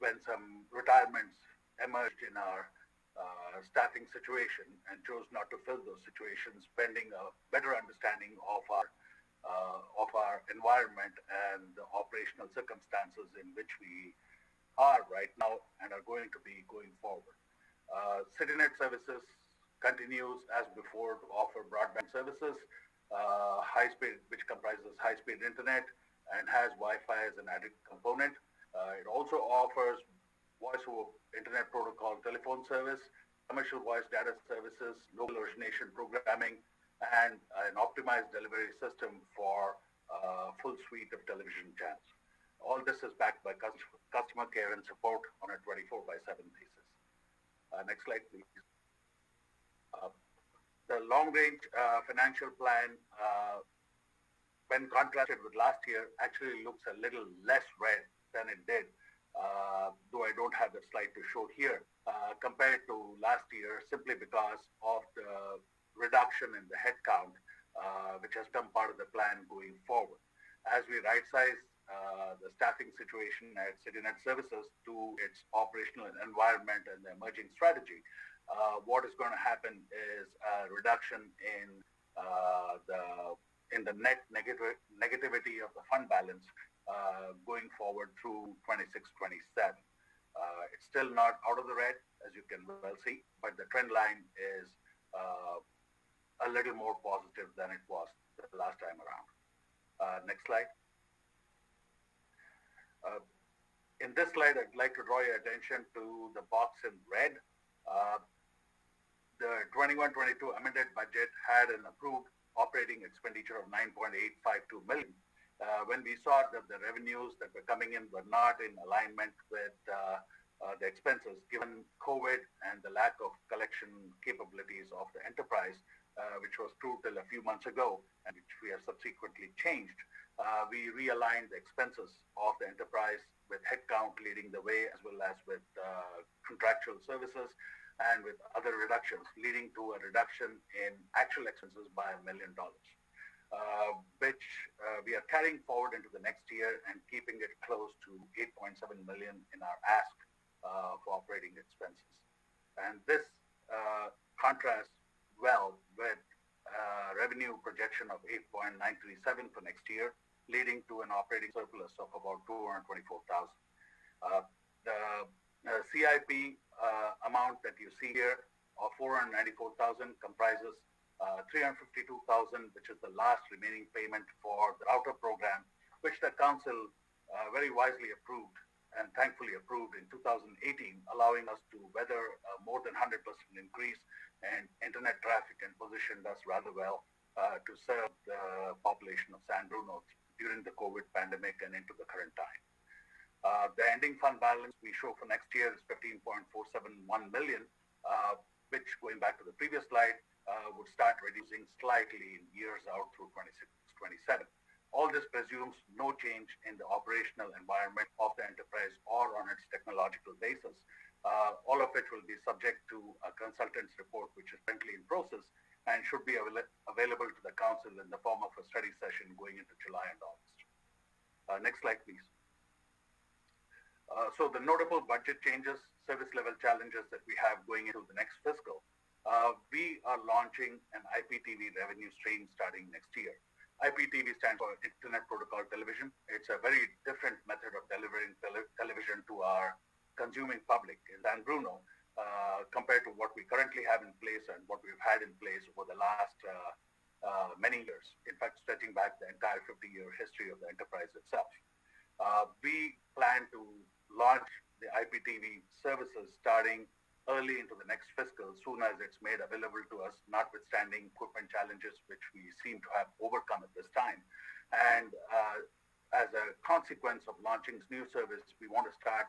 when some retirements emerged in our staffing situation and chose not to fill those situations pending a better understanding of our environment and the operational circumstances in which we are right now and are going to be going forward. CityNet services continues as before to offer broadband services, high-speed, which comprises high-speed internet and has Wi-Fi as an added component. It also offers voice over internet protocol telephone service, commercial voice data services, local origination programming, and an optimized delivery system for a full suite of television channels. All this is backed by customer care and support on a 24/7 basis. Next slide, please. The long-range financial plan, when contrasted with last year, actually looks a little less red than it did, though I don't have the slide to show here, compared to last year, simply because of the reduction in the headcount, which has become part of the plan going forward. As we right-size the staffing situation at CityNet Services to its operational environment and the emerging strategy, what is going to happen is a reduction in the net negativity of the fund balance going forward through 26-27. It's still not out of the red, as you can well see, but the trend line is a little more positive than it was the last time around. Next slide. In this slide, I'd like to draw your attention to the box in red. The 21-22 amended budget had an approved operating expenditure of $9.852 million. When we saw that the revenues that were coming in were not in alignment with the expenses, given COVID and the lack of collection capabilities of the enterprise, which was true till a few months ago, and which we have subsequently changed, we realigned the expenses of the enterprise with headcount leading the way, as well as with contractual services and with other reductions, leading to a reduction in actual expenses by $1 million, which we are carrying forward into the next year and keeping it close to $8.7 million in our ask for operating expenses. And this contrasts well with revenue projection of $8.937 for next year, leading to an operating surplus of about $224,000. The CIP amount that you see here of $494,000 comprises $352,000, which is the last remaining payment for the router program, which the council very wisely approved and thankfully approved in 2018, allowing us to weather a more than 100% increase in internet traffic and positioned us rather well to serve the population of San Bruno during the COVID pandemic and into the current time. The ending fund balance we show for next year is $15.471 million, which, going back to the previous slide, would start reducing slightly in years out through 26-27. All this presumes no change in the operational environment of the enterprise or on its technological basis, all of which will be subject to a consultant's report, which is currently in process and should be available to the council in the form of a study session going into July and August. Next slide, please. So the notable budget changes, service level challenges that we have going into the next fiscal, we are launching an IPTV revenue stream starting next year. IPTV stands for Internet Protocol Television. It's a very different method of delivering television to our consuming public in San Bruno compared to what we currently have in place and what we've had in place over the last many years, in fact, stretching back the entire 50-year history of the enterprise itself. We plan to launch the IPTV services starting early into the next fiscal, soon as it's made available to us, notwithstanding equipment challenges, which we seem to have overcome at this time. And as a consequence of launching this new service, we want to start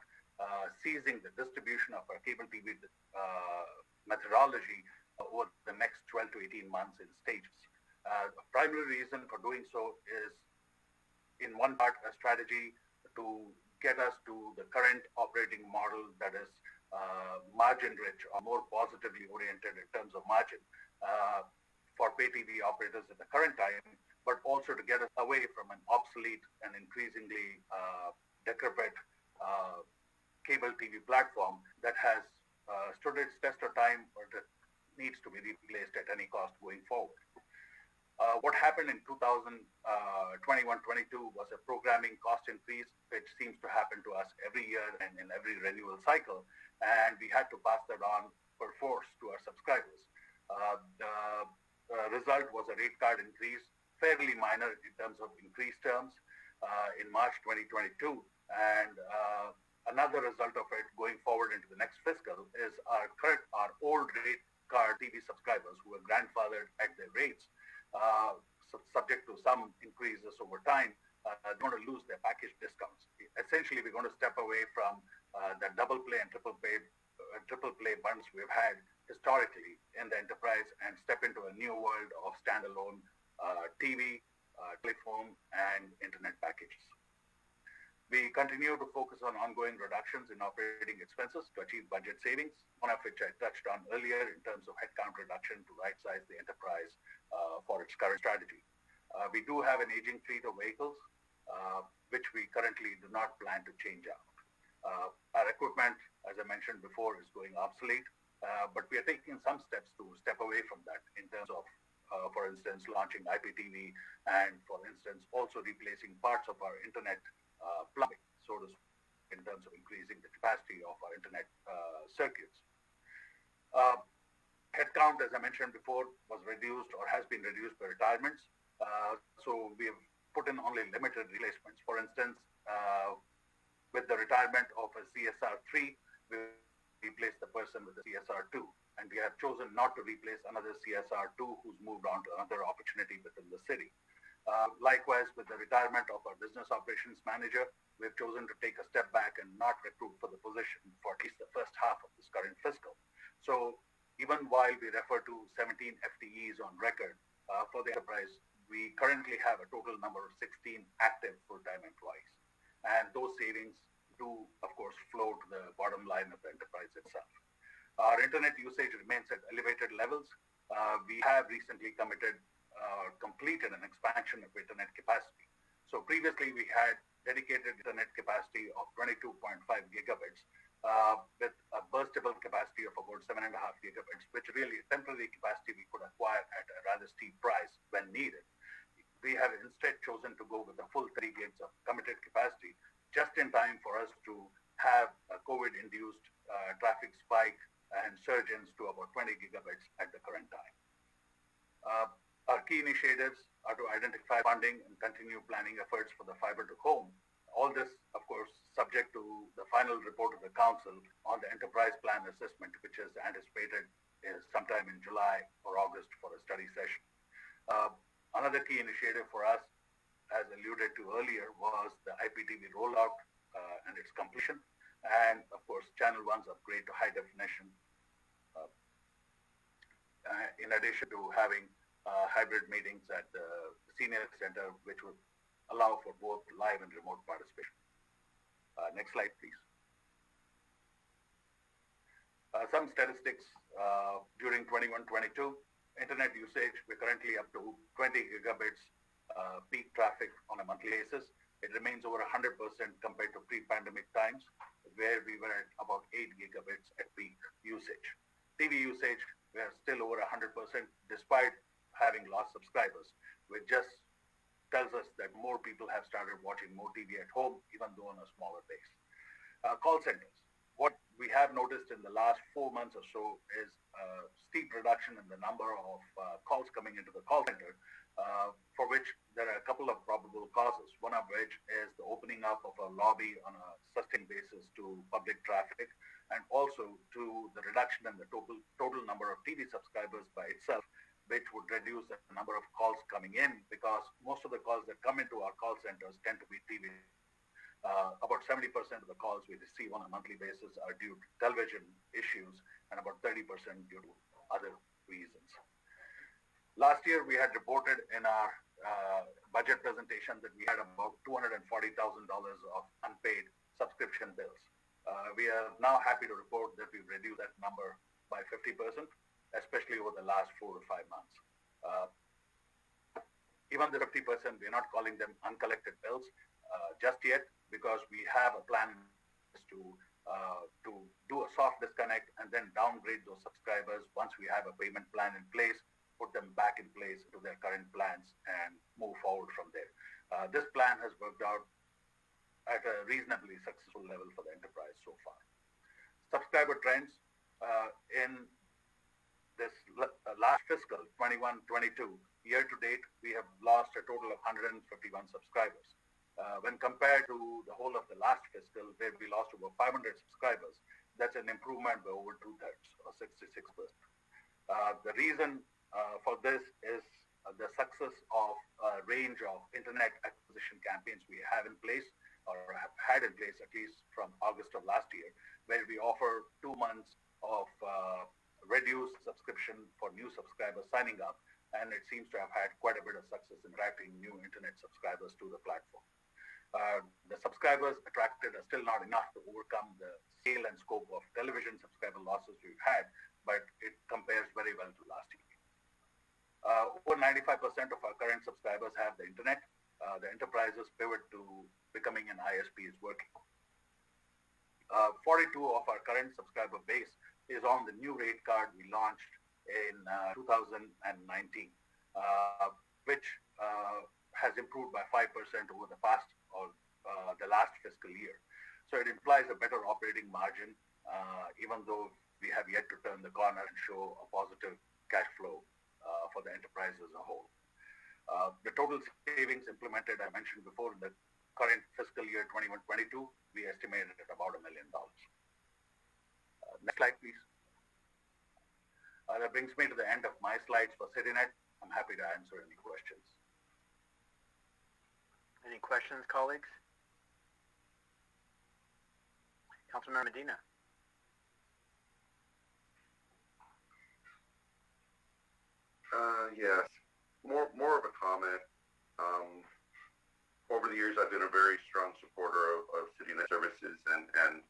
seizing the distribution of our cable TV methodology over the next 12 to 18 months in stages. The primary reason for doing so is, in one part, a strategy to get us to the current operating model that is margin rich or more positively oriented in terms of margin for pay TV operators at the current time, but also to get us away from an obsolete and increasingly decrepit cable TV platform that has stood its test of time, but that needs to be replaced at any cost going forward. What happened in 2021-22 was a programming cost increase, which seems to happen to us every year and in every renewal cycle, and we had to pass that on per force to our subscribers. The result was a rate card increase, fairly minor in terms of increased terms in March 2022, and another result of it going forward into the next fiscal is our old rate card TV subscribers who were grandfathered at their rates, subject to some increases over time, are going to lose their package discounts. Essentially, we're going to step away from the double play and triple play bundles we've had historically in the enterprise and step into a new world of standalone TV, telephone, and internet packages. We continue to focus on ongoing reductions in operating expenses to achieve budget savings, one of which I touched on earlier in terms of headcount reduction to right-size the enterprise for its current strategy. We do have an aging fleet of vehicles, which we currently do not plan to change out. Our equipment, as I mentioned before, is going obsolete, but we are taking some steps to step away from that in terms of, for instance, launching IPTV and, for instance, also replacing parts of our internet plumbing, so to speak, in terms of increasing the capacity of our internet circuits. Headcount, as I mentioned before, was reduced or has been reduced by retirements. So we have put in only limited replacements. For instance, with the retirement of a CSR3, we replaced the person with a CSR2. And we have chosen not to replace another CSR2 who's moved on to another opportunity within the city. Likewise, with the retirement of our business operations manager, we've chosen to take a step back and not recruit for the position for at least the first half of this current fiscal. So even while we refer to 17 FTEs on record for the enterprise, we currently have a total number of 16 active full-time employees. And those savings do, of course, flow to the bottom line of the enterprise itself. Our internet usage remains at elevated levels. We have recently completed an expansion of internet capacity. So previously we had dedicated internet capacity of 22.5 gigabits with a burstable capacity of about 7.5 gigabits, which really is temporary capacity we could acquire at a rather steep price when needed. We have instead chosen to go with a full 3 gigs of committed capacity just in time for us to have a COVID-induced traffic spike and surge-ins to about 20 gigabits at the current time. Our key initiatives are to identify funding and continue planning efforts for the fiber to home. All this, of course, subject to the final report of the council on the enterprise plan assessment, which is anticipated sometime in July or August for a study session. Another key initiative for us, as alluded to earlier, was the IPTV rollout and its completion, and of course, Channel 1's upgrade to high definition, in addition to having hybrid meetings at the senior center, which would allow for both live and remote participation. Next slide, please. Some statistics during 21-22. Internet usage, we're currently up to 20 gigabits peak traffic on a monthly basis. It remains over 100% compared to pre-pandemic times, where we were at about 8 gigabits at peak usage. TV usage, we are still over 100% despite having lost subscribers, which just tells us that more people have started watching more TV at home, even though on a smaller base. Call centers. What we have noticed in the last 4 months or so is a steep reduction in the number of calls coming into the call center, for which there are a couple of probable causes, one of which is the opening up of a lobby on a sustained basis to public traffic, and also to the reduction in the total number of TV subscribers by itself, which would reduce the number of calls coming in, because most of the calls that come into our call centers tend to be TV. About 70% of the calls we receive on a monthly basis are due to television issues and about 30% due to other reasons. Last year, we had reported in our budget presentation that we had about $240,000 of unpaid subscription bills. We are now happy to report that we've reduced that number by 50%, especially over the last 4 to 5 months. Even the 50%, we're not calling them uncollected bills just yet, because we have a plan to do a soft disconnect and then downgrade those subscribers once we have a payment plan in place, put them back in place to their current plans and move forward from there. This plan has worked out at a reasonably successful level for the enterprise so far. Subscriber trends in this last fiscal 21-22 year to date, we have lost a total of 151 subscribers. When compared to the whole of the last fiscal, where we lost over 500 subscribers, that's an improvement by over 2/3, or 66%. The reason for this is the success of a range of internet acquisition campaigns we have in place, or have had in place at least from August of last year, where we offer 2 months of reduced subscription for new subscribers signing up, and it seems to have had quite a bit of success in attracting new internet subscribers to the platform. The subscribers attracted are still not enough to overcome the scale and scope of television subscriber losses we've had, but it compares very well to last year. Over 95% of our current subscribers have the internet. The enterprise's pivot to becoming an ISP is working. 42 of our current subscriber base is on the new rate card we launched in 2019, which has improved by 5% over the past or the last fiscal year. So it implies a better operating margin, even though we have yet to turn the corner and show a positive cash flow for the enterprise as a whole. The total savings implemented, I mentioned before, in the current fiscal year 21-22, we estimated at about $1 million. Next slide, please. That brings me to the end of my slides for CityNet. I'm happy to answer any questions. Any questions, colleagues? Councilmember Medina. Yes, more of a comment. Over the years, I've been a very strong supporter of CityNet services and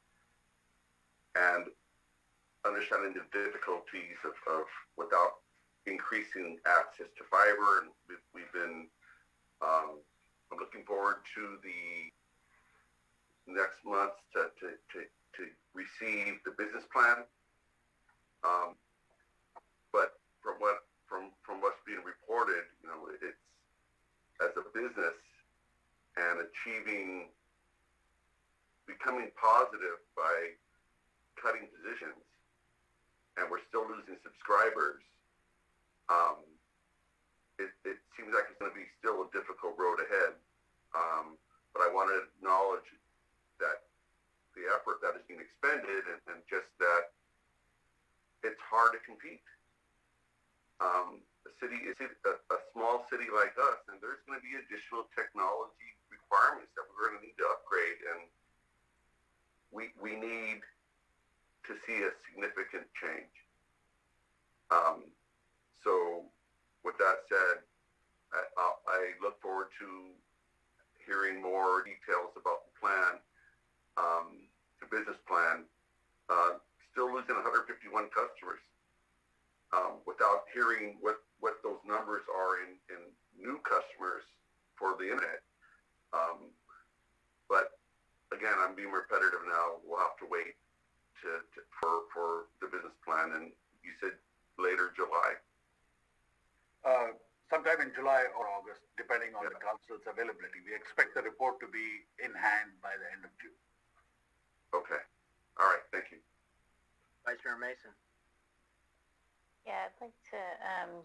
understanding the difficulties of without increasing access to fiber, and we've been. I'm looking forward to the next month to receive the business plan. But from what's being reported, it's as a business and becoming positive by cutting positions, and we're still losing subscribers. It seems like it's going to be still a difficult road ahead. But I want to acknowledge that the effort that is being expended and just that it's hard to compete. A small city like us, and there's going to be additional technology requirements that we're going to need to upgrade, and we need to see a significant change. So with that said, I look forward to hearing more details about the plan, the business plan. Still losing 151 customers without hearing what those numbers are in new customers for the internet. But again, I'm being repetitive now. We'll have to wait for the business plan, and you said later July. Sometime in July or August, depending on the council's availability. We expect the report to be in hand by the end of June. Okay. All right. Thank you. Vice Mayor Mason. Yeah, I'd like to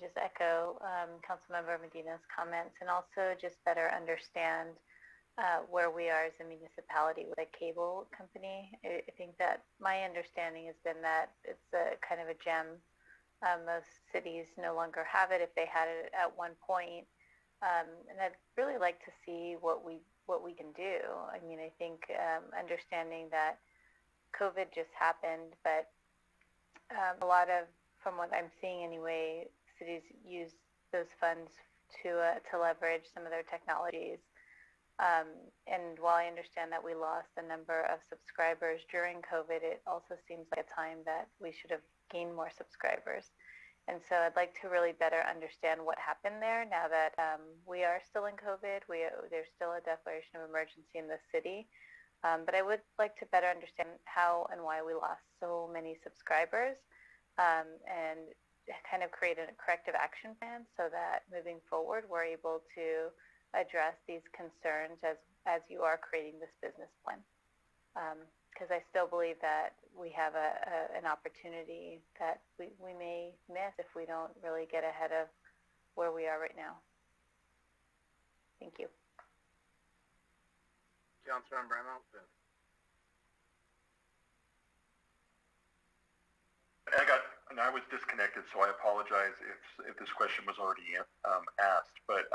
just echo Councilmember Medina's comments and also just better understand where we are as a municipality with a cable company. I think that my understanding has been that it's a kind of a gem. Most cities no longer have it if they had it at one point. And I'd really like to see what we what we can do. I mean, I think understanding that COVID just happened, but a lot of, from what I'm seeing anyway, cities use those funds to leverage some of their technologies. And while I understand that we lost a number of subscribers during COVID, it also seems like a time that we should have gained more subscribers. And so I'd like to really better understand what happened there now that we are still in COVID. There's still a declaration of emergency in the city. But I would like to better understand how and why we lost so many subscribers and kind of create a corrective action plan so that moving forward we're able to address these concerns as you are creating this business plan. Because I still believe that we have an opportunity that we may miss if we don't really get ahead of where we are right now. Thank you. Councilmember Hamilton. I was disconnected, so I apologize if this question was already asked. But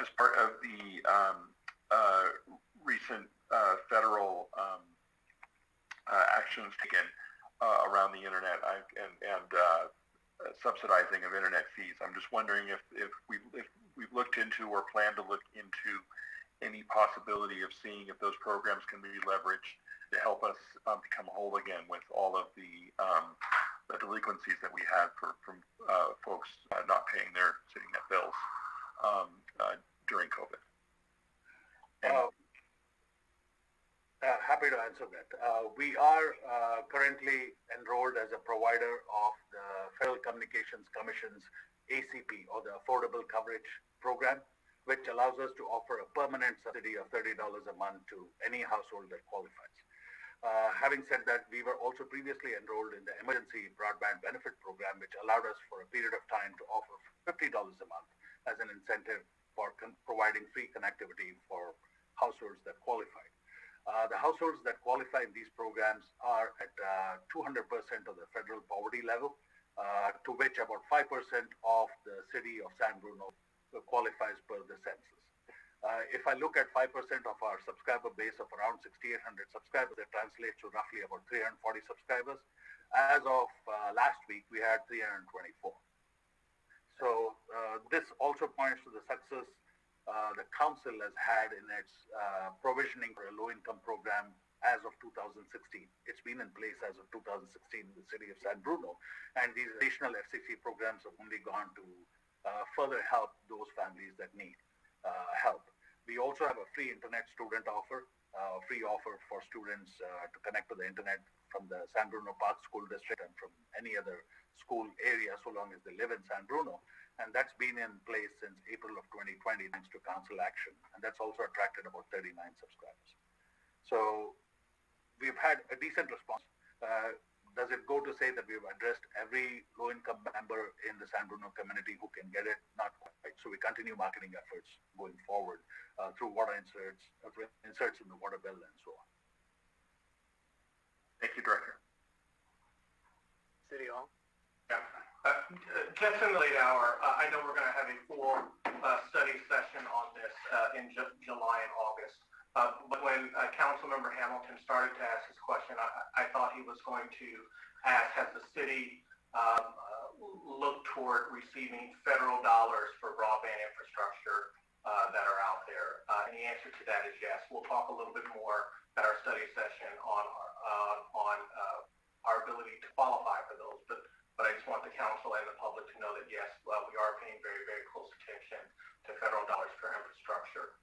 as part of the recent federal actions taken around the internet and subsidizing of internet fees, I'm just wondering if we've looked into or plan to look into any possibility of seeing if those programs can be leveraged to help us become whole again with all of the delinquencies that we had from folks not paying their city net bills during COVID. Happy to answer that. We are currently enrolled as a provider of the Federal Communications Commission's ACP, or the Affordable Coverage Program, which allows us to offer a permanent subsidy of $30 a month to any household that qualifies. Having said that, we were also previously enrolled in the Emergency Broadband Benefit Program, which allowed us for a period of time to offer $50 a month as an incentive for providing free connectivity for households that qualified. The households that qualify in these programs are at 200% of the federal poverty level, to which about 5% of the city of San Bruno qualifies per the census. If I look at 5% of our subscriber base of around 6,800 subscribers, that translates to roughly about 340 subscribers. As of last week, we had 324. So this also points to the success the council has had in its provisioning for a low-income program as of 2016. It's been in place as of 2016 in the city of San Bruno, and these additional FCC programs have only gone to further help those families that need help. We also have a free internet student offer, free offer for students to connect to the internet from the San Bruno Park School District and from any other school area, so long as they live in San Bruno. And that's been in place since April of 2020, thanks to council action. And that's also attracted about 39 subscribers. So we've had a decent response. Does it go to say that we've addressed every low-income member in the San Bruno community who can get it? Not quite. So we continue marketing efforts going forward through water inserts in the water bill and so on. Thank you, Director. City Hall. Yeah. Just in the late hour, I know we're going to have a full study session on this in July and August. But when Councilmember Hamilton started to ask his question, I thought he was going to ask, has the city looked toward receiving federal dollars for broadband infrastructure that are out there? And the answer to that is yes. We'll talk a little bit more at our study session on our ability to qualify for those. But I just want the council and the public to know that yes, we are paying very, very close attention to federal dollars for infrastructure.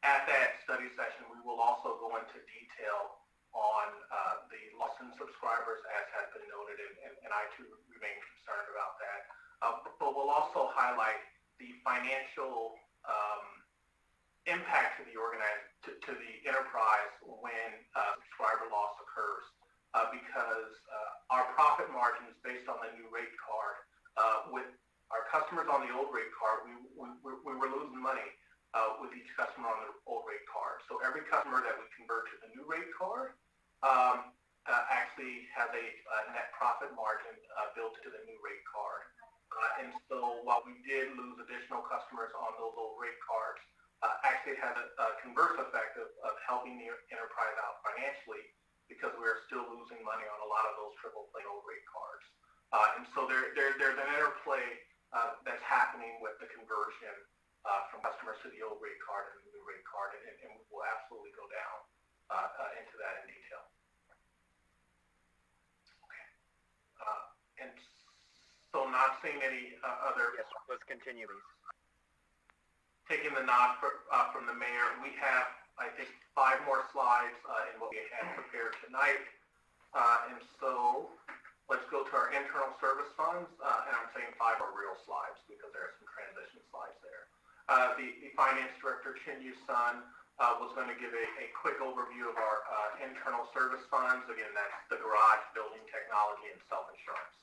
At that study session, we will also go into detail on the loss in subscribers, as has been noted, and I too remain concerned about that. But we'll also highlight the financial impact to the enterprise when subscriber loss occurs, because our profit margins based on the new rate card, with our customers on the old rate card, we were losing money with each customer on the old rate card. So every customer that we convert to the new rate card actually has a net profit margin built to the new rate card. And so while we did lose additional customers on those old rate cards, actually has a converse effect of helping the enterprise out financially because we're still losing money on a lot of those triple play old rate cards. And so there's an interplay that's happening with the conversion from customers to the old rate card and the new rate card, and we'll absolutely go down into that in detail. Okay. And so not seeing any other... Yes, let's continue these. Taking the nod from the mayor, we have, I think, 5 more slides in what we had prepared tonight. And so let's go to our internal service funds. And I'm saying 5 are real slides because there are some transition slides there. The finance director, Chin Yu Sun, was going to give a quick overview of our internal service funds. Again, that's the garage, building technology, and self-insurance.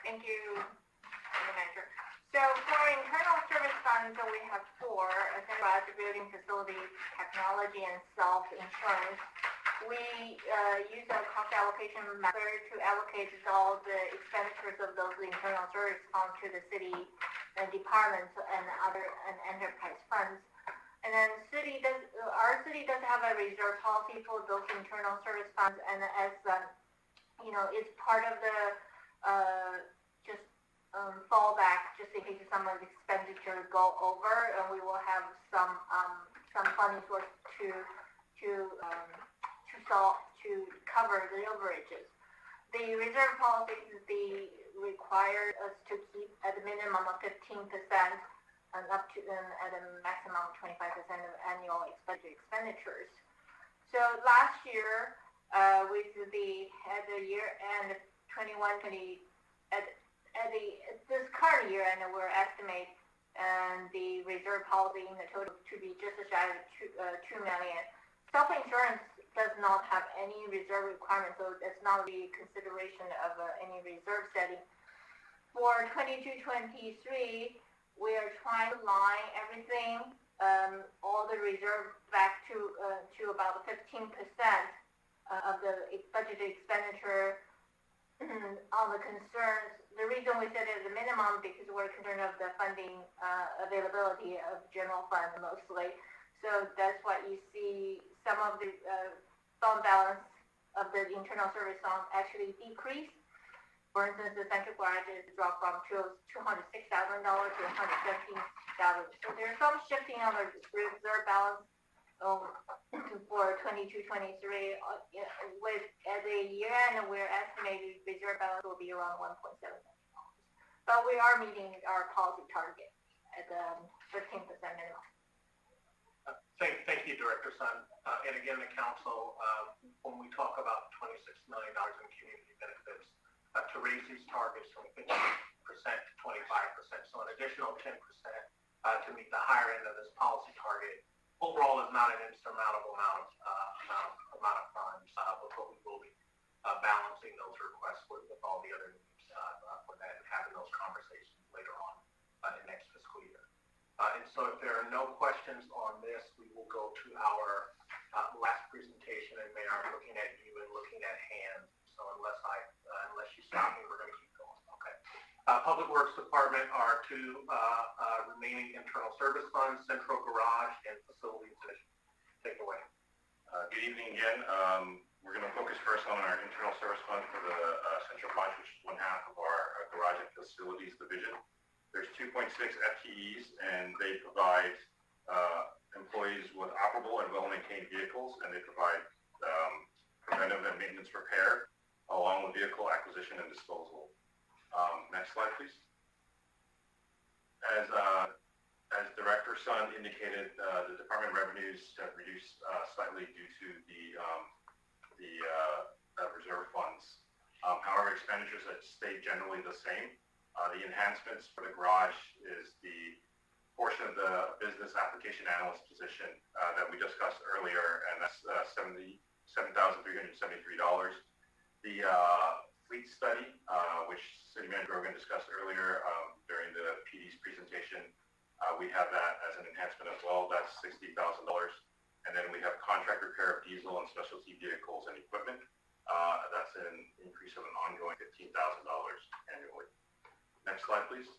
Thank you, Mr. Manager. So for internal service funds, we have 4, garage, building, facility, technology, and self-insurance. We use a cost allocation method to allocate all the expenditures of those internal service funds to the city departments and other enterprise funds. And then our city does have a reserve policy for those internal service funds, and as it's part of the fallback just in case some of the expenditures go over, and we will have some funding source to cover the overages. The reserve policy requires us to keep at a minimum of 15% and up to at a maximum of 25% of annual expenditures. So last year, with at the year end 21-20 this current year, and we're estimating the reserve policy in the total to be just shy of $2 million. Self-insurance does not have any reserve requirements, so it's not the consideration of any reserve setting. For 22-23, we are trying to line everything, all the reserve back to about 15% of the budgeted expenditure. On the concerns, the reason we set it as a minimum because we're concerned of the funding availability of general fund mostly. So that's why you see some of the fund balance of the internal service fund actually decrease. For instance, the central garage is dropped from $206,000 to $117,000. So there's some shifting on the reserve balance for 22-23. With at the year end, we're estimating reserve balance will be around $1.7 million. But we are meeting our policy target at 15% minimum. Thank you, Director Sun. And again, the council, when we talk about $26 million in community benefits, to raise these targets from 50% to 25%, so an additional 10% to meet the higher end of this policy target, overall is not an insurmountable amount of funds, but we will be balancing those requests with all the other needs for that and having those conversations later on in next fiscal year. And so if there are no questions on this, we will go to our last presentation, and Mayor, I'm looking at you and looking at hands. So unless you stop me, we're going to keep going. Okay. Public Works Department are 2 remaining internal service funds, Central Garage and Facilities Division. Take it away. Good evening again. We're going to focus first on our internal service fund for the Central Garage, which is 1/2 of our Garage and Facilities Division. There's 2.6 FTEs, and they provide employees with operable and well-maintained vehicles, and they provide preventive and maintenance repair, along with vehicle acquisition and disposal. Next slide, please. As Director Sun indicated, the department revenues have reduced slightly due to the reserve funds. However, expenditures have stayed generally the same. The enhancements for the garage is the portion of the business application analyst position that we discussed earlier, and that's $77,373. The fleet study, which City Manager Rogan discussed earlier during the PD's presentation, we have that as an enhancement as well. That's $60,000. And then we have contract repair of diesel and specialty vehicles and equipment. That's an increase of an ongoing $15,000 annually. Next slide, please.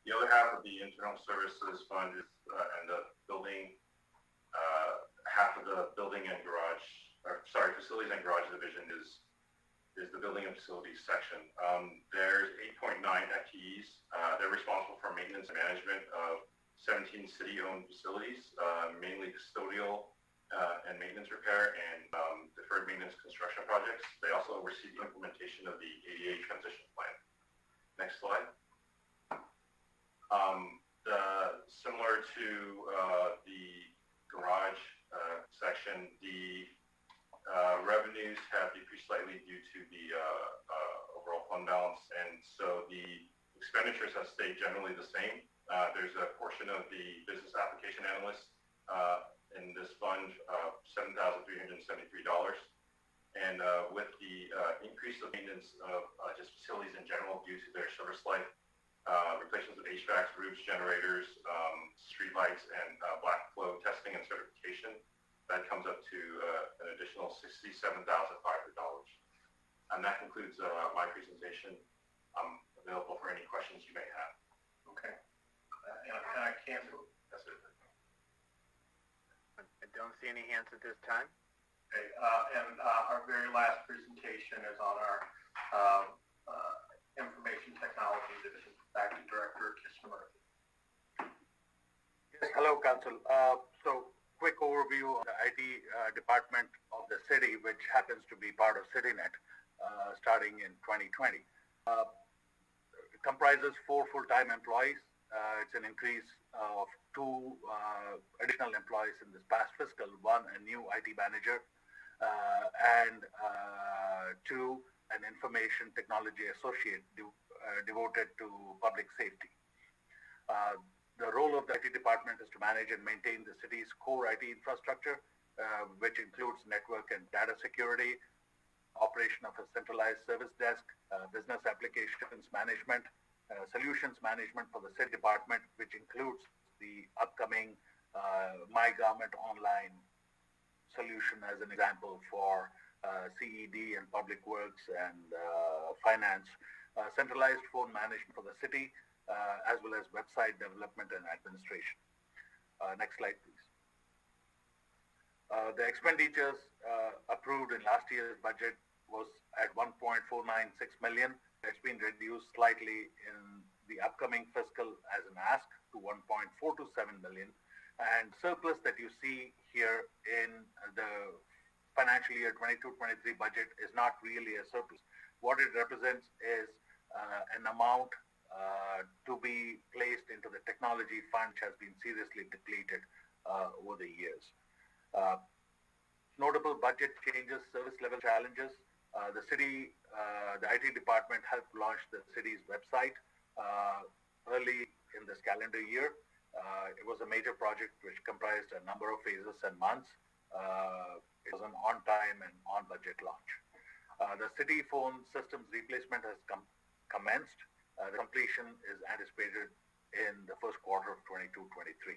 The other half of the internal services fund is, and the building, half of the building and garage, facilities and garage division is the building and facilities section. There's 8.9 FTEs. They're responsible for maintenance and management of 17 city-owned facilities, mainly custodial and maintenance repair and deferred maintenance construction projects. They also oversee the implementation of the ADA transition plan. Next slide. Similar to the garage section, the revenues have decreased slightly due to the overall fund balance, and so the expenditures have stayed generally the same. There's a portion of the business application analyst in this fund, $7,373, and with the increase of maintenance of just facilities in general due to their service life, replacements of HVACs, roofs, generators, street lights, and black flow testing and certification, that comes up to an additional $67,500. And that concludes my presentation. I'm available for any questions you may have. Okay. And I can't, that's it. I don't see any hands at this time. Okay, and our very last presentation is on our Information Technology Division. Back to Director Kisner. Yes, hello, Council. So, quick overview of the IT department of the city, which happens to be part of CityNet, starting in 2020. It comprises 4 full-time employees. It's an increase of 2 additional employees in this past fiscal, 1 a new IT manager, and 2 an information technology associate devoted to public safety. The role of the IT department is to manage and maintain the city's core IT infrastructure, which includes network and data security, operation of a centralized service desk, business applications management, solutions management for the city department, which includes the upcoming My Government Online solution as an example for CED and Public Works and Finance, centralized phone management for the city, as well as website development and administration. Next slide, please. The expenditures approved in last year's budget was at $1.496 million. It's been reduced slightly in the upcoming fiscal as an ask to $1.427 million. And surplus that you see here in the financial year 22-23 budget is not really a surplus. What it represents is an amount to be placed into the technology fund, which has been seriously depleted over the years. Notable budget changes, service level challenges. The city, the IT department helped launch the city's website early in this calendar year. It was a major project which comprised a number of phases and months. It was an on-time and on-budget launch. The city phone systems replacement has commenced. The completion is anticipated in the first quarter of 22-23.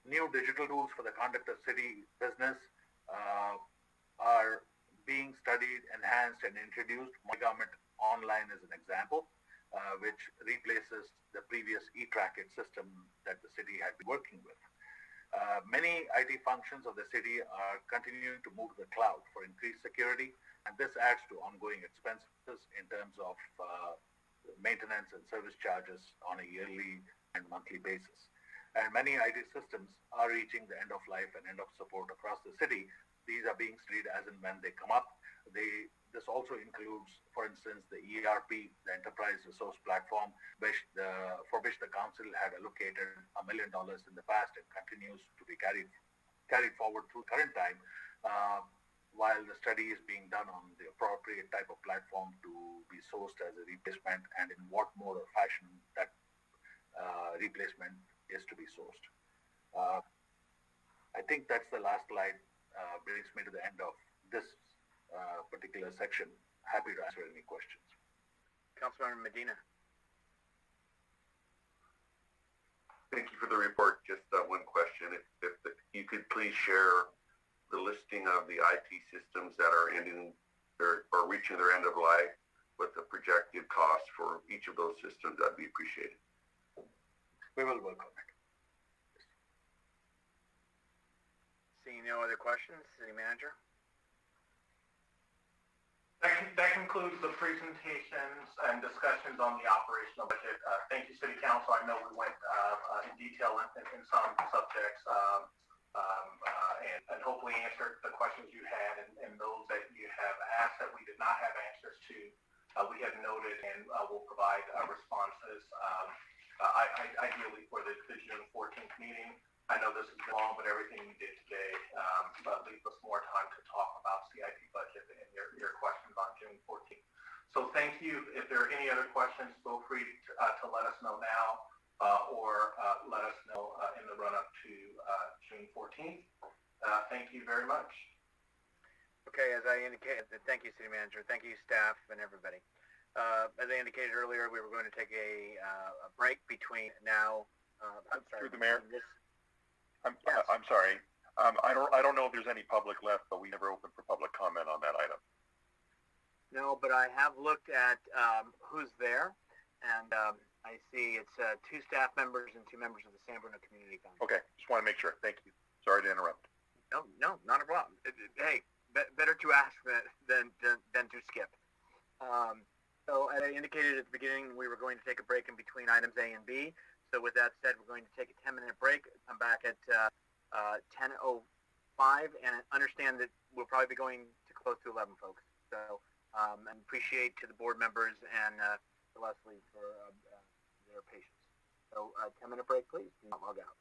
New digital tools for the conduct of city business are being studied, enhanced, and introduced. My Government Online is an example, which replaces the previous e-tracket system that the city had been working with. Many IT functions of the city are continuing to move to the cloud for increased security, and this adds to ongoing expenses in terms of maintenance and service charges on a yearly and monthly basis. And many IT systems are reaching the end of life and end of support across the city. These are being studied as and when they come up. This also includes, for instance, the ERP, the Enterprise Resource Platform, for which the council had allocated $1 million in the past and continues to be carried forward through current time, while the study is being done on the appropriate type of platform to be sourced as a replacement, and in what mode or fashion that replacement is to be sourced. I think that's the last slide. Brings me to the end of this particular section. Happy to answer any questions. Councilmember Medina. Thank you for the report. Just one question. If you could please share the listing of the IT systems that are ending or reaching their end of life what the projected cost for each of those systems, that'd be appreciated. We will work on it. Seeing no other questions, City Manager? That concludes the presentations and discussions on the operational budget. Thank you, City Council. I know we went in detail in some subjects and hopefully answered the questions you had and those that you have asked that we did not have answers to. We have noted and will provide responses ideally for the June 14th meeting. I know this is long, but everything you did today leaves us more time to talk about CIP budget and your questions on June 14th. So thank you. If there are any other questions, feel free to let us know now or let us know in the run-up to June 14th. Thank you very much. Okay, as I indicated, thank you, City Manager. Thank you, staff and everybody. As I indicated earlier, we were going to take a break between now. I'm sorry. Through the mayor. Yes. I'm sorry. I don't know if there's any public left, but we never opened for public comment on that item. No, but I have looked at who's there, and I see it's 2 staff members and 2 members of the San Bruno Community Foundation. Okay, just want to make sure. Thank you. Sorry to interrupt. No, not a problem. Hey, better to ask than to skip. So as I indicated at the beginning, we were going to take a break in between items A and B. So with that said, we're going to take a 10-minute break. I'm back at 10:05, and understand that we'll probably be going to close to 11, folks. So and appreciate to the board members and to Leslie for their patience. So 10-minute break, please. Do not log out.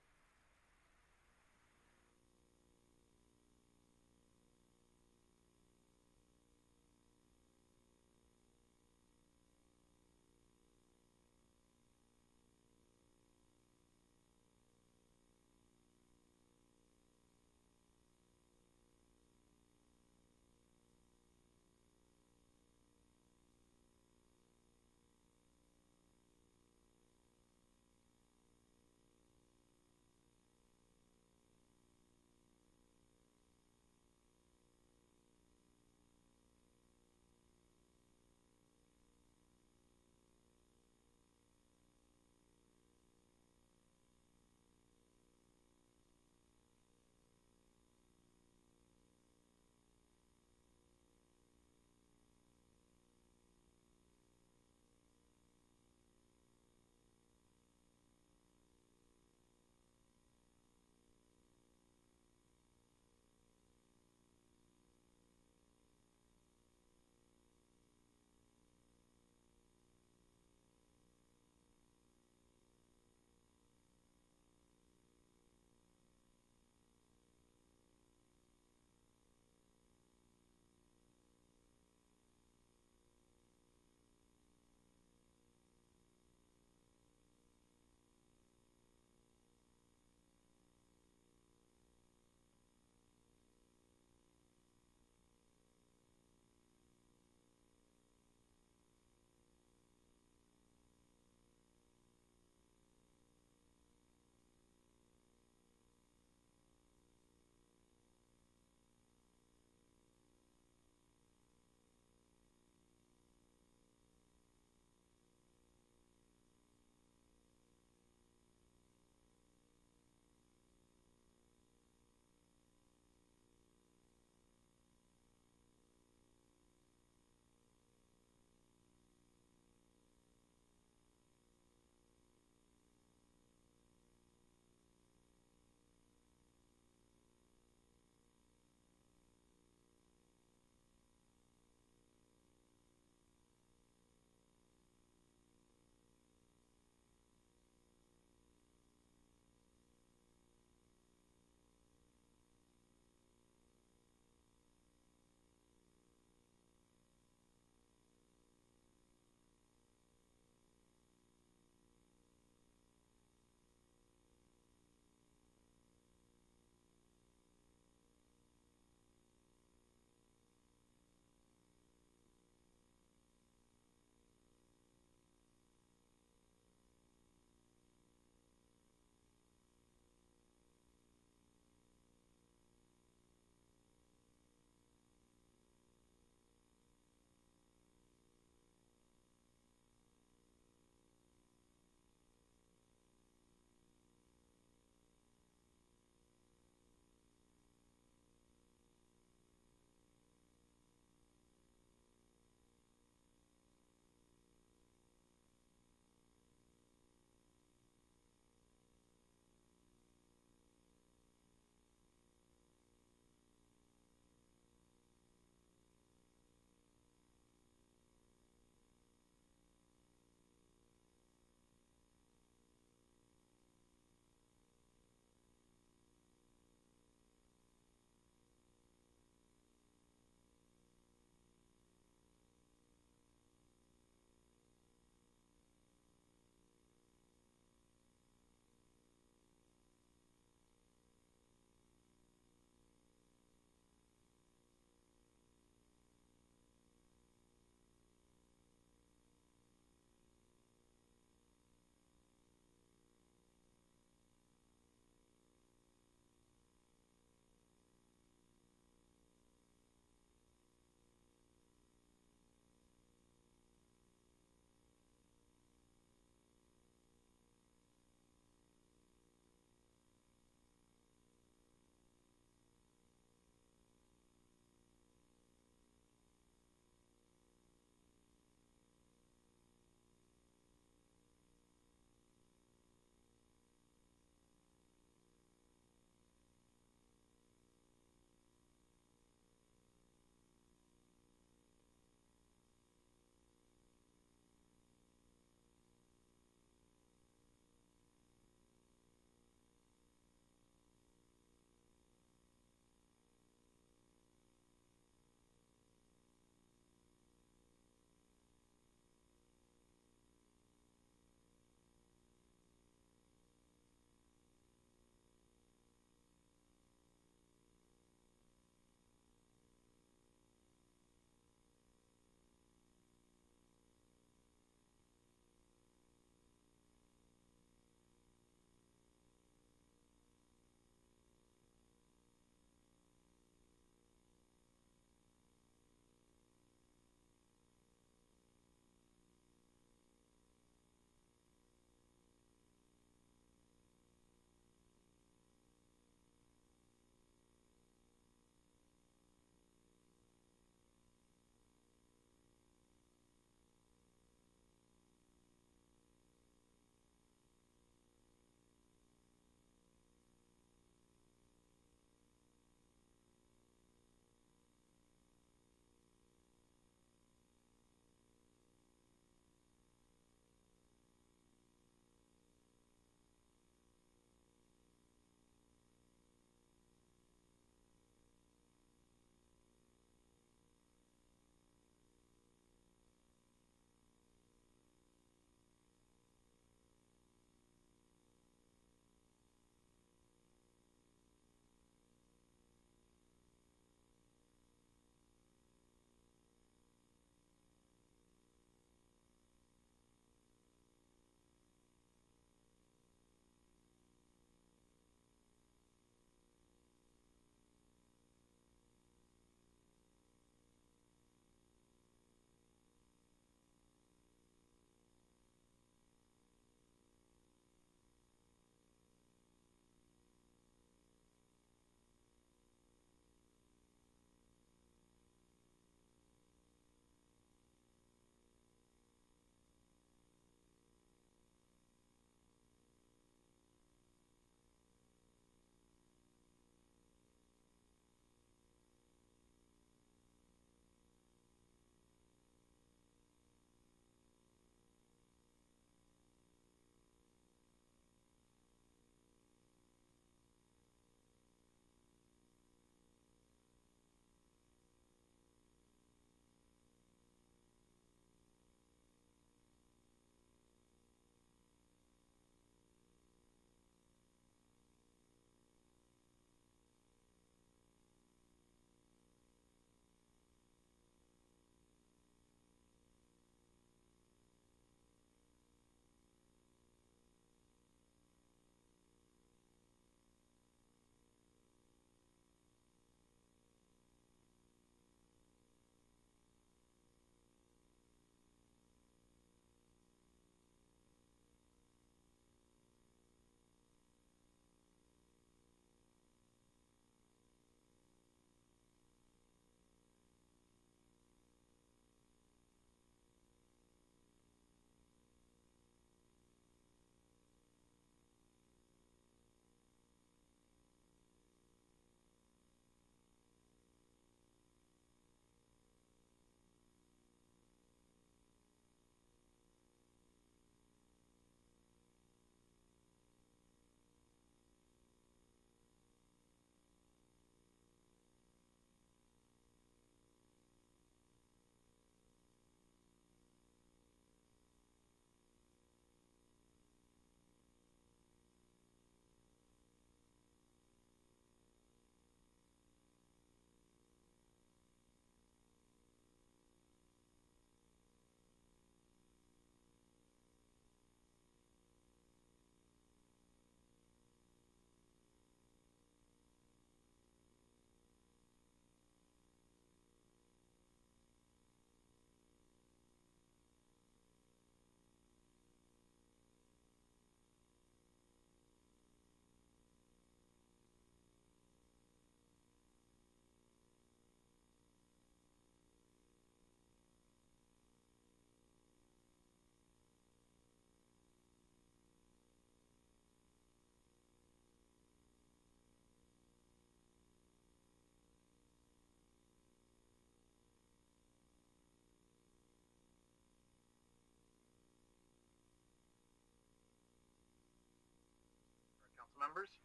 members?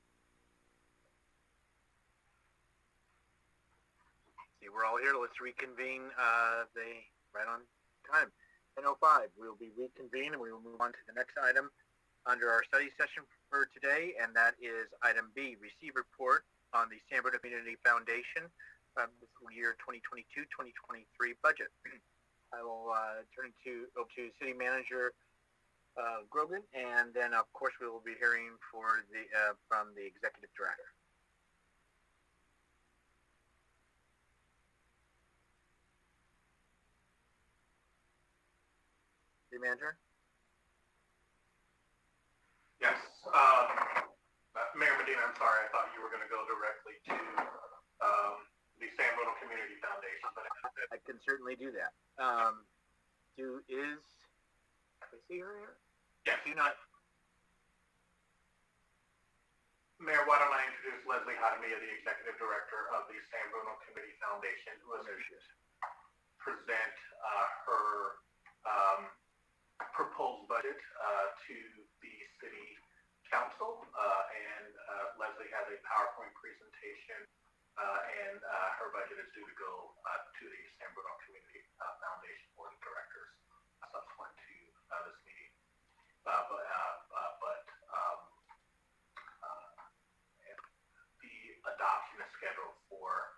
See, we're all here. Let's reconvene right on time. 10:05. We will be reconvened and we will move on to the next item under our study session for today, and that is item B, receive report on the San Bruno Community Foundation fiscal year 2022-2023 budget. I will turn over to City Manager Grogan, and then of course we will be hearing from the Executive Director. City Manager? Yes. Mayor Medina, I'm sorry, I thought you were going to go directly to the San Bruno Community Foundation, but I can certainly do that. I see her here? Yes. Do not. Mayor, why don't I introduce Leslie Hadamia, the Executive Director of the San Bruno Community Foundation, who will present her proposed budget to the City Council, and Leslie has a PowerPoint presentation, and her budget is due to go to the San Bruno Community Foundation Board of Directors subsequent to this meeting. The adoption is scheduled for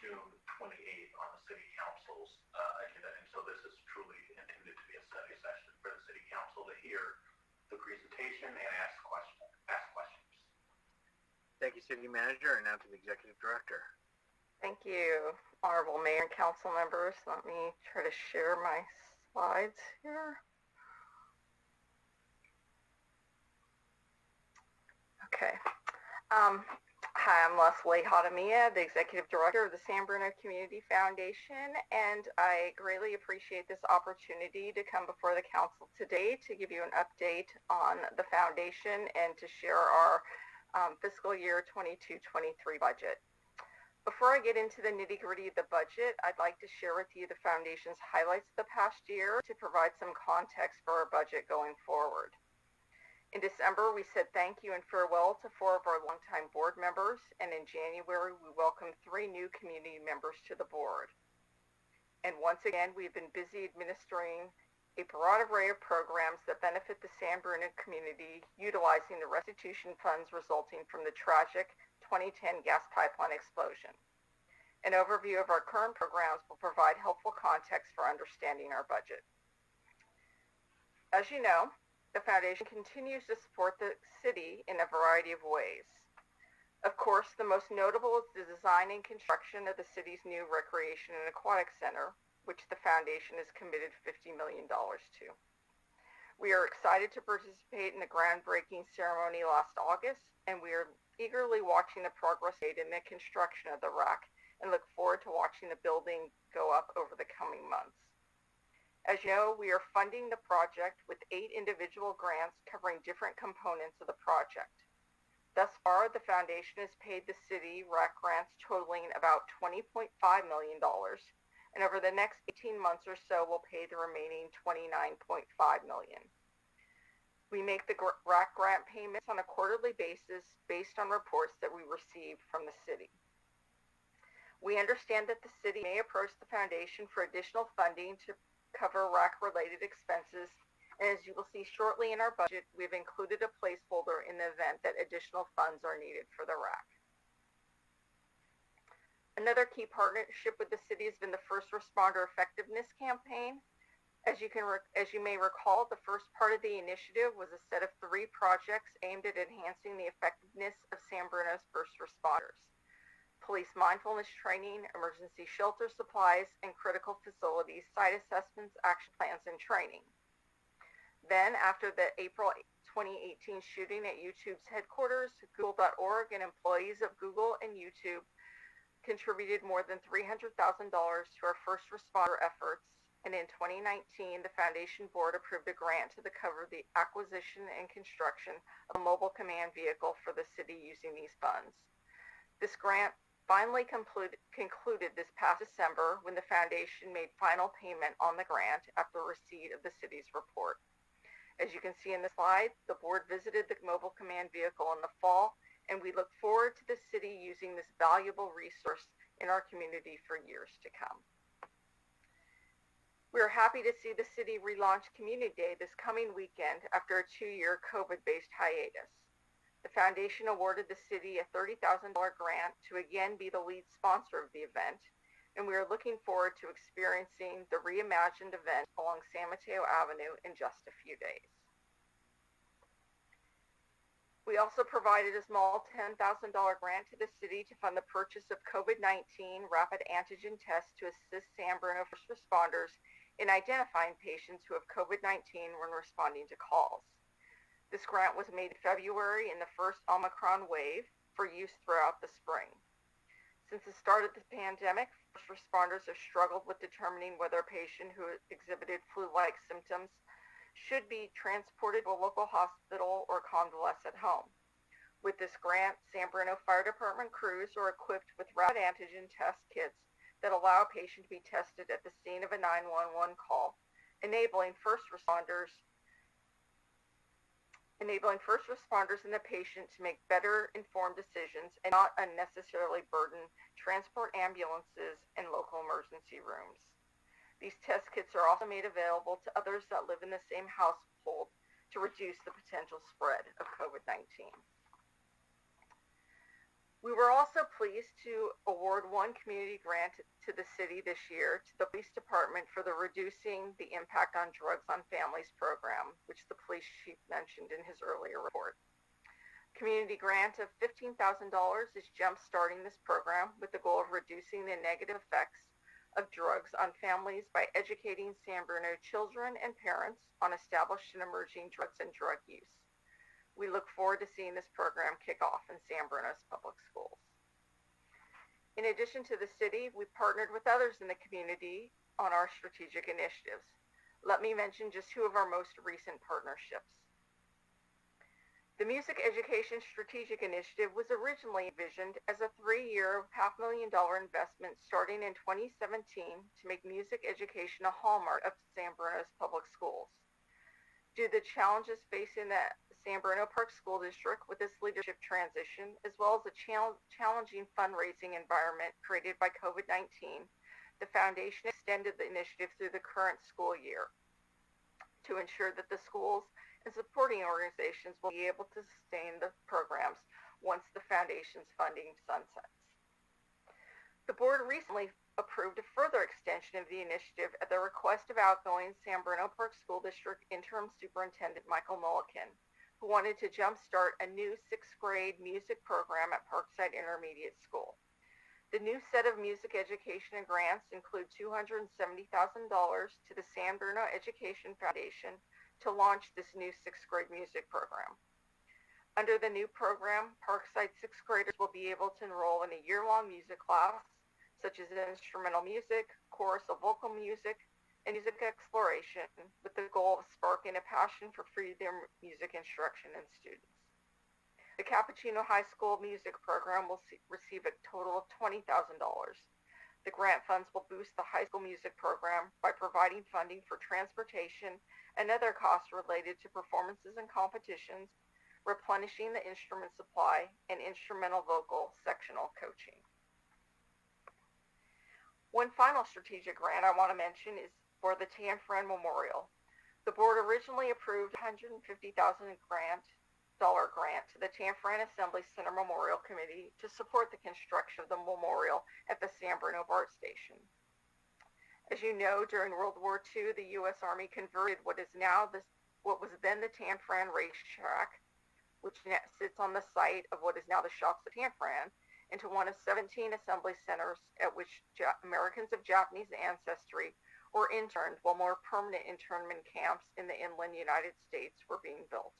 June 28th on the City Council's agenda, and so this is truly intended to be a study session for the City Council to hear the presentation and ask questions. Thank you, City Manager, and now to the Executive Director. Thank you, Honorable Mayor and Council members. Let me try to share my slides here. Okay. Hi, I'm Leslie Hadamia, the Executive Director of the San Bruno Community Foundation, and I greatly appreciate this opportunity to come before the Council today to give you an update on the Foundation and to share our fiscal year 22-23 budget. Before I get into the nitty-gritty of the budget, I'd like to share with you the Foundation's highlights of the past year to provide some context for our budget going forward. In December, we said thank you and farewell to 4 of our longtime board members, and in January, we welcomed 3 new community members to the board. And once again, we've been busy administering a broad array of programs that benefit the San Bruno community, utilizing the restitution funds resulting from the tragic 2010 gas pipeline explosion. An overview of our current programs will provide helpful context for understanding our budget. As you know, the Foundation continues to support the city in a variety of ways. Of course, the most notable is the design and construction of the city's new Recreation and Aquatic Center, which the Foundation is committed $50 million to. We are excited to participate in the groundbreaking ceremony last August, and we are eagerly watching the progress made in the construction of the RAC and look forward to watching the building go up over the coming months. As you know, we are funding the project with 8 individual grants covering different components of the project. Thus far, the Foundation has paid the city RAC grants totaling about $20.5 million, and over the next 18 months or so, we'll pay the remaining $29.5 million. We make the RAC grant payments on a quarterly basis based on reports that we receive from the city. We understand that the city may approach the Foundation for additional funding to cover RAC-related expenses, and as you will see shortly in our budget, we've included a placeholder in the event that additional funds are needed for the RAC. Another key partnership with the city has been the First Responder Effectiveness Campaign. As you may recall, the first part of the initiative was a set of 3 projects aimed at enhancing the effectiveness of San Bruno's first responders: police mindfulness training, emergency shelter supplies, and critical facilities site assessments, action plans, and training. Then, after the April 2018 shooting at YouTube's headquarters, Google.org and employees of Google and YouTube contributed more than $300,000 to our first responder efforts, and in 2019, the Foundation Board approved a grant to cover the acquisition and construction of a mobile command vehicle for the city using these funds. This grant finally concluded this past December when the Foundation made final payment on the grant after receipt of the city's report. As you can see in the slide, the board visited the mobile command vehicle in the fall, and we look forward to the city using this valuable resource in our community for years to come. We are happy to see the city relaunch Community Day this coming weekend after a 2-year COVID-based hiatus. The foundation awarded the city a $30,000 grant to again be the lead sponsor of the event, and we are looking forward to experiencing the reimagined event along San Mateo Avenue in just a few days. We also provided a small $10,000 grant to the city to fund the purchase of COVID-19 rapid antigen tests to assist San Bruno first responders in identifying patients who have COVID-19 when responding to calls. This grant was made in February in the first Omicron wave for use throughout the spring. Since the start of the pandemic, first responders have struggled with determining whether a patient who exhibited flu-like symptoms should be transported to a local hospital or convalesce at home. With this grant, San Bruno Fire Department crews are equipped with rapid antigen test kits that allow a patient to be tested at the scene of a 911 call, enabling first responders and the patient to make better informed decisions and not unnecessarily burden transport ambulances and local emergency rooms. These test kits are also made available to others that live in the same household to reduce the potential spread of COVID-19. We were also pleased to award one community grant to the city this year to the police department for the Reducing the Impact on Drugs on Families program, which the police chief mentioned in his earlier report. Community grant of $15,000 is jump-starting this program with the goal of reducing the negative effects of drugs on families by educating San Bruno children and parents on established and emerging drugs and drug use. We look forward to seeing this program kick off in San Bruno's public schools. In addition to the city, we partnered with others in the community on our strategic initiatives. Let me mention just two of our most recent partnerships. The Music Education Strategic Initiative was originally envisioned as a 3-year, $500,000 investment starting in 2017 to make music education a hallmark of San Bruno's public schools. Due to the challenges facing the San Bruno Park School District with this leadership transition, as well as the challenging fundraising environment created by COVID-19, the foundation extended the initiative through the current school year to ensure that the schools and supporting organizations will be able to sustain the programs once the foundation's funding sunsets. The board recently approved a further extension of the initiative at the request of outgoing San Bruno Park School District Interim Superintendent Michael Mulliken, who wanted to jumpstart a new 6th grade music program at Parkside Intermediate School. The new set of music education and grants include $270,000 to the San Bruno Education Foundation to launch this new 6th grade music program. Under the new program, Parkside 6th graders will be able to enroll in a year-long music class, such as instrumental music, chorus of vocal music, and music exploration, with the goal of sparking a passion for freedom music instruction in students. The Cappuccino High School music program will receive a total of $20,000. The grant funds will boost the high school music program by providing funding for transportation and other costs related to performances and competitions, replenishing the instrument supply, and instrumental vocal sectional coaching. One final strategic grant I want to mention is for the Tanfran Memorial. The board originally approved $150,000 grant to the Tanfran Assembly Center Memorial Committee to support the construction of the memorial at the San Bruno BART station. As you know, during World War II, the U.S. Army converted what was then the Tanfran racetrack, which sits on the site of what is now the Shops of Tanfran, into one of 17 assembly centers at which Americans of Japanese ancestry were interned while more permanent internment camps in the inland United States were being built.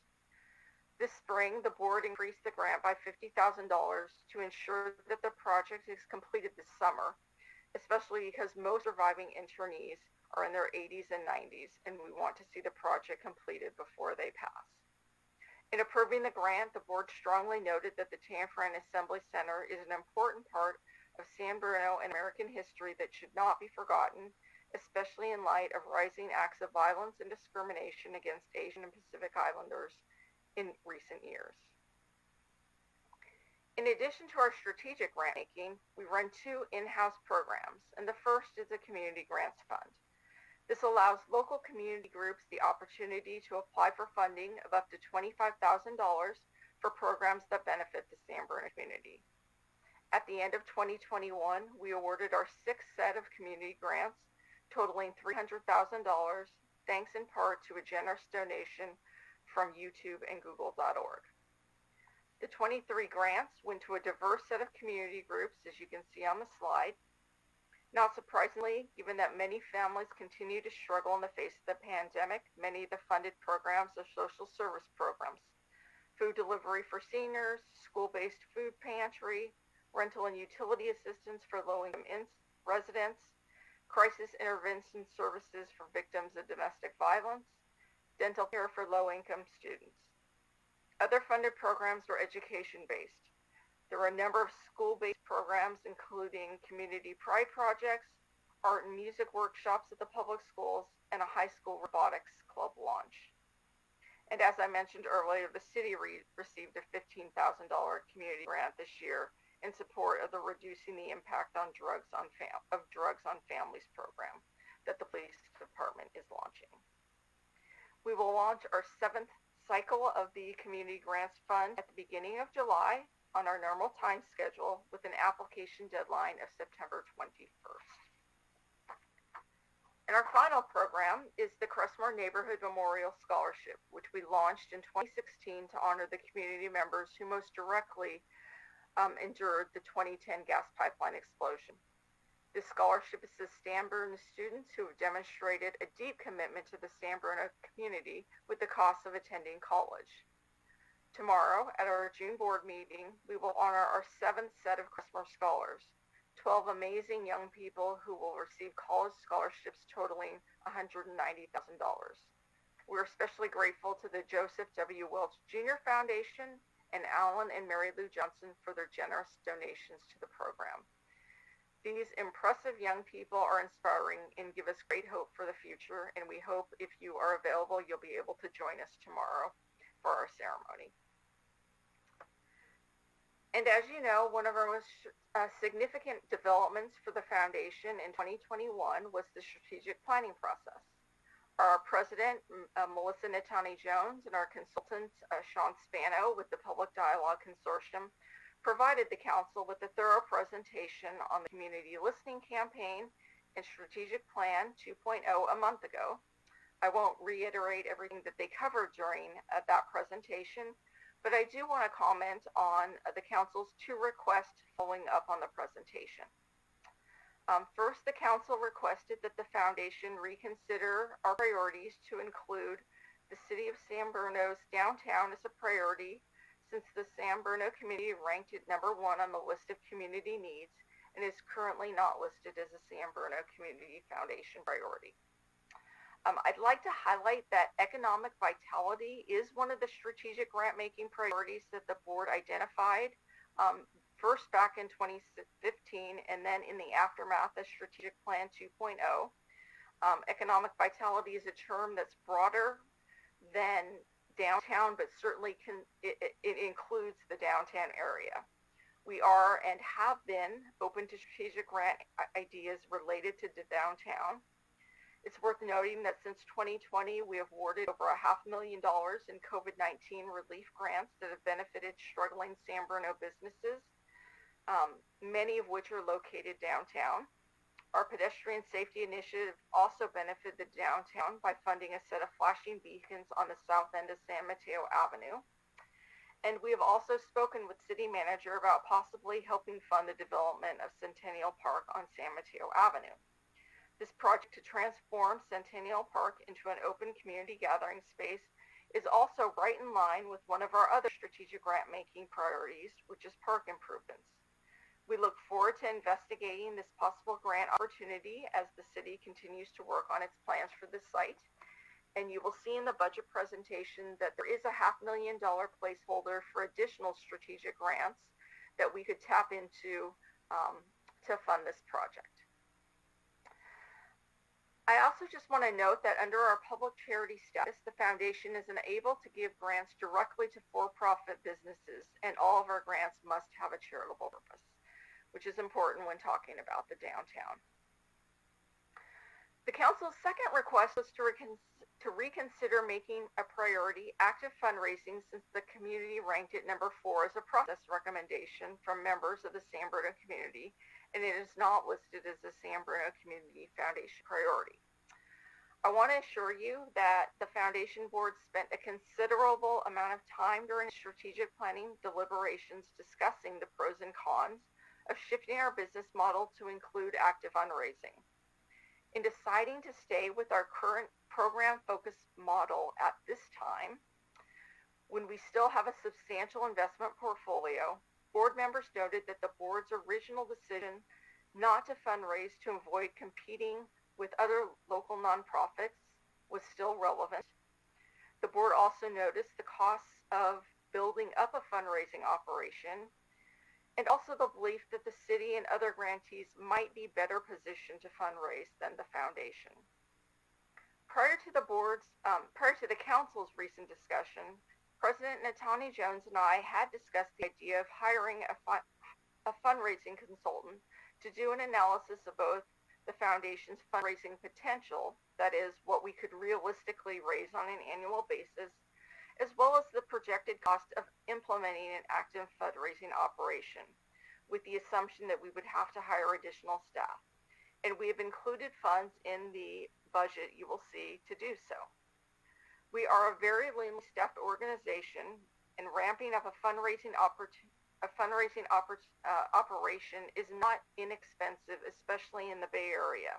This spring, the board increased the grant by $50,000 to ensure that the project is completed this summer, especially because most surviving internees are in their 80s and 90s, and we want to see the project completed before they pass. In approving the grant, the board strongly noted that the Tanfran Assembly Center is an important part of San Bruno and American history that should not be forgotten, especially in light of rising acts of violence and discrimination against Asian and Pacific Islanders in recent years. In addition to our strategic grant making, we run 2 in-house programs, and the first is a community grants fund. This allows local community groups the opportunity to apply for funding of up to $25,000 for programs that benefit the San Bruno community. At the end of 2021, we awarded our 6th set of community grants, totaling $300,000, thanks in part to a generous donation from YouTube and Google.org. The 23 grants went to a diverse set of community groups, as you can see on the slide. Not surprisingly, given that many families continue to struggle in the face of the pandemic, many of the funded programs are social service programs, food delivery for seniors, school-based food pantry, rental and utility assistance for low-income residents, crisis intervention services for victims of domestic violence, dental care for low-income students. Other funded programs are education-based. There are a number of school-based programs, including community pride projects, art and music workshops at the public schools, and a high school robotics club launch. And as I mentioned earlier, the city received a $15,000 community grant this year in support of the Reducing the Impact on Drugs on Families program that the police department is launching. We will launch our 7th cycle of the Community Grants Fund at the beginning of July on our normal time schedule with an application deadline of September 21st. And our final program is the Crestmore Neighborhood Memorial Scholarship, which we launched in 2016 to honor the community members who most directly endured the 2010 gas pipeline explosion. This scholarship assists San Bruno students who have demonstrated a deep commitment to the San Bruno community with the cost of attending college. Tomorrow, at our June board meeting, we will honor our 7th set of Crestmore Scholars, 12 amazing young people who will receive college scholarships totaling $190,000. We're especially grateful to the Joseph W. Welch Jr. Foundation and Alan and Mary Lou Johnson for their generous donations to the program. These impressive young people are inspiring and give us great hope for the future, and we hope if you are available, you'll be able to join us tomorrow for our ceremony. And as you know, one of our most significant developments for the foundation in 2021 was the strategic planning process. Our president, Melissa Natani-Jones, and our consultant, Sean Spano, with the Public Dialogue Consortium, provided the council with a thorough presentation on the community listening campaign and strategic plan 2.0 a month ago. I won't reiterate everything that they covered during that presentation, but I do want to comment on the council's 2 requests following up on the presentation. First, the council requested that the foundation reconsider our priorities to include the city of San Bruno's downtown as a priority, since the San Bruno community ranked at #1 on the list of community needs and is currently not listed as a San Bruno Community Foundation priority. I'd like to highlight that economic vitality is one of the strategic grant-making priorities that the board identified first back in 2015 and then in the aftermath of Strategic Plan 2.0. Economic vitality is a term that's broader than downtown, but certainly it includes the downtown area. We are and have been open to strategic grant ideas related to the downtown. It's worth noting that since 2020, we have awarded over $500,000 in COVID-19 relief grants that have benefited struggling San Bruno businesses, many of which are located downtown. Our pedestrian safety initiative also benefited the downtown by funding a set of flashing beacons on the south end of San Mateo Avenue. And we have also spoken with City Manager about possibly helping fund the development of Centennial Park on San Mateo Avenue. This project to transform Centennial Park into an open community gathering space is also right in line with one of our other strategic grant-making priorities, which is park improvements. We look forward to investigating this possible grant opportunity as the city continues to work on its plans for this site. And you will see in the budget presentation that there is a $500,000 placeholder for additional strategic grants that we could tap into to fund this project. I also just want to note that under our public charity status, the foundation is unable to give grants directly to for-profit businesses, and all of our grants must have a charitable purpose, which is important when talking about the downtown. The council's second request was to reconsider making a priority active fundraising, since the community ranked it number 4 as a process recommendation from members of the San Bruno community, and it is not listed as a San Bruno Community Foundation priority. I want to assure you that the foundation board spent a considerable amount of time during strategic planning deliberations discussing the pros and cons of shifting our business model to include active fundraising. In deciding to stay with our current program-focused model at this time, when we still have a substantial investment portfolio, board members noted that the board's original decision not to fundraise to avoid competing with other local nonprofits was still relevant. The board also noticed the costs of building up a fundraising operation, and also the belief that the city and other grantees might be better positioned to fundraise than the foundation. Prior to the council's recent discussion, President Natani Jones and I had discussed the idea of hiring a fundraising consultant to do an analysis of both the foundation's fundraising potential, that is, what we could realistically raise on an annual basis, as well as the projected cost of implementing an active fundraising operation, with the assumption that we would have to hire additional staff. And we have included funds in the budget you will see to do so. We are a very leanly staffed organization, and ramping up a fundraising operation is not inexpensive, especially in the Bay Area.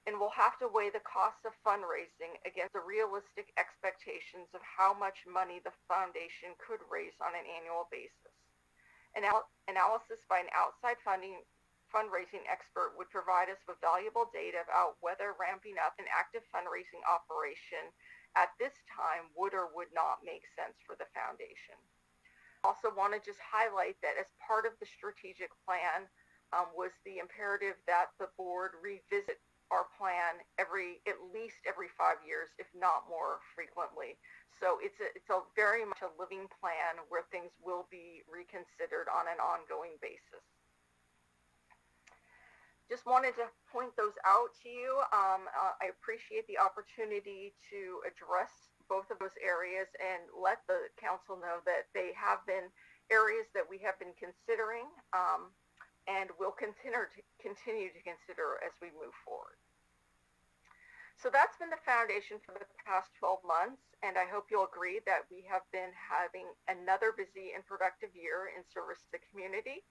And we'll have to weigh the costs of fundraising against the realistic expectations of how much money the foundation could raise on an annual basis. Analysis by an outside fundraising expert would provide us with valuable data about whether ramping up an active fundraising operation at this time would or would not make sense for the foundation. Also want to just highlight that as part of the strategic plan was the imperative that the board revisit our plan at least every 5 years, if not more frequently. So it's a very much a living plan where things will be reconsidered on an ongoing basis. Just wanted to point those out to you. I appreciate the opportunity to address both of those areas and let the council know that they have been areas that we have been considering and will continue to consider as we move forward. So that's been the foundation for the past 12 months, and I hope you'll agree that we have been having another busy and productive year in service to the community,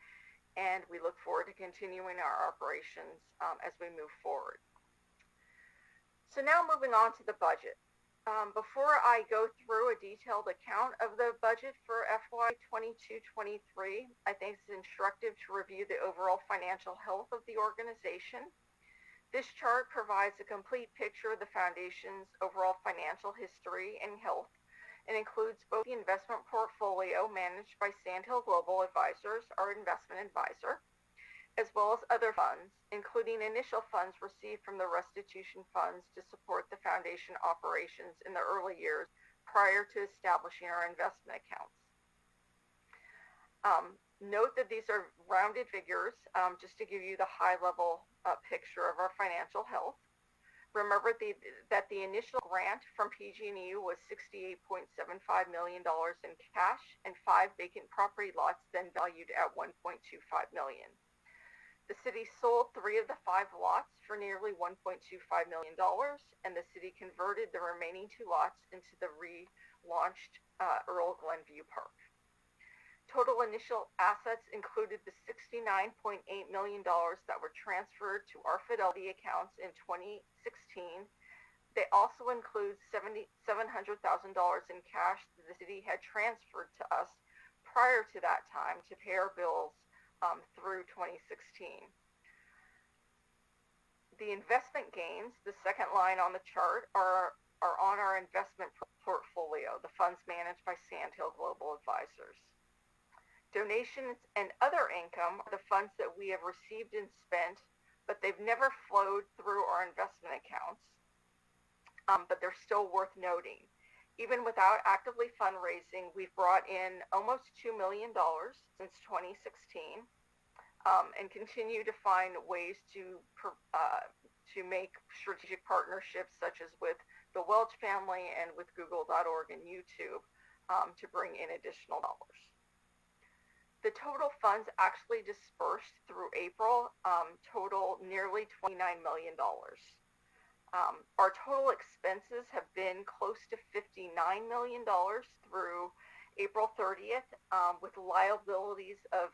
and we look forward to continuing our operations as we move forward. So now moving on to the budget. Before I go through a detailed account of the budget for FY 22-23, I think it's instructive to review the overall financial health of the organization. This chart provides a complete picture of the foundation's overall financial history and health, and includes both the investment portfolio managed by Sandhill Global Advisors, our investment advisor, as well as other funds, including initial funds received from the restitution funds to support the foundation operations in the early years prior to establishing our investment accounts. Note that these are rounded figures, just to give you the high-level picture of our financial health. Remember that the initial grant from PG&E was $68.75 million in cash and 5 vacant property lots then valued at $1.25 million. The city sold 3 of the 5 lots for nearly $1.25 million, and the city converted the remaining 2 lots into the relaunched Earl Glenview Park. Total initial assets included the $69.8 million that were transferred to our Fidelity accounts in 2016. They also include $700,000 in cash that the city had transferred to us prior to that time to pay our bills through 2016. The investment gains, the second line on the chart, are on our investment portfolio, the funds managed by Sandhill Global Advisors. Donations and other income are the funds that we have received and spent but they've never flowed through our investment accounts, but they're still worth noting. Even without actively fundraising, we've brought in almost $2 million since 2016, and continue to find ways to make strategic partnerships, such as with the Welch family and with Google.org and YouTube, to bring in additional dollars. The total funds actually dispersed through April total nearly $29 million. Our total expenses have been close to $59 million through April 30th, with liabilities of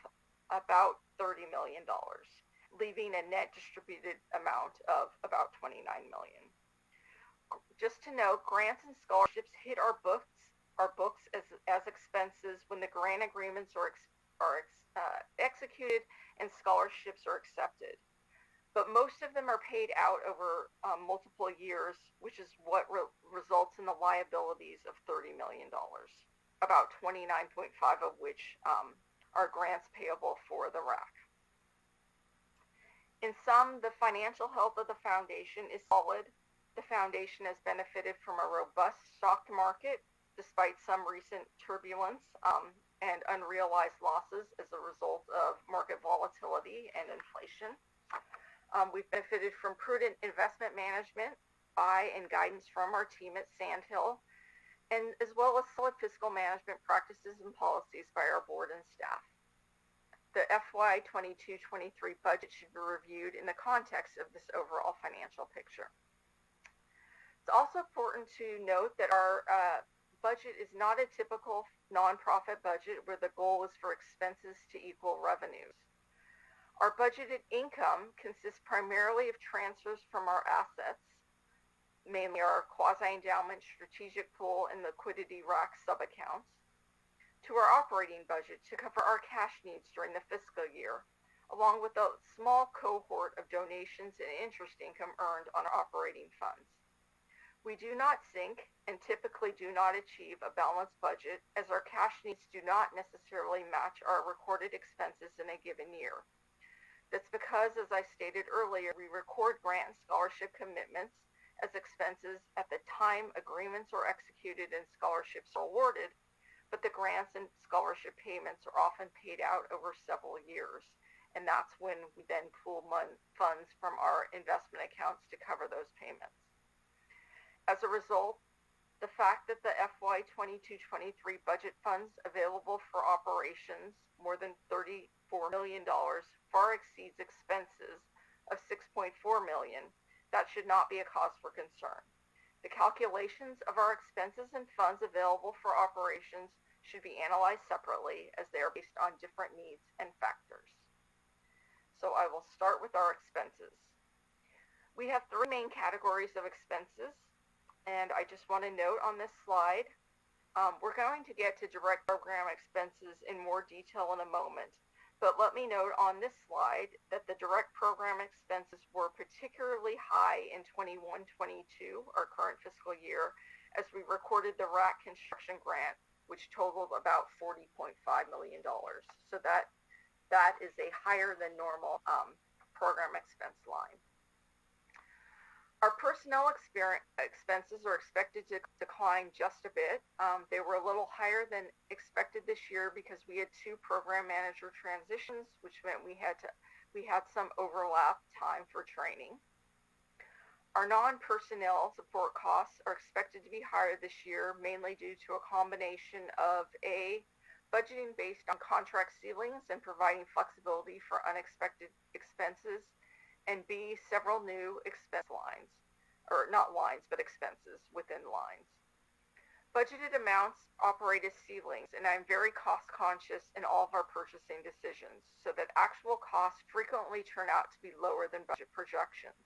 about $30 million, leaving a net distributed amount of about $29 million. Just to note, grants and scholarships hit our books as expenses when the grant agreements are executed and scholarships are accepted. But most of them are paid out over multiple years, which is what results in the liabilities of $30 million, about 29.5 of which are grants payable for the RAC. In sum, the financial health of the foundation is solid. The foundation has benefited from a robust stock market despite some recent turbulence and unrealized losses as a result of market volatility and inflation. We've benefited from prudent investment management by and guidance from our team at Sandhill, and as well as solid fiscal management practices and policies by our board and staff. The FY 22-23 budget should be reviewed in the context of this overall financial picture. It's also important to note that our budget is not a typical nonprofit budget where the goal is for expenses to equal revenues. Our budgeted income consists primarily of transfers from our assets, mainly our quasi-endowment strategic pool and liquidity RAC sub-accounts, to our operating budget to cover our cash needs during the fiscal year, along with a small cohort of donations and interest income earned on our operating funds. We do not sink and typically do not achieve a balanced budget, as our cash needs do not necessarily match our recorded expenses in a given year. That's because, as I stated earlier, we record grant and scholarship commitments as expenses at the time agreements are executed and scholarships are awarded, but the grants and scholarship payments are often paid out over several years, and that's when we then pool funds from our investment accounts to cover those payments. As a result, the fact that the FY 22-23 budget funds available for operations, more than $34 million, far exceeds expenses of $6.4 million, that should not be a cause for concern. The calculations of our expenses and funds available for operations should be analyzed separately, as they are based on different needs and factors. So I will start with our expenses. We have three main categories of expenses, and I just want to note on this slide, we're going to get to direct program expenses in more detail in a moment, but let me note on this slide that the direct program expenses were particularly high in 21-22, our current fiscal year, as we recorded the RAC construction grant, which totaled about $40.5 million. So that is a higher than normal program expense line. Our personnel expenses are expected to decline just a bit. They were a little higher than expected this year because we had 2 program manager transitions, which meant we had some overlap time for training. Our non-personnel support costs are expected to be higher this year, mainly due to a combination of A, budgeting based on contract ceilings and providing flexibility for unexpected expenses, and B, several new expense lines, or not lines, but expenses within lines. Budgeted amounts operate as ceilings, and I'm very cost conscious in all of our purchasing decisions, so that actual costs frequently turn out to be lower than budget projections.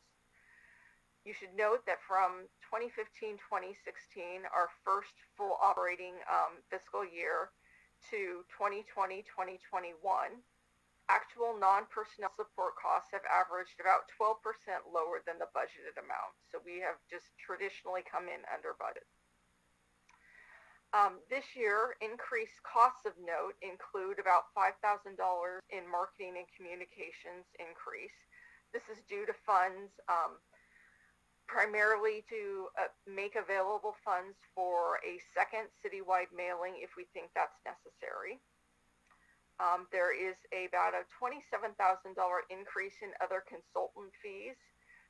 You should note that from 2015-2016, our first full operating fiscal year, to 2020-2021, actual non-personnel support costs have averaged about 12% lower than the budgeted amount. So we have just traditionally come in under budget. This year, increased costs of note include about $5,000 in marketing and communications increase This is due to funds primarily to make available funds for a second citywide mailing if we think that's necessary. There is about a $27,000 increase in other consultant fees,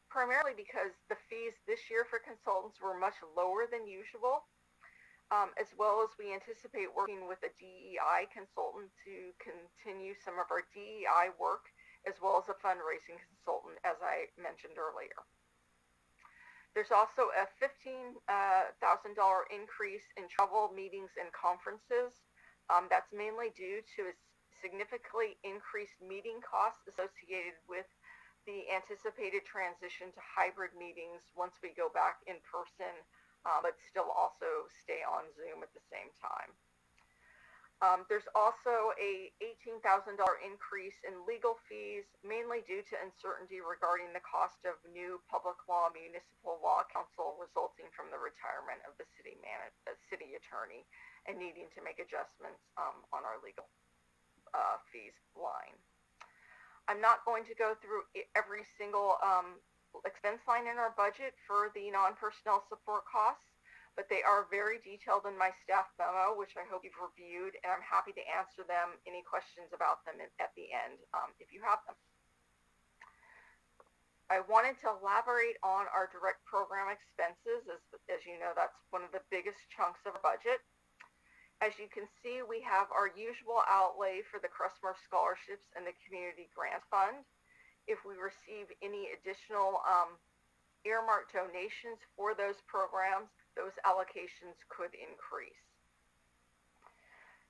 primarily because the fees this year for consultants were much lower than usual, as well as we anticipate working with a DEI consultant to continue some of our DEI work, as well as a fundraising consultant, as I mentioned earlier. There's also a $15,000 increase in travel, meetings, and conferences. That's mainly due to a significantly increased meeting costs associated with the anticipated transition to hybrid meetings once we go back in person, but still also stay on Zoom at the same time. There's also a $18,000 increase in legal fees, mainly due to uncertainty regarding the cost of new public law municipal law counsel resulting from the retirement of the city attorney and needing to make adjustments on our legal fees line. I'm not going to go through every single expense line in our budget for the non-personnel support costs, but they are very detailed in my staff memo, which I hope you've reviewed, and I'm happy to answer them, any questions about them at the end, if you have them. I wanted to elaborate on our direct program expenses. As you know, that's one of the biggest chunks of our budget. As you can see, we have our usual outlay for the Crestmore scholarships and the community grant fund. If we receive any additional earmarked donations for those programs, those allocations could increase.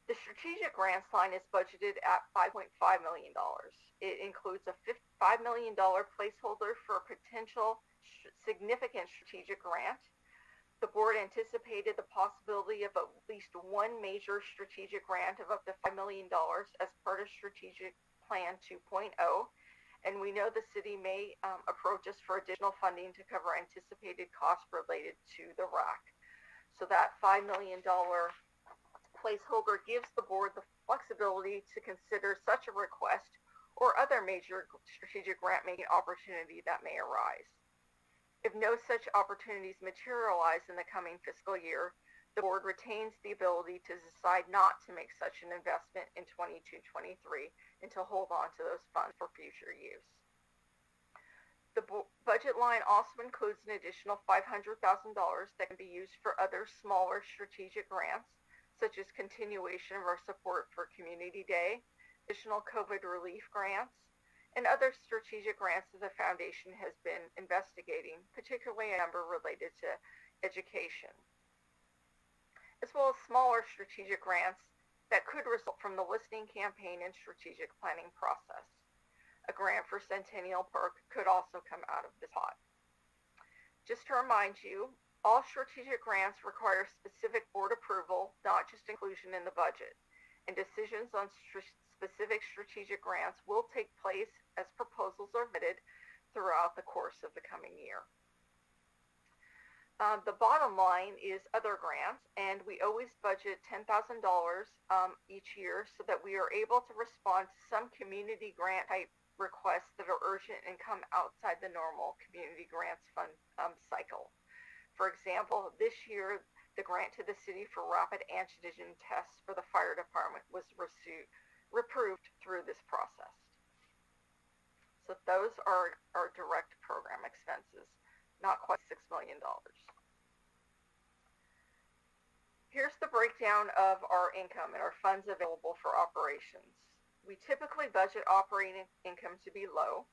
The strategic grants line is budgeted at $5.5 million. It includes a $5 million placeholder for a potential significant strategic grant. The board anticipated the possibility of at least one major strategic grant of up to $5 million as part of Strategic Plan 2.0. And we know the city may approach us for additional funding to cover anticipated costs related to the RAC. So that $5 million placeholder gives the board the flexibility to consider such a request or other major strategic grant-making opportunity that may arise. If no such opportunities materialize in the coming fiscal year, the board retains the ability to decide not to make such an investment in 22-23 and to hold on to those funds for future use. The budget line also includes an additional $500,000 that can be used for other smaller strategic grants, such as continuation of our support for Community Day, additional COVID relief grants, and other strategic grants that the foundation has been investigating, particularly a number related to education, as well as smaller strategic grants that could result from the listening campaign and strategic planning process. A grant for Centennial Park could also come out of this pot. Just to remind you, all strategic grants require specific board approval, not just inclusion in the budget, and decisions on specific strategic grants will take place as proposals are vetted throughout the course of the coming year. The bottom line is other grants, and we always budget $10,000 each year so that we are able to respond to some community grant type requests that are urgent and come outside the normal community grants fund cycle. For example, this year, the grant to the city for rapid antigen tests for the fire department was approved through this process. So those are our direct program expenses, not quite $6 million. Here's the breakdown of our income and our funds available for operations. We typically budget operating income to be low.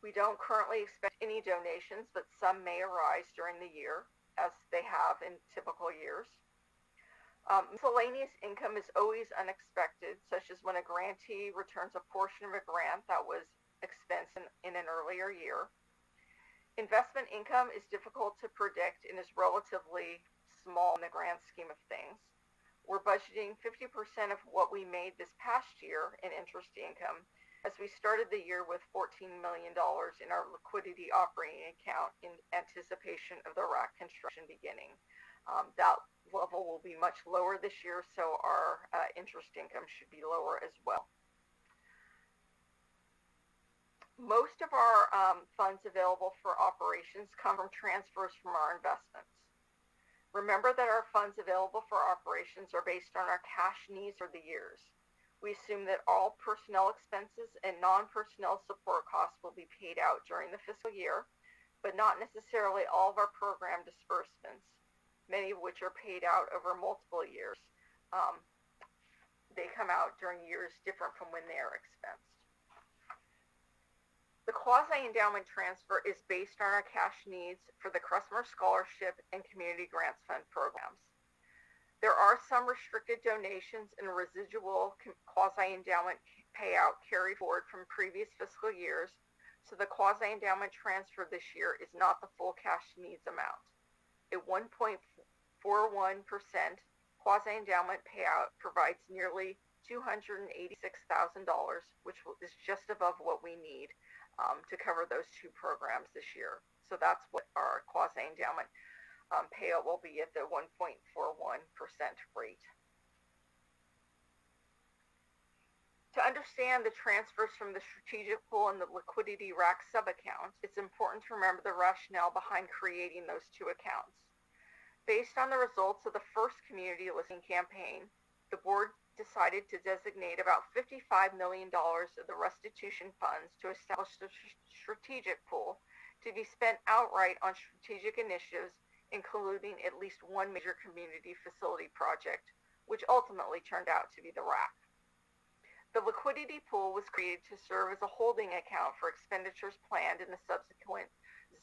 We don't currently expect any donations, but some may arise during the year, as they have in typical years. Miscellaneous income is always unexpected, such as when a grantee returns a portion of a grant that was expensed in an earlier year. Investment income is difficult to predict and is relatively small in the grand scheme of things. We're budgeting 50% of what we made this past year in interest income, as we started the year with $14 million in our liquidity operating account in anticipation of the RAC construction beginning. That level will be much lower this year, so our interest income should be lower as well. Most of our funds available for operations come from transfers from our investments. Remember that our funds available for operations are based on our cash needs for the years. We assume that all personnel expenses and non-personnel support costs will be paid out during the fiscal year, but not necessarily all of our program disbursements, many of which are paid out over multiple years. They come out during years different from when they are expensed. The quasi-endowment transfer is based on our cash needs for the customer scholarship and community grants fund programs. There are some restricted donations and residual quasi-endowment payout carried forward from previous fiscal years, so the quasi-endowment transfer this year is not the full cash needs amount. A 1.41% quasi-endowment payout provides nearly $286,000, which is just above what we need to cover those two programs this year. So that's what our quasi-endowment payout will be at the 1.41% rate. To understand the transfers from the strategic pool and the liquidity rack sub-account, it's important to remember the rationale behind creating those two accounts. Based on the results of the first community listing campaign, the board decided to designate about $55 million of the restitution funds to establish the strategic pool to be spent outright on strategic initiatives, including at least one major community facility project, which ultimately turned out to be the RAC. The liquidity pool was created to serve as a holding account for expenditures planned in the subsequent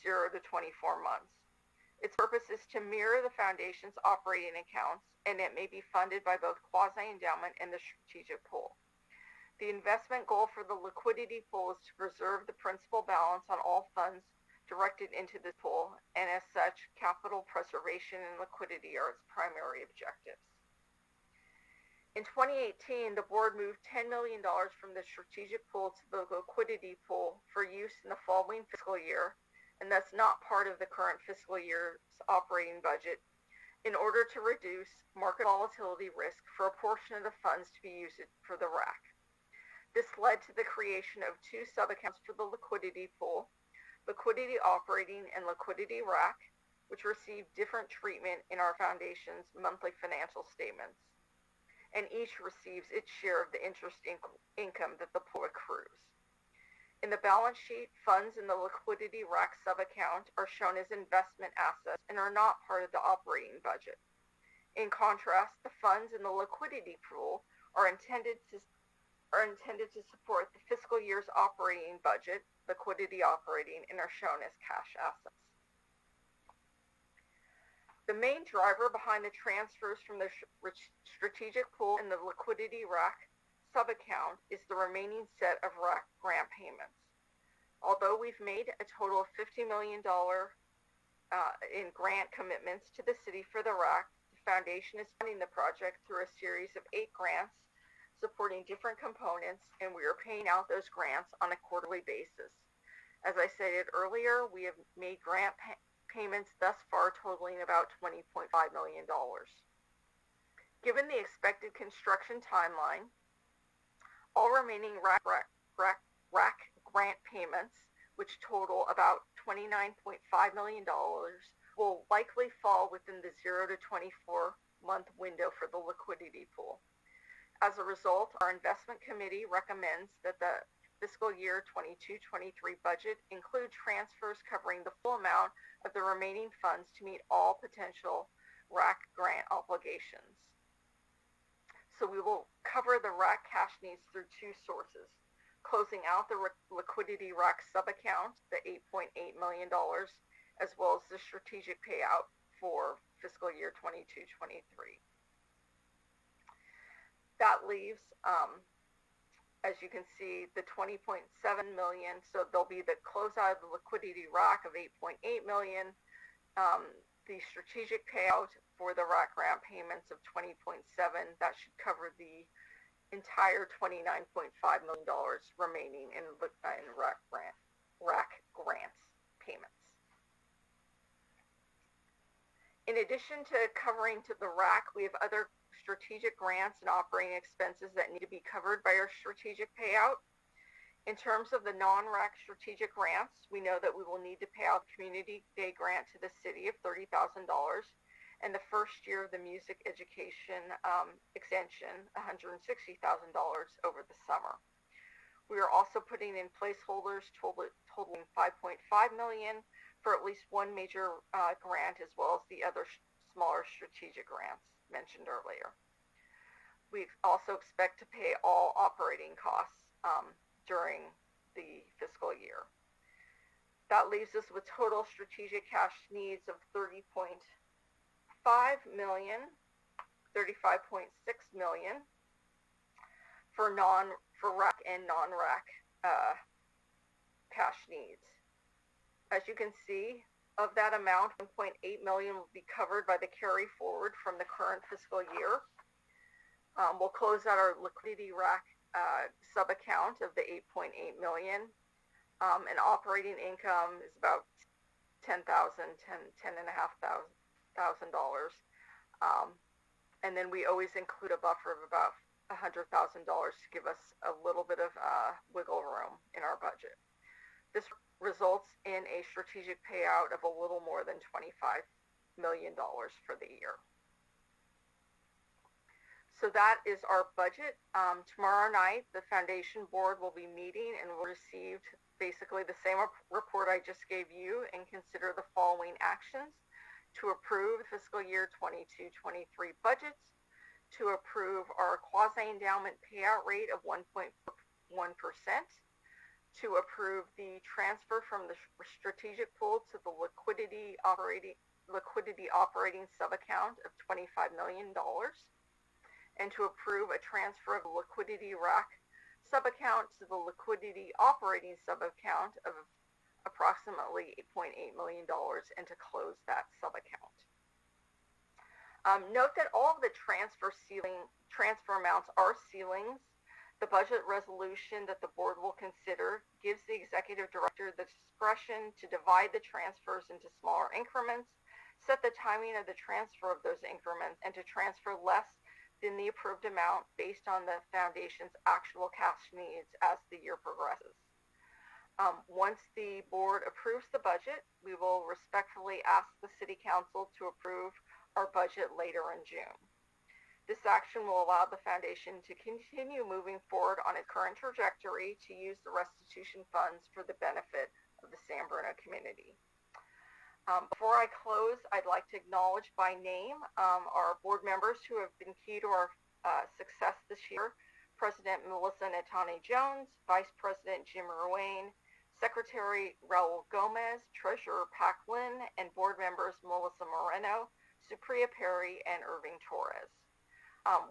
0 to 24 months. Its purpose is to mirror the foundation's operating accounts, and it may be funded by both quasi-endowment and the strategic pool. The investment goal for the liquidity pool is to preserve the principal balance on all funds directed into the pool, and as such, capital preservation and liquidity are its primary objectives. In 2018, the board moved $10 million from the strategic pool to the liquidity pool for use in the following fiscal year, and that's not part of the current fiscal year's operating budget, in order to reduce market volatility risk for a portion of the funds to be used for the RAC. This led to the creation of two sub-accounts for the liquidity pool, liquidity operating and liquidity RAC, which receive different treatment in our foundation's monthly financial statements, and each receives its share of the interest income that the pool accrues. In the balance sheet, funds in the liquidity RAC sub-account are shown as investment assets and are not part of the operating budget. In contrast, the funds in the liquidity pool are intended to support the fiscal year's operating budget, liquidity operating, and are shown as cash assets. The main driver behind the transfers from the strategic pool and the liquidity RAC sub-account is the remaining set of RAC grant payments. Although we've made a total of $50 million in grant commitments to the city for the RAC, the foundation is funding the project through a series of 8 grants supporting different components, and we are paying out those grants on a quarterly basis. As I stated earlier, we have made grant payments thus far totaling about $20.5 million. Given the expected construction timeline, all remaining RAC grant payments, which total about $29.5 million, will likely fall within the 0 to 24-month window for the liquidity pool. As a result, our investment committee recommends that the fiscal year 22-23 budget include transfers covering the full amount of the remaining funds to meet all potential RAC grant obligations. So we will cover the RAC cash needs through two sources: closing out the liquidity RAC sub-account, the $8.8 million, as well as the strategic payout for fiscal year 22-23. That leaves, as you can see, the $20.7 million. So there'll be the closeout of the liquidity RAC of $8.8 million, the strategic payout for the RAC grant payments of $20.7. That should cover the entire $29.5 million remaining in RAC grants payments. In addition to covering to the RAC, we have other strategic grants and operating expenses that need to be covered by our strategic payout. In terms of the non-RAC strategic grants, we know that we will need to pay out the Community Day grant to the city of $30,000 and the first year of the music education extension, $160,000 over the summer. We are also putting in placeholders totaling $5.5 million for at least one major grant as well as the other smaller strategic grants mentioned earlier. We also expect to pay all operating costs during the fiscal year. That leaves us with total strategic cash needs of $35.6 million for RAC and non-RAC cash needs. As you can see, of that amount, $1.8 million will be covered by the carry forward from the current fiscal year. We'll close out our liquidity RAC sub-account of the $8.8 million, and operating income is about $10,500. And then we always include a buffer of about $100,000 to give us a little bit of wiggle room in our budget. This results in a strategic payout of a little more than $25 million for the year. So that is our budget. Tomorrow night, the foundation board will be meeting and will receive basically the same report I just gave you and consider the following actions: to approve fiscal year 22-23 budgets, to approve our quasi-endowment payout rate of 1.1%, to approve the transfer from the strategic pool to the liquidity operating sub-account of $25 million, and to approve a transfer of the liquidity RAC sub-account to the liquidity operating sub-account of approximately $8.8 million and to close that sub-account. Note that all of the transfer amounts are ceilings. The budget resolution that the board will consider gives the executive director the discretion to divide the transfers into smaller increments, set the timing of the transfer of those increments, and to transfer less than the approved amount based on the foundation's actual cash needs as the year progresses. Once the board approves the budget, we will respectfully ask the City Council to approve our budget later in June. This action will allow the foundation to continue moving forward on its current trajectory to use the restitution funds for the benefit of the San Bruno community. Before I close, I'd like to acknowledge by name our board members who have been key to our success this year: President Melissa Natane-Jones, Vice President Jim Ruane, Secretary Raul Gomez, Treasurer Pac Lin, and board members Melissa Moreno, Supriya Perry, and Irving Torres.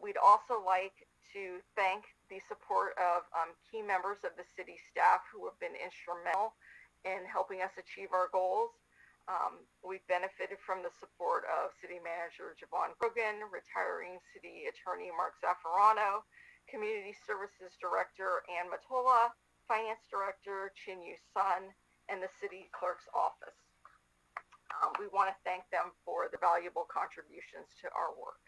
We'd also like to thank the support of key members of the city staff who have been instrumental in helping us achieve our goals. We've benefited from the support of City Manager Javon Grogan, retiring City Attorney Mark Zaffarano, Community Services Director Ann Matola, Finance Director Chin-Yu Sun, and the City Clerk's Office. We want to thank them for the valuable contributions to our work.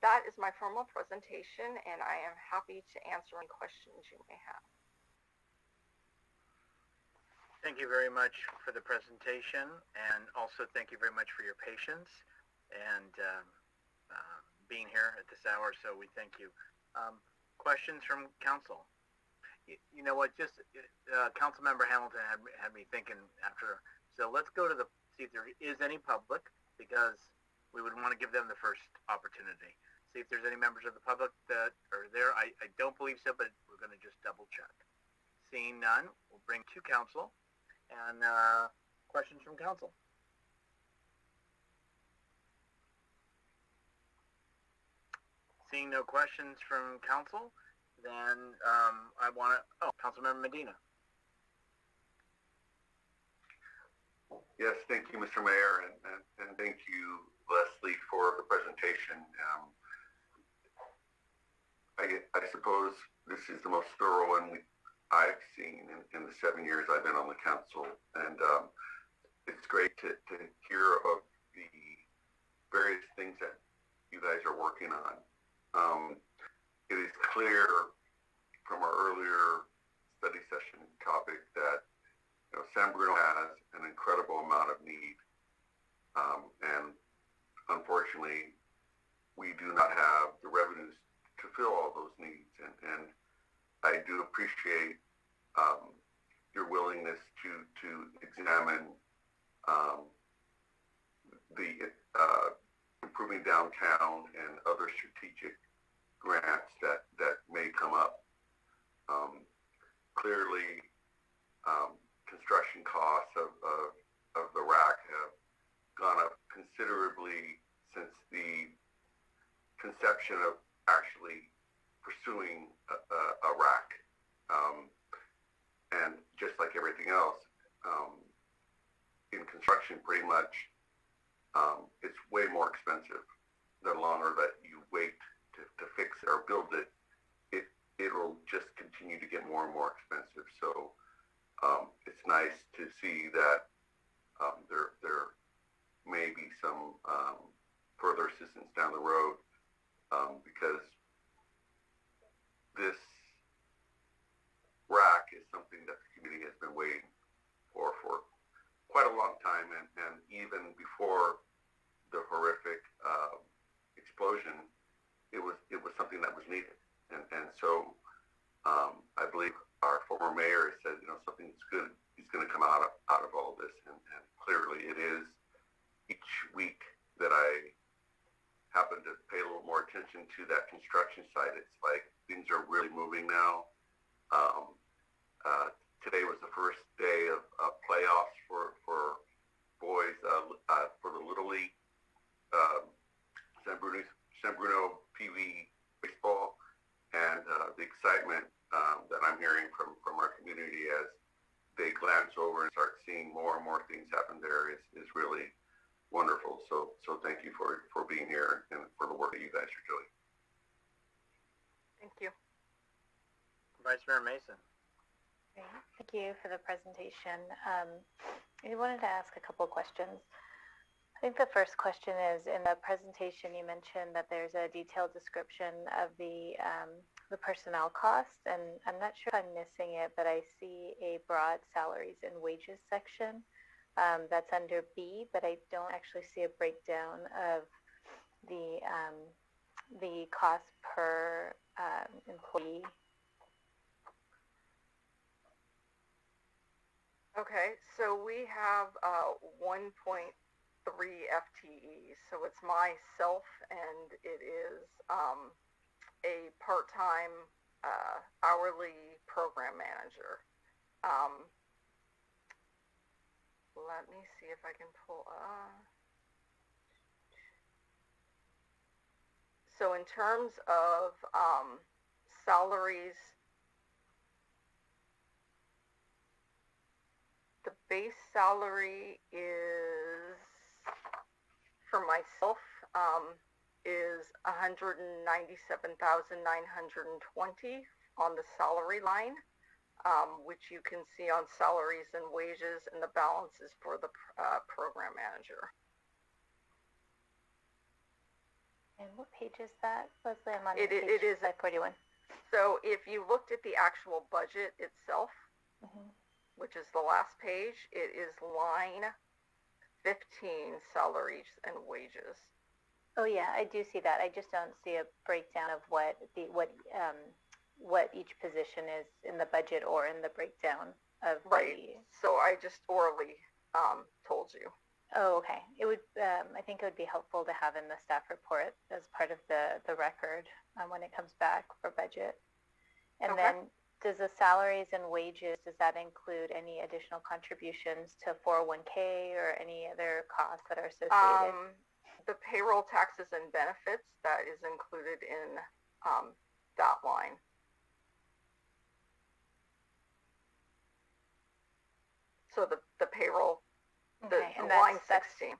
That is my formal presentation, and I am happy to answer any questions you may have. Thank you very much for the presentation, and also thank you very much for your patience and being here at this hour, so we thank you. Questions from council? You know what, just Councilmember Hamilton had me thinking after, so let's go to see if there is any public, because we would want to give them the first opportunity. See if there's any members of the public that are there. I don't believe so, but we're going to just double check. Seeing none, we'll bring to council. And questions from council? Seeing no questions from council, then I want to, Councilmember Medina. Yes, thank you, Mr. Mayor, and thank you, Leslie, for the presentation. I suppose this is the most thorough one I've seen in the 7 years I've been on the council, and it's great to hear of the various things that you guys are working on. It is clear from our earlier study session topic that, San Bruno has an incredible amount of need. And unfortunately, we do not have the revenues to fill all those needs. And I do appreciate your willingness to examine the improving downtown and other strategic grants that may come up. Clearly, construction costs of the RAC have gone up considerably since the conception of actually pursuing a RAC. And just like everything else, in construction, pretty much, it's way more expensive. The longer that you wait to fix it or build it, it'll just continue to get more and more expensive. So it's nice to see that there may be some further assistance down the road, because this RAC is something that the community has been waiting for quite a long time, and even before the horrific explosion, it was something that was needed. And so I believe our former mayor said, something that's good is going to come out of all of this, and clearly it is. Each week that I happen to pay a little more attention to that construction site, it's like things are really moving now. Today was the first day of playoffs for boys for the Little League, San Bruno PV baseball, and the excitement that I'm hearing from our community as they glance over and start seeing more and more things happen there is really wonderful. So thank you for being here and for the work that you guys are doing. Thank you. Vice Mayor Mason. Great. Thank you for the presentation. I wanted to ask a couple of questions. I think the first question is, in the presentation you mentioned that there's a detailed description of the personnel costs, and I'm not sure if I'm missing it, but I see a broad salaries and wages section that's under B, but I don't actually see a breakdown of the cost per employee. Okay, so we have 1.3 FTEs. So it's myself, and it is a part-time hourly program manager. Let me see if I can pull up. So in terms of salaries, the base salary is, for myself, is $197,920 on the salary line, which you can see on salaries and wages, and the balance is for the program manager. And what page is that, Leslie? I'm on it is 541. So if you looked at the actual budget itself, which is the last page, it is line 15, salaries and wages. Oh yeah, I do see that. I just don't see a breakdown of what each position is in the budget or in the breakdown of right. So I just orally told you. Oh, okay. It would. I think it would be helpful to have in the staff report as part of the record when it comes back for budget. And then, does the salaries and wages, does that include any additional contributions to 401k or any other costs that are associated? The payroll taxes and benefits, that is included in that line. So the payroll, the line 16.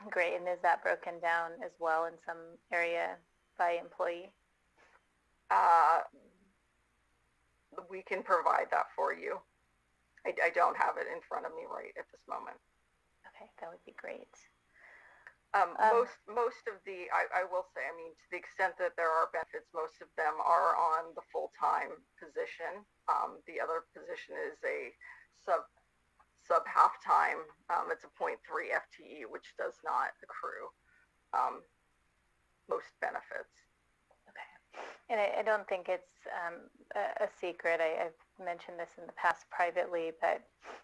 Great. And is that broken down as well in some area by employee? We can provide that for you. I don't have it in front of me right at this moment. Okay, that would be great. Most of the, I will say, I mean, to the extent that there are benefits, most of them are on the full-time position. The other position is a sub half-time. It's a 0.3 FTE, which does not accrue most benefits. Okay. And I don't think it's a secret. I've mentioned this in the past privately, but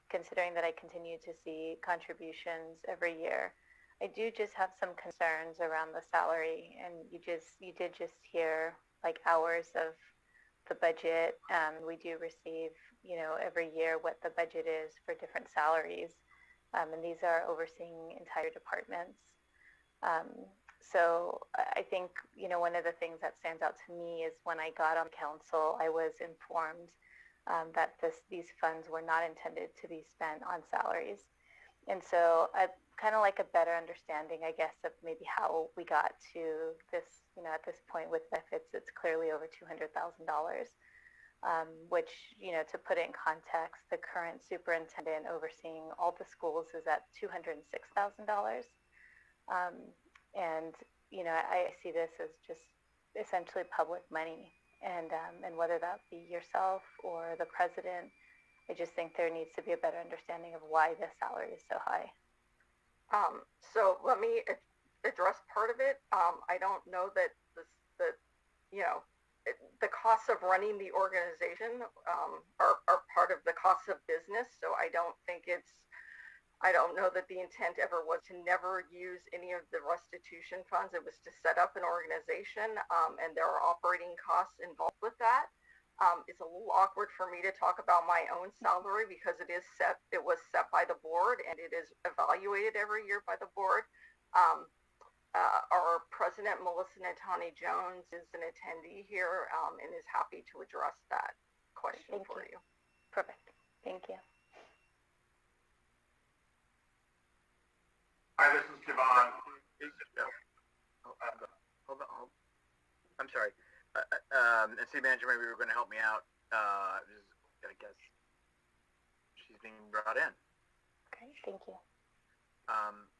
considering that I continue to see contributions every year, I do just have some concerns around the salary. And you did just hear like hours of the budget. We do receive, every year what the budget is for different salaries. And these are overseeing entire departments. So I think, one of the things that stands out to me is when I got on council, I was informed that these funds were not intended to be spent on salaries. And so I'd kind of like a better understanding, I guess, of maybe how we got to this, at this point with benefits, it's clearly over $200,000, which, to put it in context, the current superintendent overseeing all the schools is at $206,000. And, I see this as just essentially public money. And whether that be yourself or the president, I just think there needs to be a better understanding of why the salary is so high. So let me address part of it. I don't know that the costs of running the organization are part of the costs of business. So I don't know that the intent ever was to never use any of the restitution funds. It was to set up an organization, and there are operating costs involved with that. It's a little awkward for me to talk about my own salary because it was set by the board and it is evaluated every year by the board. Our president, Melissa Natani Jones, is an attendee here and is happy to address that question for you. Perfect. Thank you. Hi, this is Javon. Hold on. I'm sorry. And city manager, maybe you were going to help me out. Just gotta guess. She's being brought in. Okay, thank you.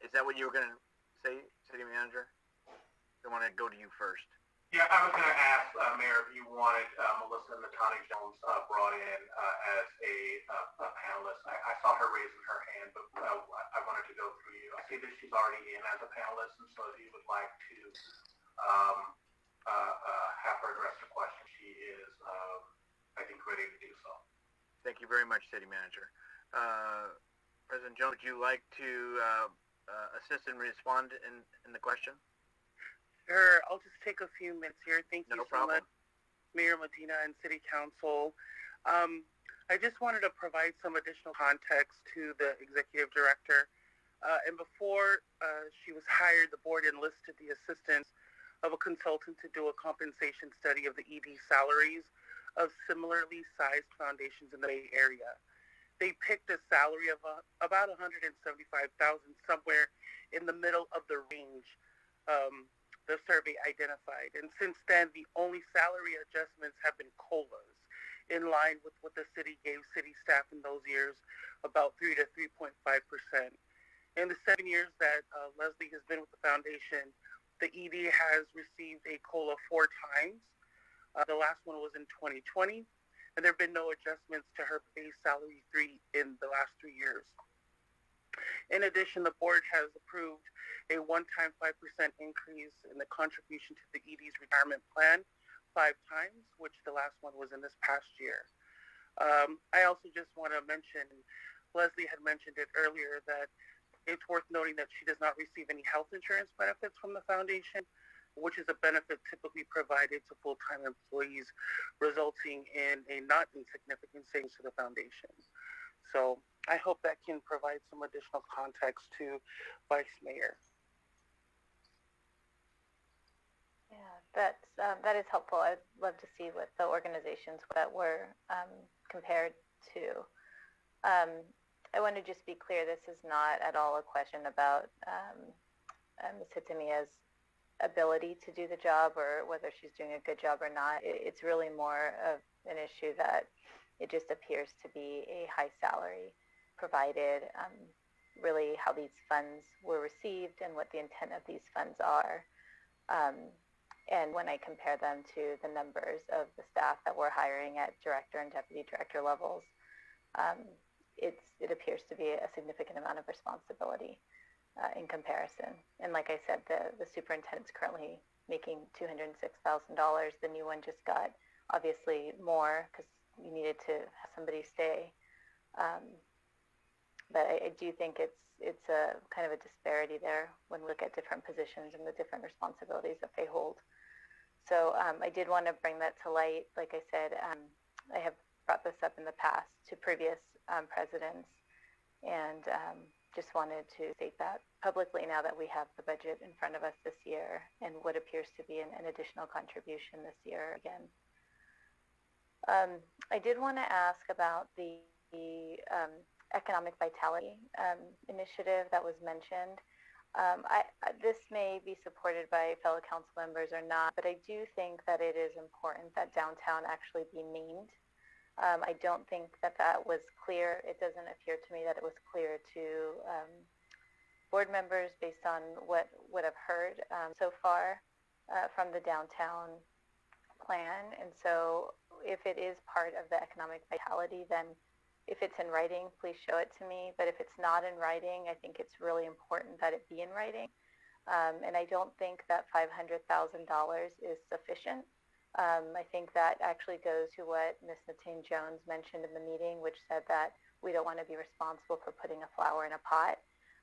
Is that what you were going to say, city manager? I want to go to you first. Yeah, I was going to ask, Mayor, if you wanted Melissa Natani Jones brought in as a panelist. I saw her raising her hand, but I wanted to go through you. I see that she's already in as a panelist, and so if you would like to have her address the question, she is, I think, ready to do so. Thank you very much, city manager. President Jones, would you like to assist and respond in the question? Sure. I'll just take a few minutes here. Thank you so much, problem. Mayor Medina and City Council. I just wanted to provide some additional context to the Executive Director. And before she was hired, the board enlisted the assistance of a consultant to do a compensation study of the ED salaries of similarly sized foundations in the Bay Area. They picked a salary of about $175,000, somewhere in the middle of the range the survey identified. And since then, the only salary adjustments have been COLAs, in line with what the city gave city staff in those years, about 3 to 3.5%. In the 7 years that Leslie has been with the foundation, the ED has received a COLA 4 times. The last one was in 2020, and there have been no adjustments to her base salary in the last 3 years. In addition, the board has approved a one-time 5% increase in the contribution to the ED's retirement plan 5 times, which the last one was in this past year. I also just want to mention, Leslie had mentioned it earlier, that it's worth noting that she does not receive any health insurance benefits from the foundation, which is a benefit typically provided to full-time employees, resulting in a not insignificant savings to the foundation. So I hope that can provide some additional context to Vice Mayor. Yeah, that is helpful. I'd love to see what the organizations that were compared to. I want to just be clear, this is not at all a question about Ms. Hitamiya's ability to do the job or whether she's doing a good job or not. It's really more of an issue that it just appears to be a high salary provided, really how these funds were received and what the intent of these funds are. And when I compare them to the numbers of the staff that we're hiring at director and deputy director levels, it appears to be a significant amount of responsibility in comparison. And like I said, the superintendent's currently making $206,000. The new one just got obviously more because you needed to have somebody stay. But I do think it's a kind of a disparity there when we look at different positions and the different responsibilities that they hold. So I did want to bring that to light. Like I said, I have brought this up in the past to previous presidents, and just wanted to state that publicly now that we have the budget in front of us this year and what appears to be an additional contribution this year again. I did want to ask about the economic vitality initiative that was mentioned. This may be supported by fellow council members or not, but I do think that it is important that downtown actually be named. I don't think that was clear. It doesn't appear to me that it was clear to board members based on what I've heard so far from the downtown plan. And so if it is part of the economic vitality, then if it's in writing, please show it to me. But if it's not in writing, I think it's really important that it be in writing. And I don't think that $500,000 is sufficient. I think that actually goes to what Ms. Natane Jones mentioned in the meeting, which said that we don't want to be responsible for putting a flower in a pot.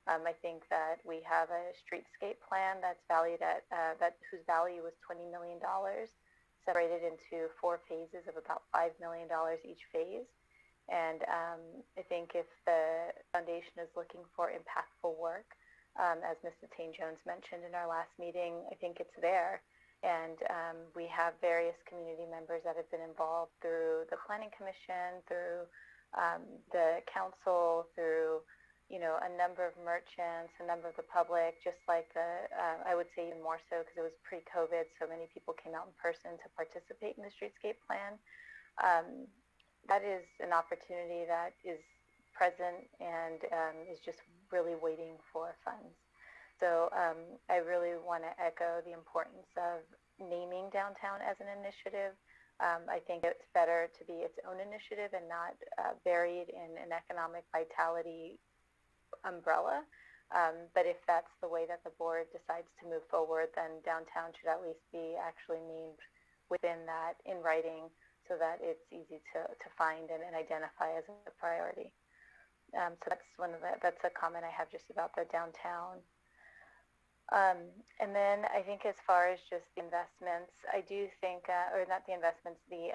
I think that we have a streetscape plan that's valued at whose value was $20 million, separated into 4 phases of about $5 million each phase. And I think if the foundation is looking for impactful work, as Ms. Natane Jones mentioned in our last meeting, I think it's there. And we have various community members that have been involved through the Planning Commission, through the council, through a number of merchants, a number of the public, just like I would say even more so because it was pre-COVID, so many people came out in person to participate in the streetscape plan. That is an opportunity that is present and is just really waiting for funds. So I really want to echo the importance of naming downtown as an initiative. I think it's better to be its own initiative and not buried in an economic vitality umbrella. But if that's the way that the board decides to move forward, then downtown should at least be actually named within that in writing so that it's easy to find and identify as a priority. So that's a comment I have just about the downtown. And then I think as far as just the investments, I do think, or not the investments, the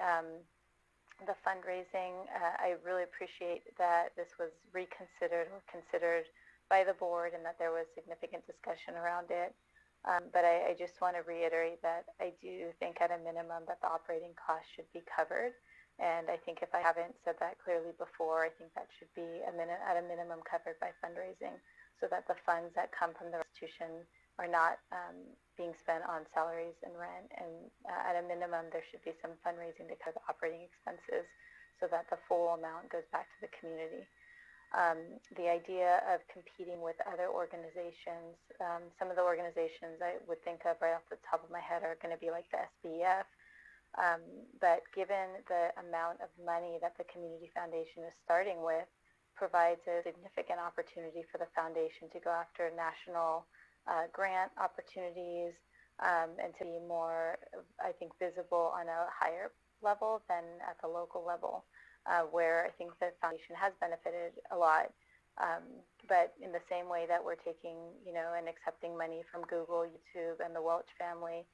fundraising, I really appreciate that this was reconsidered or considered by the board and that there was significant discussion around it. But I just want to reiterate that I do think at a minimum that the operating costs should be covered. And I think if I haven't said that clearly before, I think that should be at a minimum covered by fundraising so that the funds that come from the restitution are not being spent on salaries and rent. And at a minimum, there should be some fundraising to cover the operating expenses so that the full amount goes back to the community. The idea of competing with other organizations, some of the organizations I would think of right off the top of my head are going to be like the SBF. But given the amount of money that the Community Foundation is starting with, provides a significant opportunity for the foundation to go after national grant opportunities and to be more, I think, visible on a higher level than at the local level, where I think the foundation has benefited a lot. But in the same way that we're taking, and accepting money from Google, YouTube, and the Welch family,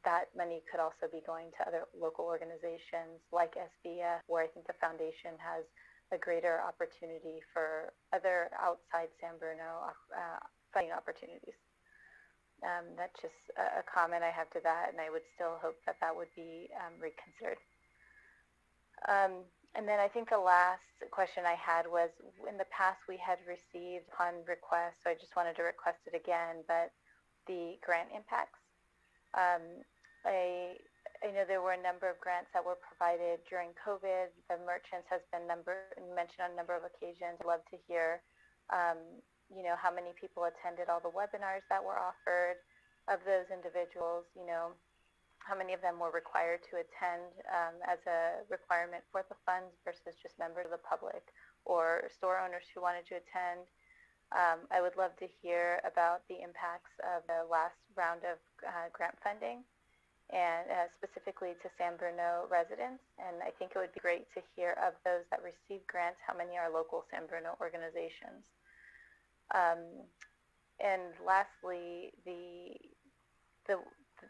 that money could also be going to other local organizations like SBF, where I think the foundation has a greater opportunity for other outside San Bruno funding opportunities. That's just a comment I have to that, and I would still hope that that would be reconsidered. And then I think the last question I had was, in the past we had received upon request, so I just wanted to request it again, but the grant impacts. I know there were a number of grants that were provided during COVID. The merchants has been mentioned on a number of occasions. I'd love to hear, how many people attended all the webinars that were offered. of those individuals, you know, how many of them were required to attend as a requirement for the funds versus just members of the public or store owners who wanted to attend. I would love to hear about the impacts of the last round of grant funding, and specifically to San Bruno residents. And I think it would be great to hear of those that received grants, how many are local San Bruno organizations. And lastly,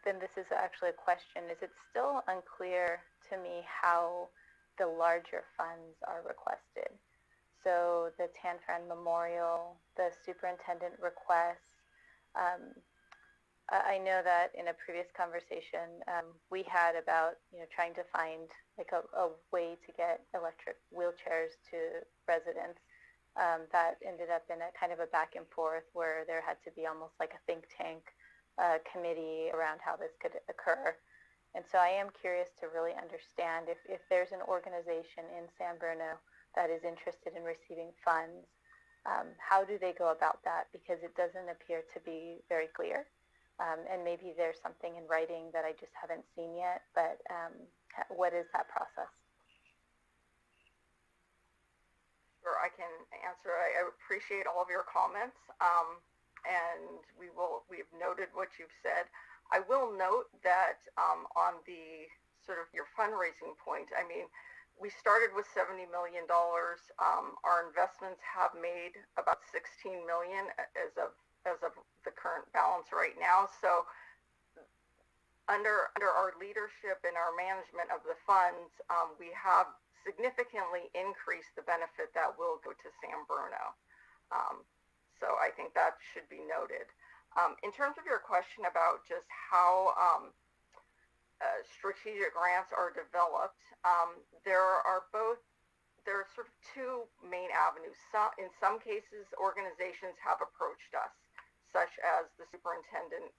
then this is actually a question. Is it still unclear to me how the larger funds are requested? So the Tanfran Memorial, the superintendent requests. I know that in a previous conversation we had about, you know, trying to find like a way to get electric wheelchairs to residents. That ended up in a kind of a back and forth where there had to be almost like a think tank committee around how this could occur. And so I am curious to really understand if there's an organization in San Bruno that is interested in receiving funds, how do they go about that? Because it doesn't appear to be very clear. And maybe there's something in writing that I just haven't seen yet, but what is that process? Sure, I can answer. I appreciate all of your comments, and we've noted what you've said. I will note that on the sort of your fundraising point, I mean, we started with $70 million. Our investments have made about $16 million as of the current balance right now. So under our leadership and our management of the funds, we have significantly increased the benefit that will go to San Bruno. So I think that should be noted. In terms of your question about just how strategic grants are developed, there are sort of two main avenues. In some cases, organizations have approached us, such as the superintendent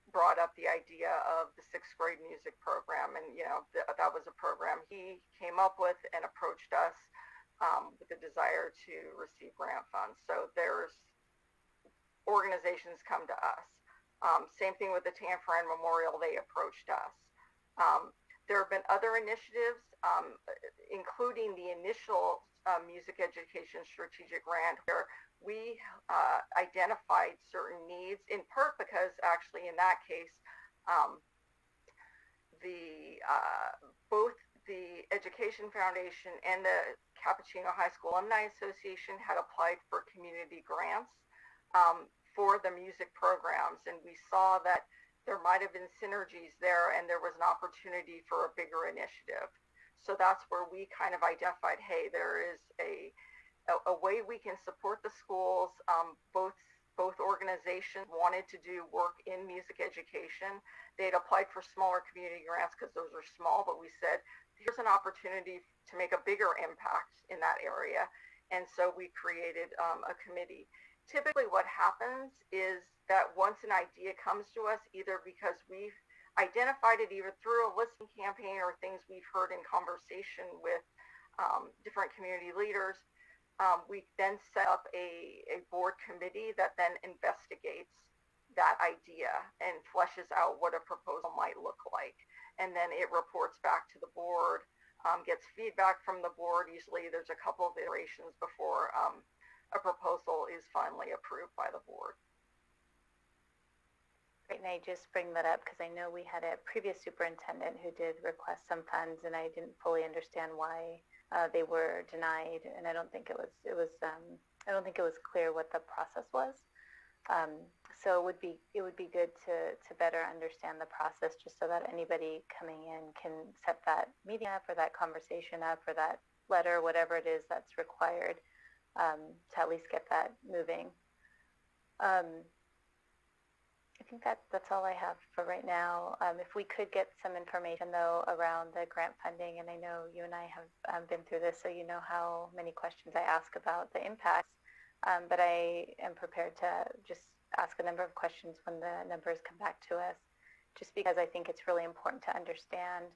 brought up the idea of the 6th grade music program, and you know that was a program he came up with and approached us with a desire to receive grant funds. So there's organizations come to us. Same thing with the Tanfran Memorial, they approached us. There have been other initiatives, including the initial music education strategic grant, where we identified certain needs, in part because actually in that case, both the Education Foundation and the Cappuccino High School Alumni Association had applied for community grants for the music programs, and we saw that there might have been synergies there, and there was an opportunity for a bigger initiative. So that's where we kind of identified, hey, there is a way we can support the schools. Both organizations wanted to do work in music education. They had applied for smaller community grants because those are small, but we said, here's an opportunity to make a bigger impact in that area. And so we created a committee. Typically what happens is that once an idea comes to us, either because we've identified it either through a listening campaign or things we've heard in conversation with different community leaders, we then set up a board committee that then investigates that idea and fleshes out what a proposal might look like. And then it reports back to the board, gets feedback from the board. Usually there's a couple of iterations before a proposal is finally approved by the board. Great, and I just bring that up because I know we had a previous superintendent who did request some funds, and I didn't fully understand why they were denied, and I don't think it was clear what the process was. So it would be good to better understand the process, just so that anybody coming in can set that meeting up or that conversation up or that letter, whatever it is that's required, to at least get that moving. I think that's all I have for right now. If we could get some information, though, around the grant funding, and I know you and I have been through this, so you know how many questions I ask about the impacts, but I am prepared to just ask a number of questions when the numbers come back to us, just because I think it's really important to understand.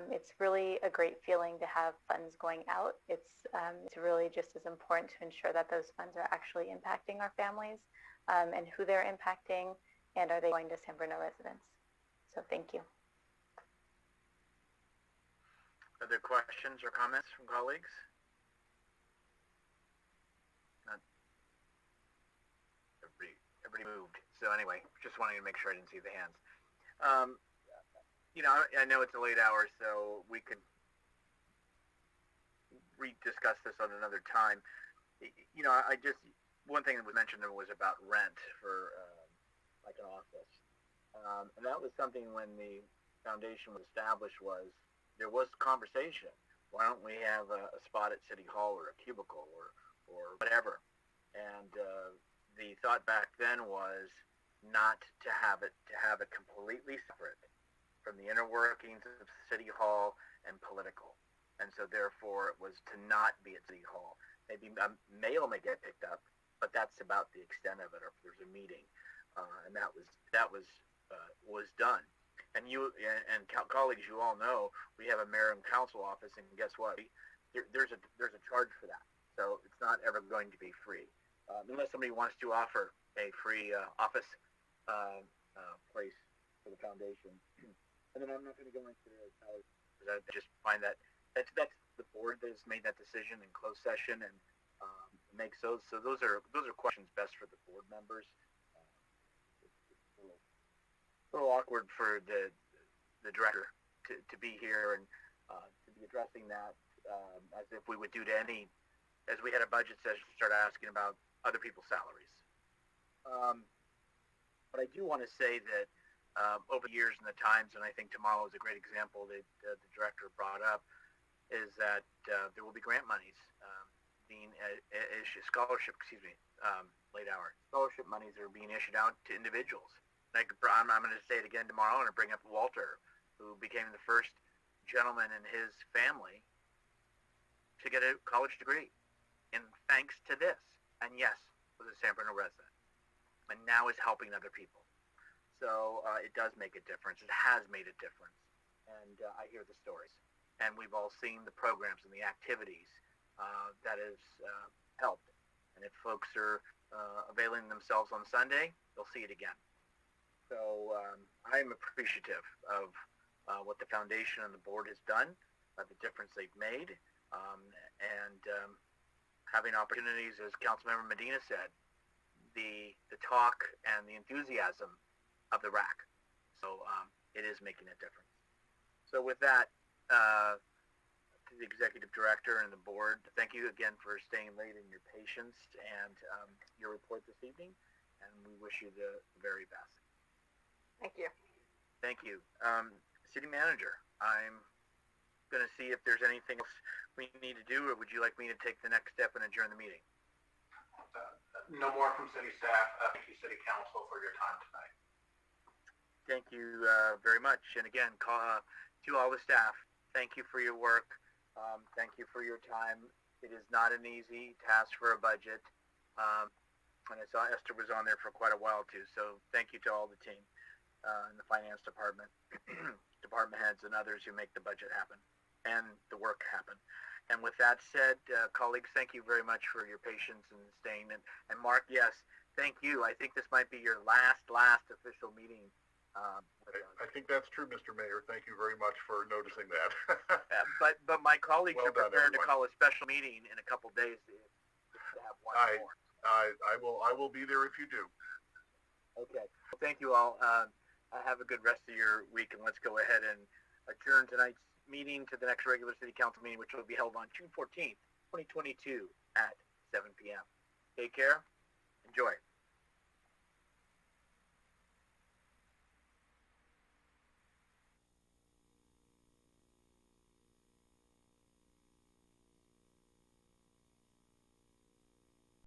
It's really a great feeling to have funds going out. It's really just as important to ensure that those funds are actually impacting our families and who they're impacting, And are they going to San Bruno residents? So thank you. Other questions or comments from colleagues? Not. Everybody moved. So anyway, just wanted to make sure I didn't see the hands. You know, I know it's a late hour, so we could rediscuss this on another time. You know, one thing that was mentioned was about rent for like an office. And that was something when the foundation was established there was conversation. Why don't we have a spot at City Hall or a cubicle or whatever? And the thought back then was not to have it completely separate from the inner workings of City Hall and political. And so therefore it was to not be at City Hall. Maybe mail may get picked up, but that's about the extent of it, or if there's a meeting. And that was done. And you and colleagues, you all know we have a mayor and council office, and guess what? There's a charge for that. So it's not ever going to be free, unless somebody wants to offer a free office place for the foundation. And then I'm not going to go into the salaries, because I just find that's the board that has made that decision in closed session and makes those. So those are questions best for the board members. It's a little awkward for the director to be here and to be addressing that as if we would do to as we had a budget session, start asking about other people's salaries. But I do want to say that over the years and the times, and I think tomorrow is a great example that the director brought up, is that there will be grant monies being issued, late hour scholarship monies are being issued out to individuals. And I'm going to say it again tomorrow, and bring up Walter, who became the first gentleman in his family to get a college degree, and thanks to this, and yes, was a San Bruno resident, and now is helping other people. So it does make a difference. It has made a difference, and I hear the stories, and we've all seen the programs and the activities that has helped. And if folks are availing themselves on Sunday, they'll see it again. So I'm appreciative of what the foundation and the board has done, the difference they've made, and having opportunities, as Councilmember Medina said, the talk and the enthusiasm of the RAC. So it is making a difference. So with that, to the executive director and the board, thank you again for staying late and your patience and your report this evening, and we wish you the very best. Thank you. Thank you. City Manager, I'm going to see if there's anything else we need to do, or would you like me to take the next step and adjourn the meeting? No more from city staff. Thank you, City Council, for your time tonight. Thank you very much. And again, to all the staff, thank you for your work. Thank you for your time. It is not an easy task for a budget. And I saw Esther was on there for quite a while too. So thank you to all the team in the finance department, department heads and others who make the budget happen and the work happen. And with that said, colleagues, thank you very much for your patience and staying. And Mark, yes, thank you. I think this might be your last official meeting. I think that's true, Mr. Mayor. Thank you very much for noticing that. But my colleagues Well are done, prepared to everyone. call a special meeting in a couple days to have one more. I will be there if you do. Okay. Well, thank you all. Have a good rest of your week, and let's go ahead and adjourn tonight's meeting to the next regular City Council meeting, which will be held on June 14th, 2022 at 7 p.m. Take care. Enjoy.